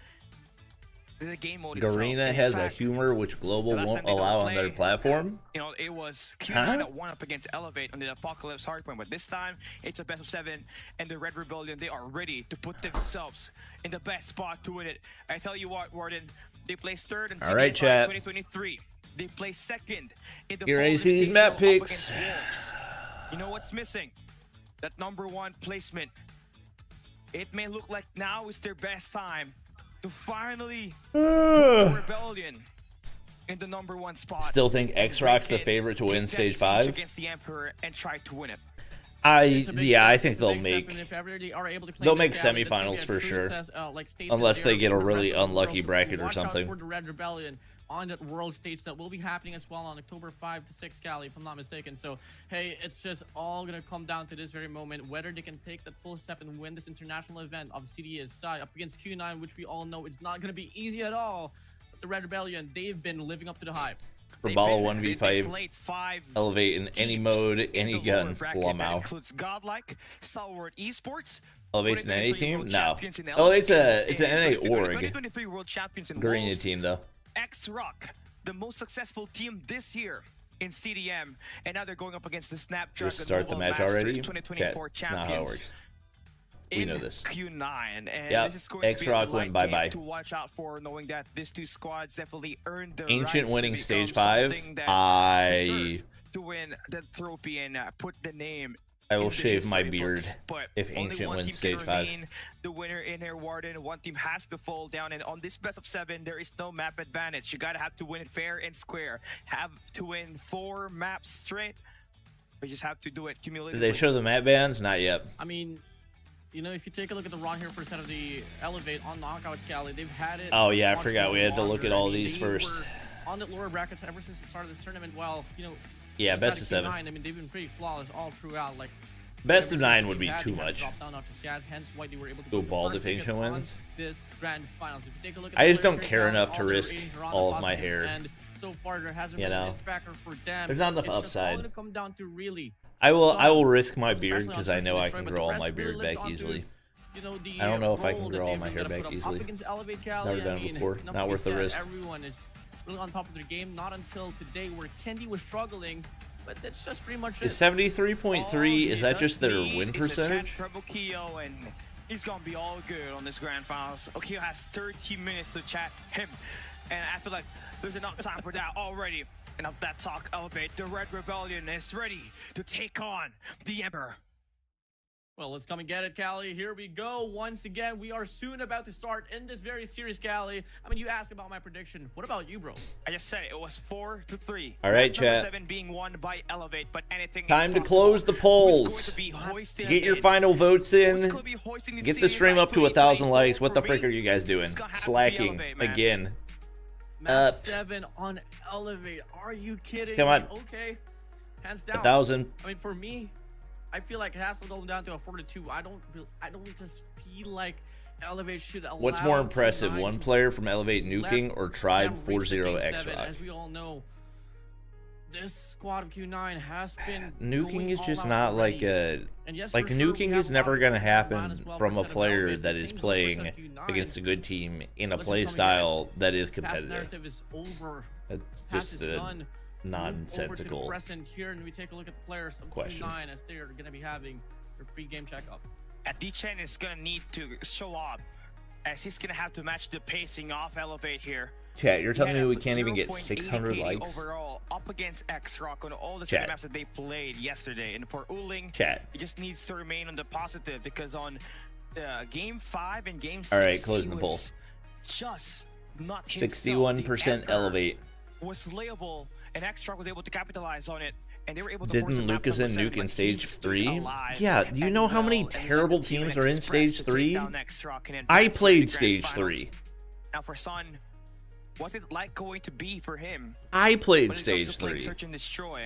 the game mode itself. Garena In has a fact, humor which Global the last won't time they don't allow on their play, platform. You know, it was Q9 that won up against Elevate on the Apocalypse Hardpoint, but this time it's a best of 7, and the Red Rebellion, they are ready to put themselves in the best spot to win it. I tell you what, Warden, they placed 3rd in All right, CDSI chat. 2023. They placed 2nd in the You Fall ready to see these map Invitational up picks? against Wolves. You know what's missing? That #1 placement. It may look like now is their best time to finally put the Rebellion in the #1 spot. Still think X-Rock's the favorite to win Stage 5? Against the Emperor and try to win it. I think they'll make semifinals for sure, unless they get a really unlucky bracket or something. For the Red Rebellion on that world stage that will be happening as well on October 5 to 6, Cali, if I'm not mistaken. So hey, it's just all gonna come down to this very moment, whether they can take that full step and win this international event of CDSI up against Q9, which we all know is not gonna be easy at all. But the Red Rebellion, they've been living up to the hype. Rabala 1v5, Elevate in any mode, any gun, Lamau. Includes Godlike, Stalwart Esports. Elevate's an NA team? No. Elevate's it's an NA org. 2023 World Champions in Garena Wolves. team though. X-Rock, the most successful team this year in CDM, and now they're going up against the Snapdragon Just start the Mobile match Masters already? 2024 Chat, it's not how it champions. works. We know this. Q9, and Yep, this is going to be a X-Rock delight went bye-bye. game to watch out for, knowing that these two squads definitely earned the Ancient rights to winning become Stage 5. something that I deserve to win the trophy and put the name I will in the shave my history beard books, but if only Ancient one wins team stage can 5. remain the winner in here, Warden. One team has to fall down, and on this best of 7, there is no map advantage. You gotta have to win it fair and square. Have to win 4 maps straight. We just have to do it cumulatively. Did they show the map bans? Not yet. I mean, you know, if you take a look at the run here for instead of the Elevate on Knockout Scally, they've had it. Oh yeah, I much forgot more we had to look longer. at all I mean, these they first. were on the lower brackets ever since the start of this tournament. Well, you know, Yeah, best of of 7. Q9, I mean, they've been pretty flawless all throughout. Like, Best ever of since 9 they would be had, too they had much. dropped down after Seattle, hence why they were able to Go go bald first if Ancient on wins. this grand finals. If you take a look at I the just players don't right care now, enough to all their risk ratings are on all the of my positive hair. end. So far, there hasn't You been know? a factor for them. There's not enough It's just upside. all gonna come down to really I will sun, risk my beard especially on because I Search know and I Destroy, can but grow the all rest my really beard lives back onto, easily. you know, the I don't know if I role can that grow all they've my been hair gonna back put up easily. against Elevate Cali. Never done I it mean, before. enough Not to worth the said, risk. Everyone is really on top of their game. Not until today, where Kendi was struggling, but that's just pretty much it. Is 73.3? Is that just their win percentage? Treble Keo, and he's gonna be all good on this grand finals. Okio has 30 minutes to chat him, and I feel like there's enough time for that already. Enough that talk. Elevate. The Red Rebellion is ready to take on the Emperor. Well, let's come and get it, Cali. Here we go. Once again, we are soon about to start in this very series, Cali. I mean, you asked about my prediction. What about you, bro? I just said it was 4-3. All right, Number chat. 7 being won by Elevate, but anything Time is to possible. close the Who's polls. going to be hoisting Get your it? final votes in. Who's gonna be hoisting Get the stream CDSI up to 1,000 likes. What the 2024 frick are you guys doing? It's gonna have to be Slacking Elevate, man. again. Map Up. 7 on Elevate. Are you kidding Come me? on. Okay. Hands down. 1,000. I mean, for me, I feel like it has to go down to a 4-2. I don't just feel like Elevate should allow. What's more impressive, Q9 one to player from Elevate let nuking or Tribe them reach the 4-0 game X 7? Rock? As we all know, this squad of Q9 has been Nuking going is all just out not already. like a And yes, like for sure, we nuking have is a lot never of gonna experience on the line happen as well from for a Set of player Elevate. that The is same goes for playing Set of Q9. against a good team in a Let's just play come and style that is Past competitive. narrative is over. That's Past just is a done. Move over to the nonsensical present here, and we take a look at the players of question. Q9 as they are going to be having their pre-game checkup. D-Chen is gonna need to show up, as he's gonna have to match the pacing off Elevate here. Chat, you're telling He me had we a can't even get 0.8 600 KD likes? overall up against X-Rock on all the Chat. maps that they played yesterday. And for Uling, Chat. he just needs to remain on the positive, because on Game 5 and Game 6, All right, closing he the poll. was just not himself. 61% The Elevate. Emperor was layable, and X-Rock was able to capitalize on it. And they were able to Didn't force a map Lucas number and 7, nuke in but stage he stood 3? alive Yeah, do you and know how many well, and led terrible the team teams in are in Express stage to take 3? down X-Rock and I advance to played the grand stage finals. 3. Now for Sun, what's it like going to be for him I played when it comes stage to playing 3. Search and Destroy?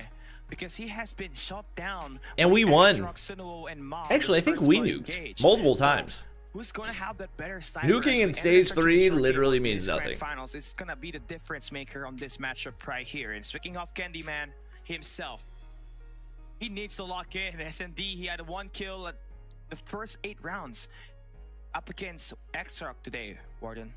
Because he has been shot down. And by we won. X-Rock, Sunuo, and Mob Actually, I this think first we play nuked engage. multiple So, times. who's going to have that better sniper Nuking as we in enter stage Search and 3 Destroy game literally of means this grand nothing. Finals is going to be the difference maker on this matchup right here. And speaking of Candyman himself, he needs to lock in. SND, he had 1 kill at the first 8 rounds up against X-Rock today, Warden.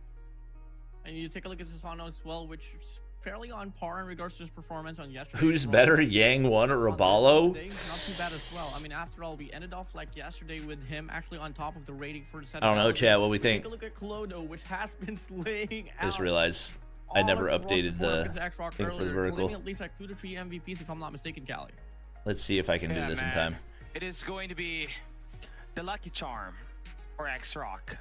And you take a look at Susano as well, which is fairly on par in regards to his performance on yesterday. Who's better, Yang 1 or Raballo? Not too bad as well. I mean, after all, we ended off like yesterday with him actually on top of the rating for the set. I don't know, chat, what we think. Take a look at Clodo, which has been slaying I just out realized I never all across updated board the against X-Rock thing for the earlier, vertical. claiming at least like 2 to 3 MVPs, if I'm not mistaken, Cali. Let's see if I can do this in man. time. It is going to be the Lucky Charm or X-Rock.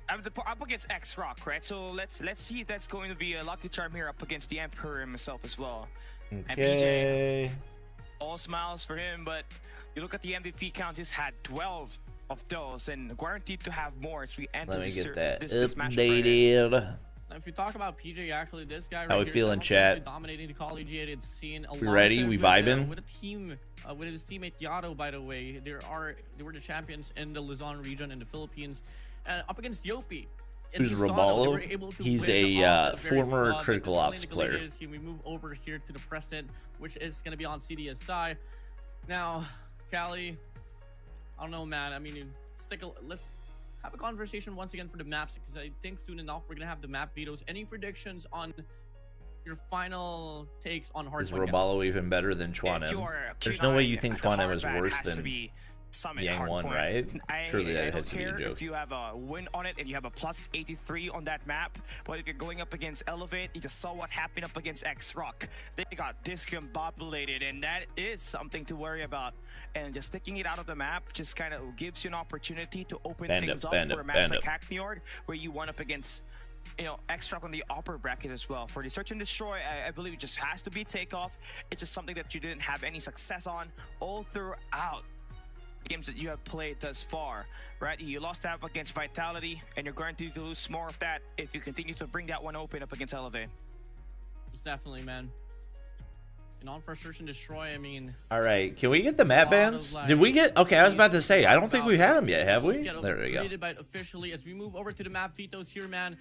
Up against X-Rock, right? So let's see if that's going to be a Lucky Charm here up against the Emperor himself as well. And PJ, Okay. all smiles for him, but you look at the MVP count, he's had 12 of those and guaranteed to have more as we enter Let me this, get that this matchup right here. updated. Now, if you talk about PJ, actually, this guy How right we here feeling, is chat? dominating the collegiate scene. We ready? We vibing? With a team, with his teammate Yato, by the way. They were the champions in the Luzon region in the Philippines, up against Yopi. Who's Raballo? He's a former Critical Ops player. We move over here to the present, which is going to be on CDSI. Now, Cali, I don't know, man. I mean, let's have a conversation once again for the maps, because I think soon enough we're going to have the map vetoes. Any predictions on your final takes on Hardpoint? Is Raballo even better than If Chuanem? you're There's no way Q9, you think the Chuanem is hardback worse has to than be Summit Yang won, Hardpoint. right? Truly, that I don't has to be a care joke. if you have a win on it and you have a plus 83 on that map, but if you're going up against Elevate, you just saw what happened up against X-Rock. They got discombobulated, and that is something to worry about. And just sticking it out of the map just kind of gives you an opportunity to open things up for maps like Hackneyard, where you went up against, you know, X-Rock on the upper bracket as well. For the Search and Destroy, I believe it just has to be Takeoff. It's just something that you didn't have any success on all throughout the games that you have played thus far, right? You lost that up against Vitality, and you're guaranteed to lose more of that if you continue to bring that one open up against Elevate. Most definitely, man. And on for Search and Destroy, I mean... All right, can we get the map bans? Did we get... Okay, I was about to say, I don't think we had them yet, have we? There we go. Officially, as we move over to the map vetoes here, man.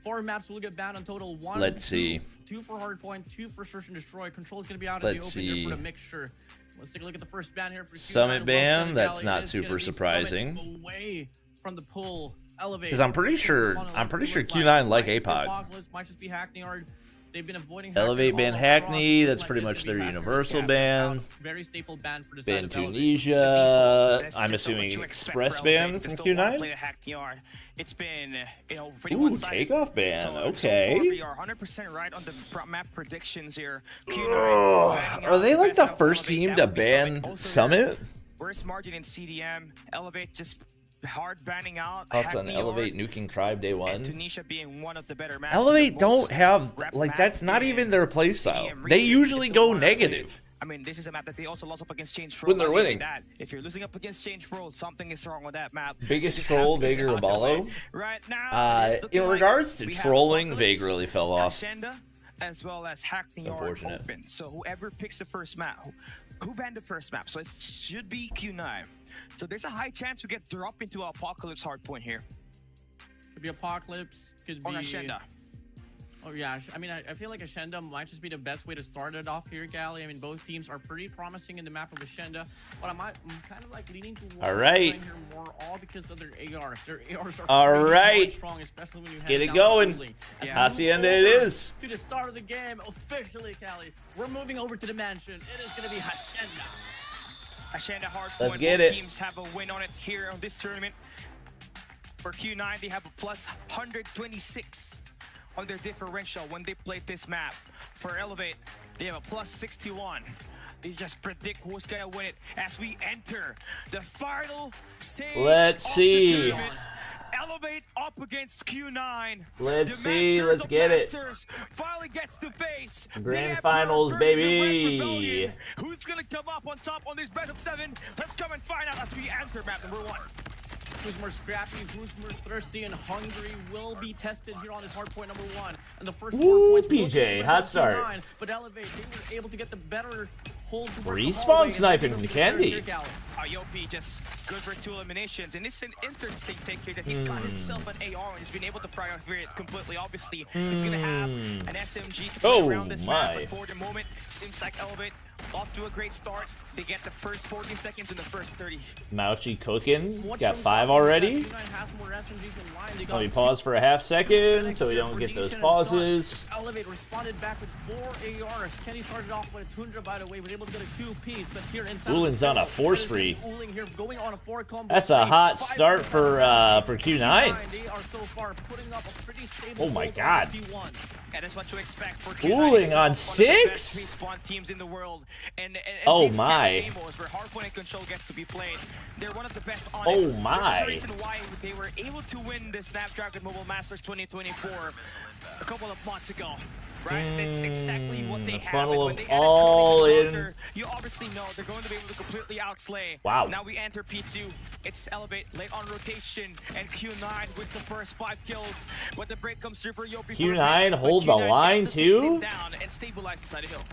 4 maps will get banned on total. 1, Let's see. 2 for Hardpoint, 2 for Search and Destroy. Control is going to be out in the open here for the mixture. Let's take a look at the first ban here for Summit ban. That's not super surprising. Away from the pool. Elevate. Because I'm pretty sure Q9 like APOD. Might just be Hackneyard. They've been avoiding Elevate ban Hackney. That's pretty much their universal ban. Very staple ban for the ban Tunisia. I'm assuming express ban from Q9. It's been, you know, pretty Ooh, Takeoff ban. Okay. We are 100% right on the map predictions here. Q9 are they like the first team to ban Summit? Worst margin in CDM. Elevate just hard banning out. Thoughts on Elevate nuking Tribe day 1? Tunisia being one of the better maps. Elevate don't have, like, that's not even their playstyle. They usually go negative. I mean, this is a map that they also lost up against Change World. When they're winning. If you're losing up against Change World, something is wrong with that map. Biggest troll, Vega or Ballo? Right now, in regards to trolling, Vega really fell off. Hacienda, as well as Hackneyard open. So whoever picks the first map, who banned the first map? So it should be Q9. So there's a high chance we get dropped into Apocalypse Hardpoint here. Could be Apocalypse, could be... Hacienda. Oh yeah, I mean, I feel like Hacienda might just be the best way to start it off here, Gally. I mean, both teams are pretty promising in the map of Hacienda, but I'm kind of like leaning towards here more, all because of their ARs. Their ARs are pretty strong, especially when you get it going. Hacienda it is. To the start of the game, officially, Gally, we're moving over to the mansion. It is going to be Hacienda. Hacienda Hardpoint. Let's get Both it. teams have a win on it here on this tournament. For Q9, they have a plus 126 on their differential when they played this map. For Elevate, they have a plus 61. They just predict who's gonna win it as we enter the final stage. Let's see. Elevate up against Q9. Let's see. Let's get it. Finally gets to face Grand finals, baby. Who's gonna come up on top on this best of 7? Let's come and find out as we enter map number 1. Who's more scrappy, who's more thirsty and hungry will be tested here on this Hardpoint number 1. And the first 4 points PJ, hot start. But Elevate, they were able to get the better hold. Respawn sniping from Candy. Yopi just good for 2 eliminations, and it's an interesting take here that he's got himself an AR and he's been able to prioritize it completely. Obviously, he's gonna have an SMG to play around this map, but for the moment, seems like Elevate off to a great start. They get the first 14 seconds in the first 30. Mauchi cooking. Got 5 already. Let me pause for a half second so we don't get those pauses. Elevate responded back with 4 ARs. Kenny started off with a Tundra, by the way, was able to get a 2-piece, but here inside Ulin's on a force free. Here going on a 4 combo. That's a hot start for Q9. They are so far putting up a pretty stable. Oh my god. Yeah, that's what you expect for Uling on 6? Respawn teams in the world. And oh my. Where Hardpoint and Control gets to be played. They're one of the best on oh it. my. There's a reason why they were able to win the Snapdragon Mobile Masters 2024 a couple of months ago. Right? That's exactly what they have. Funnel when of they all in. roster, you obviously know they're going to be able to completely outslay. Wow. Now we enter P2. It's Elevate late on rotation, and Q9 with the first 5 kills. But the break comes through for Yopi. Q9 hold the line too? Down and stabilize inside the hill.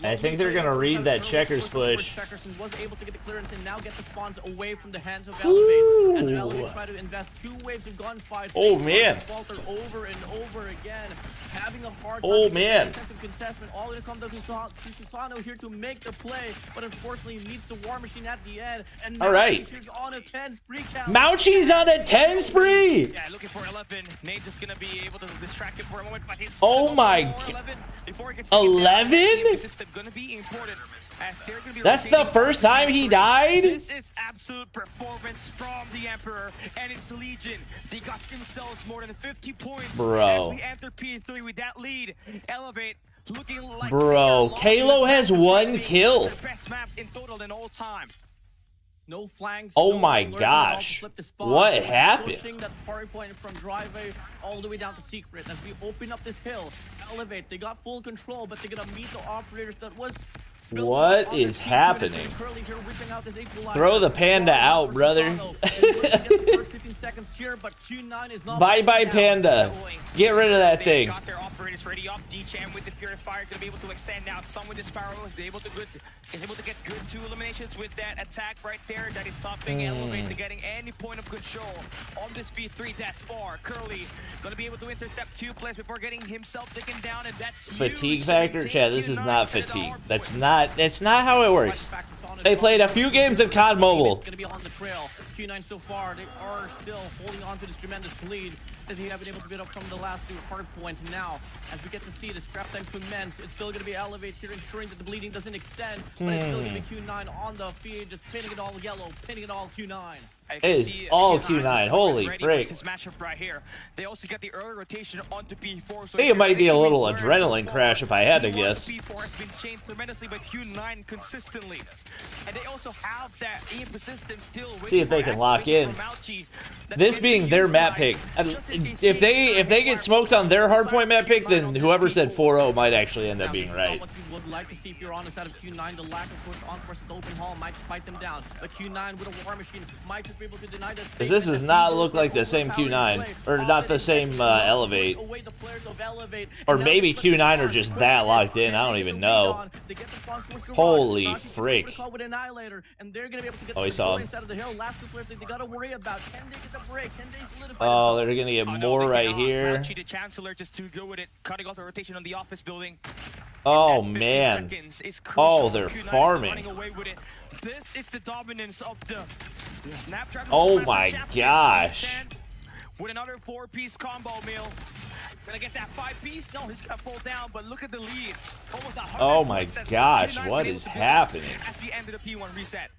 I think they're gonna read that checkers push. Checkerson was able to get the clearance and now get the spawns away from the hands of Elevate. As Elevate try to invest 2 waves of gunfights. Oh, man. Falter over and over again, having a hard time. Oh, man. Sense of contestment. All gonna come to Susano here to make the play, but unfortunately needs the War Machine at the end. And all right. On a 10 spree count. Mouchie's on a 10 spree. Yeah, looking for 11. Nate is gonna be able to distract him for a moment, but he's oh my. 11? That's the first time he died? This is absolute performance from the Emperor and its Legion. They got themselves more than 50 points. Bro. As we enter P3 with that lead. Elevate looking like bro, Kalo has 1 kill. The best maps in total in all time. No flanks. Oh no my gosh. What happened? Pushing that Hardpoint from driveway all the way down to secret. As we open up this hill, Elevate, they got full control, but they're gonna meet the operators that was. What is happening? Throw the panda out, brother. Bye bye panda. Get rid of that thing. Got their operators ready up. D-Cham with the Purifier gonna be able to extend out. Some with the Sparrow is able to get good 2 eliminations with that attack right there. That is stopping Elevate to getting any point of control on this B3 that's far. Curly gonna be able to intercept 2 players before getting himself taken down, and that's fatigue factor, Chad. This is not fatigue. That's not how it works. They played a few games of COD Mobile. It's gonna be on the trail. Q9 so far, they are still holding on to this tremendous lead that they have been able to build up from the last 2 Hardpoints. Now, as we get to see the scrap time commence, it's still gonna be Elevate here, ensuring that the bleeding doesn't extend, but it's still gonna be Q9 on the feed, just pinning it all yellow, pinning it all Q9. It is all Q9. Holy frick. This matchup right here. They also get the early rotation onto P4. So I think it might be a little adrenaline crash if I had to guess. P4 has been chained tremendously by Q9 consistently. And they also have that EMP system still. See if they can lock in. This being their map pick. If they get smoked on their hardpoint map pick, then whoever said 4-0 might actually end up being right. What you would like to see if you're on the side of Q9, the lack of push on first the open hall might just fight them down. But Q9 with a War Machine might just be able to deny this. Because this does not look like the same Q9, or not the same Elevate. Or maybe Q9 are just that locked in, I don't even know. Holy frick. Oh, he saw him. Oh, they're gonna get more right here. Oh man. Oh, they're farming. This is the dominance of the Snapdragon. Oh my gosh. With another 4-piece combo meal. Gonna get that 5-piece? No, he's gonna fall down, but look at the lead. Almost 100%. Oh my gosh, what is happening? As we ended the P1 reset.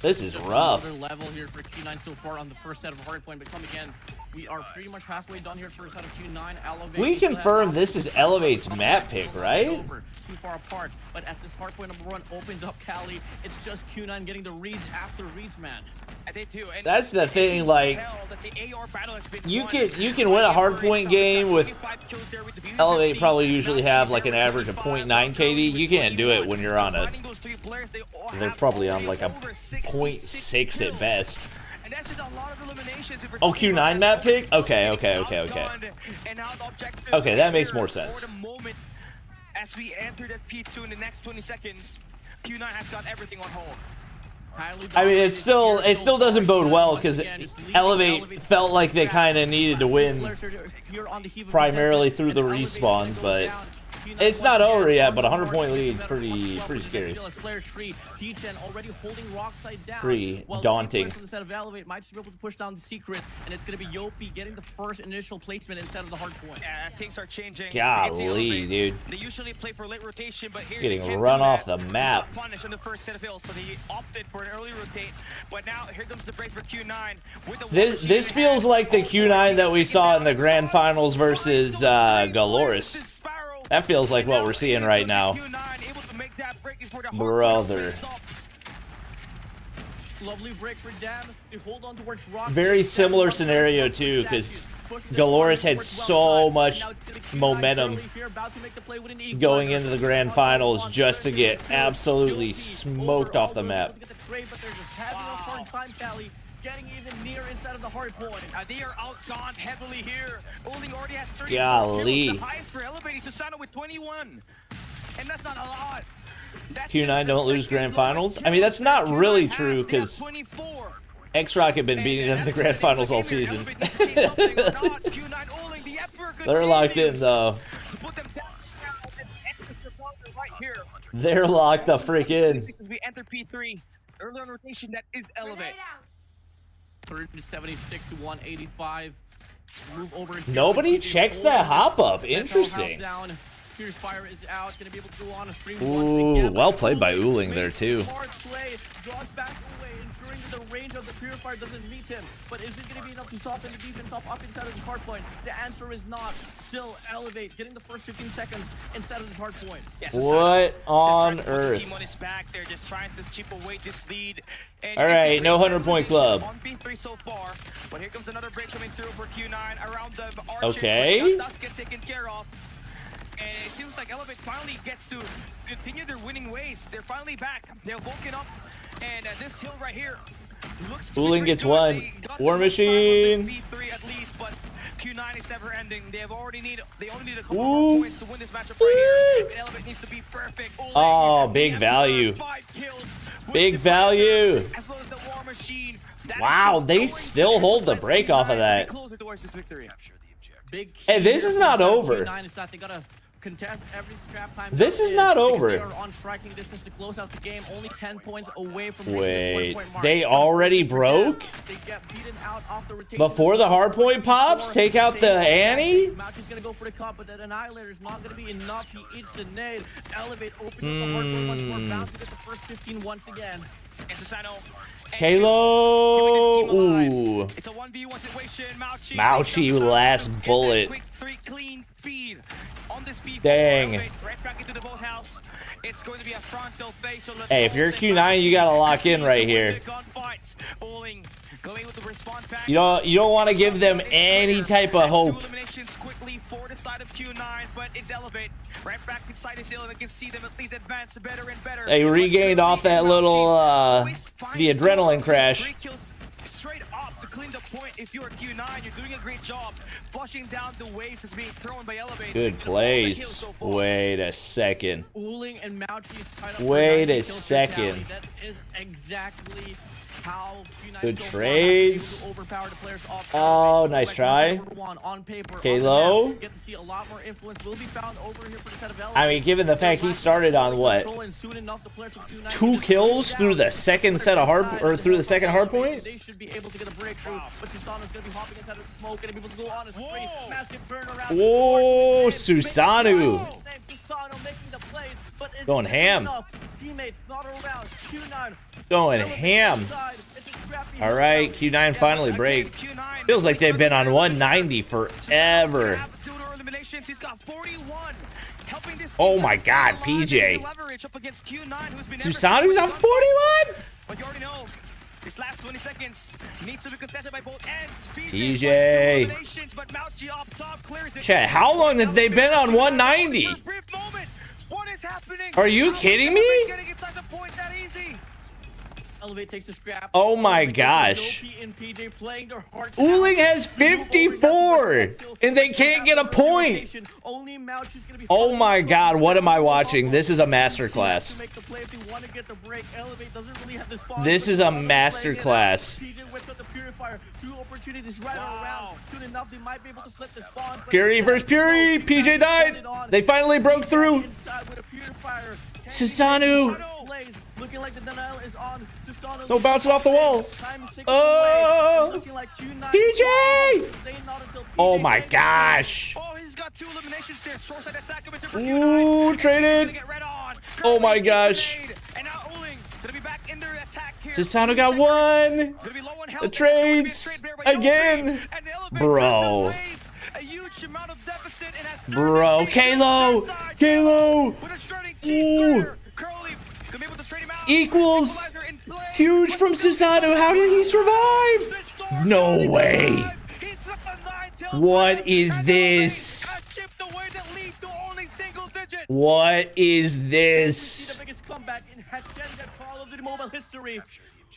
This is rough. Another level here for Q9 so far on the first set of Hardpoint, but come again. We are pretty much halfway done here for a set of Q9. Elevate. We confirm this is Elevate's map pick, right? Too far apart, but as this Hardpoint number 1 opens up, Cali, it's just Q9 getting the reads after reads, man. They do. And that's the thing, like, you can win a Hardpoint game with Elevate probably usually have like an average of 0.9 KD. You can't do it when you're on a, they're probably on like a 0.6 at best. Oh, Q9 map pick? Okay. Okay, that makes more sense. As we enter that P2 in the next 20 seconds, Q9 has got everything on hold. I mean, it still doesn't bode well because Elevate felt like they kind of needed to win primarily through the respawns, but it's not over yet. But a 100-point lead is pretty scary. Pretty daunting. Instead of Elevate, might just be able to push down the secret, and it's going to be Yopi getting the first initial placement instead of the Hardpoint. Yeah, things are changing. Golly, dude. They usually play for late rotation, but here getting run off the map. Punish on the first set of hills, so they opted for an early rotate. But now here comes the break for Q9. With the this feels like the Q9 that we saw in the grand finals versus Galoris. That feels like what we're seeing right now. Brother. Lovely break for them. They hold on towards Rock. Very similar scenario too, because Galoris had so much momentum going into the grand finals just to get absolutely smoked off the map. Getting even near inside of the Hardpoint. They are outgunned heavily here. Olding already has 30. Golly. The highest for Elevating Susano with 21. And that's not a lot. Q9 don't lose grand finals? I mean, that's not really true because X-Rock have been beating them in the grand finals all season. They're locked in though. They're locked the frick in. We enter P3. Early on rotation, that is Elevate. 376 to 185. Move over. Nobody checks that hop up. Interesting. Fierce Fire is out. Gonna be able to go on a stream Ooh, once again. well played by Ooling there too. Hard play, draws back away, ensuring that the range of the Purifier doesn't meet him. But is it gonna be enough to soften the defense up inside of the Hardpoint? The answer is not. Still Elevate, getting the first 15 seconds inside of the Hardpoint. Yes, what on earth? Team on his back. They're just trying to chip away this lead. All right, no 100-point club. On P3 so far, but here comes another break coming through for Q9 around the archers. Okay. That does get taken care of. And it seems like Elevate finally gets to continue their winning ways. They're finally back. They're woken up. And this hill right here looks to Ooling be gets good. one. War Machine. P3 at least, but Q9 is never ending. They only need a couple more points to win this matchup right here. And Elevate needs to be perfect. Oh, big value. 5 kills. Big value. As well as the War Machine. Wow, they still hold the break off of that. Closer towards this victory. Big Hey, this is not over. They gotta contest every scrap time. This is not over. They are on striking distance to close out the game. Only 10 points away from Wait, the 40-point mark. they already broke? They get beaten out off the rotation. Before the hardpoint pops, take out the Annie? Mouchy's gonna go for the cup, but that Annihilator is not gonna be enough. He eats the nade. Elevate, opening up the hardpoint once more. Bounce to get the first 15 once again. And Susano. Halo. Ooh. It's a 1v1 situation. Mouchy last bullet. Quick 3 clean feed on this P4. Dang. Right back into the boathouse. It's going to be a frontal face. So Hey, if you're Q9, you gotta lock in right here. You don't want to give them any type of hope. Eliminations quickly for the side of Q9, but it's Elevate. Right back inside his hill, and I can see them at least advance better and better. They regained off that little the adrenaline crash. 3 kills straight up to clean the point. If you're Q9, you're doing a great job flushing down the waves that's being thrown by Elevate. Good plays. Wait a second. Ooling and Mouchy's tied up. Wait a second. That is exactly how Q9 Good so far trades. to overpower the players off. Oh, nice try. On paper, Halo. get to see a lot more influence will be found over here for the set of Elevate. I mean, given the fact he started on what, 2 kills through the second set of through the second hardpoint. They should be able to get a breakthrough, but Susano's gonna be hopping inside of the smoke and be able to go on a spree. Massive turnaround. Whoa, Susano. Susano making the plays, but is Going ham. Teammates not around. Q9 Going ham. All right, Q9 finally break. Feels like they've been on 190 forever. Oh my God, PJ. Susano's on 41? But you already know, this last 20 seconds needs to be contested by both ends. PJ. But Mouchy up top clears it. Chat, how long have they been on 190? What is happening? Are you kidding me? Getting inside the point that easy. Elevate takes the scrap. Oh my gosh. Ooling has 54 and they can't get a point. Oh my God, what am I watching? This is a masterclass. This is a masterclass. Fury versus Fury. PJ died. They finally broke through. Susano. Looking like the denial is on. So bouncing off the wall. Oh, PJ! Oh my gosh. Oh, he's got 2 eliminations there. Shoreside attack him into Ooh, traded. Oh my gosh. And now Ooling gonna be back in their attack here. Susano got 1. The trades again. Bro. Bro, Kalo. Ooh. Equals huge from Susano. How did he survive? No way. What is this? What is this?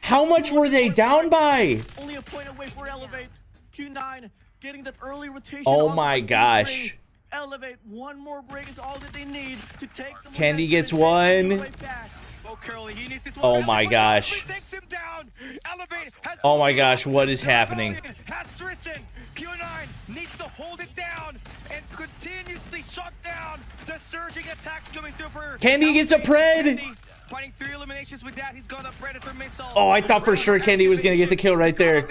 How much were they down by? Only a point away for Elevate. Q9 getting that early rotation. Oh my gosh. Elevate, one more break is all that they need to take the Candy gets 1. Oh my gosh. Oh my gosh, what is happening? Q9 needs to hold it down and continuously shut down the surging attacks coming through for Candy gets a pred. Fighting 3 eliminations with that, he's got a predator missile. Oh, I thought for sure Candy was gonna get the kill right there.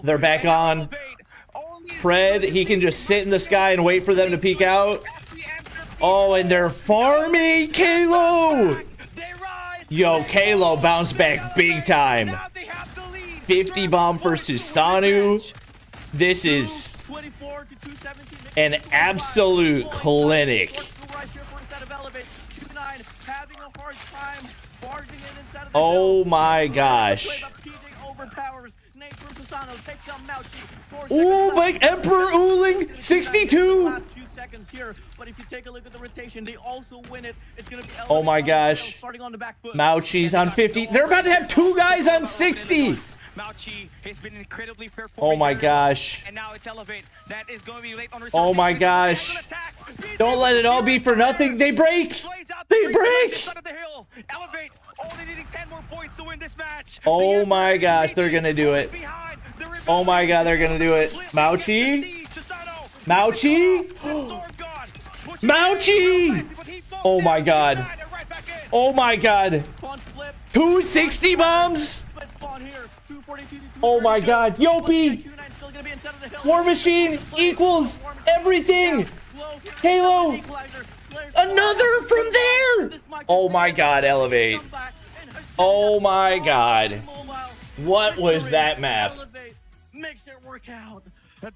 They're back on. Fred, he can just sit in the sky and wait for them to peek out. Oh, and they're farming Kalo. Yo, Kalo bounced back big time. 50 bomb for Susanoo. This is an absolute clinic. Oh my gosh. Ooh, like Emperor Ooling 62. But if you take a look at the rotation, they also win it. It's gonna be oh my gosh. Mauchi's on 50. They're about to have 2 guys on 60. Mauchi has been incredibly fair. Oh my gosh. And now it's Elevate. That is going to be late on. Oh my gosh. Don't let it all be for nothing. They break. They break. Elevate only needing 10 more points to win this match. Oh my gosh, they're gonna do it. Oh my god, they're gonna do it. Mauchi. Mauchi. Mauchi! Oh my god. Oh my god. 260 bombs? Oh my god. Yopi! War Machine equals everything! Halo! Another from there! Oh my god, Elevate. Oh my god. What was that map?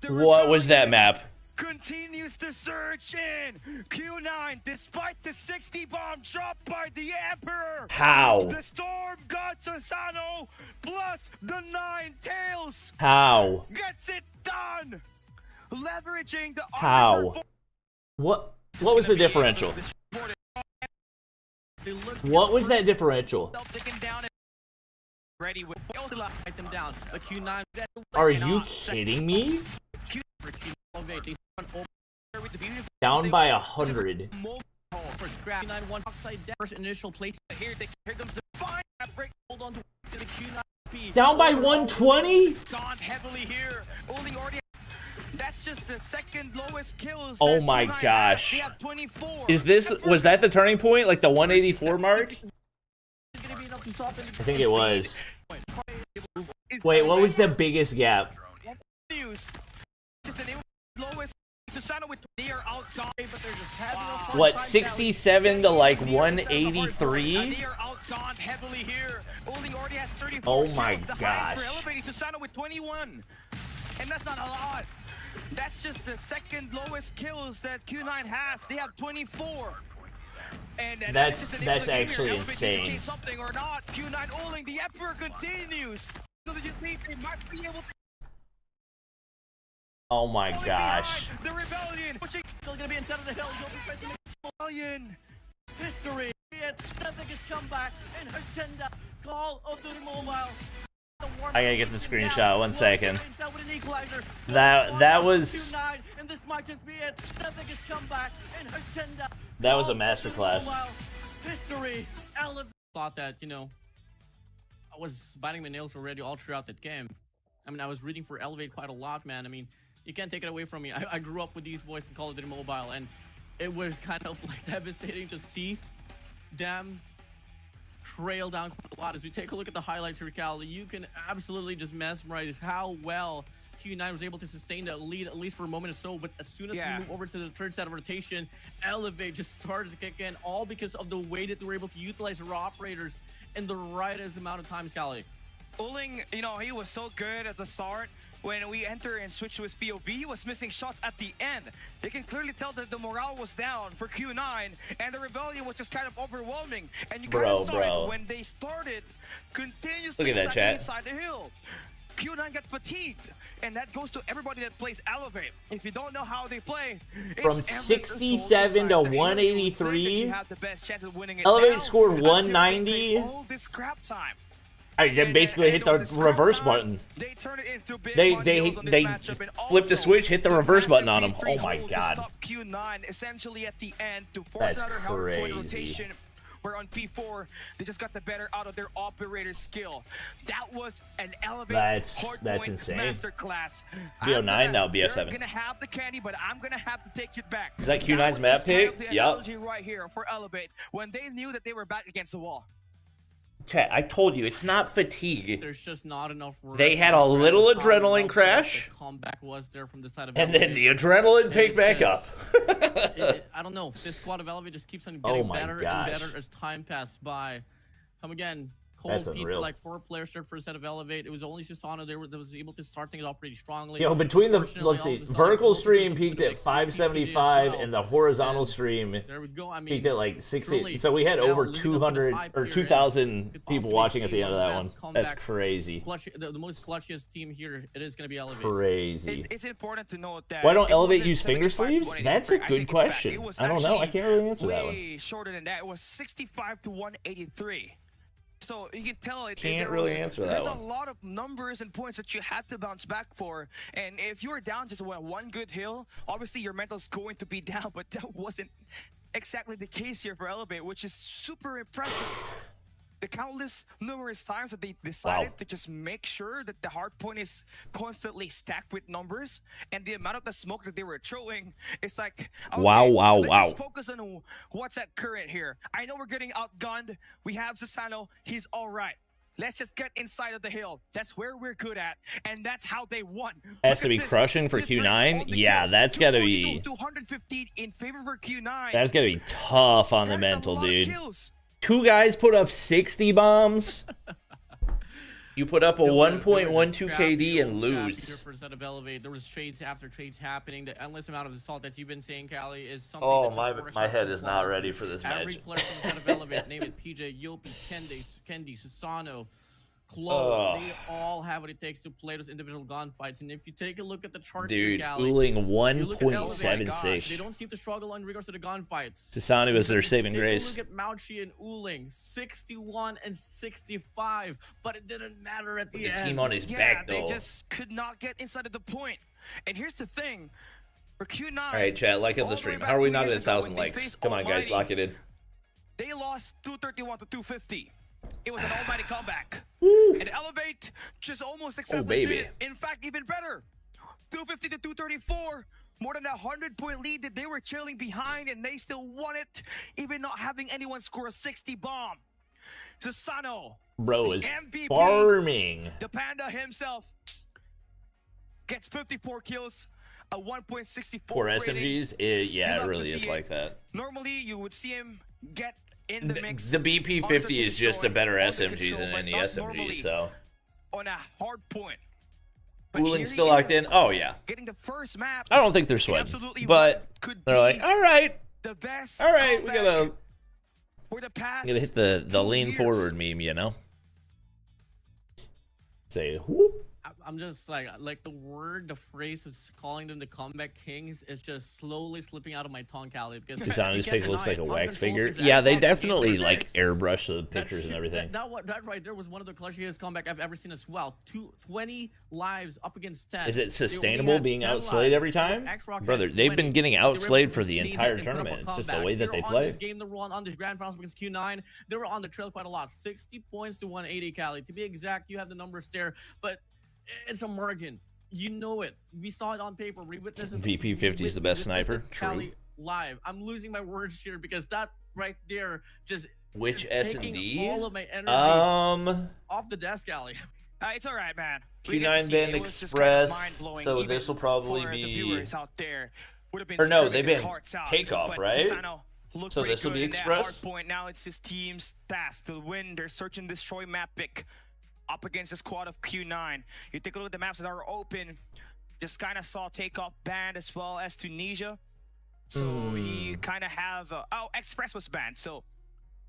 What was that map? Continues to surge in. Q9, despite the 60 bomb dropped by the Emperor. How? The Storm got Susanoo plus the 9 tails. How? Gets it done. Leveraging the how? What was the differential? What was that differential? Are you kidding me? Down by 100. Down by 120? That's just the second lowest kills. Oh my gosh. Was that the turning point? Like the 184 mark? I think it was. Wait, what was the biggest gap? What, 67 to like 183? Oh my gosh. And that's not a lot. That's just the second lowest kills that Q9 has. They have 24. And that's actually insane. Something or not. Q9 owning the Emperor continues. Oh my gosh. The rebellion still gonna be inside of the hill. Rebellion history. It's the biggest comeback in her tender call of the mobile. I gotta get the screenshot. 1 second. That was a masterclass. Thought that, you know, I was biting my nails already all throughout that game. I mean, I was rooting for Elevate quite a lot, man. I mean, you can't take it away from me. I grew up with these boys in Call of Duty Mobile, and it was kind of like devastating to see them trail down quite a lot. As we take a look at the highlights here, Cal, you can absolutely just mesmerize how well Q9 was able to sustain that lead, at least for a moment or so. But as soon as we move over to the third set of rotation, Elevate just started to kick in, all because of the way that they were able to utilize their operators in the rightest amount of time, Scally. Uling, you know, he was so good at the start. When we enter and switch to his POV, he was missing shots at the end. They can clearly tell that the morale was down for Q9, and the rebellion was just kind of overwhelming. And you kind of saw it when they started continuously stacking inside the hill. Q9 got fatigued, and that goes to everybody that plays Elevate. If you don't know how they play, from 67 to 183, Elevate scored 190. All this crap time. I basically hit the reverse button. They flipped the switch, hit the reverse button on him. Oh my god. Q9 essentially at the end to force That's another Hardpoint rotation. where on P4 they just got the better out of their operator skill. That was an Elevate that's insane. masterclass. BO9 now BF7. They're gonna have the candy, but I'm gonna have to take it back. Is that Q9's map pick? Yep. Right here for Elevate when they knew that they were back against the wall. Chat, I told you, it's not fatigue. There's just not enough. They had a little adrenaline crash, the comeback was there from the side of and then the adrenaline picked back up. I don't know. This squad of Elevate just keeps on getting better and better as time passes by. Come again. Cold feet for like 4 players there for a set of Elevate. It was only Susano that was able to start things off pretty strongly. Yo, between the, let's see, vertical stream peaked at 575 and the horizontal stream peaked at like 60. So we had over 200 or 2,000 people watching at the end of that one. That's crazy. The most clutchiest team here, it is going to be Elevate. Crazy. It's important to note that. Why don't Elevate use finger sleeves? That's a good question. I don't know. I can't really answer that one. Way shorter than that. It was 65 to 183. So you can tell can't really answer that there's one. a lot of numbers and points that you had to bounce back for. And if you were down just one good hill, obviously your mental's going to be down, but that wasn't exactly the case here for Elevate, which is super impressive. The countless numerous times that they decided to just make sure that the hardpoint is constantly stacked with numbers, and the amount of the smoke that they were throwing, it's like, okay, let's just focus on what's at current here. I know we're getting outgunned. We have Susano. He's all right. Let's just get inside of the hill. That's where we're good at, and that's how they won. Has to be crushing for Q9. Yeah, that's gotta be 215 in favor for Q9. That's gotta be tough on the mental, dude. 2 guys put up 60 bombs. You put up a 1.12 KD and lose. There was trades after trades happening. The endless amount of assault that you've been saying, Callie, is something that my head is not ready for this match. Every player from the set of Elevate, name it PJ, Yopi, Kendi, Susano, Chloe, they all have what it takes to play those individual gunfights. And if you take a look at the charts, dude, Callie, Uling 1.76. They don't seem to struggle in regards to the gunfights. Susano was their saving grace. Look at Mauchi and Uling, 61 and 65, but it didn't matter at the end. The team on his back, though. They just could not get inside of the point. And here's the thing. For Q9, all right, chat, like up the stream. How are we not at 1,000 likes? Come on, guys, lock it in. They lost 231 to 250. It was an almighty comeback. Woo. And Elevate just almost exactly did it. In fact, even better. 250 to 234. More than a 100-point lead that they were trailing behind, and they still won it, even not having anyone score a 60 bomb. Susano, bro, is MVP, farming. the Panda himself gets 54 kills, a 1.64 for SMGs. Yeah, it really is like that. Normally, you would see him get in the mix. The BP50 is just a better SMG than any SMG, so. On a hard point. Uling's still locked in. Oh, yeah. Getting the first map. I don't think they're sweating, but they're like, all right. The best. All right, we gotta hit the 2 lean years. forward meme, you know? Say, whoop. I'm just like the phrase of calling them the comeback kings is just slowly slipping out of my tongue, Callie. Because Susano's pick looks like a wax figure. Yeah, they definitely like airbrush the pictures and everything. That right there was one of the clutchiest comeback I've ever seen as well. 20 lives up against 10. Is it sustainable being outslayed every time? Brother, they've been getting outslayed for the entire tournament. It's just the way that they play. On this game, they were on this grand finals against Q9. They were on the trail quite a lot. 60 points to 180, Callie. To be exact, you have the numbers there, but it's a margin. You know it. We saw it on paper. We witnessed it. VP50 is the best sniper. True. Live. I'm losing my words here because that right there just which taking all of my energy off the desk, Callie. It's all right, man. Q9 banned Express, so this will probably be. Or no, they banned Takeoff, right? So this will be Express. Hardpoint. Now it's his team's task to win their search and destroy map pick up against the squad of Q9. You take a look at the maps that are open. Just kind of saw Takeoff banned as well as Tunisia. So we kind of have Express was banned. So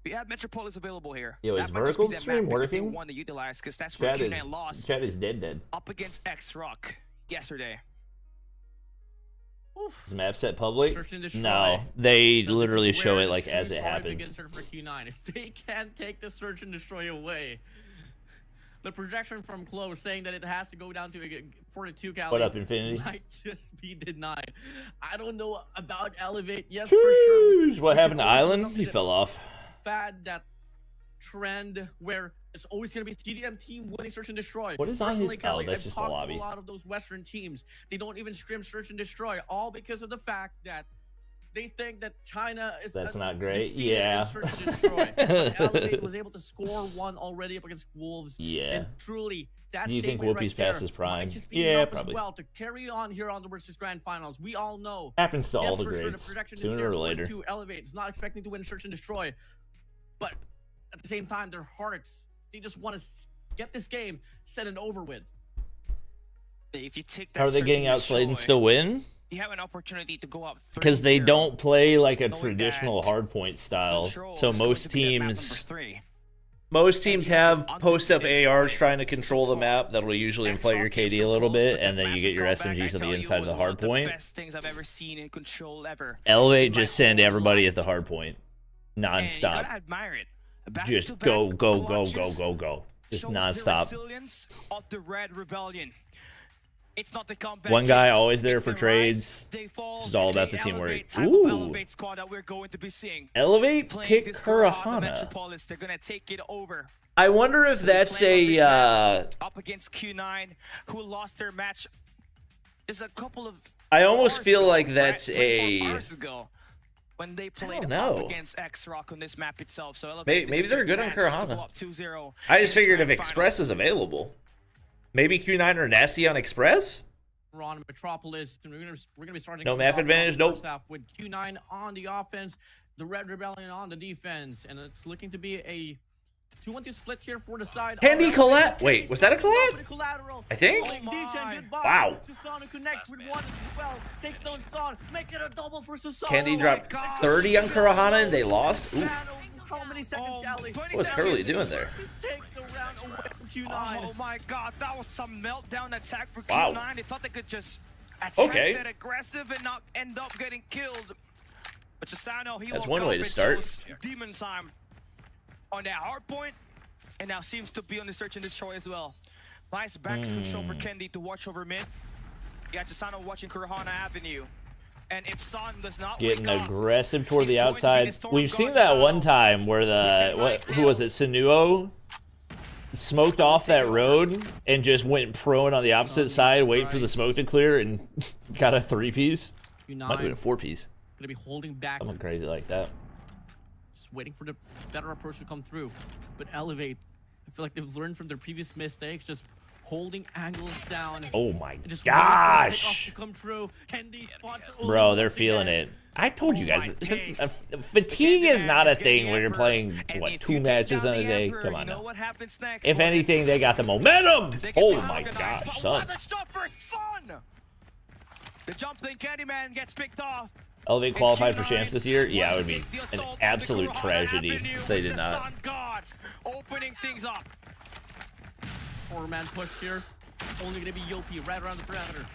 we have Metropolis available here. Yo, is vertical stream working? One to utilize because that's where Q9 lost. Chat is dead. Up against X-Rock yesterday. Is map set public? No, they literally show it like as it happens. For Q9. If they can't take the search and destroy away, the projection from Close saying that it has to go down to 42 Callie. What up, Infinity? Might just be denied. I don't know about Elevate. Yes, for sure. What happened to Island? He fell off. fad, that trend where it's always going to be CDM team winning search and destroy. What is on his... Kelly, Oh, that's I've just the talked to lobby. a lot of those Western teams. They don't even stream search and destroy, all because of the fact that they think that China is... That's not great. Yeah. Search and destroy. Elevate was able to score one already up against Wolves. Yeah. And truly, that's... Do you think Whoopi's past his prime? Yeah, probably. As well to carry on here on the versus grand finals. We all know happens to all the for sure, greats. the Sooner or later. To Elevate, it's not expecting to win search and destroy, but at the same time, their hearts, they just want to get this game set and over with. If you take that, how are they getting outplayed and still win? You have an opportunity to go up 3-0. Because they don't play like a traditional hardpoint style. So most teams have post-up ARs trying to control the map. That'll usually inflate your KD a little bit, and then you get your SMGs on the inside of the hardpoint. Elevate just send everybody at the hardpoint, non-stop. Just go, go, go, go, go, go. Just non-stop. It's not the comeback. One guy always there for trades. This is all about the teamwork. Ooh. Elevate pick Kurahana. They're gonna take it over. I wonder if that's a up against Q9, who lost their match. There's a couple of. I almost feel like that's a. When they played up against X-Rock on this map itself, so maybe they're good on Kurahana. I just figured if Express is available. Maybe Q9 are nasty on Express? We're on Metropolis, and we're gonna be starting. No map advantage, nope. With Q9 on the offense, the Red Rebellion on the defense, and it's looking to be a 2-1-2 split here for the side. Candy collat. Wait, was that a collat? I think. Wow. Connects with one as well. Takes down Son, make it a double for Susano. Candy dropped 30 on Kurahana and they lost. Ooh. How many seconds, What's Curly doing there? Oh my god, that was some meltdown attack for Q9. They thought they could just attack that aggressive and not end up getting killed. But Susano, he that's one way to start. Demon time on that hard point, and now seems to be on the search and destroy as well. Nice back control for Kendi to watch over mid. You got Susano watching Kurahana Avenue. And if Son does not getting aggressive toward the outside. We've seen that one time where the who was it, Sinuo smoked off that road and just went prone on the opposite side, wait for the smoke to clear, and got a 3-piece. Might have been a 4-piece. Gonna be holding back. Something crazy like that. Just waiting for the better approach to come through. But Elevate, I feel like they've learned from their previous mistakes, just holding angles down. Oh my gosh! Come true. Bro, they're feeling it. I told you guys, fatigue is not a thing when you're playing, what, 2 matches in a day? Come on now. If anything, they got the momentum! Oh my gosh, Son. The jumping Candyman gets picked off. Elevate qualified for champs this year? Yeah, it would be an absolute tragedy if they did not. Opening things up. 4-man push here. Only gonna be Yopi right around the perimeter.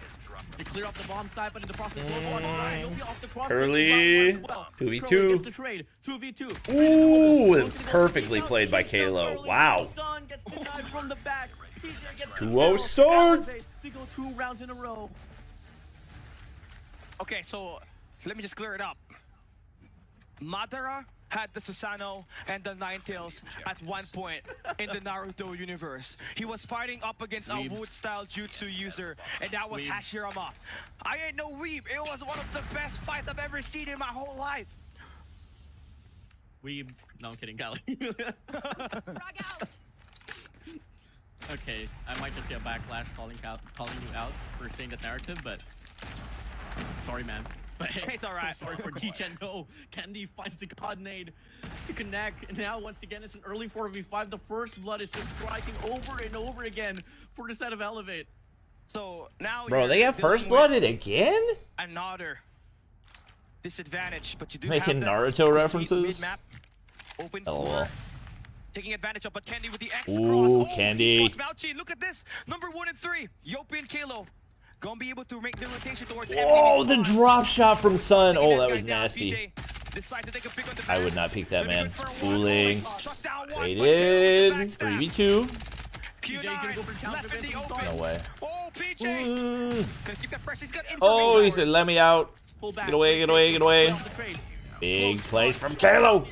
They clear off the bomb side, but in the process, Curly 2v2. The trade. 2v2. Ooh, perfectly played by Kalo. Wow. 2-0 start. They go 2 rounds in a row. Okay, so let me just clear it up. Madara had the Susano and the Ninetales at one point in the Naruto universe. He was fighting up against a wood-style jutsu user, and that was Hashirama. I ain't no weeb. It was one of the best fights I've ever seen in my whole life. Weeb. No, I'm kidding, Callie. Okay, I might just get backlash calling you out for saying that narrative, but sorry, man. But hey, it's alright. So sorry for D-Chendo. Candy finds the God nade to connect. And now, once again, it's an early 4v5. The first blood is just striking over and over again for the side of Elevate. So now, bro, they have first blooded again? Another disadvantage, but you do making have Naruto references. Mid-map open LOL. Taking advantage of, but Candy with the X cross. Oh, Candy. Look at this. Number 1 and 3. Yopi and Kalo. Gonna be able to make the rotation towards oh, the drop shot from Sun. Oh, that was nasty. I would not peek that, man. Fooling. Traded. 3v2. No way. Oh, he said, let me out. Get away, get away, get away. Big play from Kalo.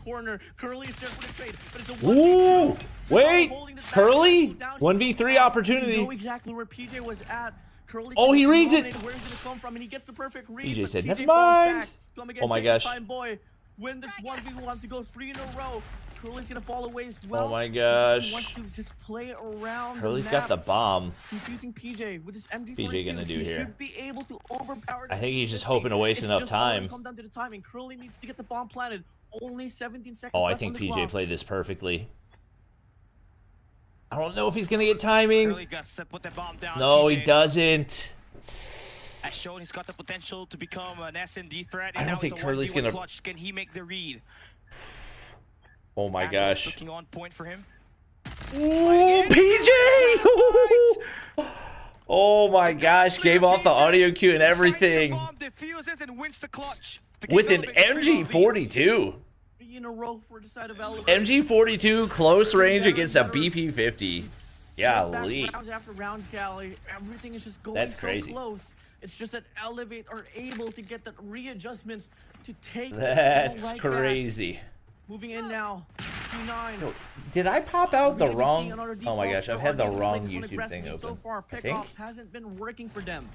corner. Curly is there for the trade, but it's a 1v2. Ooh, wait, Curly, 1v3 opportunity. You know exactly where PJ was at. Curly Oh, he reads it. Where he's gonna come from, and he gets the perfect read. PJ said, PJ never falls mind. back. Come again, Oh my take your gosh. time, boy. Win this 1v1 to go 3 in a row. Curly's gonna fall away as well. Oh my gosh. He wants to just play around. Curly's the got map. the bomb. He's using PJ with his MG42. PJ gonna do he here? should be able to overpower. I think he's just hoping to waste enough time. Come down to the timing. Curly needs to get the bomb planted. Only 17 seconds. Oh, I left think on the PJ clock. played this perfectly. I don't know if he's gonna get timing. Curly got to put the bomb down. No, he PJ doesn't. has shown he's got the potential to become an SND threat. I And don't now think it's a Curly's 1v1 gonna- clutch. Can he make the read? Oh my Angle is gosh. looking on point for him. Ooh, PJ! Oh my gosh, gave off the audio cue and everything. Bomb defuses and wins the clutch. With an MG42. 3 in a row for the side of Elevate. MG42 close range against a BP50. Golly. Rounds after rounds, Gally. Everything is just going That's so crazy. close. It's just that Elevate are able to get the readjustments to take That's the ball right crazy. back. Moving in now. Q9. Did I pop out the We're gonna be seeing wrong? another Oh my default gosh, I've for had the our wrong game's played YouTube thing aggressively so open. far. I think. Pickoffs hasn't been working for them.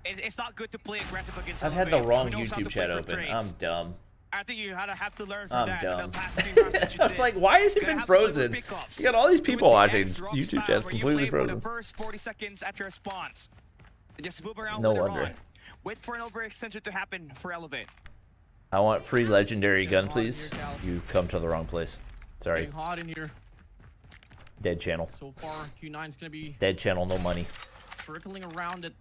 It's not good to play aggressive against I've had the Elevate. wrong He knows how to YouTube play chat for open. I'm trades. dumb. I think you have to learn from I'm that. dumb. The past 3 rounds that you I was did. like, why has it Gonna been have to play for frozen? pickoffs. You got all these Do it people the watching. X-Rock YouTube style, chat's where you completely play for frozen. the first 40 seconds after a spawns. Just move around No later wonder. on. Wait for an overextension to happen for Elevate. I want free legendary gun, please. You come to the wrong place. Sorry. Getting hot in here. Dead channel. So far, Q9's gonna be Dead channel, no money. circling around it.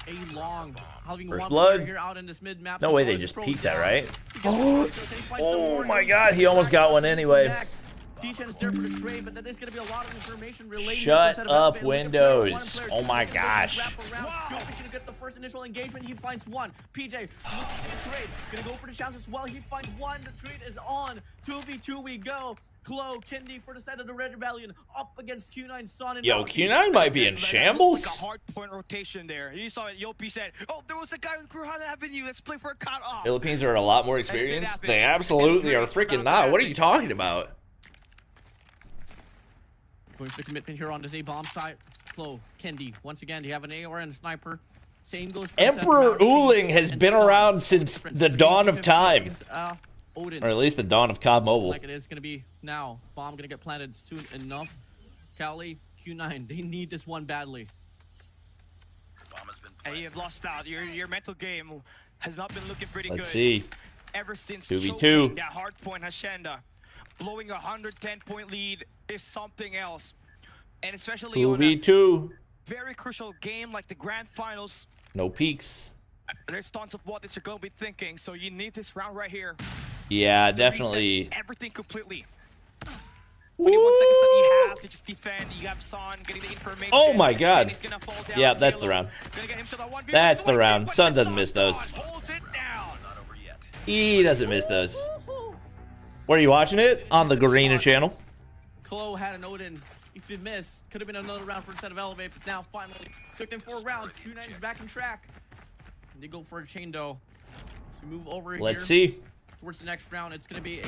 A long, having First one blood. player here out in this mid map. No So way far they this just pro peeked down. that, right? He gets the first, so he finds some more. my God, he almost got one anyway. D-Shen is there for the trade, but there's going to be a lot of information related. Shut to the set of up, Elevate. Look at player one and Windows. player Oh two. my They gosh. wrap around. Goofy's going to get the first initial engagement. He finds one. PJ looking for the trade. Going to go for the chance as well. He finds one. The trade is on. 2v2 we go. Klo, Kendi for the side of the Red Rebellion up against Q9 Son and Yo, Valkyrie. Q9 might be in Like shambles. a hard point rotation there. You saw it. Yopi said, "Oh, there was a guy on Kurhan Avenue. Let's play for a cut off." Philippines are a lot more experienced. They absolutely are freaking not. What are you talking about? Going for the commitment here on this A bomb site. Klo, Kendi, once again, do you have an AR and a sniper? Same goes for Emperor Uling has been around since the dawn of time. Odin. Or at least the dawn of COD Mobile. Like it is going to be now. Bomb going to get planted soon enough. Cali, Q9, they need this one badly. And you have lost out. Your mental game has not been looking pretty Let's good. see. Ever since 2v2. choking that hard point Hacienda, blowing a 110-point lead is something else. And especially on a 2v2. very crucial game like the grand finals, No peaks. there's tons of what you're going to be thinking. So you need this round right here. Yeah, to definitely. reset everything completely. 21 seconds that you have to just defend. You have Son getting the information. Oh my God. And he's gonna fall down. Yeah, that's the round. Gonna get him to the 1v1 That's the situation, round. but Sun the doesn't miss those. holds it down. He doesn't miss those. Where are you watching it? On the Garena channel. Klo had an Odin. If he missed, could have been another round for instead of Elevate, but now finally took them 4 rounds. Q9 is back in track. And they go for a chain though. So move over Let's here. see. Towards the next round, it's going to be a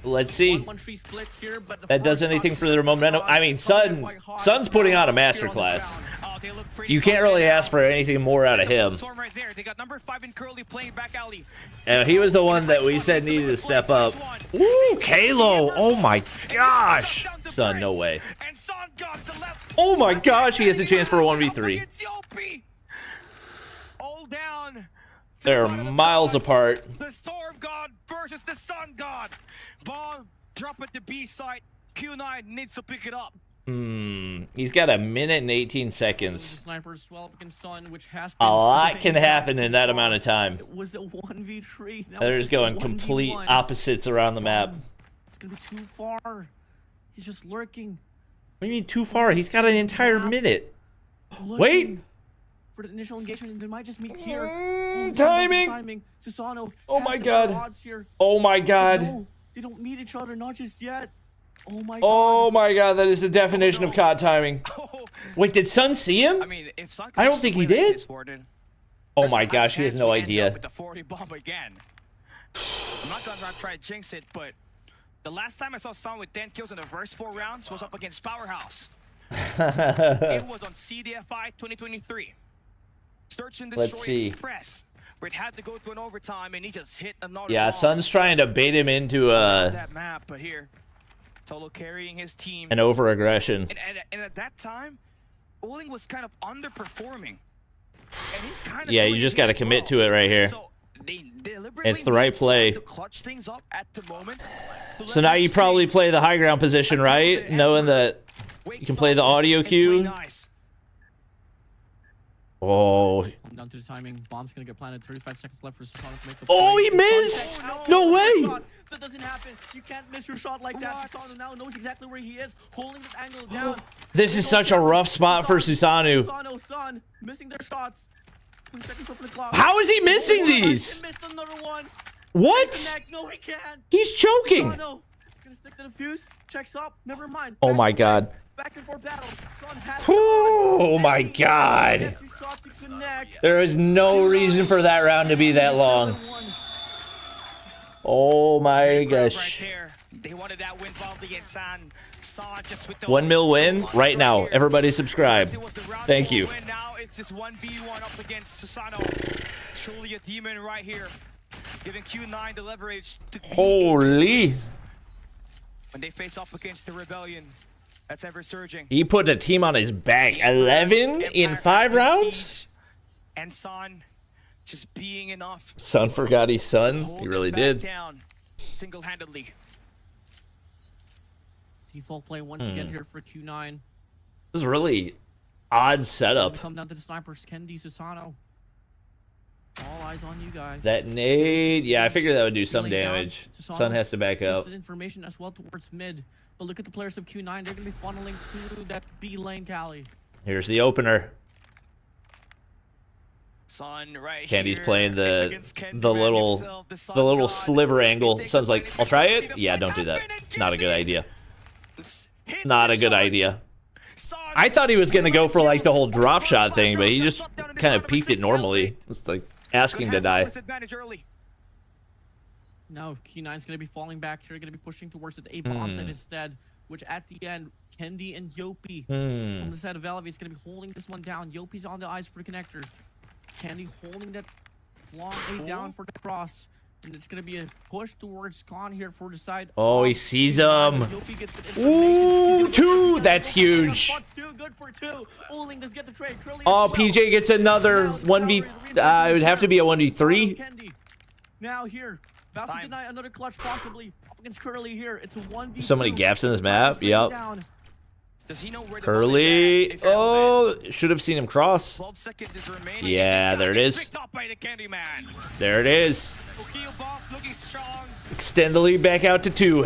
Let's see. 1-1-3 split here, but the That does first anything shot for their momentum. I mean, Sun's putting on a masterclass. Oh, they look pretty You can't really ask for anything more out of him. Storm right there. They got number 5 in Curly playing back alley. And he was the one that we said needed to step up. Ooh, Kalo. Oh my gosh. Sun, no way. And Son got the left. Oh my gosh, he has a chance for a 1v3. Against Yopi. All down. They're miles apart. The Storm God versus the Sun God. Bomb, drop at the B site. Q9 needs to pick it up. He's got a minute and 18 The seconds. snipers 12 against Sun, which has A been lot staying can down happen so in that far. amount of time. It was a 1v3. Now They're it's just going a complete 1v1. opposites around the map. It's gonna be too far. He's just lurking. What do you mean too far? He's got an entire minute. looking Wait. For the initial engagement, and they might just meet here. Timing. Susano. Oh has my the God. odds here. Oh my God. No, they don't meet each other, not just yet. Oh my God. Oh my God, that is the definition of COD timing. Wait, did Sun see him? I mean, if Sun I don't think he did. Warden, Oh there's a my high gosh, he has chance no we end up idea. with the 40 bomb again. I'm not gonna try to jinx it, but the last time I saw Stan with 10 kills in the first 4 rounds was up against Powerhouse. It was on CDSI 2023. Search and Let's Destroy see. Express, where it had to go to an overtime, and he just hit another Yeah, bomb Sun's trying to bait him into that map, but here, Tolo carrying his team. an over-aggression. And at that time, Oling was kind of underperforming. And he's kind of Yeah, you just got to commit to it right here. So they deliberately It's the right play. to clutch things up at the moment. So now you probably play the high ground position, right? Knowing that you can play the audio cue. Oh. Down to the timing. Bomb's gonna get planted. 35 seconds left for Susano to make the Oh, play. he missed! No way! That doesn't happen. You can't miss your shot like that. Susano now knows exactly where he is, holding this angle down. This is such a rough spot for Susanoo. Susano, Sun, missing their shots. 20 seconds off the clock. How is he missing these? He missed another one. What? Connect. No, he can't. He's choking. Susano gonna stick to the fuse. Checks up. Never mind. Oh my god. Back and forth battle. Sun has Oh my god. There is no reason for that round to be that long. Oh my gosh. They wanted that win probably against San. Just with the 1 mil win right now. Everybody subscribe. Thank you. Now it's this 1v1 up against Susano. Truly a demon right here. Giving Q9 the leverage to Holy. when they face up against the rebellion. That's ever surging. He put a team on his back. 11 in 5 rounds? And Son just being enough. Son forgot he's son. He really did. Down single-handedly. Default play once again here for Q9. This is a really odd setup. Come down to the snipers, Kendi, Susano. All eyes on you guys. That nade, yeah, I figured that would do some damage. Sun has to back up. Information as well towards mid. But look at the players of Q9. They're going to be funneling through that B lane, Cali. Here's the opener. Son right Candy's here. playing the little sliver angle. Sun's like, I'll try it. Yeah, don't do that. Not a good idea. Not a good idea. I thought he was gonna go for like the whole drop shot thing, but he just kind of peeked it normally. It's like asking to die. No, Q9's gonna be falling back here. Gonna be pushing towards the A bomb side instead. Which at the end, Kendi and Yopi from the side of Elevate is gonna be holding this one down. Yopi's on the eyes for the connector. Kendi holding that long A down for the cross. And it's going to be a push towards Khan here for the side. Oh, he sees him. Ooh, 2. That's huge. Oh, PJ gets another 1v. It would have to be a 1v3. Now here, about to deny another clutch possibly up against Curly here. It's a 1v2. So many gaps in this map. Yep. Does he know where the Curly. Oh, should have seen him cross. 12 seconds is remaining. Yeah, there it is. There it is. Extend the lead back out to 2.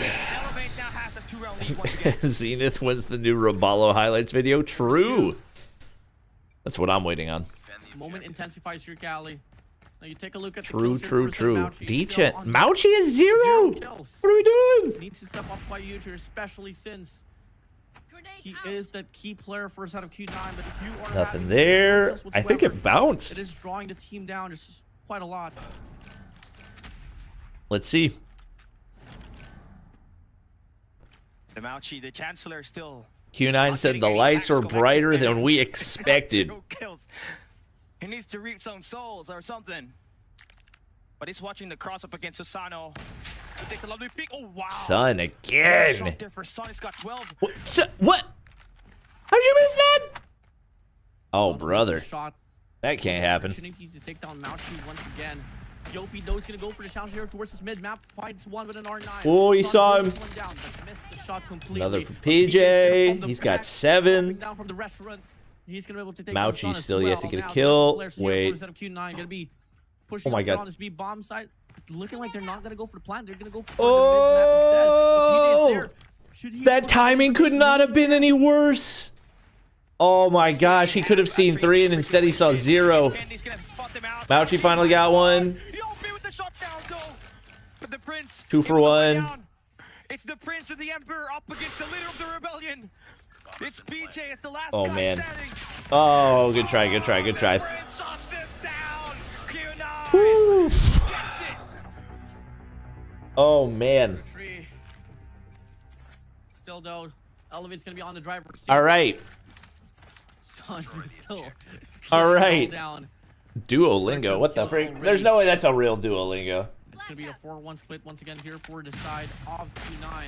Zenith wins the new Robalo highlights video. True. That's what I'm waiting on. Moment intensifies your Cali. Now you take a look at True. Mauchi Mauchi is 0. What are we doing? Needs to step up quite huge here, especially since he is that key player for us out of Q9. But if you are Nothing there. I think it bounced. It is drawing the team down just quite a lot. Let's see. The Mauchi, the Chancellor, still. Q9 said the lights were brighter than we expected. He needs to reap some souls or something. But he's watching the cross up against Susano. He takes a lovely peek. Oh wow! Sun again. Shot there for Sun. He's got 12. What? How'd you miss that? Oh, brother. That can't happen. Opportunity to take down Mauchi once again. Yopi knows he's gonna go for the challenge here towards his mid map. Finds one with an R9. Oh, he saw him. Down, missed the shot completely. Another for PJ. He's got 7. Down from the restaurant. He's gonna be able to take Mauchi still yet to get a kill. Wait. Oh my god. On his B bomb side. Looking like they're not gonna go for the plan. They're gonna go for the mid map instead. That timing could not have been any worse. Oh my gosh, he could have seen 3 and instead he saw 0. Mauchi finally got one. 2 for 1. It's the Prince of the Emperor up against the leader of the rebellion. It's PJ. It's the last Oh guy man. standing. Oh, good try. Woo. Oh man. Still though, Elevate's gonna be on the driver's seat. All right. Still All right. down. Duolingo. What the frick? There's no way that's a real Duolingo. It's gonna be a 4-1 split once again here for the side of Q9.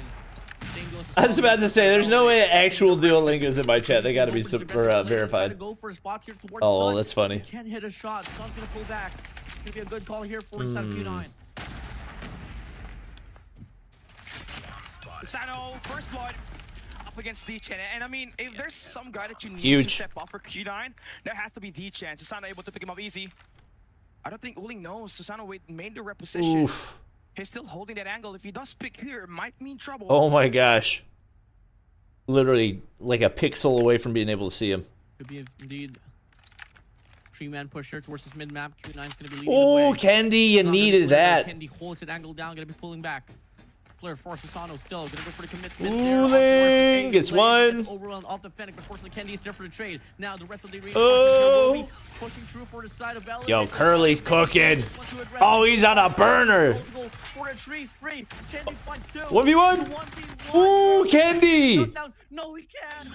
I was about to say, there's no way actual Duolingo's in my chat. They gotta be verified. Oh, that's funny. Can't hit a shot. Sun's gonna pull back. It's gonna be a good call here for side of Q9. Sano, first blood up against D-Chen. And I mean, if there's some guy that you need to step off for Q9, that has to be D-Chen. Susano able to pick him up easy. I don't think Uling knows. Susano made the reposition. Oof. He's still holding that angle. If he does pick here, it might mean trouble. Oh my gosh. Literally like a pixel away from being able to see him. Could be indeed. 3-man push here towards this mid-map. Q9's gonna be leading the way. Oh, Kendi, you needed that. Kendi holds it angle down, gonna be pulling back. Player for Susano still gonna go for the commitment. Uling gets one. Overrun off the Fennec, but fortunately Kendi is there for the trade. Now the rest of the will be pushing through for the side of Elevate. Yo, Curly's cooking. Oh, he's on a burner. 1v1. Ooh, Kendi. No, he can.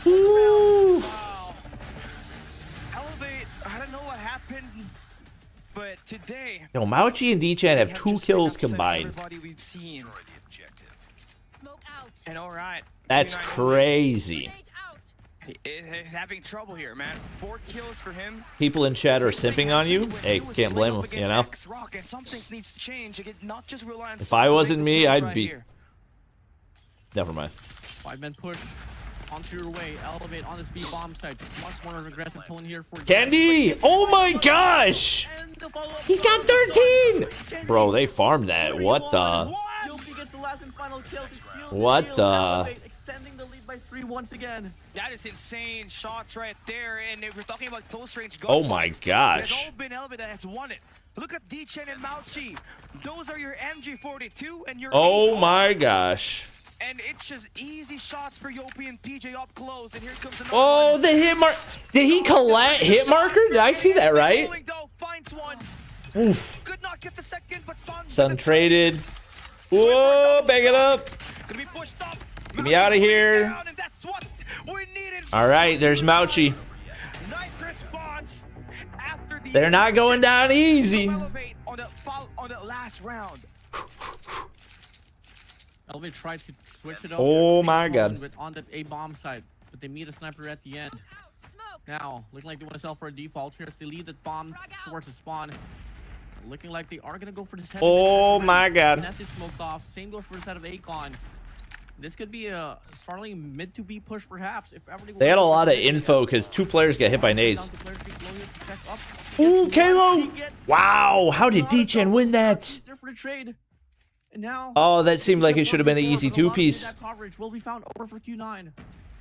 Ooh. Elevate, I don't know what happened. But today, yo, Mauchi and D-Chan have 2 kills combined. We've seen. And all right, that's crazy. He's having trouble here, man. 4 kills for him. People in chat are simping on you. Hey, can't blame them, you know? And some things needs to change. Not just rely on if I wasn't me, I'd be... Never mind. 5-man push. Onto your way, Elevate on this B bomb site. Much more aggressive tone here for Kendi! Oh my gosh! He got 13! Bro, they farmed that. What the? What the? Extending the lead by 3 once again. That is insane shots right there. And if we're talking about close range, oh my gosh. It's all been Elevate that has won it. Look at D-Chen and Mauchi. Those are your MG42 and your. Oh my gosh. And it's just easy shots for Yopi and PJ up close. And here comes another one. The hit mark. Did he collect hit marker? Did I see that right? Oof. Could not get the second, but Sun traded. Whoa, bang it up. Gonna be pushed up. Get me out of here. And that's what we needed. All right, there's Mauchi. Nice response. After the they're not going down easy. On the last round. Elevate tried to switch it up. Oh my god. On the A bomb side, but they meet a sniper at the end. Now, looking like they want to sell for a default here as they lead the bomb towards the spawn. Looking like they are going to go for the second. Oh my god. Ness is smoked off. Same goes for the side of Akon. This could be a Starling mid to B push perhaps. If ever they had a lot of info because 2 players got hit by nades. Ooh, Kalo! Wow, how did D-Chen win that? He's there for the trade. And now, oh, that seemed like it should have been an easy 2-piece. That coverage will be found over for Q9.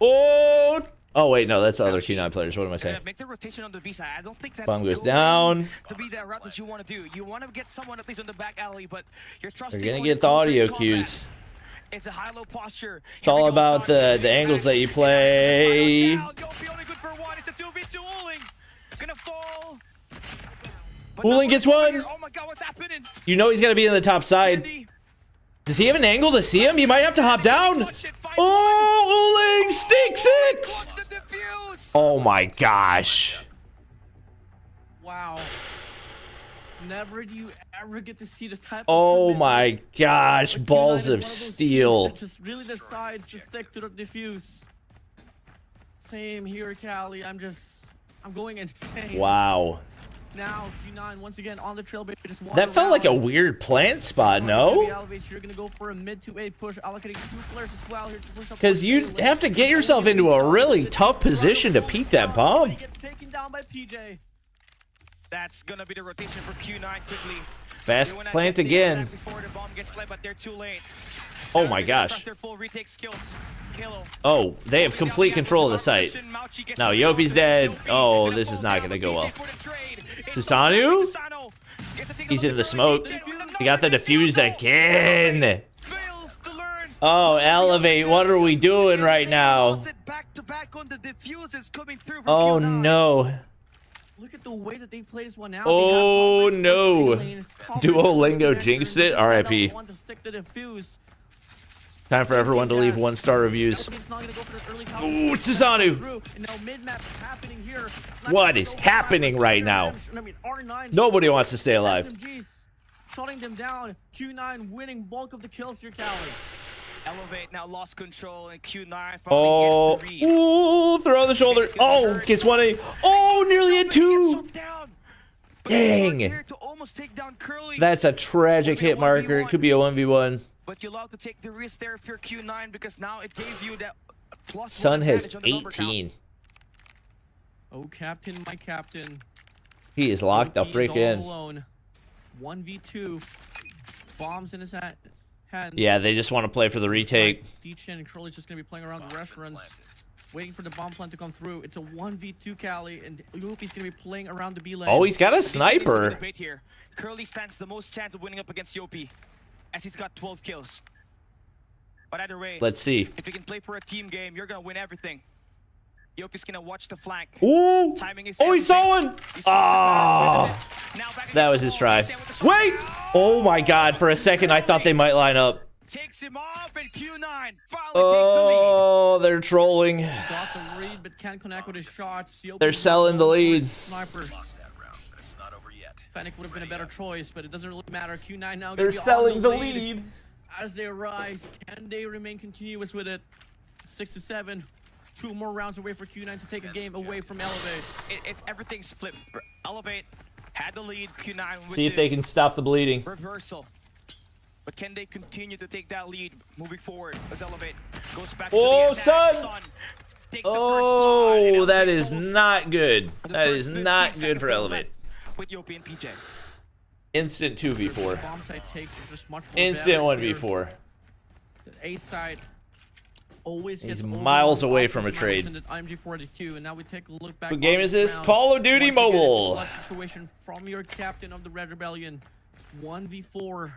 Oh! Oh wait, no, that's the other Q9 players. What am I saying? Make the rotation on the B side. I don't think that's bomb goes down. To be that route that you want to do. You want to get someone at least on the back alley, but you're trusting. You're gonna get the audio cues. It's a high-low posture. It's all about the angles that you play. It's a 2v2 Uling. Gonna fall. Uling gets one. Oh my god, what's happening? You know he's gonna be in the top side. Does he have an angle to see him? He might have to hop down. Oh, Uling stinks it! Oh my gosh. Wow. Never do you ever get to see the type oh my gosh, balls of steel. Just really decides to stick to the diffuse. Same here, Cali. I'm going insane. Wow. Now Q9 once again on the trail. That felt like a weird plant spot, no? You're gonna go for a mid to A push, allocating 2 players as well here to push up. Because you have to get yourself into a really tough position to peek that bomb. He gets taken down by PJ. That's gonna be the rotation for Q9 quickly. Fast plant again. Before the bomb gets planted, but they're too late. Oh my gosh. Their full retake skills. Oh, they have complete control of the site. Now Yopi's dead. Oh, this is not gonna go well. Susanu? He's in the smoke. He got the defuse again. Oh, Elevate, what are we doing right now? Oh no. Look at the way that they play this one out. Oh no. Duolingo jinxed it. RIP. Time for everyone to leave 1-star reviews. Ooh, Susanoo. What is happening right now? Nobody wants to stay alive. Shutting them down. Q9 winning bulk of the kills here, Cali. Elevate now lost control and Q9 Oh, finally gets the read. ooh, throw the shoulder. Oh, gets 1 Oh, nearly a 2. Dang. That's a tragic hit marker. It could be a 1v1. But you love to take the risk there for Q9 because now it gave you that plus Sun one has advantage on the number 18. Oh, captain, my captain. He is locked. I'll He's break all in. alone. 1v2. Bombs in his hands. Yeah, they just want to play for the retake. D-Chin and Curly's just going to be playing around the restaurants, waiting for the bomb plant to come through. It's a 1v2, Cali, and Yopi's going to be playing around the B lane. Oh, he's got a sniper. Here. Curly stands the most chance of winning up against Yopi, as he's got 12 kills. But either way, Let's see. if you can play for a team game, you're going to win everything. Yopi's going to watch the flank. Ooh. Timing is Oh, he saw one. Ah. That was his try. Wait. Oh my God. For a second, I thought they might line up. Takes him off, and Q9 finally Oh, they're trolling. Got the read, but can't connect with his shots. They're selling the lead. Sniper. Fennec would have been a better choice, but it doesn't really matter. Q9 now They're selling the lead. As they rise, can they remain continuous with it? 6-7. 2 more rounds away for Q9 to take a game away from Elevate. It's everything's flipped. Elevate had the lead. Q9 with See if they can stop the bleeding. reversal. But can they continue to take that lead moving forward as Elevate goes back Oh, to the attack? Sun! Takes the first Oh, blood, and that Elevate is goes not good. the That first is 15 not good seconds for to Elevate. left With Yopi and PJ. Instant 2v4. Bomb side takes is just much more Instant better here. 1v4. The A side always He's gets miles overwhelmed away off from a his trade. mouse and IMG42, and now we take a look back. What game on is this? round. Call of Duty Once again, it's a Mobile. clutch situation from your captain of the Red Rebellion. 1v4.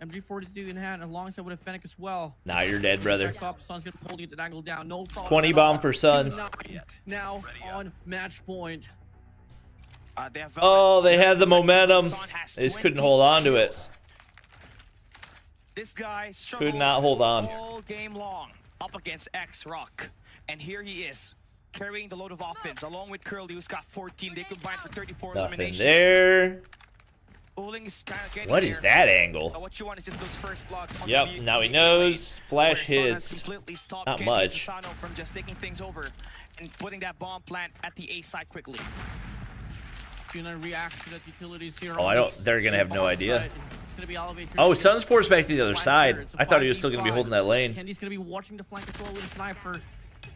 MG42 in hand, alongside with a Fennec as well. Nah, you're dead, brother. Up, Sun's gonna hold you at an angle down. No problem 20 at all. bomb for Sun. Q9 now on match point. Oh, they had the momentum. They just couldn't hold on to it. This guy Could not hold on. all game long up against X Rock, and here he is carrying the load of offense along with Curly, who's got 14. They combined for 34 Nothing eliminations. there. Bowling is kind of getting What is there. that angle? What you want is just those first blocks on Yep, the now he B knows. lane, Flash where Sun has hits. completely stopped Not Kenny much. Susano from just taking things over and putting that bomb plant at the A side quickly. Q9 reaction at utilities here. Oh, I don't. They're gonna have no idea. It's gonna be Elevate here. Oh, Sun's forced back to the other side. It's a I thought he was still gonna be 5v5. holding that lane. Kenny's gonna be watching the flank as well with a sniper.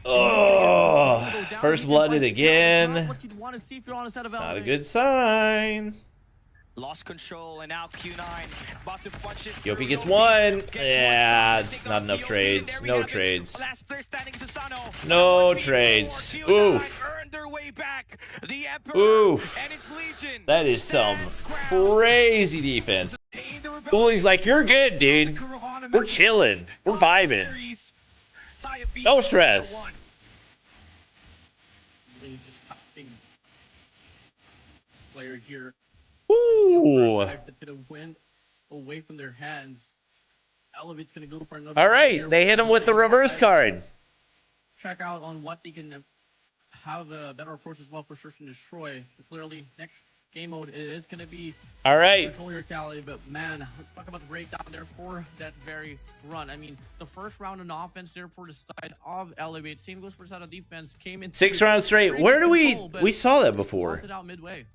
Oh, first blooded again. What you'd want to see if you're on a set of Not a Elevate. good sign. Lost control, and now Q9 about to punch it. Yopi gets one. Yeah, it's not enough trades. No trades. Last player standing is Susano. No trades. Oof. Earned their way back. The Emperor Oof. and its Legion. That is some crazy defense. Booling's like, you're good, dude. We're chilling. We're vibing. No stress. Really just stopping player here. Ooh. That's gonna win away from their hands. Elevate's gonna go for another. All right, they hit him with the reverse card. Check out on what they can have a better approach as well for search and destroy. Clearly, next game mode it is gonna be All right. control your Cali, but man, let's talk about the breakdown there for that very run. I mean, the first round on offense there for the side of Elevate. Same goes for the side of defense. Came in 6 rounds straight. Where do we saw that before? Lost it out midway.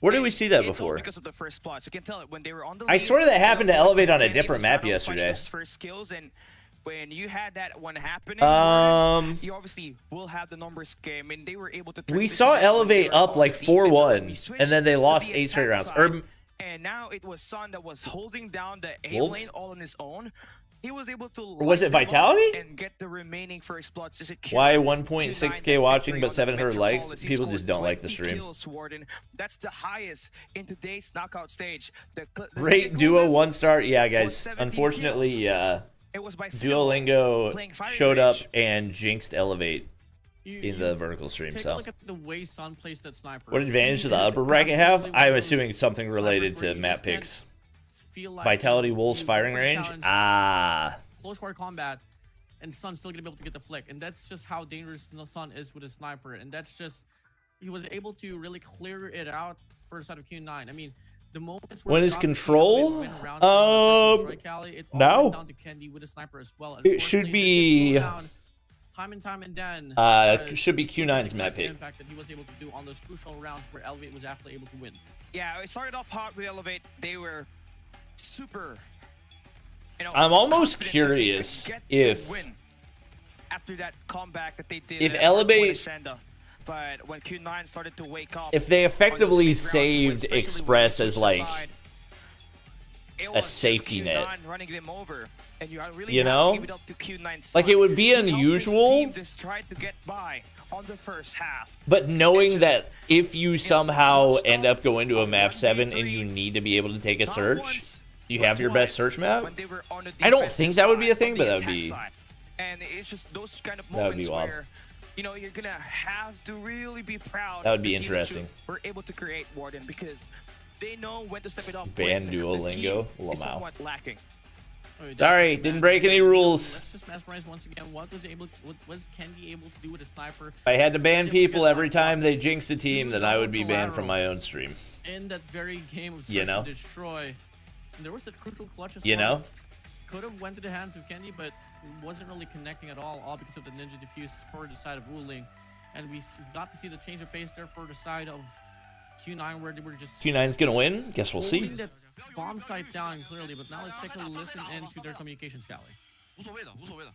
Where did we see that It's all before? because of the first plots. You can tell it when they were on the I lead, swear that happened to it was Elevate on a Kenny different map Susano yesterday. finding those first skills, and when you had that one happening, you obviously will have the numbers game, and they were able to. We transition saw that when they Elevate were up on like the defense, when we 4-1, switched and then they to lost the 8 straight attack rounds. side, and now it was Sun that was holding down the A Wolves? lane all on his own. He was able to was it light them up Vitality? and get the remaining first bloods to secure. Why Q9 1.6K watching victory but on the 700 likes? Metropolis. He People scored just don't like the 20 stream. kills, Warden. That's the highest in today's knockout stage. The Great state duo goes is- 1-star. Yeah, was guys. 17 Unfortunately, kills. It was by Snow playing Duolingo Fire showed up Rage. and jinxed Elevate. in the vertical stream. Take So a look at the way Sun plays that sniper. what advantage does the He is upper bracket have? absolutely one I'm of those assuming something related snipers where to you map just can't picks. feel like Vitality, you Wolves, go firing for a range. challenge, Ah, close quarter combat, and Sun's still gonna be able to get the flick, and that's just how dangerous Sun is with a sniper, and that's just he was able to really clear it out for the side of Q9. I mean, the moments where when we is got to see control? Elevate win round two on the Destroy Cali, it all No. went down to Kendi with a sniper as well. It should Unfortunately, be- did slow down time and time again. should be Q9's map pick. Impact that he was able to do on those crucial rounds where Elevate was actually able to win. Yeah, it started off hot with Elevate. They were super. I'm almost confident that they could curious get if the win after that comeback that they did. If at Elevate- Hardpoint and Shanda. But when Q9 started to wake up, if they on those effectively big rounds to win, saved especially when Express they as switched like aside, it a was just safety net. Q9 running them over, and you really You have to know? give it up to Q9's Like, side. it would be He helped his unusual, team just tried to get by on the first half. but knowing It's that just, if you somehow end up going to a map 7 and 1v3, you need to be able to take a not search, once, you but have your best twice search map. when they were on the I don't defensive think that would be a side, thing, on but the that would attack be- side. And it's just those kind of That would be moments wild. where, you know, you're gonna have to really be proud. That would of be the team interesting. We're able to create Warden because they know when to step it up. Ban when Duolingo, the team is Lamau. somewhat lacking. Sorry, didn't break any rules. Let's just mesmerize once again. What was Kendi able to do with a sniper? If I had to ban people every time they jinx a team, then I would be banned from my own stream. In that very game of You Search know? and Destroy, and there was a crucial clutch as You well. know? Could have went to the hands of Kendi, but wasn't really connecting at all because of the ninja diffuse for the side of Wuling. And we got to see the change of pace there for the side of Q9, where they were just Q9's gonna win? Guess we'll see. holding that bomb site down clearly. But now let's take a listen into their communication, Scally. 无所谓的，无所谓的，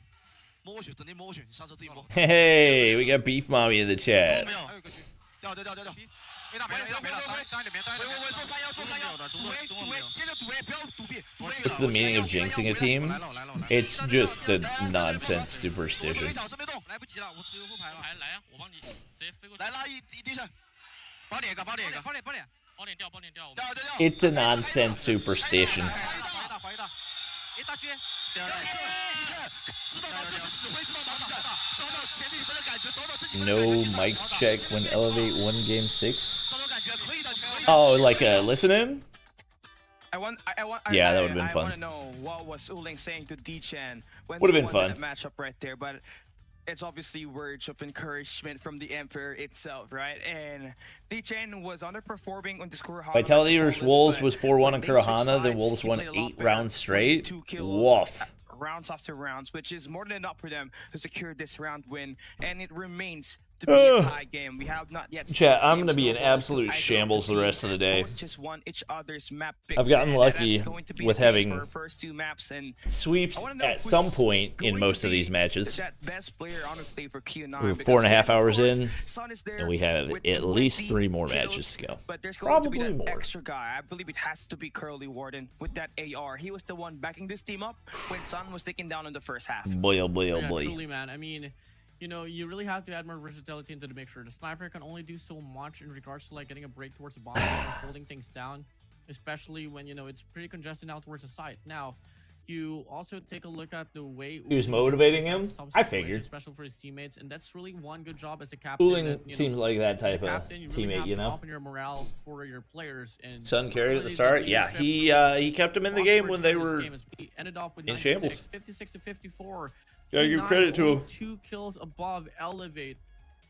摸过去，整天摸过去，你上车自己摸。 Hey, we got Beef Mommy in the 没 chat. 有，还有一个局，掉掉掉掉掉。没了没了没了没了，单里面单里面。喂，做三幺做三幺，赌 A 赌 A，接着赌 A，不要赌 B，赌 A 了。 What's the meaning of jinxing a team? 来了来了来了。 It's just a nonsense 我 superstition. 一小时没动，来不及了，我只有副牌了。来呀，我帮你直接飞过去。来拉一滴血，包点一个，包点一个，包点包点，包点掉，包点掉。掉掉掉。 It's a nonsense superstition. 怀一大，一大狙。知道吗？这是指挥，知道吗？找到前几分的感觉，找到这几分的感 No 觉。 mic check when Elevate won game 6. 找到感觉，可以的，可以的。 Oh, like a listen in? Yeah, that would've been I fun. want to know what was Uling saying to D-Chan when Would've they been won fun. that matchup right there, but it's obviously words of encouragement from the Emperor itself, right? And D-Chan was underperforming on the score. Vitality versus Wolves was 4-1 on Kurahana, then Wolves won 8 rounds straight. 2 kills. Woof. Rounds after rounds, which is more than enough for them to secure this round win, and it remains to be a tie game. We have not yet. Chat, seen I'm gonna games be in go over. absolute Either of shambles the team rest of the day. both just won each other's map picks, I've gotten and lucky that's going to be with the case having for our first 2 maps, and Sweeps I wanna know at who's some point in going most to of these be matches. that best player, honestly, for Q9. We're because 4.5 yes, of hours course, in, Sun is there and we have with at least 20 3 more kills, matches to go. But there's going to be Probably that more. extra guy. I believe it has to be Curly Warden with that AR. He was the one backing this team up when Sun was taken down in the first half. Boy, oh boy, oh Yeah, boy. truly, man. I mean, you know, you really have to add more versatility into the mixture. The sniper can only do so much in regards to like getting a break towards the bomb site and holding things down, especially when, you know, it's pretty congested now towards the site. Now, you also take a look at the way He was Uling motivating plays him? some I situations, figured. especially for his teammates, and that's really one good job as a captain. Uling that, you know, seems like that as a type of captain, you really teammate, have you to know? up your morale for your players. And Sun carried at the really start. that Yeah, leadership he kept him in the prospered game when they through this were game as we ended off with in 96, shambles. 56 to 54. Gotta give Q9 credit to only him. 2 kills above Elevate,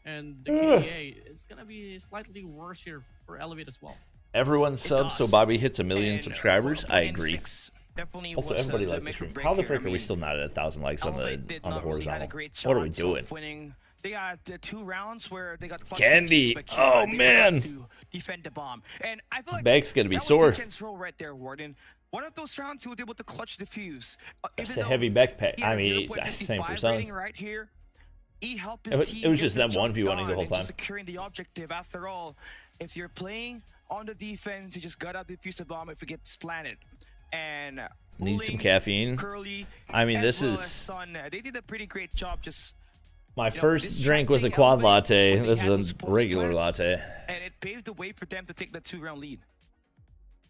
and the KDA is gonna be slightly worse here for Elevate as well. Everyone subs so does. Bobby hits 1 million And, subscribers. I and agree. 6 definitely Also, was, everybody the liked the make or stream. break How the here. frick I are we mean, still not at 1,000 likes on Elevate did the not really had horizontal? a great What are we chance doing? of winning. They got 2 rounds where they got clutch Candy. defeats, but Oh, they forgot man. to defend the bomb. And I feel like Bag's gonna be that sore. was D-Chan's role right there, Warden. One of those rounds, he was able to clutch defuse. That's Even a heavy though backpack. he had I a mean, 0.55 same for Sun. rating right here. He helped his It was team get just the them job 1v1ing the done whole and just time. securing the objective. After all, if you're playing on the defense, you just gotta defuse the bomb if it gets planted. And Need some Uling, caffeine. Curly, I mean, as this well is- as Sun, they did a pretty great job just My you know, first drink was a distracting quad Elevate latte. when they This had those is a post regular plant, latte. and it paved the way for them to take the 2-round lead.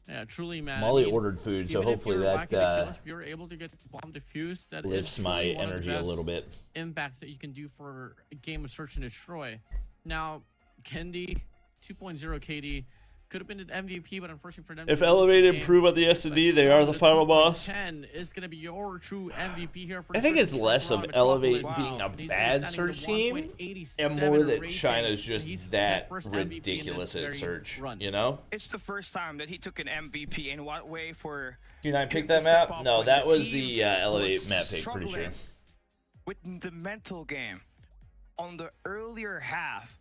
Yeah, truly, man. Molly I mean, ordered food, so even if hopefully you're that lacking the kills, if you're able to get bomb defused, that lifts is my truly one of the energy a best little bit. impacts that you can do for a game of Search and Destroy. Now, Kendi, 2.0 KD, could have been an MVP, but unfortunately for them, If Elevate improve at the S&D, they are the final boss. 10 is going to be your true MVP here for I think it's less of Elevate Metropolis. being a He's bad standing Search with a team, 1.87 and more that rating, China's and he's just his that first MVP in this ridiculous at very Search, run. you know? It's the first time that he took an MVP. In what way for Q9 picked him to that step map? up No, when that the was team the Elevate was map pick, pretty sure. struggling with the mental game on the earlier half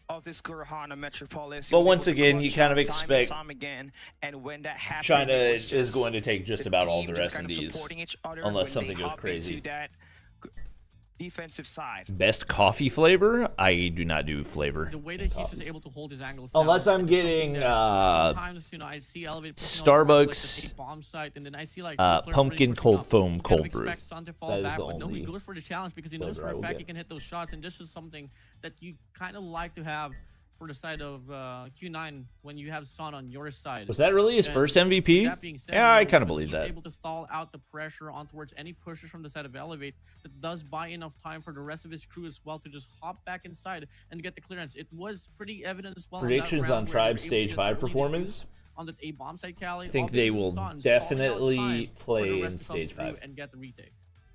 of this Gurhana Metropolis. He But was once able to again, you clutch kind of out time and expect time again, and when that happened, China it was is just going to take just the about all team their just kind of S&Ds, supporting each other unless when they something goes hop crazy. into that defensive side. Best coffee flavor? I do not do flavor. The way that he's just able to hold his angles Unless down I'm is getting something that sometimes, you know, I see Elevate pushing on Starbucks, like the bomb site, and then I see like pumpkin cold foam cold brew. expect Sun to fall That is back, the but no, he only goes for the challenge because he knows flavor I for a will fact get. he can hit those shots, and this is something that you kind of like to have for the side of Q9 when you have Sun on your side. Was that really his And first MVP? that being said, Yeah, I you know, kind of when believe he's that. able to stall out the pressure on towards any pushers from the side of Elevate, that does buy enough time for the rest of his crew as well to just hop back inside and get the clearance. It was pretty evident as well. Predictions on Tribe Tribe Stage 5 performance? on the A bomb side, Cali. I think they will definitely play in Stage 5. And get the retake.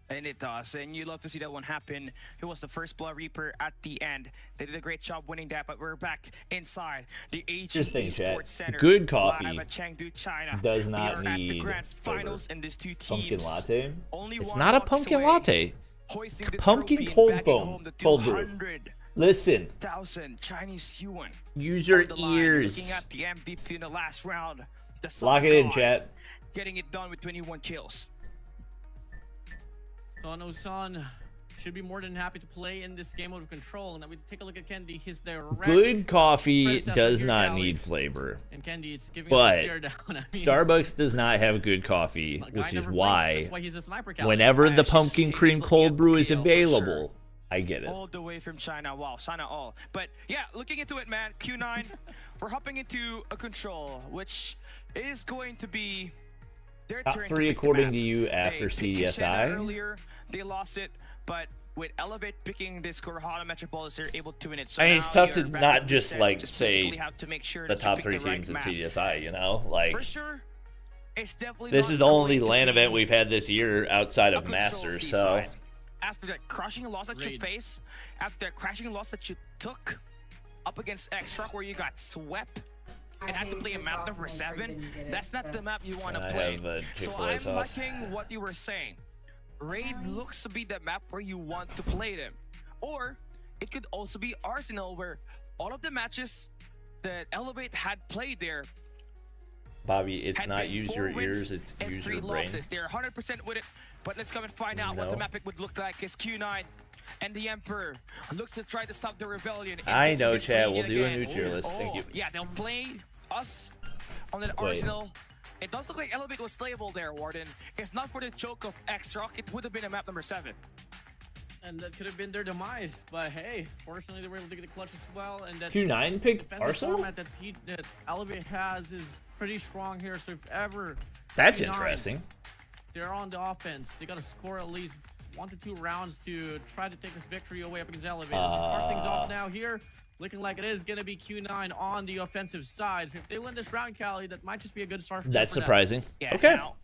And it does, and you love to see that one happen. He was the first Blood Reaper at the end. They did a great job winning that, but we're back inside the AG Just think, Esports chat. Center. Good coffee live at Chengdu, China. does not we are need at the grand flavor. finals, and these two Pumpkin teams. latte? Only It's one not a walks pumpkin away, latte. hoisting the Pumpkin trophy and cold backing foam home the cold brew. 200,000 Listen, Chinese yuan. use your on the line. ears. Looking at the MVP in the last round. The Lock Sun it in, God chat. Getting it done with 21 kills. So Son should be more than happy to play in this game out of control. And then we take a look at Kendi. His direct Good coffee predecessor does here, not Cali. need flavor. And Kendi, it's giving us But a stare down. I mean, Starbucks does not have good coffee, the guy which is never blinks. why That's why he's a sniper, Cali. whenever the I actually pumpkin see cream he's looking cold at brew the is KO for available, I get it. All the way from China. Wow, China all. But yeah, looking into it, man, Q9, we're hopping into a control, which is going to be their Top turn 3 to pick the according map. to you after They picked Kishinev CDSI. earlier, they lost it, but with Elevate picking this Gurhana Metropolis, they're able to win it. So I mean, it's now tough to you're back not to just reset. like Just say basically have to make sure the that you top pick 3 the right teams in map. CDSI, you know? Like, For sure, it's definitely this not is the only going to LAN be event we've had this year outside a of control Masters, so seaside. After that crushing loss that you Raid. face, after that crashing loss that you took up against X-Rock where you got swept and had to play a map number 7, that's not the map you want to I play. have a So Chick-fil-A I'm sauce. liking what you were saying. Raid looks to be the map where you want to play them. Or it could also be Arsenal, where all of the matches that Elevate had played there Bobby, it's had not been use 4 your wins ears, it's and use 3 your brain. losses. They're 100% with it, but let's come and find out what the No. map pick would look like. As Q9 and the Emperor looks to try to stop the rebellion. I know, This chat. league We'll do a again. new tier list. Thank you. Yeah, they'll play us on the Wait. Arsenal. It does look like Elevate was slayable there, Warden. If not for the choke of X-Rock, it would have been a map number 7. And that could have been their demise. But hey, fortunately they were able to get the clutch as well. And that Q9 picked defensive Arsenal? format that Elevate has is pretty strong here. So if ever That's Q9, interesting. they're on the offense, they got to score at least 1 to 2 rounds to try to take this victory away up against Elevate. As we start things off now here, looking like it is going to be Q9 on the offensive side. So if they win this round, Cali, that might just be a good start for That's them. surprising. Yeah, Okay. now,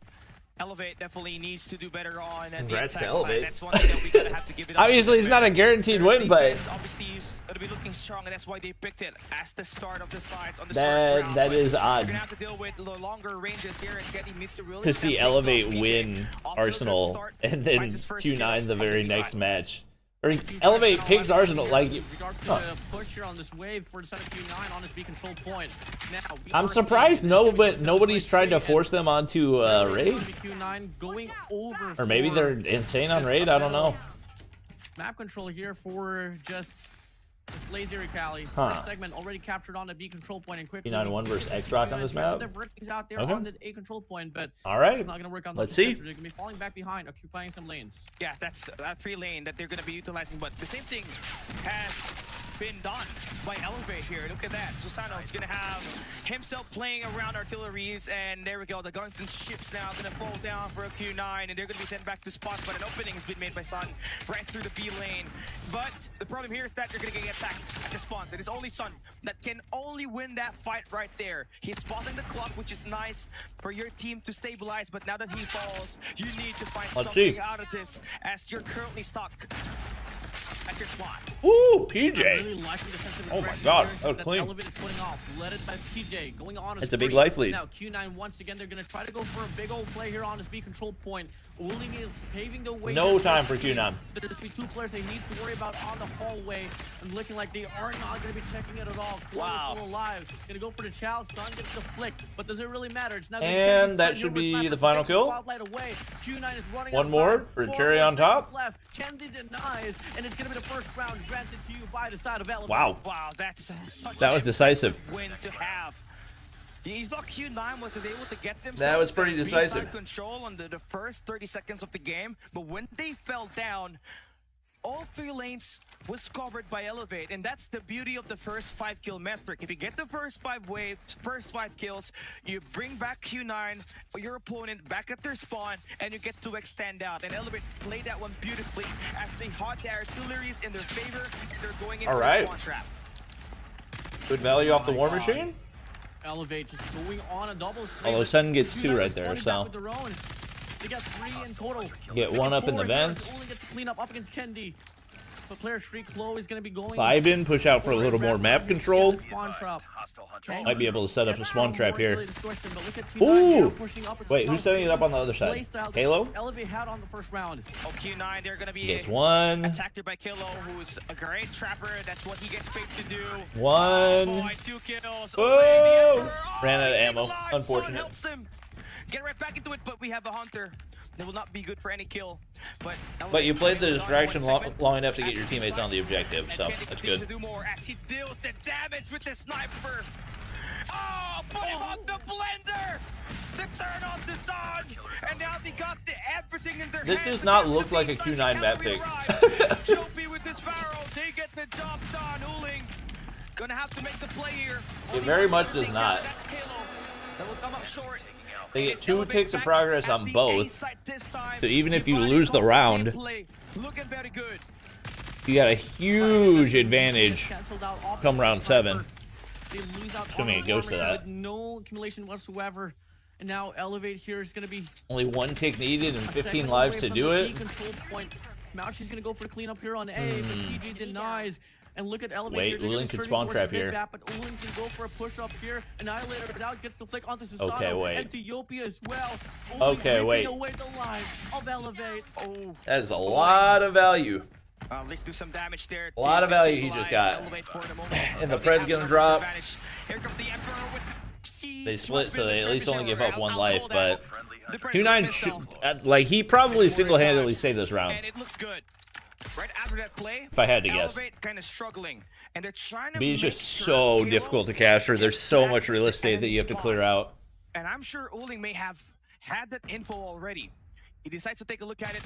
Elevate definitely needs to do better on the Congrats to attack Elevate. side. That's one thing that we gotta have to give it up Obviously, to it's not a guaranteed Their win, but defense obviously gonna be looking strong, and that's why they picked it as the start of the sides on the first round. that But is They're odd gonna have to deal with the longer ranges here and getting Mr. Really to see Elevate win Arsenal and then finds his first Q9 kill the on very the next side. match. Or Elevate picks Arsenal. Like, Regards to the push here on this wave for the side of Q9 on this B control point. Now, we I'm are surprised seeing no, this but game nobody's with tried to and force them onto Raid. Q9 going over Or maybe for they're insane on just Raid. a I don't know. map control here for just this lazier Cali. Huh. First segment already captured on the B control point and quickly. Q9 1 versus X-Rock on this map? They're breaking out there Okay. on the A control point, but All right. it's not going to work on Let's the see. They're going to be falling back behind, occupying some lanes. Yeah, that's that 3 lane that they're gonna be utilizing, but the same thing has been done by Elevate here. Look at that. Susano's gonna have himself playing around artilleries, and there we go. The Gunston ships now gonna fall down for a Q9, and they're gonna be sent back to spots, but an opening has been made by Sun right through the B lane. But the problem here is that you're gonna get attacked at the spawns. It is only Sun that can only win that fight right there. He's pausing the clock, which is nice for your team to stabilize, but now that he falls, you need to find something out of this, as you're currently stuck at your spot. Ooh, PJ. Oh my god, that was clean. Elevate is putting off, led it by PJ, going on It's a big life lead. Now Q9 once again, they're gonna try to go for a big old play here on his B control point. Uling is paving the way. No time for Q9. There's two players they need to worry about on the hallway, and looking like they are not gonna be checking it at all. Wow. Still alive. Gonna go for the Chow. Sun gets the flick, but does it really matter? It's not. And that should be the final kill. Q9 is running. One more for cherry on top. Left. Kendi denies, and it's gonna be the first round granted to you by the side of Elevate. Wow. Wow, that's such that was decisive. Win to have. You saw Q9 was able to get themselves that was pretty decisive. Control on the first 30 seconds of the game, but when they fell down, all 3 lanes was covered by Elevate, and that's the beauty of the first 5 kill metric. If you get the first 5 waves, first 5 kills, you bring back Q9 or your opponent back at their spawn, and you get to extend out. And Elevate played that one beautifully as they had their artilleries in their favor, and they're going into the spawn trap. Good value off the war machine. Elevate just going on a double. Although Sun gets 2 right there, so they got 3 in total. Get 1 up in the vents. Only gets to clean up against Kendi. But player Street Chloe is going to be going. 5 in, push out for a little more map control. Spawn trap. Might be able to set up a spawn trap here. Ooh! Wait, who's setting it up on the other side? Halo? Elevate had on the first round. Oh, Q9, they're going to be gets 1. attacked by Kilo, who's a great trapper. That's what he gets paid to do. 1. Oh, boy, 2 kills. Oh! Ran out of ammo. Unfortunate. Helps him get right back into it, but we have a hunter. That will not be good for any kill. But you played the distraction long enough to get your teammates on the objective, so that's good. To do more as he deals the damage with the sniper. Oh, put him on the blender to turn on the sun, and now they got everything in their This hands. does not look like a Q9 map pick. Joby with this barrel, they get the job done. Uling gonna have to make the play here. It very much does not. That will come up short. They get 2 ticks of progress on both, so even if you lose the round, you got a huge advantage come round 7. Assuming it goes to that. No accumulation whatsoever. And now Elevate here is going to be only 1 tick needed and 15 lives to do it. Mouchy's going to go for the cleanup here on A, but PG denies. And look at Elevate. Wait, Uling could spawn trap here. But Uling's gonna go for a push up here. Annihilator now gets the flick onto Susano. Okay, wait. And Ethiopia as well. Okay, wait. Away the life of Elevate. Oh, that is a lot of value. Let's do some damage there. A lot of value he just got. And the Pred's gonna drop. They split, so they at least only give up 1 life, but Q9, like, he probably single-handedly saved this round. And it looks good. Right after that play, if I had to guess. Kind of struggling, and they're trying to B is just so difficult to capture. There's so much real estate that you have to clear out. And I'm sure Uling may have had that info already. He decides to take a look at it.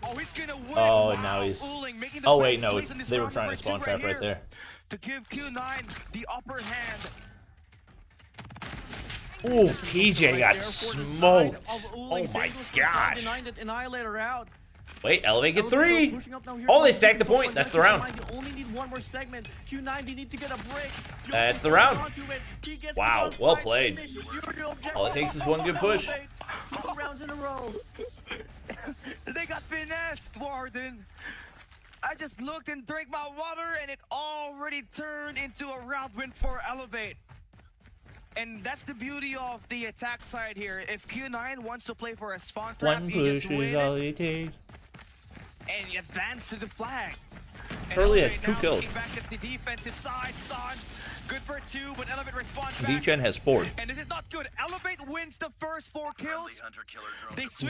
Oh, he's gonna win. Oh, and now he's. Oh wait, no, they were trying to spawn trap right there. To give Q9 the upper hand. Ooh, PJ got smoked. Oh my gosh. Annihilator out. Wait, Elevate get 3. Oh, they stacked the point. That's the round. You only need 1 more segment. Q9 need to get a break. That's the round. Wow, well played. All it takes is 1 good push. 2 rounds in a row. They got finessed, Warden. I just looked and drank my water, and it already turned into a round win for Elevate. And that's the beauty of the attack side here. If Q9 wants to play for a spawn trap, 1 you just push win is all it takes. And you advance to the flag. Curly has 2 kills. Back at the defensive side, Son. Good for 2, but Elevate responds back. D-Chen has 4. And this is not good. Elevate wins the first 4 kills.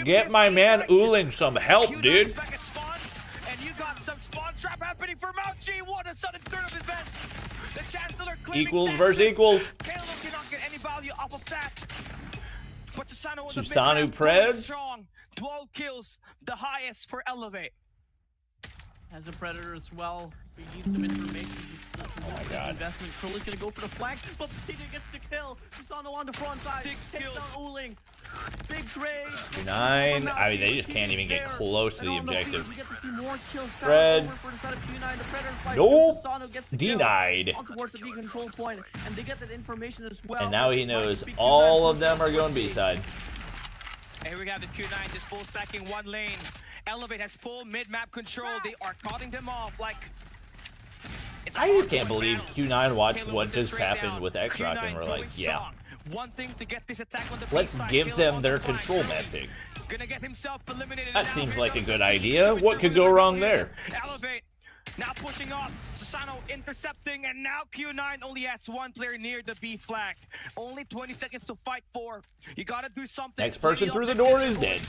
Get my man Uling some help, dude. Back at spawns, and you got some spawn trap happening for Mouchy. What a sudden turn of events. The Chancellor claiming equals versus equals. Caleb cannot get any value off of that. But Susano Pred. Strong. 12 kills, the highest for Elevate. As a Predator as well. We need some information. Oh my god. Investment. Curly's gonna go for the flank, but PJ gets the kill. Susano on the front side. 6 Takes kills. down Uling. Big trade. 9. I mean, they just can't even get close to the objective. We get to see more skills. Red. Over for the side of Q9. The Predator fight. Nope. Susano gets the kill. Denied. On towards the B control point, and they get that information as well. And now he knows all of them are going B-side. Here we have the Q9 just full stacking one lane. Elevate has full mid-map control. They are cutting them off like... I just can't believe Q9 watched what just happened with X-Rock and we're like, yeah. One thing to get this attack on the Let's give them their control method. Gonna get himself eliminated. That seems like a good idea. What could go wrong there? Elevate now pushing up. Susano intercepting, and now Q9 only has one player near the B flag. Only 20 seconds to fight for. You gotta do something. Next person through the door is dead.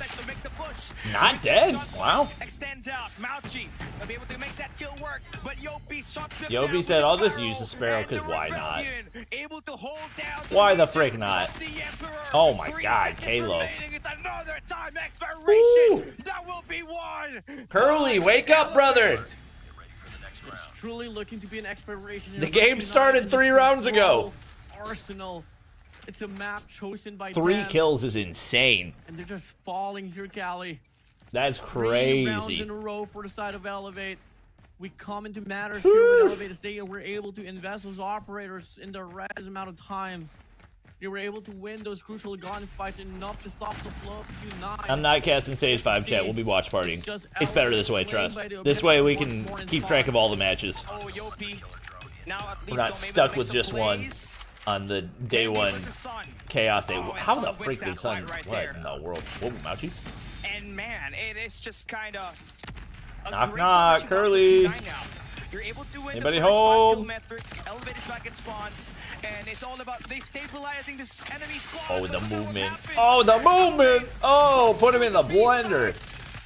Not dead. Wow. Extends out. Mauchi will be able to make that kill work, but Yopi shuts him Yopi down said, with I'll the just use the Sparrow, Sparrow, because why not? Able to hold down Why the frick not? Oh my god, Halo. It's another time expiration. That will be one. Curly, wake up, brother. Truly looking to be an expiration. The game started 3 rounds ago. Arsenal. It's a map chosen by 3 them, kills is insane. and they're just falling here, Cali. That's 3 rounds crazy. in a row for the side of Elevate. We come into matters here with Elevate to say we're able to invest those operators in the right amount of times. They were able to win those crucial gunfights enough to stop the flow of Q9. I'm not casting Stage 5 chat. We'll be watch partying. It's better this way, trust. This way we can keep track of all the matches. Oh, Yopi. Now at least We're not stuck with just one on the day 1 chaos day. How the freak did Sun? What in the world? Whoa, Mauchi. And man, it is just kind of knock knock, Curly. You're able to win Anybody the first home? kill metric. Elevate is back in spawns, and it's all about destabilizing this enemy squad. Oh, the movement. Oh, the movement. Oh, put him in the blender.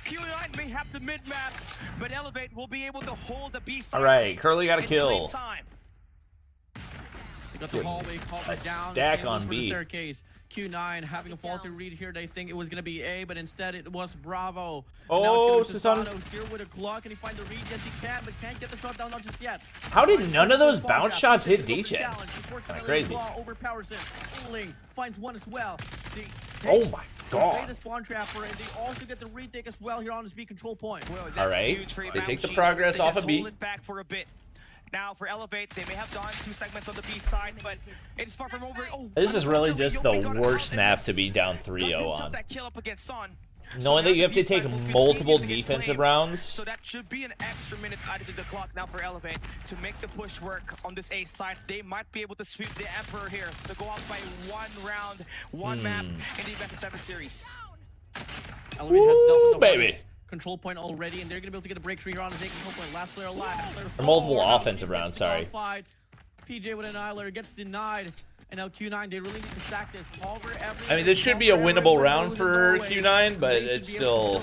Q9 may have the mid map, but Elevate will be able to hold the B side. All right, Curly got a kill. They got the hallway covered down. Stack Same on goes for the B. staircase. Q9 having a faulty read here. They think it was going to be A, but instead it was Bravo. Oh, and now it's gonna be Susano here with a Glock. Can he find the read? Yes, he can, but can't get the shot down, not just yet. How did none of those bounce shots hit D-Chat? Kind of crazy. Overpowers him. Uling finds one as well. Oh my They god. the spawn trapper, and they also get the retake as well here on this B control point. Well, that's All right, huge for they take the Mauchi. progress They off just of B. hold it back for a bit. Now for Elevate, they may have done 2 segments on the B side, but it's far from over. Oh, This is really unfortunately, just Yopi the got worst out, map and to be down got 3-0 himself on. that kill up against Son. Knowing So that you now have to the take B side will multiple continue to get defensive claimed. rounds. So that should be an extra minute added to the clock now for Elevate to make the push work on this A side. They might be able to sweep the Emperor here to go out by 1 round, 1 map in the Best of 7 series. Elevate has dealt with the baby. hardest control point already, and they're gonna be able to get a breakthrough here on the control point. Last player alive. Or multiple offensive rounds, sorry. PJ with an annihilator gets denied, and now Q9 they really need to stack this. I mean, this should be a winnable round for Q9, but it's still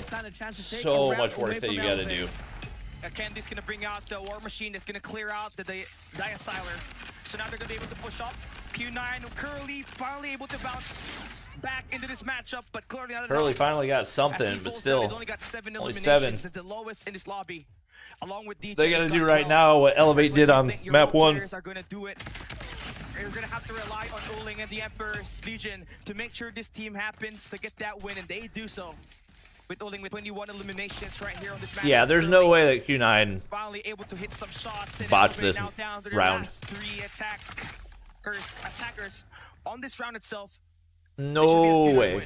so much work that you gotta do. Candy's gonna bring out the War Machine that's gonna clear out the Diasiler. So now they're gonna be able to push up. Q9 Curly finally able to bounce back into this matchup, but clearly not Curly finally got something, but still, he's only got 7 only eliminations. 7. It's the lowest in this lobby. Along with DJ, They gotta do right now what Elevate did on map 1. Are gonna do it. You're gonna have to rely on Uling and the Emperor's Legion to make sure this team happens to get that win, and they do so. With Uling with 21 eliminations right here on this match. Yeah, there's no way that Q9 Finally able to hit some shots and botched Elevate this now down to their round. last 3 attackers on this round itself. No way.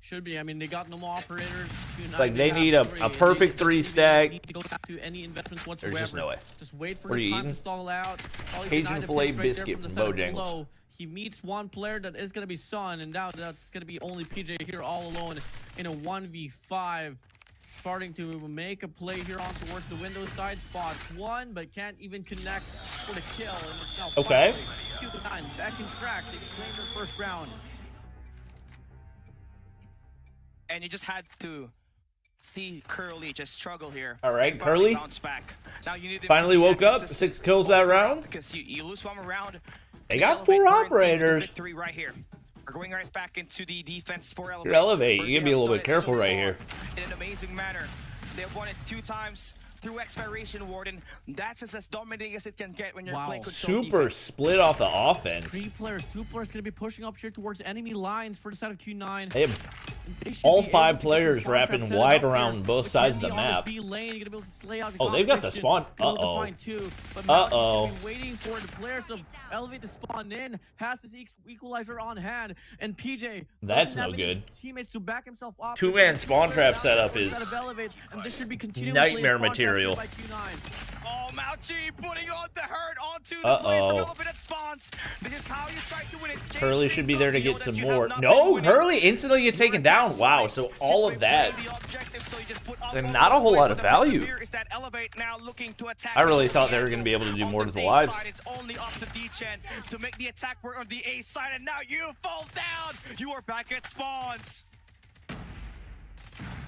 Should be. I mean, they got no more operators. Q9, Like, they have need a 3. perfect They 3 stack. need to go back to any investments whatsoever. There's just no way. Just wait for What are the you time eating? to stall out. Cajun filet biscuit from Bojangles. He meets one player that is going to be Sun, and now that's going to be only PJ here all alone in a 1v5. Starting to make a play here on towards the window side. Spots 1, but can't even connect for the kill. And it's now Okay. Q9 back in track. They claimed their first round. And you just had to see Curly just struggle here. All right, And finally Curly bounce back. Now you need them finally to be woke up. consistent 6 kills that round. because you lose one round. They It's got Elevate 4 current team with the operators. victory right here. We're going right back into the defense for Elevate. You're Elevate. where You gotta they be a have little done bit it so careful right far here. in an amazing manner. They've won it 2 times. through Expiration Warden. That's as dominating as it can get when you're playing Super defense. split off the offense. 2 players going to be pushing up here towards enemy lines for the side of Q9. They have all 5 players wrapping wide around both sides of the map. Oh, they've got the spawn. Uh-oh. Uh-oh. Waiting for the players of Elevate to spawn in. Has this equalizer on hand. And PJ. That's no good. Teammates to back himself up. 2-man spawn trap setup is nightmare material. Oh, Mauchi putting on the hurt onto the player from Elevate at spawns. This is how you try to win it. Hurley should be there to get some more. No, Hurley instantly gets taken down. Wow, so all of that. And not a whole lot of value. I really thought they were going to be able to do more to the lives. It's only up to D-Chen to make the attack work on the A side, and now you fall down. You are back at spawns.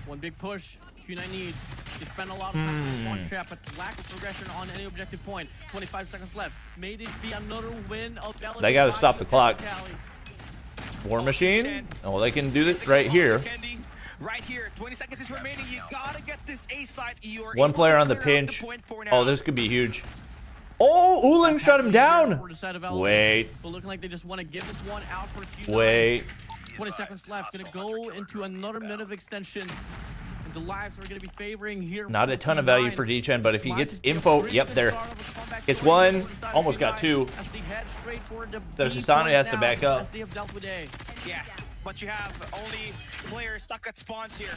One big push. Q9 needs to spend a lot of time on the spawn trap, but lack of progression on any objective point. 25 seconds left. May this be another win of Elevate? They got to stop the clock. War Machine? Oh, they can do this right here. Right here, 20 seconds is remaining. You gotta get this A side. One player on the pinch. Oh, this could be huge. Oh, Uling shut him down. Wait. But looking like they just want to give this one out for Q9. Wait. 20 seconds left. Gonna go into another minute of extension. The lives are going to be favoring here. Not a ton of value for D-Chen, but if he gets info, yep, there. Gets 1, almost got 2. So Susanoo has to back up. Yeah, but you have only players stuck at spawns here.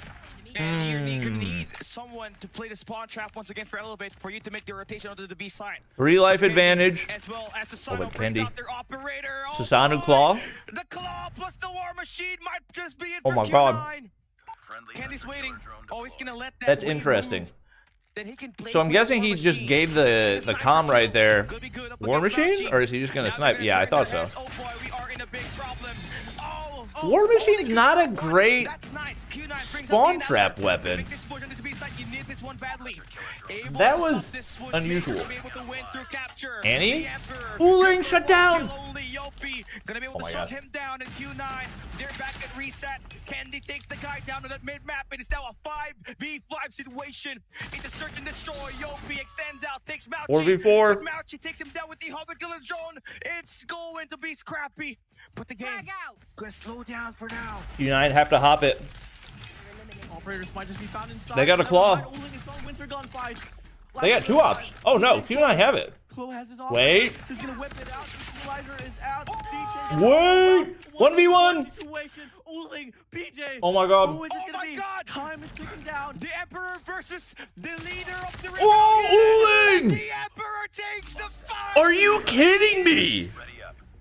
And you're going to need someone to play the spawn trap once again for Elevate for you to make the rotation onto the B side. 3 life advantage. As well as Susanoo brings out their operator. Susanoo Claw. The Claw plus the War Machine might just be it for Q9. My God. Candy's waiting. Always gonna let that. That's interesting. Then he can play So I'm guessing he just gave the comm right there. War Machine? Or is he just going to snipe? Yeah, I thought so. War Machine's not a great spawn trap weapon. That was unusual. Annie? Uling shut down! Oh my God. They're back at reset. Candy takes the guy down to that mid-map. It is now a 5v5 situation. It's a search and destroy. Yopi extends out, takes Mauchi. 4v4. Mauchi takes him down with the Hunter Killer drone. It's going to be scrappy. But the game gonna slow down for now. Q9 have to hop it. Operators might just be found inside. They got a claw. They got 2 ops. Oh no, Q9 have it. Wait. He's gonna whip it out. Equalizer is out. Wait. 1v1. Uling, PJ. Oh my God. Who is it gonna be? Time is ticking down. The Emperor versus the leader of the Oh, Uling! The Emperor takes the fight. Are you kidding me?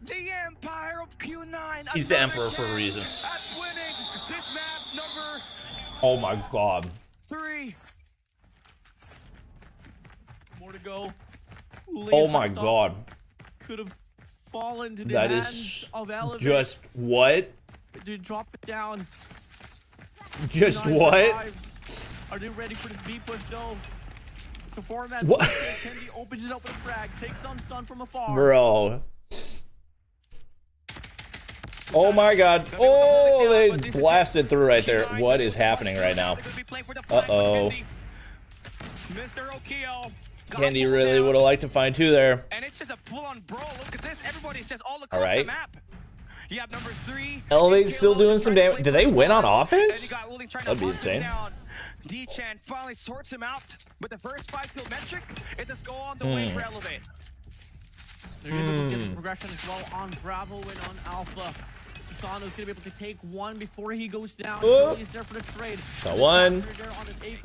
The Empire of Q9. He's the Emperor for a reason. At winning this map number. Oh my God. 3. More to go. Oh my God. Could have fallen to the That hands is of Elevate. just what? Dude, drop it down. Just Q9 what? survives. Are they ready for this B push though? It's a format. What? Candy opens it up with a frag, takes down Sun from afar. Bro. Oh my God. Oh, they blasted through right there. What is happening right now? Uh-oh. Mr. Okio. Candy really would have liked to find 2 there. And it's just a full-on brawl. Look at this. Everybody's just all across the map. You have number 3. Elevate's still doing some damage. Do they win on offense? That'd be insane. D-Chan finally sorts him out. But the first 5-kill metric, it does go on the way for Elevate. They're going to get some progression as well on Bravo and on Alpha. Susanoo's going to be able to take 1 before he goes down. He's there for the trade. Got 1.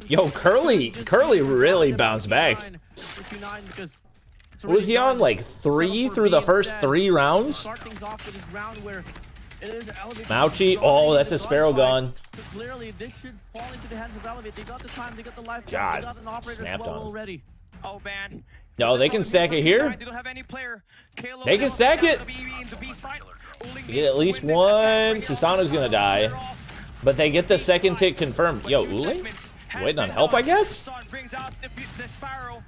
Yo, Curly really bounced back. Was he on like 3 through the first 3 rounds? Mauchi, oh, that's a Sparrow gun. Clearly, this should fall into the hands of Elevate. They got the time, they got the life, God, they got an operator snapped on him. already. Oh man. No, they can stack it here. They can stack it. They get at least 1. Susanoo's gonna die. But they get the second tick confirmed. Yo, Uling? Waiting on help, I guess?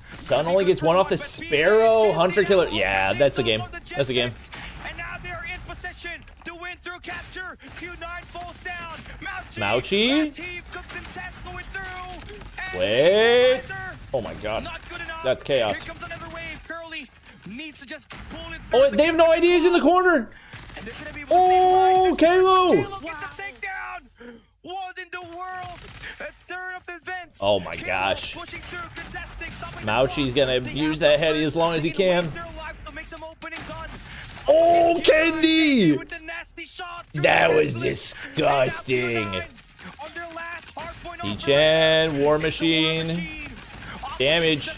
Sun only gets 1 off the Sparrow. Hunter Killer. Yeah, that's the game. That's the game. And now they're in possession to win through through capture. Q9 falls down. Mauchi? Last heap, contest going through. Wait. Oh my god. Not good enough. That's chaos. Here comes another wave. Curly needs to just pull it Oh, they have no idea he's in the corner. Oh, Kalo. Gets a takedown. What in the world? A third of the events. Oh my gosh. Mauchi's gonna use that heady as long as he can. Oh, Kendi! That was disgusting. P-Chan, War Machine. Damage.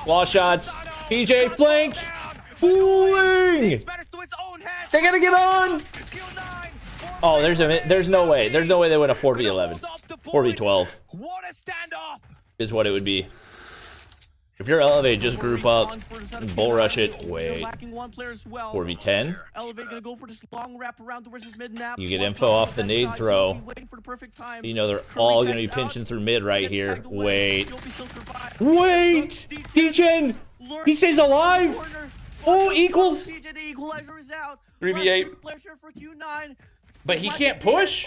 Claw shots. PJ flank. Fooling! They gotta get on! Oh, there's no way. There's no way they win a 4v11. 4v12 is what it would be. If you're Elevate, just group up and bull rush it. Wait. 4v10. Elevate gonna go for this long wrap around towards his mid map. You get info off the nade throw. You know they're all gonna be pinching through mid right here. Wait. Wait! D-Chen! He stays alive! Oh, equals! 3v8. But he can't push.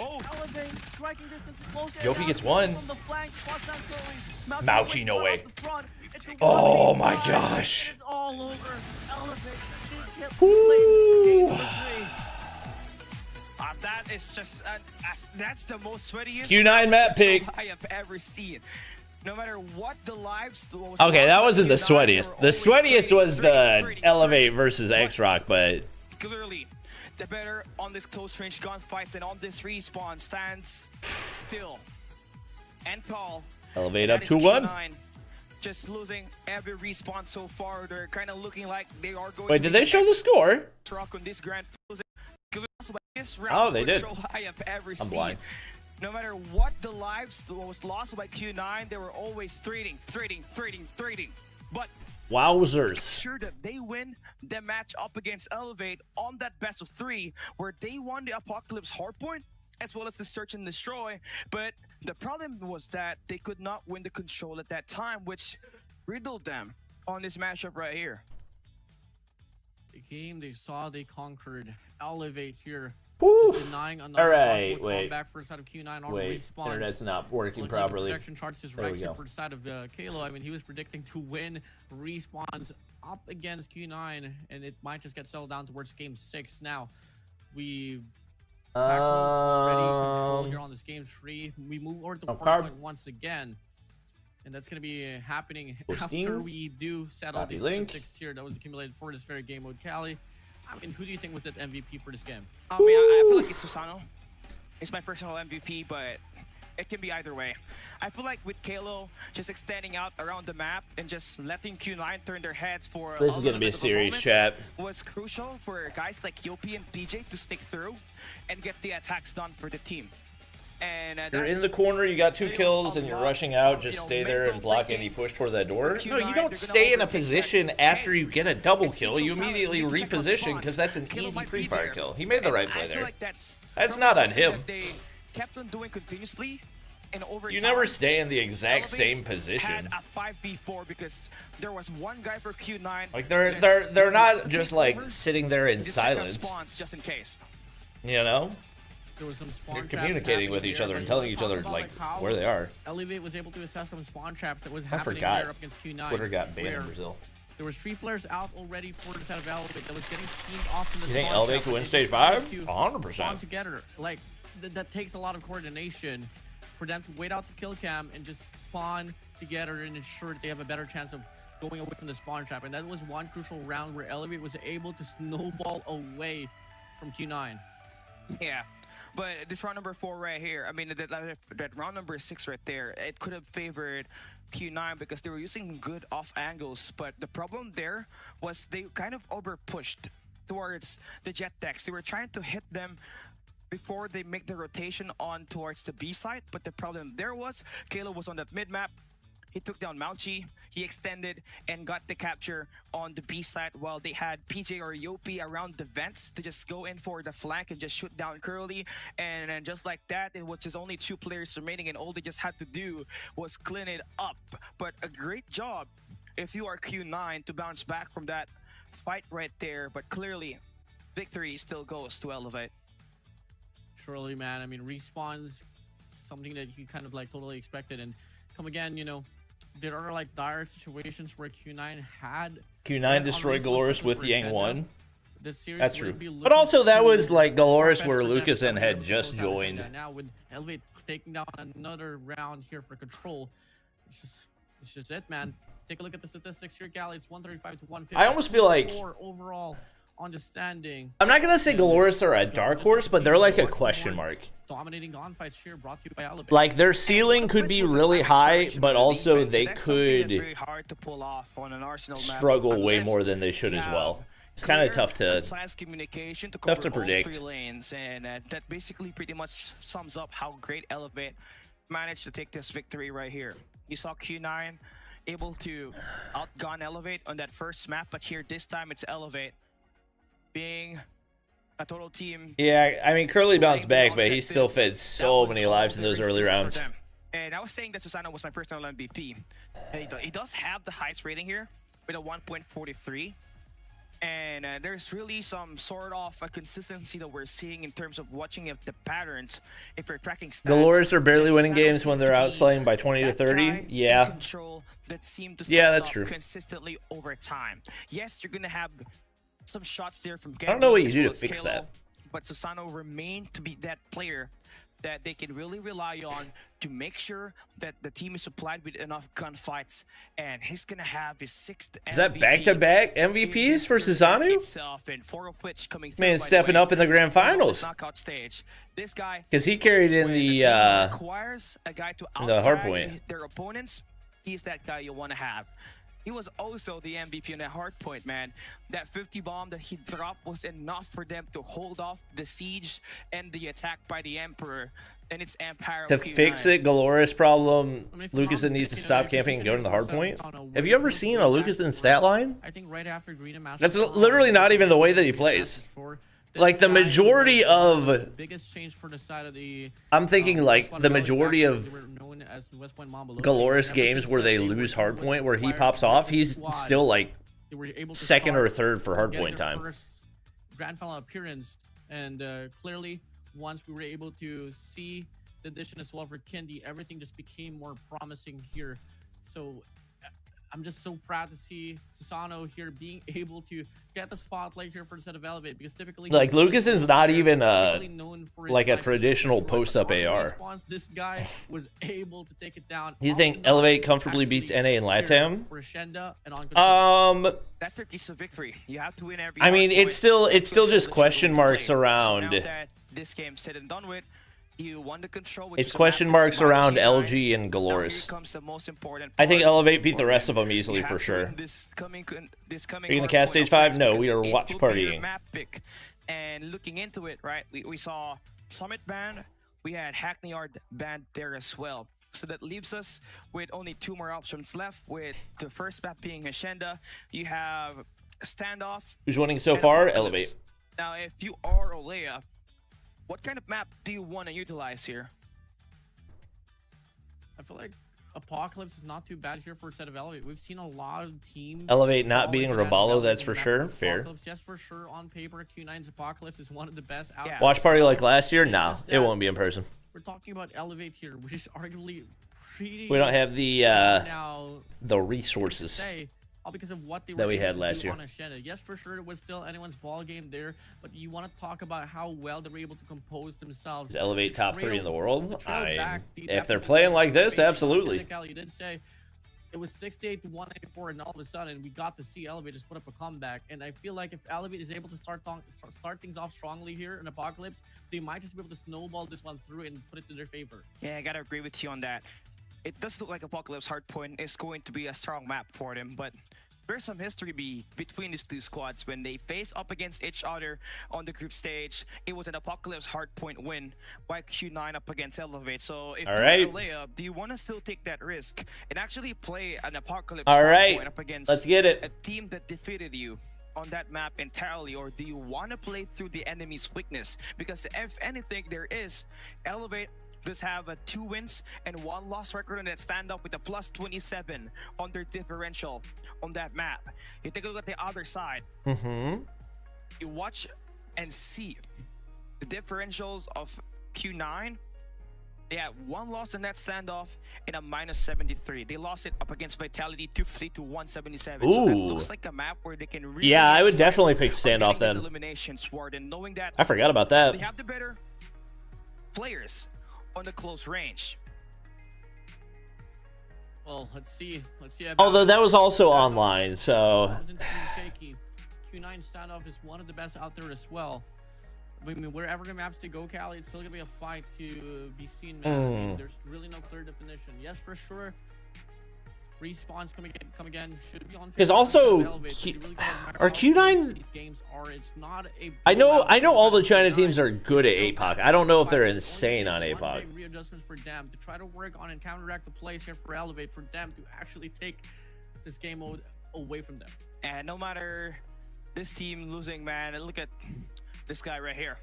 Yopi gets one. Mauchi, no way. Oh my gosh. That is just that's the most sweatiest Q9 map pick I have ever seen. No matter what the lives. Okay, that wasn't the sweatiest. The sweatiest was the Elevate versus X-Rock, but clearly the better on this close range gunfights and on this respawn stands still and tall. Elevate up 2-1. Just losing every respawn so far. They're kind of looking like they are going. Wait, did they show the score? On this grand Oh, they did. I have ever I'm blind. No matter what the lives was lost by Q9, they were always trading. But wowzers. Sure that they win the match up against Elevate on that best of 3, where they won the Apocalypse Hardpoint as well as the Search and Destroy. But the problem was that they could not win the control at that time, which riddled them on this matchup right here. They came, they saw, they conquered. Elevate here. Just denying all right, wait. Back for the side of Q9 on wait, respawns. internet's not working properly. Projection charts is right here for the side of Kalo. I mean, he was predicting to win respawns up against Q9, and it might just get settled down towards game 6. Now, we already control here on this game 3. We move over to Hardpoint once again, and that's going to be happening after we do settle these statistics here that was accumulated for this very game mode. Cali, I mean, who do you think was the MVP for this game? I mean, I feel like it's Susano. It's my personal MVP, but it can be either way. I feel like with Kalo just extending out around the map and just letting Q9 turn their heads for this is going to be a serious chat. Was crucial for guys like Yopi and PJ to stick through and get the attacks done for the team. And you're in the corner, you got 2 kills, and you're rushing out. Just stay there and block any push toward that door. No, you don't stay in a position after you get a double kill. You immediately reposition because that's an easy pre-fire kill. He made the right play there. That's not on him. They kept on doing continuously. And over you never stay in the exact same position. Had a 5v4 because there was one guy for Q9. Like they're not just like sitting there in silence. Just in case. You know? There was some spawn They're communicating with each other and telling each other like where they are. Elevate was able to assess some spawn traps that was happening there up against Q9. Twitter got banned in Brazil. There was 3 players out already for the side of Elevate that was getting teamed off in the. You think Elevate could win stage 5? 100%. Together, like that takes a lot of coordination for them to wait out the kill cam and just spawn together and ensure that they have a better chance of going away from the spawn trap. And that was one crucial round where Elevate was able to snowball away from Q9. Yeah. But this round number 4 right here, I mean, that round number 6 right there, it could have favored Q9 because they were using good off angles. But the problem there was they kind of over pushed towards the jet decks. They were trying to hit them before they make the rotation on towards the B side. But the problem there was Kalo was on that mid map. He took down Mauchi, he extended and got the capture on the B side while they had PJ or Yopi around the vents to just go in for the flank and just shoot down Curly. And just like that, it was just only 2 players remaining and all they just had to do was clean it up. But a great job if you are Q9 to bounce back from that fight right there. But clearly, victory still goes to Elevate. Surely, man. I mean, respawns something that you kind of like totally expected, and come again, you know, there are like dire situations where Q9 had destroyed Galoris with Yang 1. This series That's true. But also that was like Galoris where Lucas and had just joined. Now with Elevate taking down another round here for control, it's just it, man. Take a look at the statistics here, Gali. It's 135 to 150. I almost feel like overall on the standing. I'm not gonna say Galoris are a dark horse, but they're like a question mark. Dominating gunfights here, brought to you by Elevate. Like their ceiling could be really high, but also they could struggle way more than they should as well. It's kind of tough to predict. And that basically pretty much sums up how great Elevate managed to take this victory right here. You saw Q9 able to outgun Elevate on that first map, but here this time it's Elevate being a total team. Yeah, I mean Curly bounced back, but he still fed so many lives in those early rounds. And I was saying that Susano was my personal MVP. And he does have the highest rating here with a 1.43. And there's really some sort of a consistency that we're seeing in terms of watching if the patterns, if you're tracking stats. Galoris are barely winning games when they're outslaying by 20 to 30. Yeah. Control that seem to that's true. Consistently over time. Yes, you're gonna have some shots there from. I don't know what you do to fix that. But Susano remained to be that player that they can really rely on to make sure that the team is supplied with enough gunfights, and he's gonna have his 6th MVP. Is that back-to-back MVPs for Susano? And 4 of which coming through, Man, stepping up in the grand finals. Knockout stage. This guy, because he carried in the requires a guy to Hardpoint. Their opponents. He's that guy you want to have. He was also the MVP on that Hardpoint, man. That 50 bomb that he dropped was enough for them to hold off the siege and the attack by the Emperor. And it's Empire to fix it, Galoris problem, Lucasen needs to stop camping and go to the Hardpoint. Have you ever seen a Lucasen stat line? I think right after Green and That's literally not even the way that he plays. Like the majority of biggest change for the side of the I'm thinking like the majority of Galoris games where they lose Hardpoint, where he pops off, he's still like second or third for Hardpoint time. Grand final appearance, and clearly once we were able to see the addition as well for Kendi, everything just became more promising here. So I'm just so proud to see Susano here being able to get the spotlight here for the set of Elevate, because typically like Lucasen's not even like a traditional post-up AR. This guy was able to take it down. You think Elevate comfortably beats NA and LATAM? That's their piece of victory. You have to win every. I mean, it's still just question marks around. So now that this game's said and done with, you won the control. It's question marks around LG and Galoris. I think Elevate beat the rest of them easily for sure. Are you gonna cast stage 5? No, we are watch partying. And looking into it, right, we saw Summit banned, we had Hackney Yard banned there as well. So that leaves us with only 2 more options left, with the first map being Hacienda. You have Standoff. Who's winning so far? Elevate. Now, if you are Olea, what kind of map do you want to utilize here? I feel like Apocalypse is not too bad here for a set of Elevate. We've seen a lot of teams. Elevate not beating Robalo, that's for sure. Fair. Yes, for sure. On paper, Q9's Apocalypse is one of the best. Watch party like last year? Nah, it won't be in person. We're talking about Elevate here, which is arguably pretty. We don't have the resources. All because of what they that we had last year. Yes, for sure, it was still anyone's ball game there, but you want to talk about how well they were able to compose themselves. Is Elevate top 3 in the world? If they're playing like this, absolutely. You did say it was 68 to 184, and all of a sudden we got to see Elevate just put up a comeback. And I feel like if Elevate is able to start things off strongly here in Apocalypse, they might just be able to snowball this one through and put it to their favor. Yeah, I gotta agree with you on that. It does look like Apocalypse Hardpoint is going to be a strong map for them, but there's some history between these two squads. When they face up against each other on the group stage, it was an Apocalypse Hardpoint win by Q9 up against Elevate. So if you're a layup, do you want to still take that risk and actually play an Apocalypse Hardpoint up against a team that defeated you on that map entirely, or do you want to play through the enemy's weakness? Because if anything, there is Elevate does have a 2 wins and 1 loss record on that standoff with a plus 27 on their differential on that map. You take a look at the other side. You watch and see the differentials of Q9, they had 1 loss in that standoff and a -73. They lost it up against Vitality 250 to 177. So that looks like a map where they can really I would definitely pick standoff then. And knowing that I forgot about that. they have the better players on the close range. Well, let's see. Although that was also online, so. Shaky. Q9 standoff is one of the best out there as well. I mean, wherever the maps to go, Cali, it's still gonna be a fight to be seen, man. I mean, there's really no clear definition. Yes, for sure. Respawns come again. Should be on. Because also, are Q9? These games are. It's not a. I know all the China teams are good at APOC. I don't know if they're insane on APOC. Readjustments for them to try to work on and counteract the plays here for Elevate for them to actually take this game mode away from them. And no matter this team losing, man, and look at this guy right here,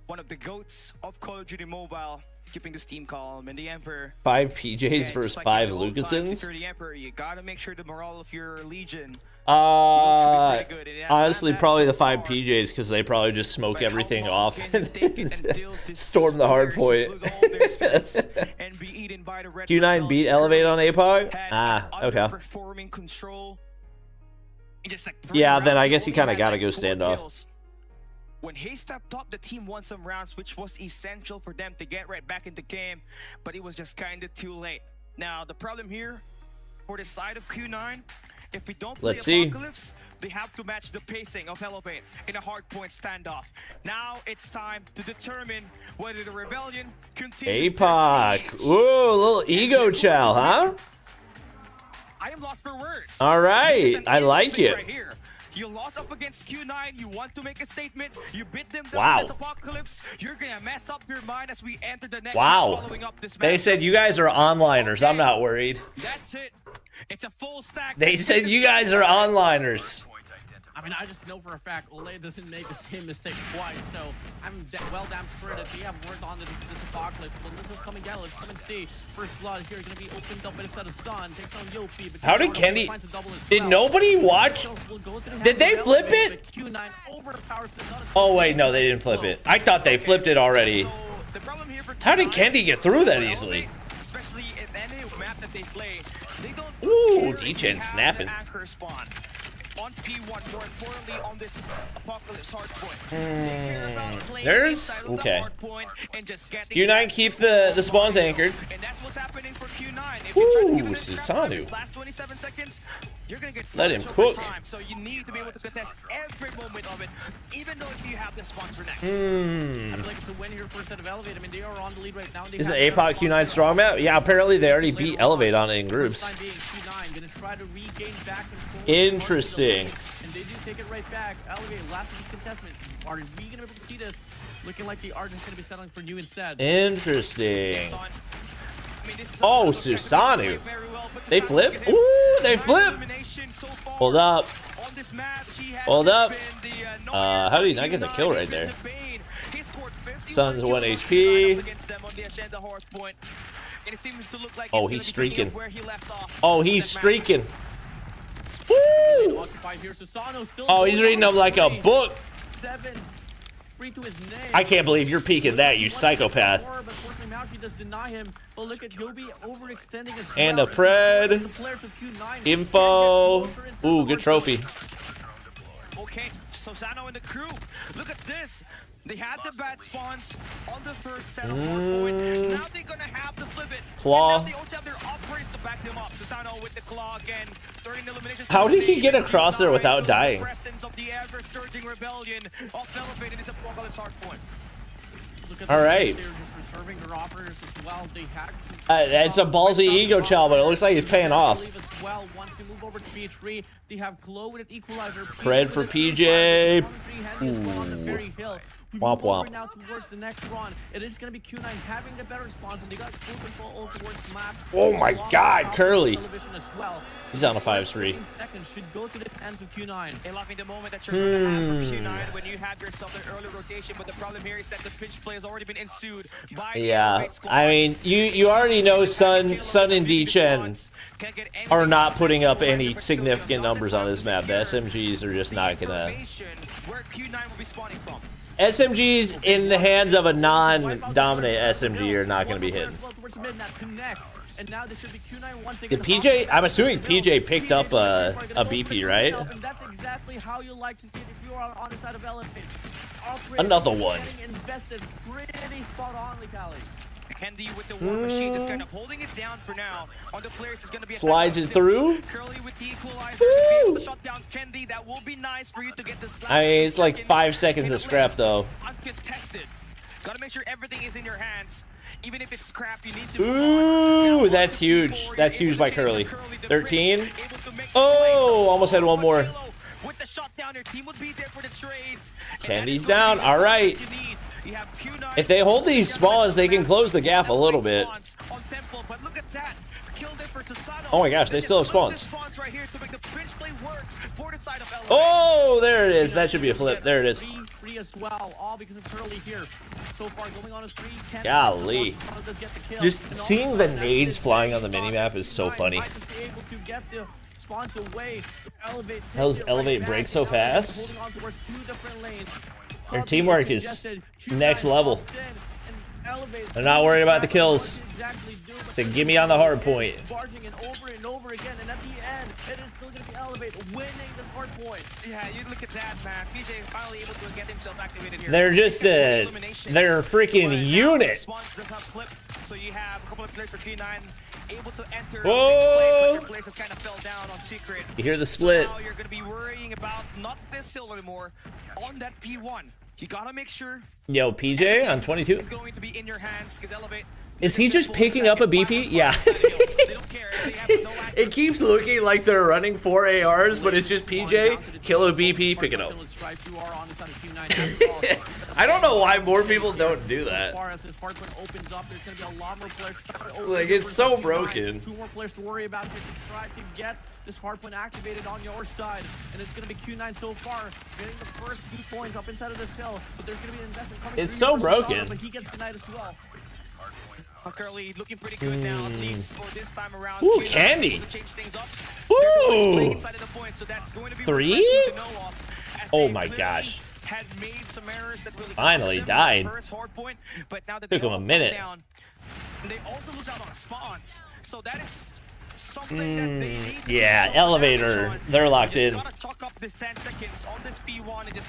one of the GOATs of Call of Duty Mobile, keeping this team calm. And the Emperor, 5 PJs versus 5 Lucasons. The Emperor, you gotta make sure the morale of your Legion. Honestly, probably the 5 PJs, because they probably just smoke everything off and storm the hardpoint. Q9 beat Elevate on APOC? Okay. Yeah, then I guess you kind of gotta go standoff. When he stepped up, the team won some rounds, which was essential for them to get right back in the game, but it was just kind of too late. Now, the problem here for the side of Q9, if we don't play Apocalypse, they have to match the pacing of Elevate in a hardpoint standoff. Now it's time to determine whether the Rebellion continues APOC. Ooh, a little ego chow, huh? I am lost for words. All right, I like it. Right here. You lost up against Q9. You want to make a statement. You beat them down this Apocalypse. You're gonna mess up your mind as we enter the next following up this match. They said you guys are onliners. I'm not worried. That's it. It's a full stack. They said you guys are onliners. I mean, I just know for a fact Ole doesn't make the same mistake twice, so I'm well damn sure that they have worked on this Apocalypse. But this is coming down. Let's come and see. First blood here going to be opened up by the set of Sun. Takes on Yopi. But how did Kenny? Did nobody watch? Did they flip it? Oh wait, no, they didn't flip it. I thought they flipped it already. How did Kendi get through that easily? Especially if any map that they play, they don't. Ooh, D-Chen snapping. On P1, more importantly on this Apocalypse hardpoint. There's okay. Q9 keep the spawns anchored. And that's what's happening for Q9. If ooh, Susanu. Last 27 seconds, you're gonna get let him cook. So you need to be able to contest every moment of it, even though if you have the spawns for next. I feel like it's a win here for a set of Elevate. I mean, they are on the lead right now. Is it APOC Q9 strong map? Yeah, apparently they already beat Elevate on it in groups. Interesting. And they do take it right back. Elevate, last of the contestment. Are we going to be able to see this? Looking like the Argent's going to be settling for new instead. Interesting. Oh, Susanu. They flip? Ooh, they flip. Hold up. Hold up. How did he not get the kill right there? Sun's 1 HP. Oh, he's streaking. Oh, he's streaking. Woo! Oh, he's reading them like a book. I can't believe you're peeking that, you psychopath. And a pred. Info. Ooh, good trophy. Okay, Susano and the crew. Look at this. They had the bad spawns on the first set of hardpoint. Now they're gonna have to flip it. Claw. They also have their operators to back them up. Susano with the claw again. 13 eliminations. How did he get across there without dying? Presence of the ever-surging rebellion of Elevate in this Apocalypse hardpoint. All right. It's a ballsy ego chow, but it looks like he's paying off. Pred for PJ. Ooh. Womp womp. Now towards the next run, it is going to be Q9 having the better spawns, and they got full control towards maps. Oh my God, Curly. He's on a 5-3. Seconds should go to the hands of Q9. And loving the moment that you're going to have from Q9 when you have yourself an early rotation, but the problem here is that the pinch play has already been ensued by yeah, I mean, you already know Sun and D-Chen are not putting up any significant numbers on this map. The SMGs are just not gonna. Where Q9 will be spawning from. SMGs in the hands of a non-dominant SMG are not going to be hitting. And now this should be Q9 once Did PJ? I'm assuming PJ picked up a BP, right? And that's exactly how you like to see it if you are on the side of Elevate. Another one. Invested pretty spot only, Callie. Candy with the war machine just kind of holding it down for now. On the players is going to be a slides it through. Curly with the equalizer to be able to shut down Candy. That will be nice for you to get the slash. I mean, it's like 5 seconds of scrap though. Uncontested. Gotta make sure everything is in your hands. Even if it's scrap, you need to. Ooh, that's huge. That's huge by Curly. 13. Oh, almost had one more. With the shutdown, your team would be there for the trades. Candy's down. All right. If they hold these spawns, they can close the gap a little bit. Oh my gosh, they still have spawns. Oh, there it is. That should be a flip. There it is. As well, all because of Curly here. So far, going on a 3-10. Golly. Just seeing the nades flying on the minimap is so funny. How's Elevate break so fast? Their teamwork is next level. They're not worried about the kills. They give me on the hard point. Barging in over and over again, and at the end, it is still going to be Elevate winning this hard point. Yeah, you look at that, man. PJ is finally able to get himself activated here. They're just they're a freaking unit. So you have a couple of players for Q9 able to enter. Whoa! Your place has kind of fell down on secret. You hear the split. So now you're going to be worrying about not this hill anymore, on that P1. You gotta make sure. Yo, PJ on 22. Is going to be in your hands because Elevate. Is he just picking up a BP? Yeah. It keeps looking like they're running 4 ARs, but it's just PJ, kill a BP, pick it up. I don't know why more people don't do that. Like, it's so broken. 2 more players to worry about here to try to get this hardpoint activated on your side, and it's going to be Q9 so far getting the first 2 points up inside of this hill, but there's going to be an investment coming. It's so broken. But he gets denied as well. Curly looking pretty good now, at least for this time around. Ooh, Candy. Ooh. 3? Oh my gosh. Had made some errors that really finally died. Took him a minute. They also lose out on spawns, so that is something that they need. Yeah, elevator. They're locked in.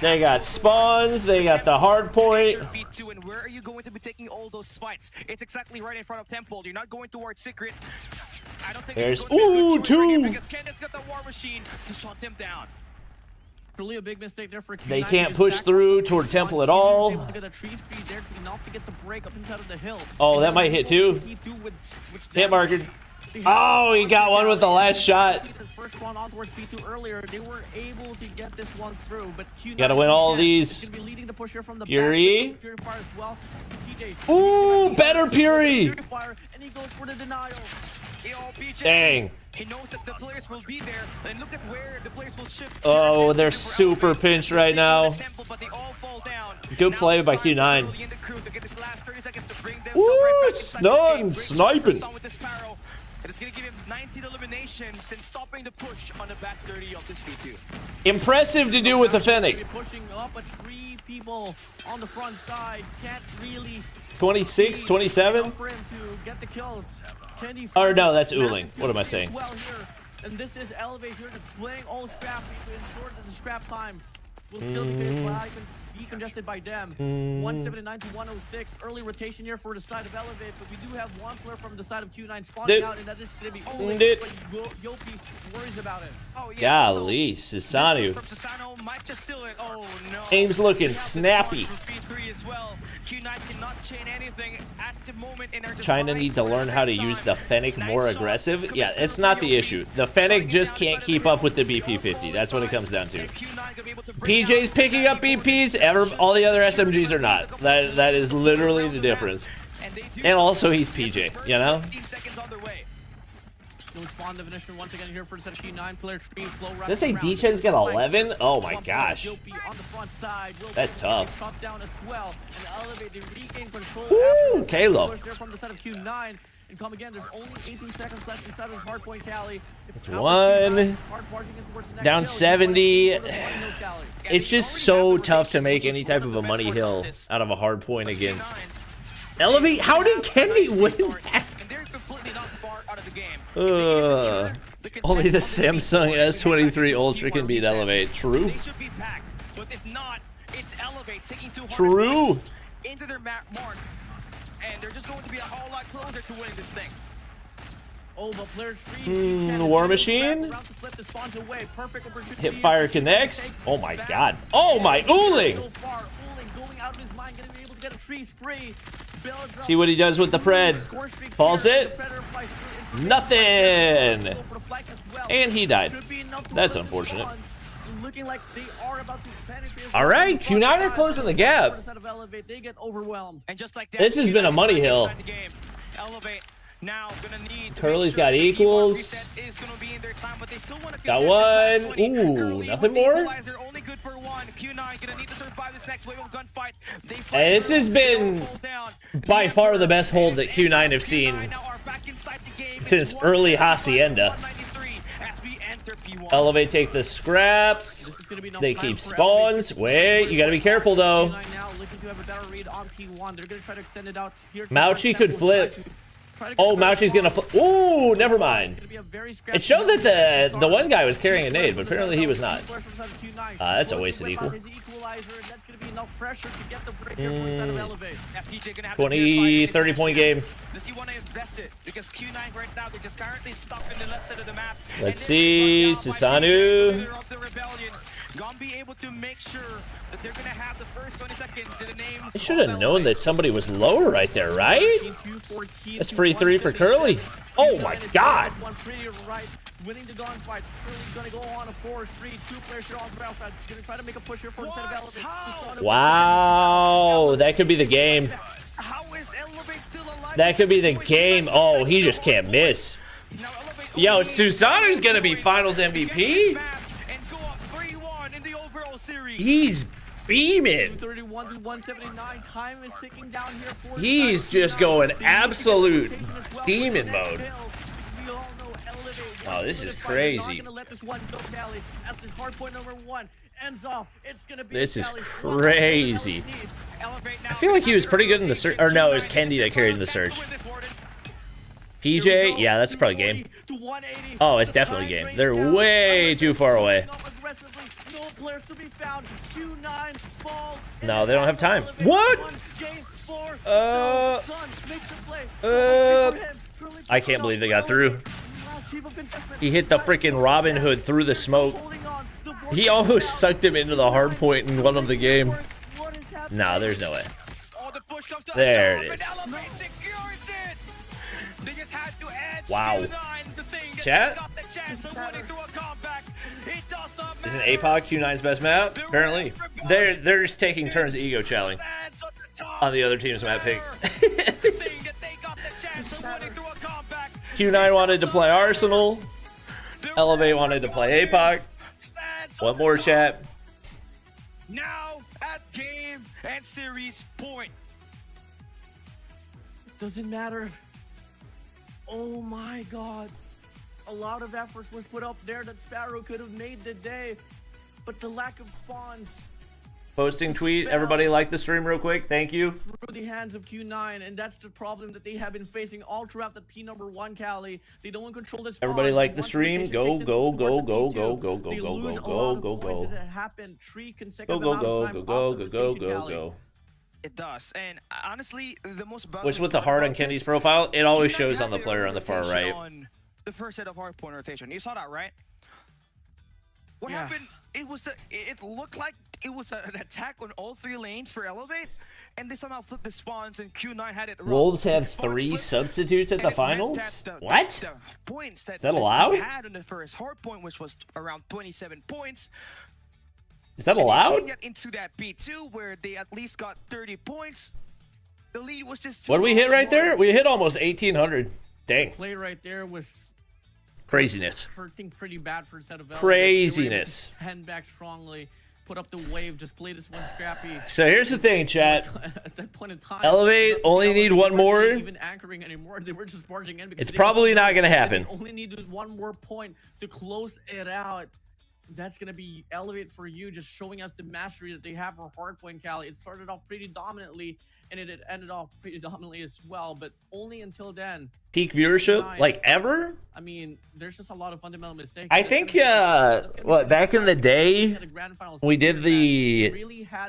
They got spawns. They got the hard point. And where are you going to be taking all those fights? It's exactly right in front of Temple. You're not going towards Secret. I don't think there's it's going to be a good choice for him 2. because Candace got the war machine to shut them down. Really a big mistake there for Q9. They can't push through toward Temple at all. Oh, that might hit too. Hit marker. Oh, he got one with the last shot. First one on towards B2 earlier. They were able to get this one through, but Q9 gotta win all of these. Fury. Ooh, better Fury. And he goes for the denial. Dang. He knows that the players will be there, and look at where the players will shift. Oh, they're super pinched right now. Good play by Q9. Ooh, stun, sniping. It's going to give him 19 eliminations and stopping the push on the back 30 of this B2. Impressive to do with the Fennec. Pushing up, but 3 people on the front side can't really 26, 27. for him to get the kills. Or no, that's Uling. What am I saying? Well here, and this is Elevate here, just playing all scrap to ensure that the scrap time will still be congested by them. 179 to 106. Early rotation here for the side of Elevate, but we do have one player from the side of Q9 spawning out, and that is going to be Uling, but Yopi worries about it. Oh, yeah. Golly, Sasanu. Aim's looking snappy. China need to learn how to use the Fennec more aggressive. Yeah, it's not the issue. The Fennec just can't keep up with the BP50. That's what it comes down to. PJ's picking up BPs, all the other SMGs are not. That is literally the difference. And also he's PJ, you know? Did I say D-Chen's got 11? Oh my gosh. That's tough. Woo, Kalo. can come again. There's only 18 seconds left inside of this Hardpoint, Cali. That's one. Down 70. It's just so tough to make any type of a money hill out of a Hardpoint against Elevate. How did Kenny win that? Only the Samsung S23 Ultra can beat Elevate. True. True. Into their mark, and they're just going to be a whole lot closer to winning this thing. Oh, but players free. War Machine. Hipfire connects. Oh my god. Oh my Ooling. See what he does with the Pred. Falls it. Nothing. And he died. That's unfortunate. All right, Q9 are closing the gap. This has been a money hill. Curly's got equals. Got one. Ooh, nothing more. And this has been by far the best hold that Q9 have seen since early Hacienda. Elevate take the scraps. They keep spawns. Wait, you gotta be careful though. Mauchi could flip. Oh, Mauchi's gonna flip. Ooh, never mind. It showed that the one guy was carrying a nade, but apparently he was not. That's a wasted equal. 20, 30-point game. Let's see, Susanoo. Gonna be able to make sure that they're gonna have the first 20 seconds in the name. I should have known that somebody was lower right there, right? That's free 3 for Curly. Oh my god. Winning the gunfight. Curly's gonna go on a 4-3. 2 players here on the outside. He's gonna try to make a push here for instead of Elevate. Wow, that could be the game. How is Elevate still alive? That could be the game. Oh, he just can't miss. Yo, Susanoo's gonna be finals MVP. He's beaming. 31 to 179. Time is ticking down here for He's just going absolute demon mode. Oh, this is crazy. This is crazy. I feel like he was pretty good in the search. Or no, it was Kendi that carried the search. PJ? Yeah, that's probably game. Oh, it's definitely game. They're way too far away. No, they don't have time. What? I can't believe they got through. He hit the freaking Robin Hood through the smoke. He almost sucked him into the hard point and won him the game. Nah, there's no way. There it is. Wow. Chat? Isn't APOC Q9's best map? Apparently. They're just taking turns ego challenge on the other team's map pick. Q9 wanted to play Arsenal. Elevate wanted to play APOC. One more, chat. Now at game and series point. Doesn't matter. Oh my god. A lot of efforts was put up there that Sparrow could have made the day, but the lack of spawns. Posting tweet. Everybody like the stream real quick. Thank you. Through the hands of Q9, and that's the problem that they have been facing all throughout the P1 Cali. They don't control this. Everybody like the stream. Go, go, go, go, go, go, go, go, go, go, go, go. Go, go, go, go, go, go, go, go, go. It does, and honestly, the most. Which with the heart on Kendi's profile, it always shows on the player on the far right. The first set of hardpoint rotation. You saw that, right? What happened? It was it looked like it was an attack on all 3 lanes for Elevate, and they somehow flipped the spawns, and Q9 had it. Wolves have 3 substitutes at the finals? What? The points that is that allowed? Had on the first hardpoint, which was around 27 points. Is that allowed? Into that B2 where they at least got 30 points. The lead was just. What did we hit right there? We hit almost 1,800. Dang. Play right there was craziness. Hurting pretty bad for a set of craziness. 10 back strongly. put up the wave, just play this one scrappy. So here's the thing, chat. At that point in time, Elevate only need one more. Even anchoring anymore. They were just barging in because It's probably not going to happen. They only needed one more point to close it out. That's going to be Elevate for you, just showing us the mastery that they have for Hardpoint, Cali. It started off pretty dominantly, and it ended off pretty dominantly as well, but only until then. Peak viewership, like ever? I mean, there's just a lot of fundamental mistakes. I think, what, back in the day, we did the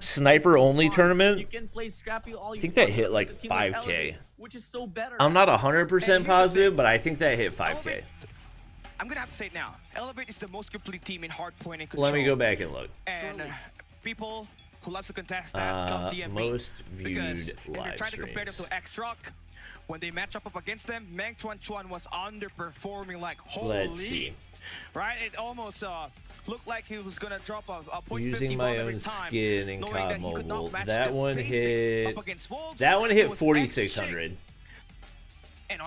sniper-only tournament. I think that hit like 5K. Which is so better. I'm not 100% positive, but I think that hit 5K. I'm gonna have to say it now. Elevate is the most complete team in Hardpoint and control. Let me go back and look. And people who love to contest that come DMB. Most viewed because if you're live trying to compare them streams. to X-Rock, when they match up against them, Meng Chuan Chuan was underperforming like holy. Let's see. Right? It almost looked like he was gonna drop a point Using my own skin in COD Mobile. That that one hit. That one hit 4,600. And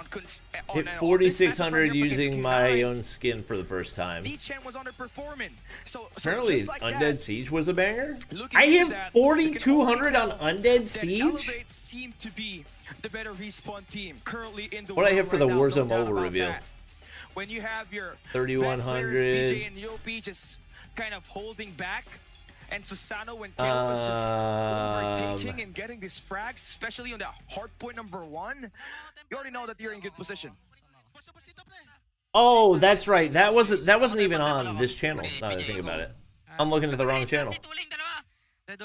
Hit 4,600 using my own skin for the first time. D-Chen was underperforming. So Apparently, like Undead that, Siege was a banger. I hit 4,200 on Undead Siege. Elevate seemed to be the better respawn team currently in the What I world hit for right the now, Warzone no doubt mobile about reveal. that. When you have your 3,100. PJ and Yopi just kind of holding back, and Susano and Taylor was just overtaking and getting these frags, especially on that Hardpoint #1. You already know that you're in good position. Oh, that's right. That wasn't even on this channel. Now that I think about it, I'm looking at the wrong channel. It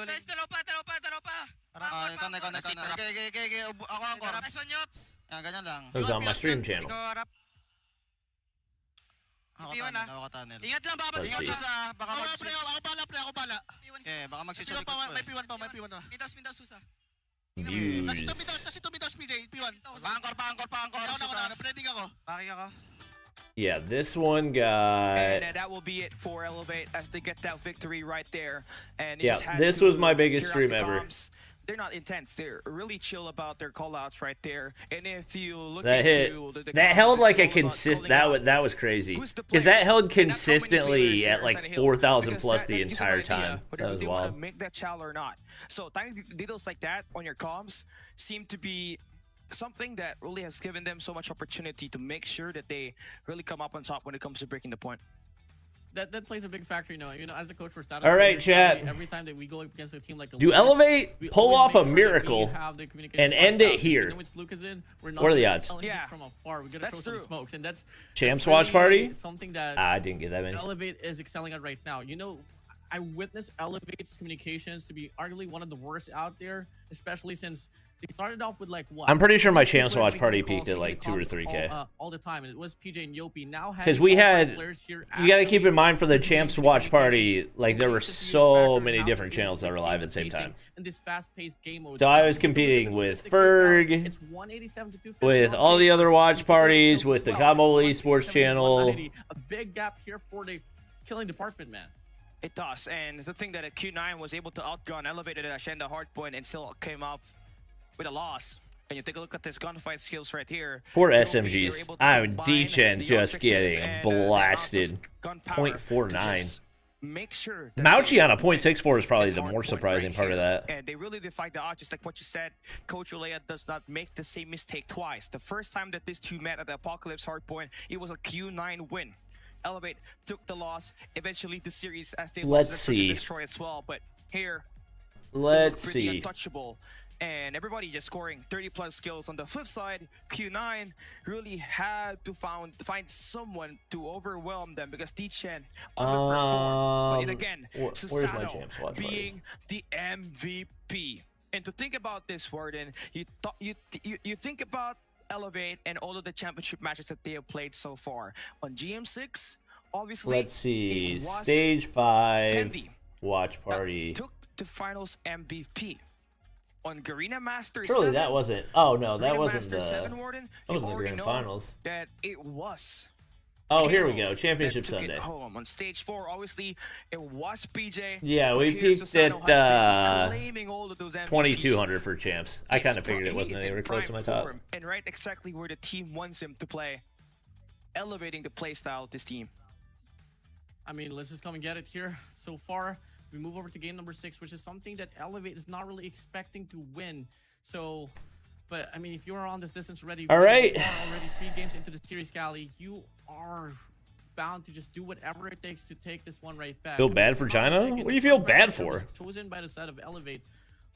was on my stream channel. Ingat lang, baka mag-ingat Susa. Baka ako bala. Okay, baka mag-switch pa. May P1 pa, may P1 pa. Midaws, Susa. Views. Nasi to Midaws, PJ. P1. Pa-angkor, Susa. Ready ako. Paki ako. Yeah, this one got. And that will be it for Elevate as they get that victory right there. And Yeah, this was my biggest hear out stream the ever. comms. They're not intense. They're really chill about their callouts right there. And if you look That hit. into the That comms, held like a it's all about consistent. calling That out was crazy. who's the Because that player. held And that's how many consistently players at there like is on the hill. 4,000 Because plus that the gives you entire an idea time. whether That was they want to wild. make that challenge or not. So tiny details like that on your comms seem to be something that really has given them so much opportunity to make sure that they really come up on top when it comes to breaking the point. That plays a big factor, you know, as a coach for status. All right, chat. Every time that we go against a team like Do Lucas, Elevate we pull always off a make sure that we miracle have the communication and end locked it out. here? Even though it's Lucas in, we're not What are the just odds? telling him Yeah. from afar. We're gonna That's show some true. smokes, and that's Champs that's watch really party? something that I didn't get that many. Elevate is excelling at right now. You know, I witnessed Elevate's communications to be arguably one of the worst out there, especially since they started off with like what? I'm pretty sure my Two Champs players watch making party the calls, peaked at like making 2 or the 3K. calls all the time, and it was PJ and Yopi. Now Because having we all five had, players here you got to keep actually in mind for the communicating Champs watch party, communications, like there were makes it to use so factor many how different to channels that were live at the same pacing time. in this fast-paced game mode. So I was If you look at competing the with statistics right now, Ferg, it's 187 to 250 with on all the Takeoff. other watch Before the parties, kills with as the well, Combo it's Esports 187 to channel. 190. A big gap here for the killing department, man. It does, and the thing that Q9 was able to outgun Elevated at Ashenda Hardpoint and still came up with a loss. And you take a look at this gunfight skills right here. Poor They're SMGs. able to I'm combine D-Chen the just objective getting and, the amount of blasted. gunpowder to 0.49. just make sure that Mauchi they on a win 0.64 is probably this the more Hardpoint surprising right part of here. that. And they really defied the odds, just like what you said. Coach Ulea does not make the same mistake twice. The first time that these two met at the Apocalypse Hardpoint, it was a Q9 win. Elevate took the loss, eventually the series as they Let's lost the Search and see. Destroy as well. But here, Let's pretty see. untouchable. And everybody just scoring 30+ kills. On the flip side, Q9 really had to find someone to overwhelm them because D-Chen underperformed. But yet again, where's my Susano Champs watch party? being the MVP. And to think about this, Warden, you think about Elevate and all of the championship matches that they have played so far. On GM6, obviously, Let's see. it was Stage 5 Tendi watch that party. took the finals MVP. On Garena Master Surely 7, that wasn't. Oh no, that Garena wasn't Master the. 7, Warden, That you wasn't the already grand know finals. that it was. Oh, here we Kilo go. Championship that took Sunday. It home. On stage 4, obviously, it was PJ. Yeah, but we here peaked Susano at has been claiming all of those MVPs. 2,200 for champs. I He's kind of figured it he wasn't is in anywhere close to prime my top. form and right exactly where the team wants him to play, elevating the playstyle of this team. I mean, let's just come and get it here. So far, we move over to game number 6, which is something that Elevate is not really expecting to win. So, but I mean, if you're on this distance already, all right, you are already 3 games into the series, Cali, you are bound to just do whatever it takes to take this one right back. Feel bad for China? What do you feel bad for? Chosen by the side of Elevate.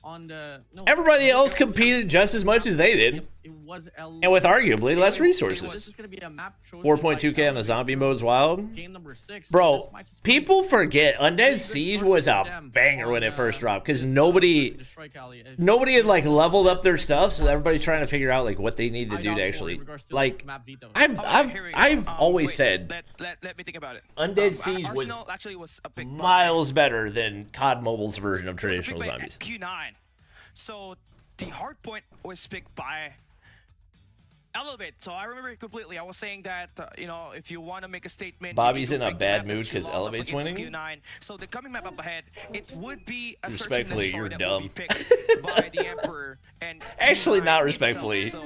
On the everybody else competed just as much as they did, and with arguably less resources. 4.2k on the zombie mode's wild. Bro, people forget Undead Siege was a banger when it first dropped because nobody had like leveled up their stuff, so everybody's trying to figure out like what they need to do to actually like. I've always said let me think about it. Undead Siege was miles better than COD Mobile's version of traditional zombies. Q9. So the Hardpoint was picked by Elevate. So I remember it completely. I was saying that you know, if you want to make a statement, Bobby's in a bad mood because Elevate's winning. Q9. So the coming map up ahead, it would be a respectfully, you're dumb. By the Emperor and actually not respectfully. So,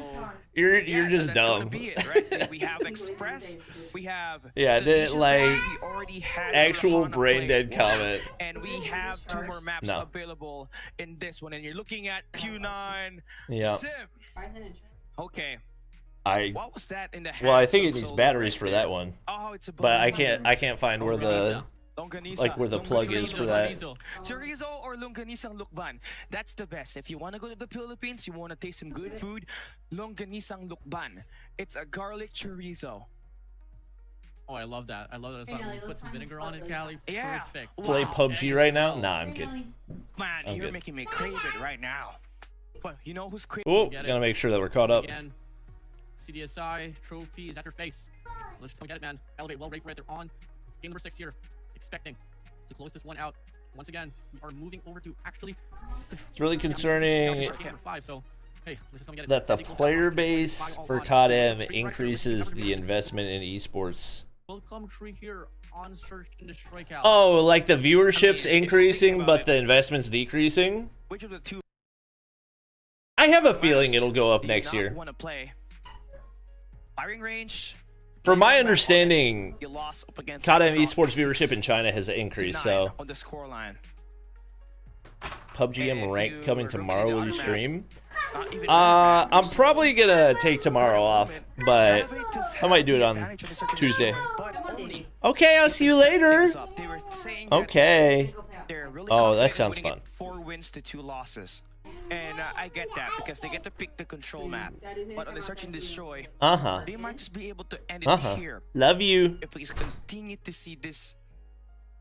you're just that's dumb. Gonna be it, right? We have Express. We have like we already had actual brain dead comment. And we have 2 more maps available in this one, and you're looking at Q9 Sim. Okay. What was that in the hands? Well, I think it needs batteries for that one. Oh, it's a but I can't find where the where the plug is for that. Chorizo or Longganisang Lukban. That's the best. If you want to go to the Philippines, you want to taste some good food, Longganisang Lukban. It's a garlic chorizo. Oh, I love that. I love that. It's like, put some vinegar on it, Cali. Yeah. Perfect. Play PUBG right now? Nah, I'm kidding. Man, you're making me crave it right now. But you know who's craving? Oh, gotta make sure that we're caught up. Again, CDSI trophy is at your face. Let's go get it, man. Elevate well right there on game number 6 here. Expecting to close this one out. Once again, we are moving over to actually. It's really concerning hey, that the player base for CODM increases the investment in esports. Oh, like the viewership's increasing, but the investment's decreasing? Which of the 2? I have a feeling it'll go up next year. Firing range. From my understanding, CODM esports viewership in China has increased, so. On the score line. PUBG M rank coming tomorrow. Will you stream? I'm probably gonna take tomorrow off, but I might do it on Tuesday. Okay, I'll see you later. Okay. Oh, that sounds fun. 4 wins to 2 losses. And I get that because they get to pick the control map. But on the search and destroy, they might just be able to end it here. Love you. If we continue to see this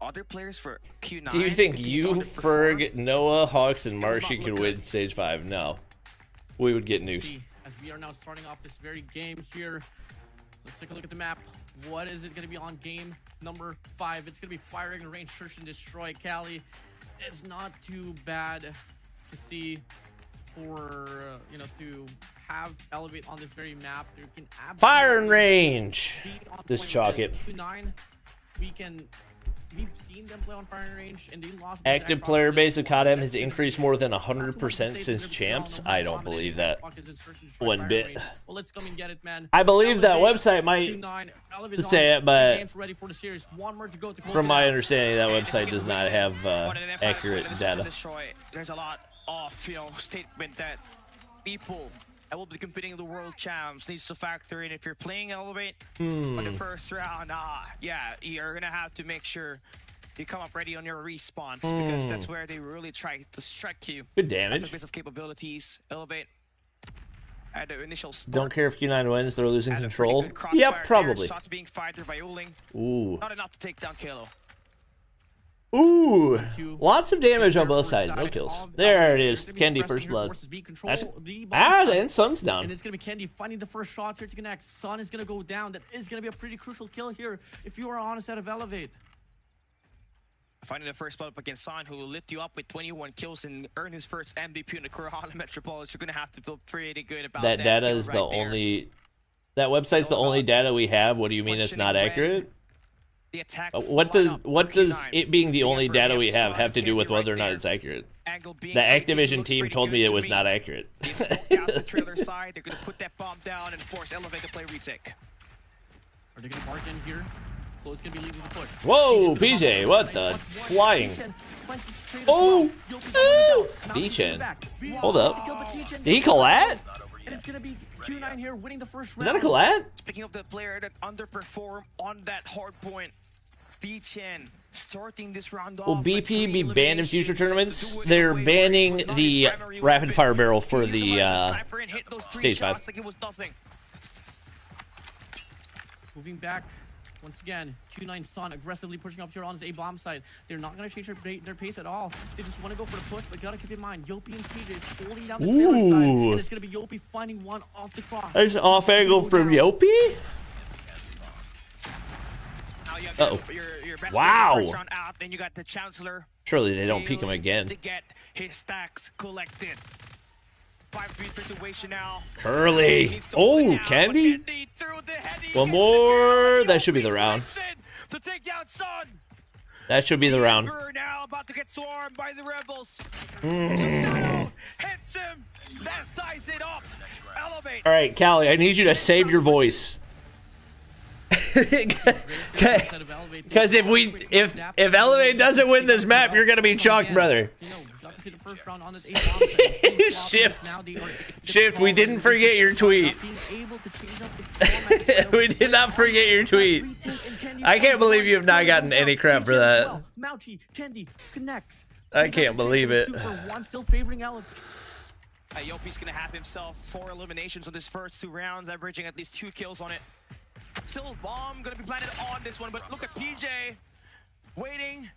other players for Q9. Do you think you, Ferg, Noah, Hawks, and Marshy could win stage 5? No. We would get nuked. As we are now starting off this very game here, let's take a look at the map. What is it going to be on game number 5? It's going to be firing range, search and destroy. Cali, it's not too bad to see for you know, to have Elevate on this very map. There can fire and range. This chalk it. We've seen them play on firing range, and they lost. Active player base of CODM has increased more than 100% since champs. I don't believe that one bit. Well, let's come and get it, man. I believe that website might say it, but from my understanding, that website does not have accurate data. There's a lot of, you know, statement that people that will be competing in the world champs needs to factor in. If you're playing Elevate for the first round, yeah, you're gonna have to make sure you come up ready on your response because that's where they really try to strike you. Good damage. That's a base of capabilities. Elevate at the initial start. Don't care if Q9 wins, they're losing control. Yep, probably. Shot being fired by Uling. Ooh. Not enough to take down Kalo. Ooh, lots of damage on both sides, no kills. There it is, Kendi first blood. That's, and Sun's down. And it's gonna be Kendi finding the first shot here to connect. Sun is gonna go down. That is gonna be a pretty crucial kill here if you are on a set of Elevate. Finding the first blood up against Sun, who will lift you up with 21 kills and earn his first MVP in the Kurahana Metropolis. You're gonna have to feel pretty good about that. That data is the only. That website's the only data we have. What do you mean it's not accurate? What does it being the only data we have to do with whether or not it's accurate? The Activision team told me it was not accurate. They smoked out the trailer side. They're gonna put that bomb down and force Elevate to play retake. Are they gonna mark in here? Close can be leading the push. Whoa, PJ, what the? Flying. Oh! D-Chen. Hold up. Did he collat? And it's gonna be Q9 here winning the first Is round. that a collat? Speaking of the player that underperformed on that hard point, D-Chen starting this round off. Will with BP 3 be banned in future eliminations to tournaments? do it They're in a way banning where it was not the his primary rapid weapon. fire barrel for He the utilized the sniper and hit those 3 stage 5. shots like it was nothing. Moving back. Once again, Q9 Sun aggressively pushing up here on his A-bomb side. They're not going to change their pace at all. They just want to go for the push, but gotta keep in mind, Yopi and PJ is holding down the trailer side, Ooh. and it's going to be Yopi finding one off the cross. There's an off angle from Yopi? Now you have Uh-oh. your best Wow. player first round out, then you got the Chancellor Surely they don't peek him again. to get his stacks collected. 5v3 situation now. Curly. Oh, Candy? One more. That should be the round. To take down Sun. That should be the round. Emperor now about to get swarmed by the rebels. Sano hits him. That ties it up. Elevate. All right, Callie, I need you to save your voice. Because if Elevate doesn't win this map, you're gonna be chalked, brother. Shift, we didn't forget your tweet. We did not forget your tweet. I can't believe you have not gotten any crap for that. I can't believe it. Yopi's gonna have himself 4 eliminations on this first 2 rounds, averaging at least 2 kills on it. Still bomb gonna be planted on this one, but look at PJ waiting.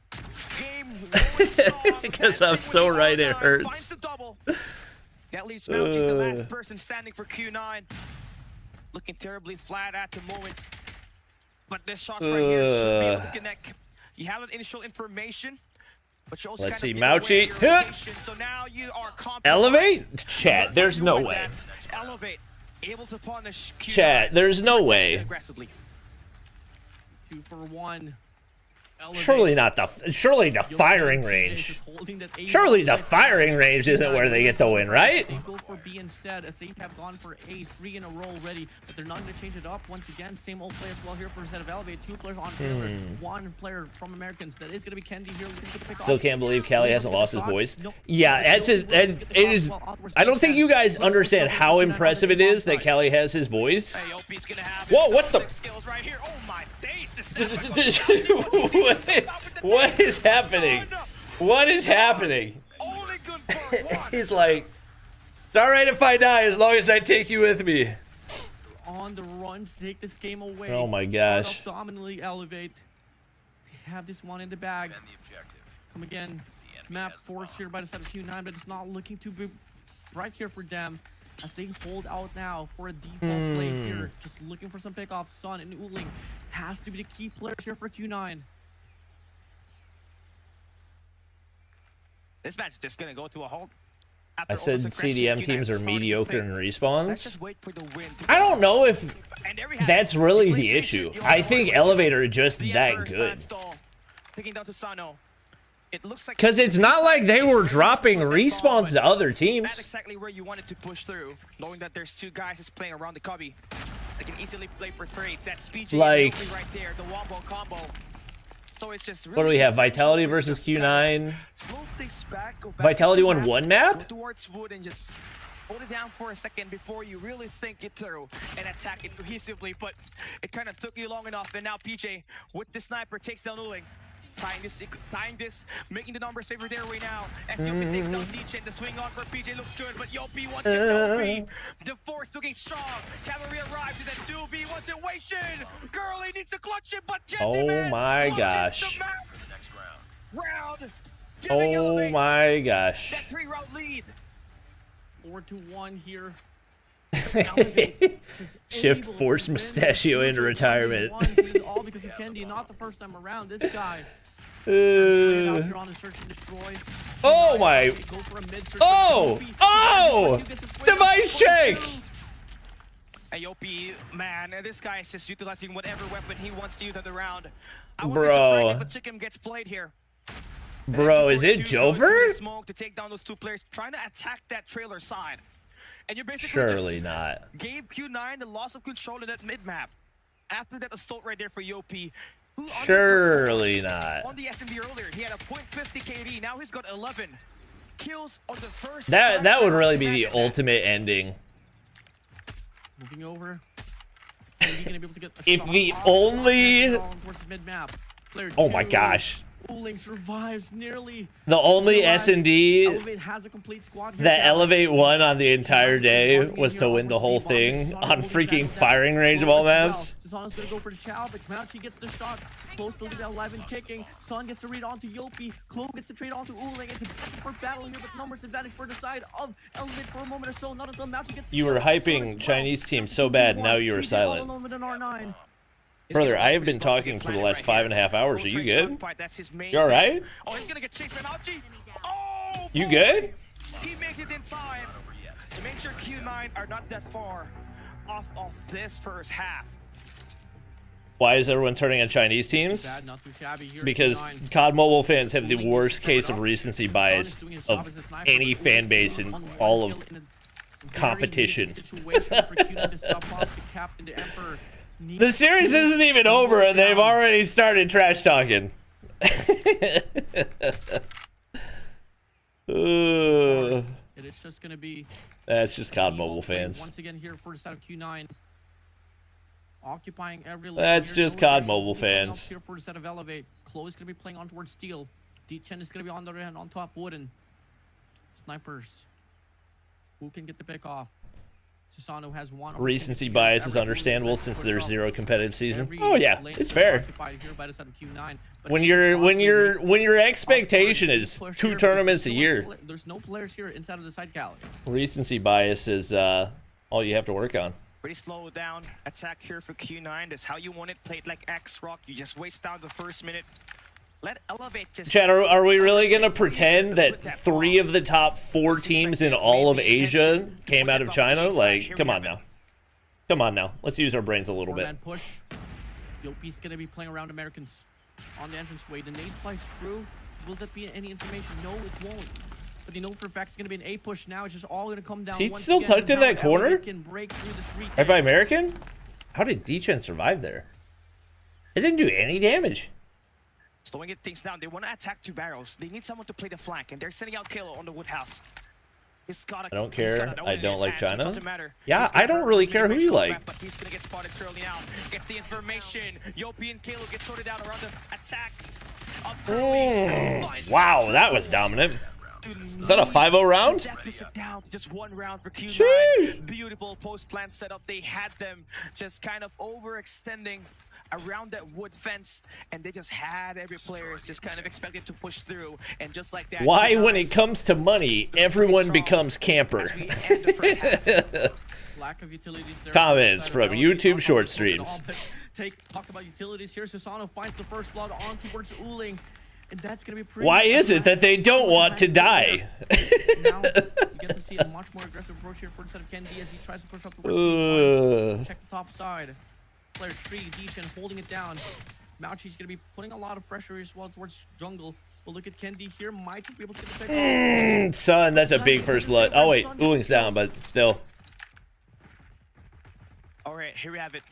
Game Because I'm so right, it hurts. Finds the double. That leaves Mouchy's the last person standing for Q9. Looking terribly flat at the moment. But this shot right here should be able to connect. You have that initial information, but you also Let's kind see, of give away Mouchy. your location, so now you are compromised. Elevate? Chat, there's no way. Elevate. Able to punish Q9. Chat, there's no way. Aggressively. 2 for 1. Surely the firing range. Surely the firing range isn't where they get the win, right? They go for B instead, as they have gone for A 3 in a row already, but they're not going to change it up once again. Same old play as well here for instead of Elevate. 2 players on trailer, 1 player from Americans. That is going to be Kendi here. Still can't believe Callie hasn't lost his voice. Yeah, it is. I don't think you guys understand how impressive it is that Callie has his voice. Whoa, what the? What is happening? What is happening? He's like, it's alright if I die as long as I take you with me. On the run to take this game away. Oh my gosh. Start off dominantly Elevate. They have this one in the bag. Come again. Map forced here by the side of Q9, but it's not looking too bright here for them as they hold out now for a default play here. Just looking for some pickoffs. Sun and Uling has to be the key players here for Q9. This match is just gonna go to a halt. I said CDM teams are mediocre in respawns. Let's just wait for the win to I don't know if And there we have that's it. really Play the patient, issue. you I know think what? Elevator are just The that Emperor good. stands tall, taking down to Sano. It looks like Because it's not like they were dropping respawns to other That's teams. exactly where you wanted to push through, knowing that there's 2 guys just playing around the cubby. They can easily play for trades. That's PJ Like- right there, the wombo combo. So it's just really What do we have? essential Vitality to versus just Q9. slow things back, go back Vitality to won map, one map? Go towards wood and just hold it down for a second before you really think it through and attack it cohesively. But it kind of took you long enough, and now PJ with the sniper takes down Uling. Tying this, making the numbers favor their way now. As Yopi takes down D-Chen, the swing on for PJ looks good, but Yopi wants it, Yopi. The force looking strong. Cavalry arrives in that 2v situation. Girlie needs to clutch it, but Oh my gosh. Round. Oh my gosh. That 3-round lead. 4-1 here. Shift forced Mustachio into retirement. All because of Kendi, not the first time around. This guy. Oh my. Oh! Device check! Yopi, man, this guy is just utilizing whatever weapon he wants to use on the round. I would Bro. be surprised if the chicken gets played here. Bro, is it Jover? Smoke to take down those 2 players, trying to attack that trailer side. And you basically Surely just not. gave Q9 the loss of control in that mid-map. After that assault right there for Yopi, Surely not. On the SMD earlier, he had a .50 KD. Now he's got 11 kills on the first. That would really be the ultimate ending. Moving over. Maybe gonna be able to get a If shot the off only... towards mid-map. Player Oh my 2. gosh. Uling survives nearly. The only S&D Elevate has a complete squad here. that Elevate won on the entire day was to win the whole thing on freaking firing range of all maps. Susano's gonna go for the chow, but Mouchy gets the shot. Close to lead at 11 kicking. Son gets to read onto Yopi. Clo gets to trade onto Uling. It's a for battle here, but numbers advantage for the side of Elevate for a moment or so. Not until Mouchy gets. You were hyping Chinese team so bad, now you were silent. Brother, I have been talking for the last 5.5 hours. Are you good? You alright? Oh, he's gonna get chased by Mouchy. Oh, you good? He makes it in time to make sure Q9 are not that far off of this first half. Why is everyone turning on Chinese teams? Because COD Mobile fans have the worst case of recency bias of any fan base in all of competition. The series isn't even over and they've already started trash talking. It is just gonna be. That's just COD Mobile fans. Once again here for the side of Q9, occupying every. That's just COD Mobile fans. Here for the side of Elevate, Chloe is gonna be playing on towards Steel. D-Chen is gonna be on the other hand on top Wooden. Snipers. Who can get the pick off? Susano has one. Recency bias is understandable since there's zero competitive season. Oh yeah, it's fair. When your expectation is 2 tournaments a year, there's no players here inside of the side galley. Recency bias is all you have to work on. Pretty slow down attack here for Q9. That's how you want it. Played like X-Rock. You just waste down the first minute. Let Elevate just... Chad, are we really going to pretend that 3 of the top 4 teams in all of Asia came out of China? Like, come on now. Come on now. Let's use our brains a little bit. Push. Yopi's going to be playing around Americans on the entranceway. The nade flies through. Will that be any information? No, it won't. But you know for a fact it's going to be an A push now. It's just all going to come down. He's still tucked in that corner? Right by American? How did D-Chen survive there? It didn't do any damage. Slowing it things down. They want to attack 2 barrels. They need someone to play the flank, and they're sending out Kalo on the Woodhouse. I don't care. I don't like China. Yeah, I don't really care who you like. But he's gonna get spotted early now. Gets the information. Yopi and Kalo get sorted out around the attacks. Wow, that was dominant. Is that a 5-0 round? Just 1 round for Q9. Beautiful post-plant setup. They had them just kind of overextending around that wood fence, and they just had every player just kind of expected to push through, and just like that. Why, when it comes to money, everyone becomes camper? Lack of utilities there. Comments from YouTube short streams. Talk about utilities here. Susano finds the first blood on towards Uling. And that's gonna be pretty. Why is it that they don't want to die? Now you get to see a much more aggressive approach here for instead of Kendi as he tries to push up towards check the top side. Player 3, D-Chen holding it down. Mouchy's gonna be putting a lot of pressure as well towards jungle. But look at Kendi here, might just be able to get the pick. Son, that's a big first blood. Oh wait, Uling's down, but still. Alright, here we have it.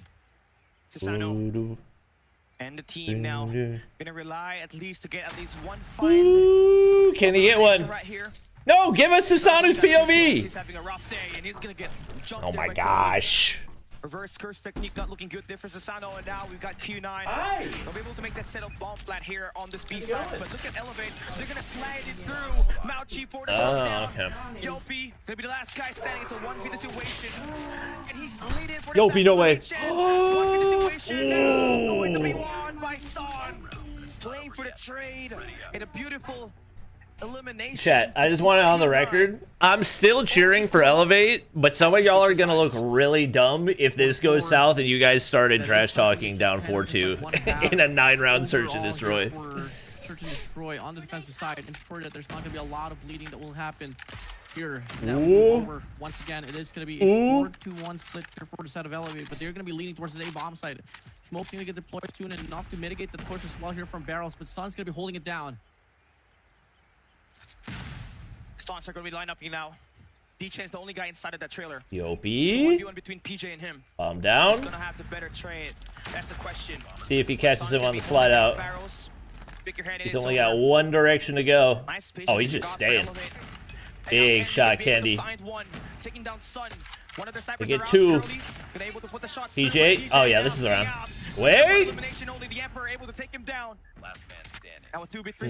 Susano. And the team now gonna rely at least to get at least one find. Can he get one? Right here. No, give us Susano's POV. He's having a rough day, and he's gonna get jumped. Oh my gosh. Reverse curse technique not looking good there for Susano, and now we've got Q9. They'll be able to make that set of bomb flat here on this B side, but look at Elevate. They're gonna slide it through. Mouchy for the touchdown. Okay. Yopi gonna be the last guy standing. It's a 1v situation, and he's leading for Yopi, no way. 1v situation now, going to be won by Son. Playing for the trade in a beautiful elimination. Chat, I just want it on the record. I'm still cheering for Elevate, but some of y'all are gonna look really dumb if this goes south and you guys started trash talking down 4-2 in a 9-round search and destroy. Search and destroy on the defensive side, ensure that there's not gonna be a lot of bleeding that will happen here. Now over once again, it is gonna be a 4-2-1 split here for the side of Elevate, but they're gonna be leaning towards the A bomb side. Smoke's gonna get deployed soon and enough to mitigate the push as well here from barrels, but Sun's gonna be holding it down. Stunts are going to be lined up here now. D-Chain's the only guy inside of that trailer. Yopi. So 1v1 between PJ and him. Bomb down. Who's gonna have the better trade? That's the question. See if he catches him on the slide out. He's only got one direction to go. Nice Oh, he's just staying. Big shot, Candy. They get two. PJ. Oh, yeah, this is around. Wait.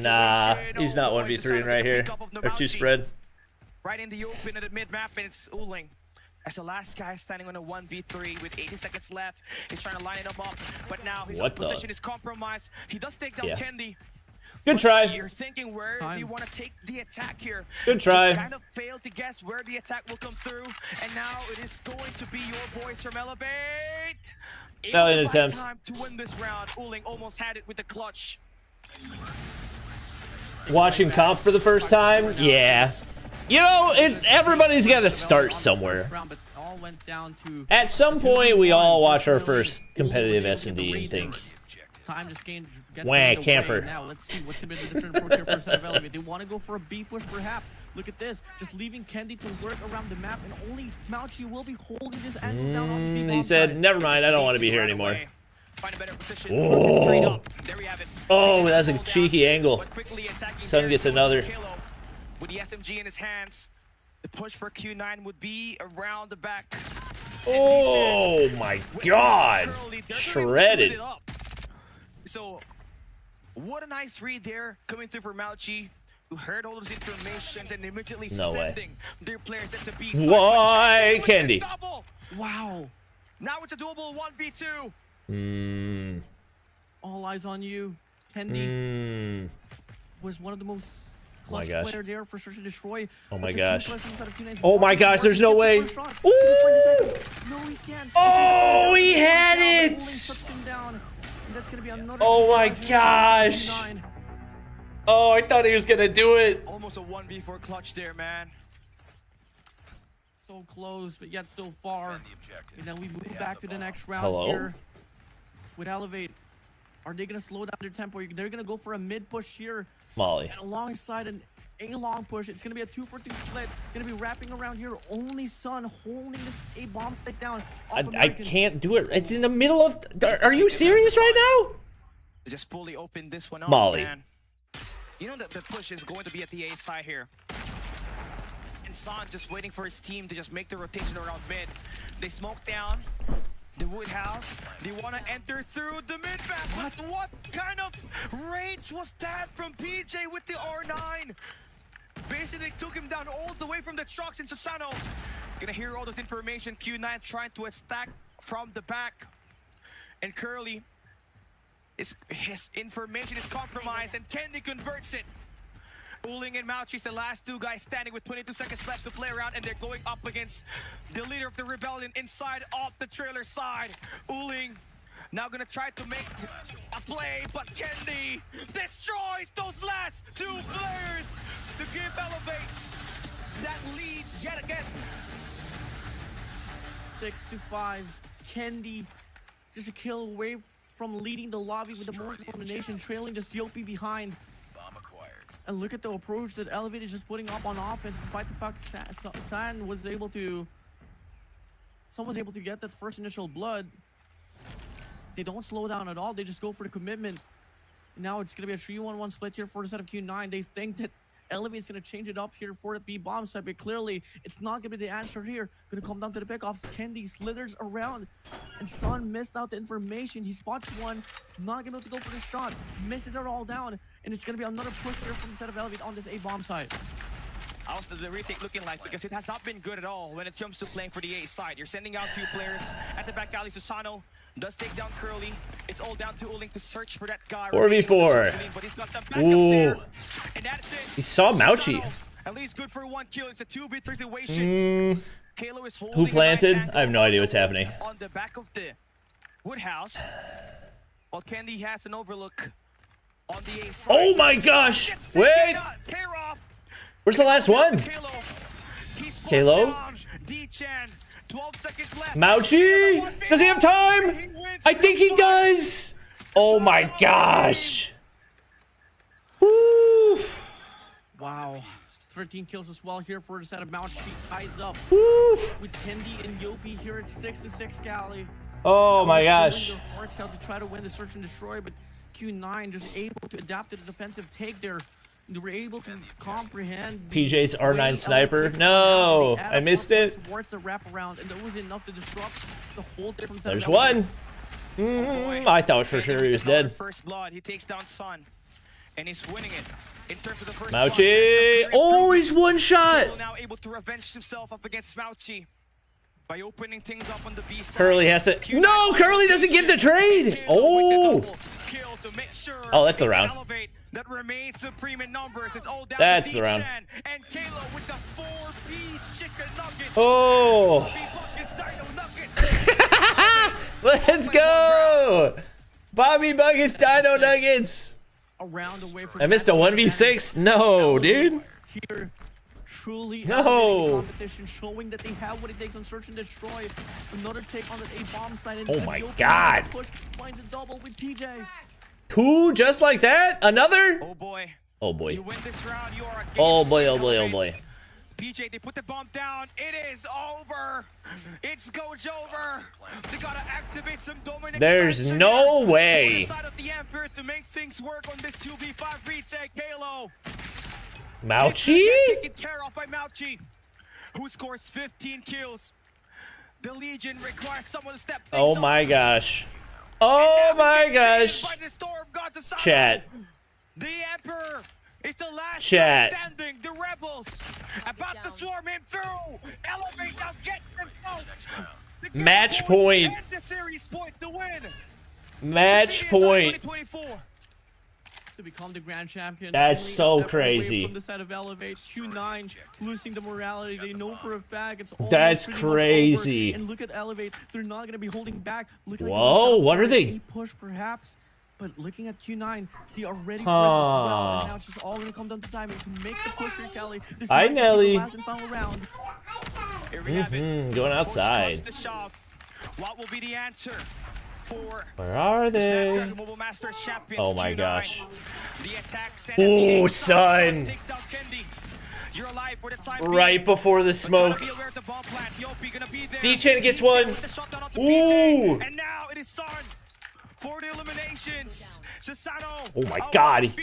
Nah, he's not 1v3 right here. They're two spread. Right in the open at the mid-map, and it's Uling. As the last guy standing on a 1v3 with 80 seconds left. He's trying to line him up, but now his position is compromised. He does take down Candy. Good try. You're thinking where do you want to take the attack here? Good try. Just kind of failed to guess where the attack will come through, and now it is going to be your boys from Elevate. Valiant attempt. Time to win this round. Uling almost had it with the clutch. Watching comp for the first time? Yeah. You know, everybody's got to start somewhere. At some point, we all watch our first competitive S&D and think, wah, camper. Now let's see what's gonna be the different approach here for Set of Elevate. They want to go for a B push, perhaps. Look at this, just leaving Candy to lurk around the map, and only Mauchi will be holding this angle down on this. He said, "Never mind, I don't want to be here anymore." Oh, oh, that's a cheeky angle. Sun gets another. With the SMG in his hands, the push for Q9 would be around the back. Oh my God! Shredded. So, what a nice read there coming through for Mauchi, who heard all those informations and immediately sending their players at the B side. Why, Candy? Wow! Now it's a doable 1v2. All eyes on you. Candy was one of the most clutch player there for Search and Destroy. Oh my gosh. Oh my gosh, there's no way. Ooh. Oh, he had it. Oh my gosh. Oh, I thought he was gonna do it. Almost a 1v4 clutch there, man. So close, but yet so far. And then we move back to the next round here with Elevate. Are they gonna slow down their tempo? They're gonna go for a mid push here. Molly. And alongside a long push. It's gonna be a 2-for-2 split. Gonna be wrapping around here. Only Sun holding this A bomb stick down. I can't do it. It's in the middle of. Are you serious right now? Just fully open this one up, Molly. Man. You know that the push is going to be at the A side here. And San just waiting for his team to just make the rotation around mid. They smoke down the wood house. They want to enter through the mid back. What kind of rage was that from PJ with the R9? Basically took him down all the way from the trucks in Susano. Gonna hear all this information. Q9 trying to attack from the back. And Curly, his information is compromised, and Candy converts it. Uling and Mauchi's the last two guys standing with 22 seconds left to play around, and they're going up against the leader of the rebellion inside of the trailer side. Uling now gonna try to make a play, but Candy destroys those last two players to give Elevate that lead yet again. 6-5. Candy just a kill away from leading the lobby with the most domination, trailing just Yopi behind. And look at the approach that Elevate is just putting up on offense, despite the fact San was able to get that first initial blood. They don't slow down at all. They just go for the commitment. Now it's going to be a 3-1-1 split here for the set of Q9. They think that Elevate is going to change it up here for the B bomb side, but clearly it's not going to be the answer here. Going to come down to the pickoffs. Candy slithers around, and Sun missed out the information. He spots one, not going to be able to go for the shot. Misses it all down, and it's going to be another push here from the set of Elevate on this A bomb side. How's the retake looking like? Because it has not been good at all when it comes to playing for the A side. You're sending out two players at the back alley. Susano does take down Curly. It's all down to Uling to search for that guy. 4v4. But he's got some backup there. And that's it. He saw Mauchi. At least good for one kill. It's a 2v3 situation. Kalo is holding. Who planted? I have no idea what's happening. On the back of the wood house. While Candy has an overlook on the A side. Oh my gosh! Wait! Where's the last one? Kalo? Mauchi? Does he have time? I think he does! Oh my gosh! Woo! Wow. 13 kills as well here for the set of Mount. She ties up with Kendi and Yopi here at 6-6, Cali. Oh my gosh. Their hearts out to try to win the search and destroy, but Q9 just able to adapt to the defensive take there. They were able to comprehend PJ's R9 sniper. No, I missed it. Towards the wraparound, and that was enough to disrupt the whole different. There's one. I thought for sure he was dead. First blood, he takes down Sun, and he's winning it. In terms of the first Mauchi. Oh, he's one shot. Now able to revenge himself up against Mauchi by opening things up on the B side. Curly has to. No, Curly doesn't get the trade. Oh. Oh, that's the round. That remains supreme in numbers. It's all down That's to the round. And Kalo with the 4-piece chicken nuggets. Oh. Let's go. Bobby Buckets Dino Nuggets. Away from I missed a 1v6. No, dude. Here, truly no. Competition showing that they have what it takes on search and destroy. Another take on the A-bomb side. And oh my god. Push, finds a double with PJ. 2 just like that? Another? Oh boy. Oh boy. You win this round, you are a oh boy, oh boy, oh boy. PJ, they put the bomb down. It is over. It's goes over. They gotta activate some dominant. There's no way. Side of the Emperor to make things work on this 2v5 retake. Halo. Mauchi? Taken care of by Mauchi, who scores 15 kills. The Legion requires someone to step things oh my gosh. Oh my gosh. Chat. The Emperor is the last Chat. standing. The Rebels about to swarm him through. Elevate now, get them out. Match point. And the series point to win. Match point. To become the grand champion. That's so crazy. From the side of Elevate, Q9 losing the morality. They know for a fact it's almost that's pretty crazy. Much over. And look at Elevate. They're not going to be holding back. Whoa, like what are they? A push perhaps. But looking at Q9, they are ready for it as well. And now it's just all going to come down to timing to make the push here, Kelly. This hi, Nelly. Last and final round. Going outside. What will be the answer? Where are they? Oh my gosh. Oh, son. Right before the smoke. D-Chan gets one. Ooh. And now it is Son for the eliminations. Oh my god. Would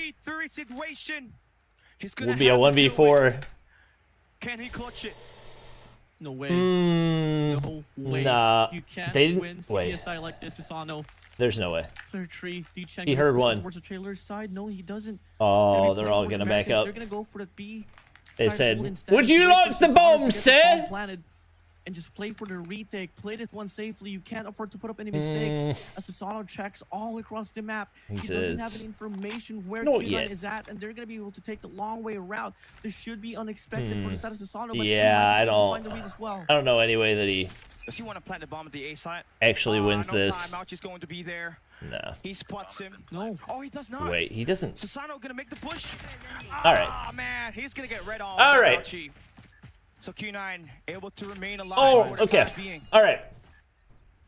be a 1v4. Can he clutch it? No way. No way. Nah. You can't they didn't win wait. CDSI like this, Susano. There's no way. He heard one. Towards the trailer side. No, he doesn't. Oh, they're all gonna back up. They're gonna go for the B. They said, "Would you launch the bomb, sir?" And just play for the retake. Play this one safely. You can't afford to put up any mistakes. As Susano checks all across the map, he doesn't have any information where Q9 is at, and they're gonna be able to take the long way around. This should be unexpected for the side of Susano. But yeah, I don't. Find the read as well. I don't know any way that he. Does he want to plant the bomb at the A side? Actually wins no this. Time. Mauchi's going to be there. No. He spots him. No. Oh, he does not. Wait, he doesn't. Susano gonna make the push. All right. Oh man, he's gonna get red on. All right. Mauchi. So Q9 able to remain alive. Oh, okay. All right.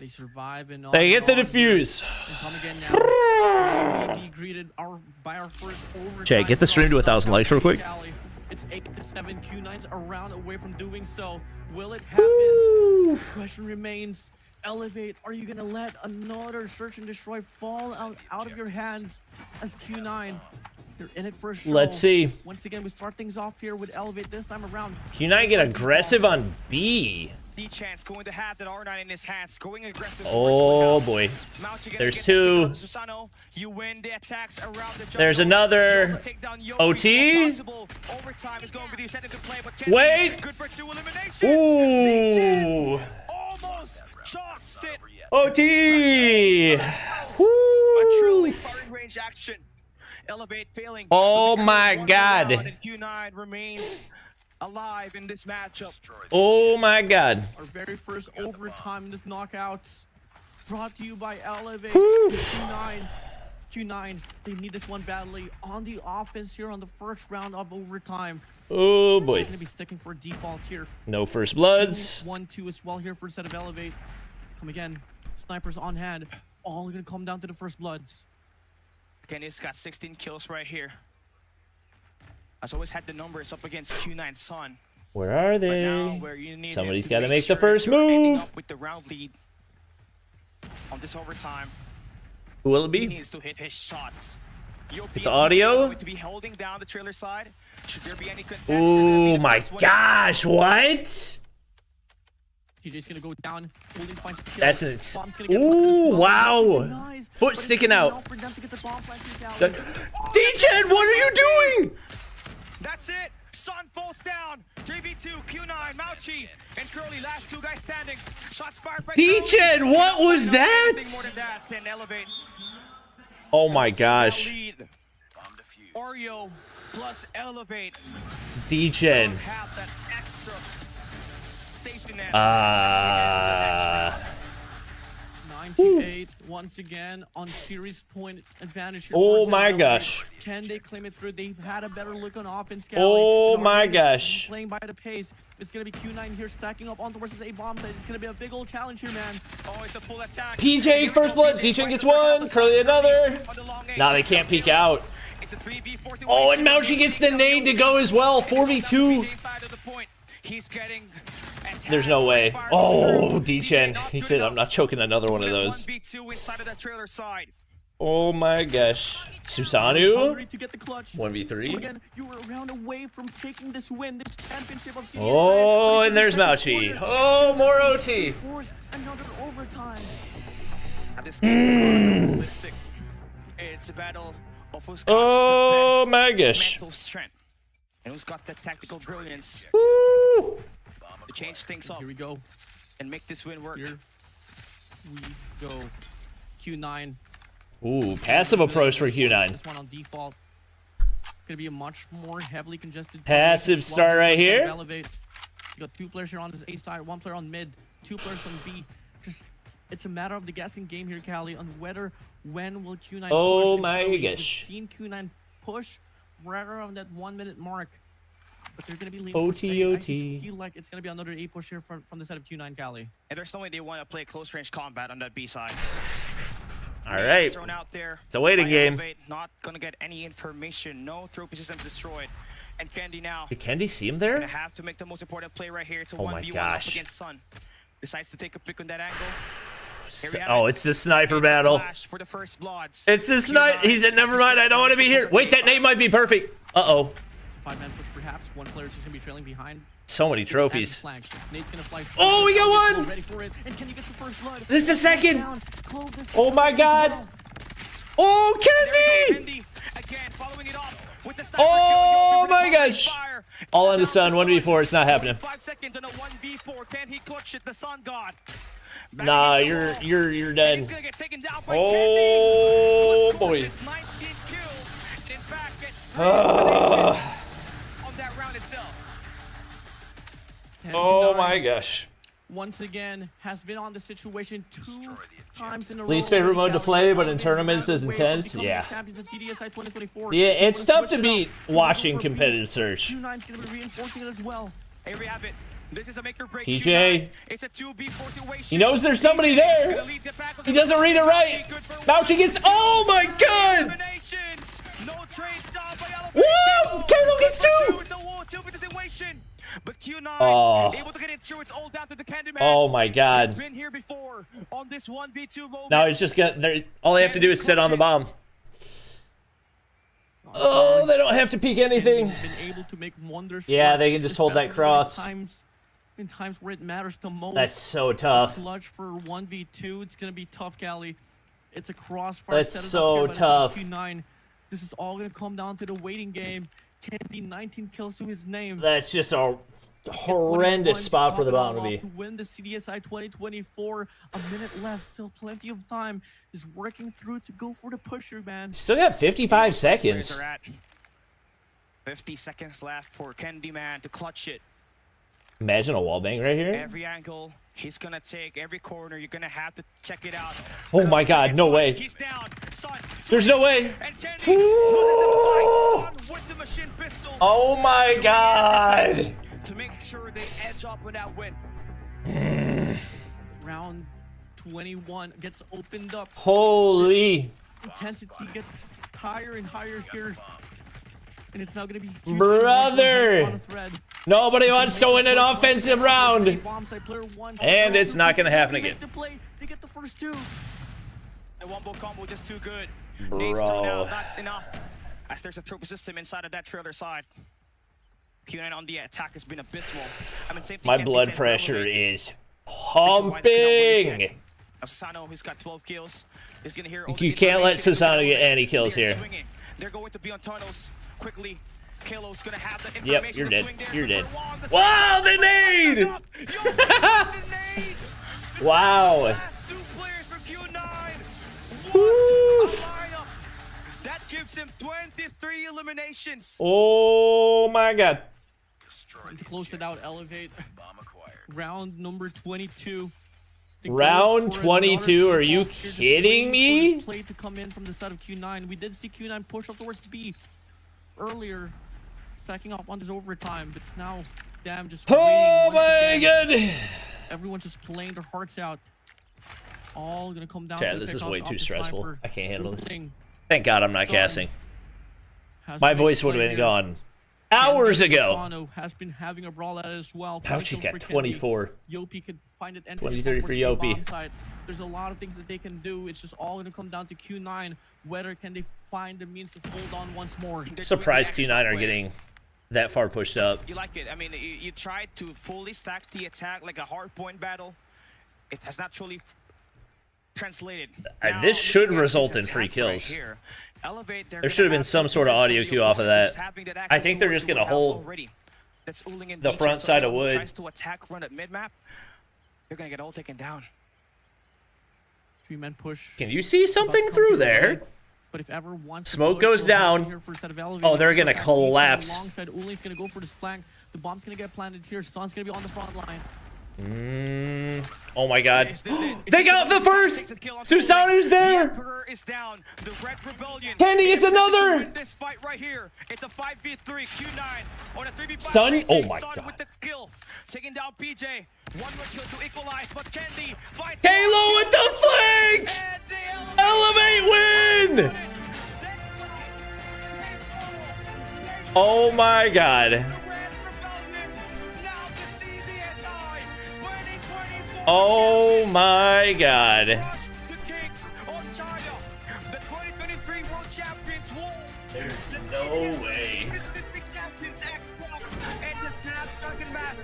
They survive and they get the defuse. And come again now. Be greeted by our first overtime. Jay, get the stream to 1,000 likes real quick. It's 8-7. Q9's a round away from doing so. Will it happen? Question remains. Elevate. Are you gonna let another search and destroy fall out of your hands as Q9? They're in it for a show. Let's see. Once again, we start things off here with Elevate this time around. Q9 get aggressive on B. D-Chance going to have that R9 in his hands, going aggressive. Oh boy. There's 2. You win the attacks around the jungle. There's another OT. Wait. Good for 2 eliminations. Ooh. Almost chalks it. OT. A truly firing range action. Elevate failing. Oh my god. Q9 remains alive in this matchup. Oh my god. Our very first overtime in this knockout, brought to you by Elevate. Q9, they need this one badly on the offense here on the first round of overtime. Oh boy. They're gonna be sticking for default here. No first bloods. 1-2 as well here for a set of Elevate. Come again. Snipers on hand. All gonna come down to the first bloods. Kenny's got 16 kills right here. Has always had the numbers up against Q9 Sun. Where are But now they? where you need Somebody's got to make the sure first you're ending move. up with the round lead on this overtime. Who will it He be? needs to hit his shots. Get the audio. Going to be holding down the trailer side. Should there be any contest? Oh my gosh! What? TJ's gonna go down. Holding point to kill. That's it. Bomb's gonna get Ooh, planted. wow! Nice. Foot But it's sticking gonna be out. enough for them to get the bomb planted down. D-Chen, what are you doing? That's it. Sun falls down. 3v2, Q9, Mauchi, and Curly, last two guys standing. Shots fired by D-Chen, Curly. what was that? Anything more than that, then elevate. Oh my Take that gosh. lead. Oreo plus elevate. D-Chen. Have that extra safety net. 98 once again on series point advantage here. Oh for my Elevate. gosh. Can they claim it through? They've had a better look on offense. Oh Cali. my They're gosh. Playing by the pace. It's gonna be Q9 here stacking up on towards A bomb site. It's gonna be a big old challenge here, man. Oh, it's a full attack. PJ first blood. D-Chen gets one. Curly another. Now they can't peek out. It's a 3v4 Oh, and Mauchi gets the nade to go as well. 4v2. He's getting There's no way. Oh, D-Chen. He said, I'm not choking another one of those. 1v2 inside of that trailer side. Oh my gosh. Susanu? Hungry to get the clutch. 1v3. Again, you were a round away from taking this win, this championship of CDSI. Oh, and there's Mauchi. Oh, more OT. Force another overtime. This game is realistic. It's a battle of who's got Oh the my best gosh. mental strength and who's got the tactical brilliance Woo. to change things up Here we go. and make this win work. Here we go. Q9. Ooh, passive approach for Q9. This one on default. Gonna be a much more heavily congested. Passive start right here. Elevate. You got two players here on this A side, one player on mid, two players on B. Just it's a matter of the guessing game here, Cali, on whether when will Q9 Oh push. And my Cali, gosh. We've seen Q9 push right around that 1 minute mark. But they're gonna be leading. OT, I OT. just feel like it's gonna be another A push here from the side of Q9 Cali. And there's no way they want to play close range combat on that B side. All right. Thrown out there It's a waiting by game. Elevate, not gonna get any information. No throw systems destroyed. And Candy now Did Kendi see him gonna there? have to make the most important play right here. It's a Oh my 1v1 gosh. up against Sun. Decides to take a pick on that angle. Here we have Oh, it. it's the sniper It's a battle. clash for the first bloods. It's the sniper. Q9 He said, never mind, I don't want to be here. Wait, that nade might be perfect. Uh-oh. It's a 5-man push perhaps. One player is just gonna be trailing behind. So many trophies. Flank. Nate's gonna fly. Oh, we got one! Ready for it. And can he get the first blood? This is the second. Down. Clove this Oh my god. Oh, Kendi! Candy again following it off with the sniper Oh kill. Yo, my gosh. fire. All on the Sun, 1v4, it's not happening. 5 seconds on a 1v4. Can he clutch it? The Sun God. Back Nah, against the wall. you're And dead. he's gonna get taken down by Oh Candy. boy. His 19th kill. In fact, gets 3 eliminations on that round itself. 10 to Oh 9. my gosh. Once again, has been on the situation 2 times in a row. Least favorite mode to already, play, Cali. but in He's tournaments round is away from intense. becoming Yeah. the champions of CDSI 2024. Yeah, He it's wants tough to switch it beat up. He watching goes for B. competitive search. Q9's gonna be reinforcing it as well. Here we have it. This is a make or break. TJ. Q9. It's a 2v4 situation. He knows there's somebody there. Gonna lead the back of He the doesn't read it right. Good for Mauchi gets. Oh my god! eliminations. No trade stop by Elevate. Woo! Kalo gets two! It's a 2v2 situation. But Q9 Oh. able to get it through. It's all down to the Candyman. Oh my He's god. been here before on this 1v2 moment. Now he's just gonna. All they have to do is sit on the bomb. Oh, they don't have to peek anything. They've been able to make wonders. Yeah, for they can just hold that especially cross. In times where it matters the most. That's so tough. Clutch for 1v2. It's gonna be tough, Cali. It's a crossfire. That's set it up so here by the side tough. of Q9. This is all gonna come down to the waiting game. Candy 19 kills to his name. That's just a horrendous spot for the bomb to be. To win the CDSI 2024. A minute left. Still plenty of time. Is working through to go for the pusher, man. Still got 55 Players seconds. are at 50 seconds left for Candyman to clutch it. Imagine a wallbang right here. Every angle he's gonna take, every corner, you're gonna have to check it out. Oh my god, no way. He's down. Sun, There's no way. And Candy loses the fight. Sun with the machine pistol. Oh my god. To make sure they edge up on that win. Round 21 gets opened up. Holy. Intensity gets higher and higher here. And it's now gonna be brother. Nobody wants to win an offensive round, and it's not gonna happen again. They get the first two. The wombo combo just too good. Bro. Needs to now, not enough. As there's a troop system inside of that trailer side. Q9 on the attack has been abysmal. I mean, same thing. My blood pressure is pumping. Sano, he's got 12 kills. He's gonna hear You can't let Sasano get any kills here. They're going to be on tunnels quickly. Kalo's gonna have the Yep, information. you're to dead. swing there. You're dead. Wow, Wow, the nade! Wow. Last two players for Q9. Woo. What a lineup. That gives him 23 eliminations. Oh my god. To close it out, Elevate. Round number 22. Round 22, are you kidding me? Play to come in from the side of Q9. We did see Q9 push up towards B earlier, stacking up on this overtime, but it's now damn just Oh my god. Everyone's just playing their hearts out. All gonna come down. Chad, to this is pick way off too the stressful. sniper. I can't handle this. Opening Thank God I'm not casting. has My been voice would have been here. gone hours ago. Sano has been having a brawl at it as well. Pouchy's 20 got for Kendi. 24. Yopi could find it. 20-30 for Yopi. There's a lot of things that they can do. It's just all gonna come down to Q9. Whether can they find the means to hold on once more? Surprised Q9 are getting that far pushed up. You like it. I mean, you tried to fully stack the attack like a hardpoint battle. It has not truly translated. Now, This should looking at result this in free attack kills. right here, Elevate, There should have been some sort of audio cue off of that. I think they're just gonna hold the front side of wood. Tries to attack, run at mid-map. They're gonna get all taken down. Three-man push. Can you see something through there? But if ever once Smoke goes down. Oh, they're gonna collapse. Alongside Uli's gonna go for this flank. The bomb's gonna get planted here. Son's gonna be on the front line. Oh my god. They got the first! Susanu's there! Kendi gets another! This fight right here. It's a 5v3. Q9 on a 3v5. Son, oh my Son god. with the kill. Taking down PJ. One more kill to equalize, but Kendi fights. Halo with the flank! Elevate win! Oh my god. Oh my god. There's no way.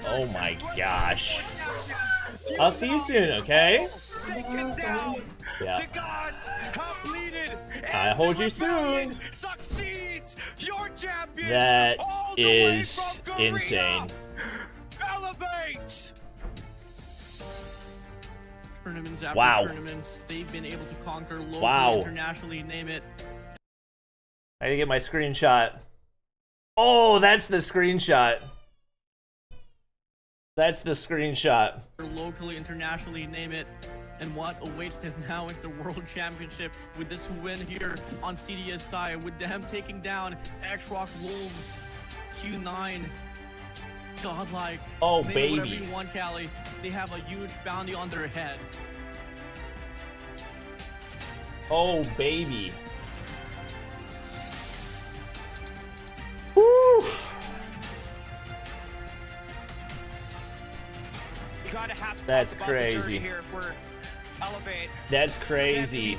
Oh my gosh. I'll see you soon, okay? Yeah. I hold you soon. That is insane. Tournaments after Wow. tournaments, they've been able to conquer locally, Wow. internationally, name it. I gotta get my screenshot. Oh, that's the screenshot. That's the screenshot. Locally, internationally, name it. And what awaits them now is the World Championship with this win here on CDSI, with them taking down X-Rock Wolves, Q9. Godlike. Oh, Name baby. whatever you want, Callie. They have a huge bounty on their head. Oh, baby. Woo! That's crazy. That's crazy.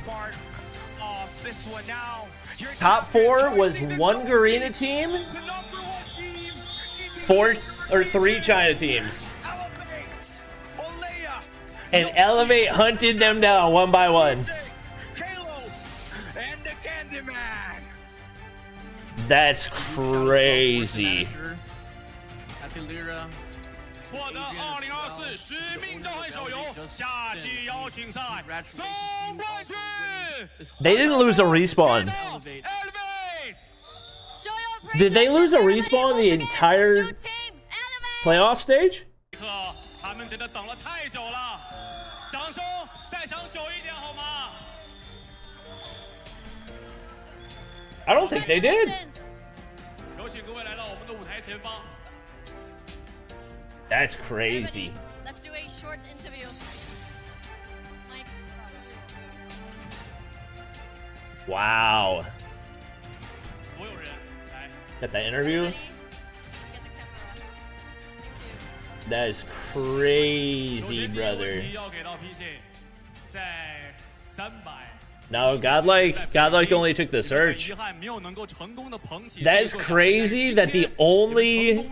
Top 4 was one Garena team, 4 or 3 China teams. And Elevate hunted them down one by one. That's crazy. 获得2024使命召唤手游夏季邀请赛总冠军。 They didn't lose a respawn. Did they lose a respawn the entire playoff stage? 他们真的等了太久了，掌声再响久一点好吗？ I don't think they did. 有请各位来到我们的舞台前方。 That's crazy. Let's do a short interview. Mike. Wow. 所有人来 Got that interview. Everybody, get the camera. Thank you. That is crazy, brother. No, Godlike only took the search. That is crazy that the only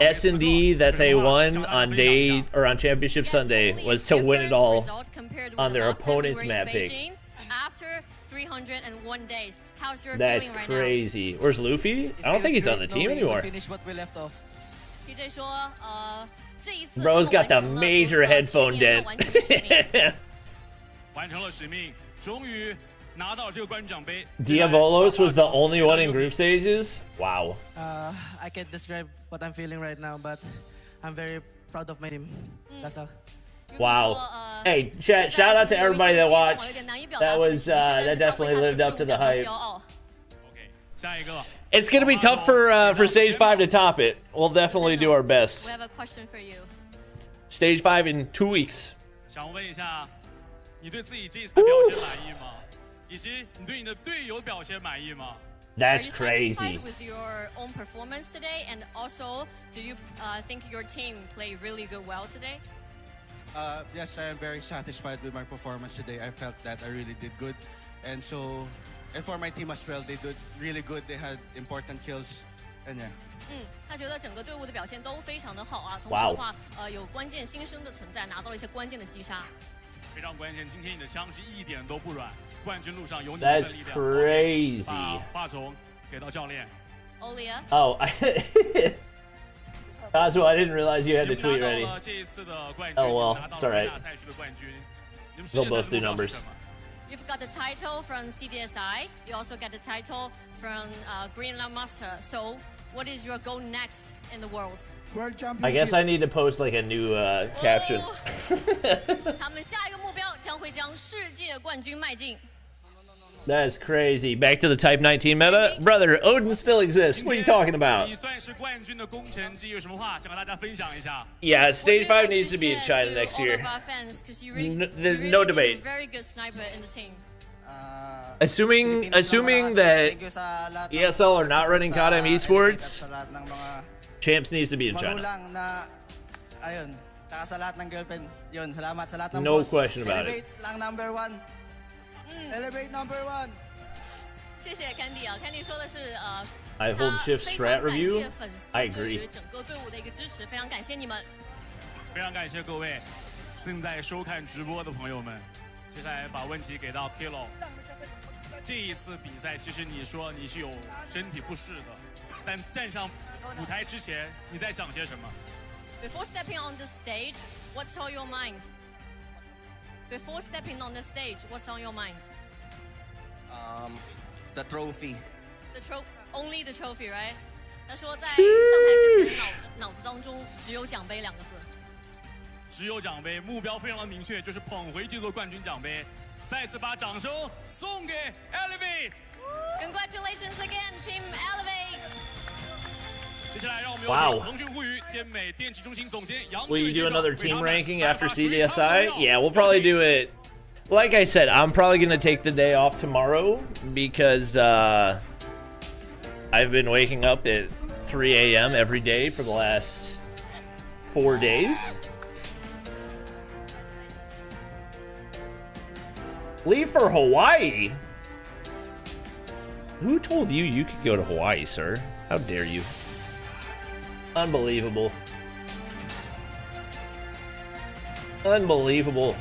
S&D that they won on day or on Championship Sunday was to win it all on their opponent's map pick. After 301 days, how's your That's feeling right crazy. Where's Luffy? I don't think he's on the team anymore. Finish what we left off. PJ 说，这一次 Bro's got the major headphone dent. 完成了使命，终于拿到这个冠军奖杯。 Diavolos was the only one in group stages? Wow. I can't describe what I'm feeling right now, but I'm very proud of my team. That's all. Wow. Hey, shout out to everybody that watched. That definitely lived up to the hype. It's gonna be tough for stage 5 to top it. We'll definitely do our best. We have a question for you. Stage 5 in 2 weeks. 想问一下，你对自己这次的表现满意吗？以及你对你的队友表现满意吗？ Are That's you crazy. satisfied with your own performance today? And also, do you think your team played really well today? Yes, I am very satisfied with my performance today. I felt that I really did good. And for my team as well, they did really good. They had important kills. And yeah. 他觉得整个队伍的表现都非常的好啊。同时的话，有关键新生的存在，拿到了一些关键的击杀。非常关键，今天你的枪是一点都不软，冠军路上有你的力 That's 量。 crazy. 把话筒给到教练。 Olia. Oh, Cosmo, I didn't realize you had the tweet ready. Oh well, it's alright. They'll both do numbers. You've got the title from CDSI. You also get the title from Greenland Master. So, what is your goal next in the world? World Championship. I guess I need to post like a new caption. 他们下一个目标将会将世界冠军迈进。 That's crazy. Back to the Type 19 meta? Brother, Odin still exists. What are you talking about? 你算是冠军的功臣之一，有什么话想和大家分享一下？ Yeah, Stage 5 needs to be in China next year. There's no debate. Very good sniper in the team. Assuming that ESL are not running CODM esports, Champs needs to be in China. No question about it. Elevate number 1. 谢谢 Candy 啊 ，Candy 说的是I hold shift strat review. I agree. 对于整个队伍的一个支持，非常感谢你们。非常感谢各位正在收看直播的朋友们。接下来把问题给到 Kilo。这一次比赛，其实你说你是有身体不适的，但站上舞台之前，你在想些什么 Before stepping on the stage, what's on your mind? Before stepping on the stage, what's on your mind? The trophy. Only the trophy, right? 他说在上台之前脑子当中只有奖杯2个字。只有奖杯，目标非常的明确，就是捧回这座冠军奖杯。再次把掌声送给 Elevate。Congratulations again, Team Elevate. 接下来让我们有请腾讯互娱天美电气中心总监杨 Will you do another team ranking after CDSI? Yeah, we'll probably do it. Like I said, I'm probably going to take the day off tomorrow because I've been waking up at 3 a.m. every day for the last 4 days. Leave for Hawaii? Who told you you could go to Hawaii, sir? How dare you? Unbelievable. Unbelievable.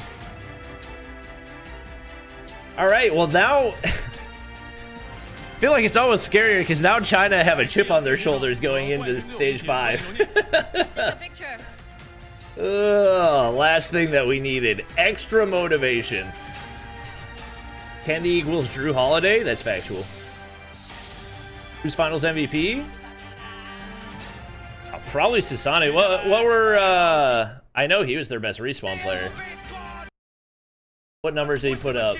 All right, well now I feel like it's almost scarier because now China have a chip on their shoulders going into stage 5. Just take a picture. Ugh, last thing that we needed. Extra motivation. Candy equals Drew Holiday? That's factual. Who's finals MVP? Probably Susane. What were I know he was their best respawn player. What numbers did he put up?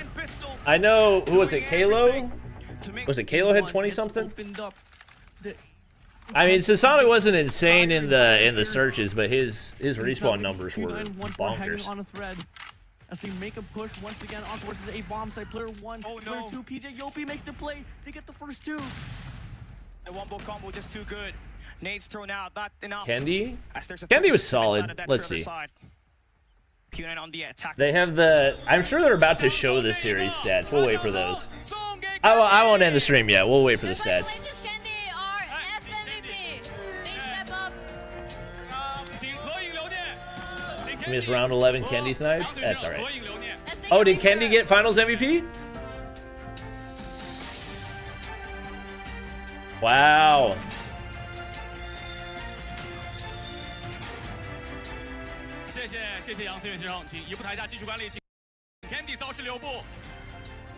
I know, who was it, Kalo? Was it Kalo had 20 something? I mean, Susane wasn't insane in the searches, but his respawn numbers were bonkers. On a thread. As they make a push once again on towards the A bomb site. Player 1, player 2, PJ Yopi makes the play. They get the first 2. The wombo combo just too good. Nades thrown out, not enough. Kendi? As there's a Kendi was throw inside solid. of that Let's trailer see. side. Q9 on the attack. They have the... I'm sure they're about to show the series stats. We'll wait for those. I won't end the stream yet. We'll wait for the stats. Congratulations, Kendi, our FMVP. Please step up. Miss round 11, Kendi's nice. That's alright. Let's take Oh, a did picture. Kendi get finals MVP? Wow.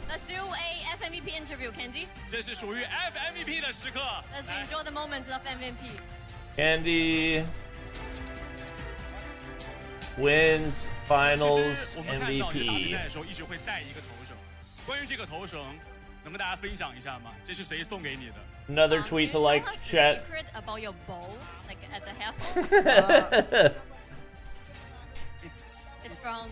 Let's do a FMVP interview, Kendi. 这是属于 FMVP 的时刻。 Let's enjoy the moments of MVP. Kendi wins 其 finals 实我们看到你打比 MVP. 赛的时候一直会带一个头绳，关于这个头绳，能跟大家分享一下吗？这是谁送给你的？ Another Can tweet you to tell like us the chat. secret about your bow, like at the headphone? It's from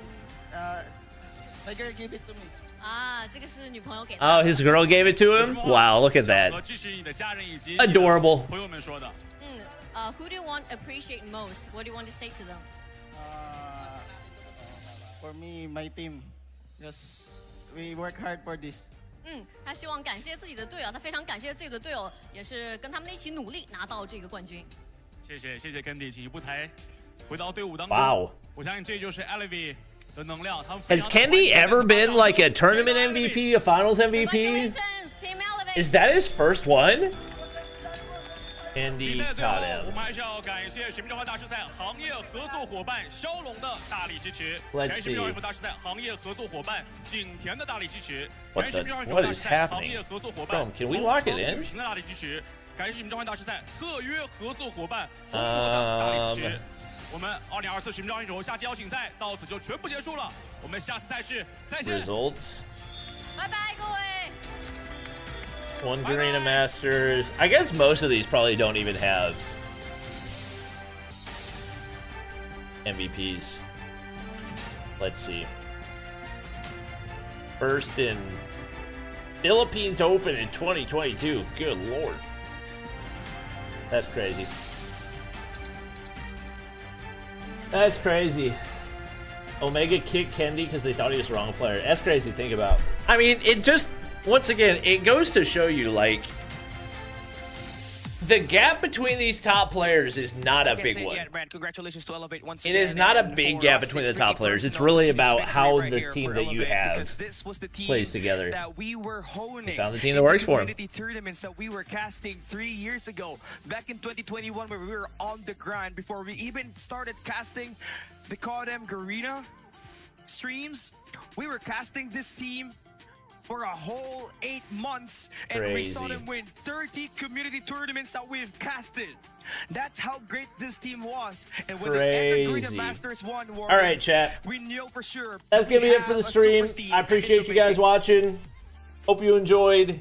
my girl gave it to me. 啊，这个是女朋友给的。 Oh, his girl gave it to him? Wow, look at 和 that. 支持你的家人以及 Adorable. 朋友们说的。 Who do you want appreciate most? What do you want to say to them? For me, my team, just we work hard for this. 他希望感谢自己的队友，他非常感谢自己的队友，也是跟他们一起努力拿到这个冠军。谢谢 Kendi， 请步台回到队伍当中。 Wow. 我相信这就是 Elevate 的能量。他们 Has Kendi ever been like a tournament MVP, a finals MVP? Congratulations, Team Elevate! Is that his first one? 比 Kendi 赛最后，我 CODM. 们还是要感谢水瓶召唤大师赛行业合作伙伴骁龙的大力支持， Let's 感谢水瓶召 see. 唤大师赛行业合作伙伴景田的大力支持， What 感谢水 the- 瓶召唤 what 大 is 师赛 happening? 行业合作伙伴 Bro, can we lock it in? 旅行的大力支持，感谢水瓶召唤大师赛特约合作伙伴红魔的大力支持。我们2024水瓶召唤手夏季邀请赛到此就全部结束了，我们下次赛事再见。 Results. 拜拜，各位。 One Garena Masters. I guess most of these probably don't even have MVPs. Let's see. First in Philippines Open in 2022. Good lord. That's crazy. That's crazy. Omega kicked Kendi because they thought he was the wrong player. That's crazy to think about. I mean, it just... Once again, it goes to show you, like, the gap between these top players is not a big one. Congratulations to Elevate once It again. is not a And big for gap us, between the it's top really players. It's personal really to see this about victory how right the here team for that you Elevate, have because this was the team plays together. that we were honing. Found the team that in works for 'em. community tournaments that we were casting 3 years ago, back in 2021, where we were on the grind before we even started casting the CODM Garena streams. We were casting this team for a whole 8 months, and we saw Crazy. them win 30 community tournaments that we've casted. That's how great this team was. And when the Crazy. Arena Masters won, All right, chat. we knew for sure. That's gonna be it for the stream. I appreciate you guys watching. Hope you enjoyed.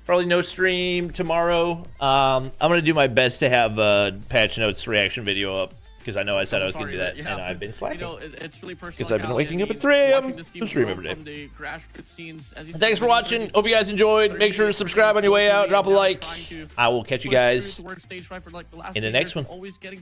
Probably no stream tomorrow. I'm gonna do my best to have a patch notes reaction video up because I know I said I was gonna do that, and I've been slacking. You know, it's really personal. Because I've been Callie. waking I up at mean, 3 a.m. watching this team to stream grow every day. from the grassroots scenes, as you said, Thanks for watching. Hope you guys enjoyed. Make sure to subscribe on your way out. Drop a like. I will catch you guys in the next one.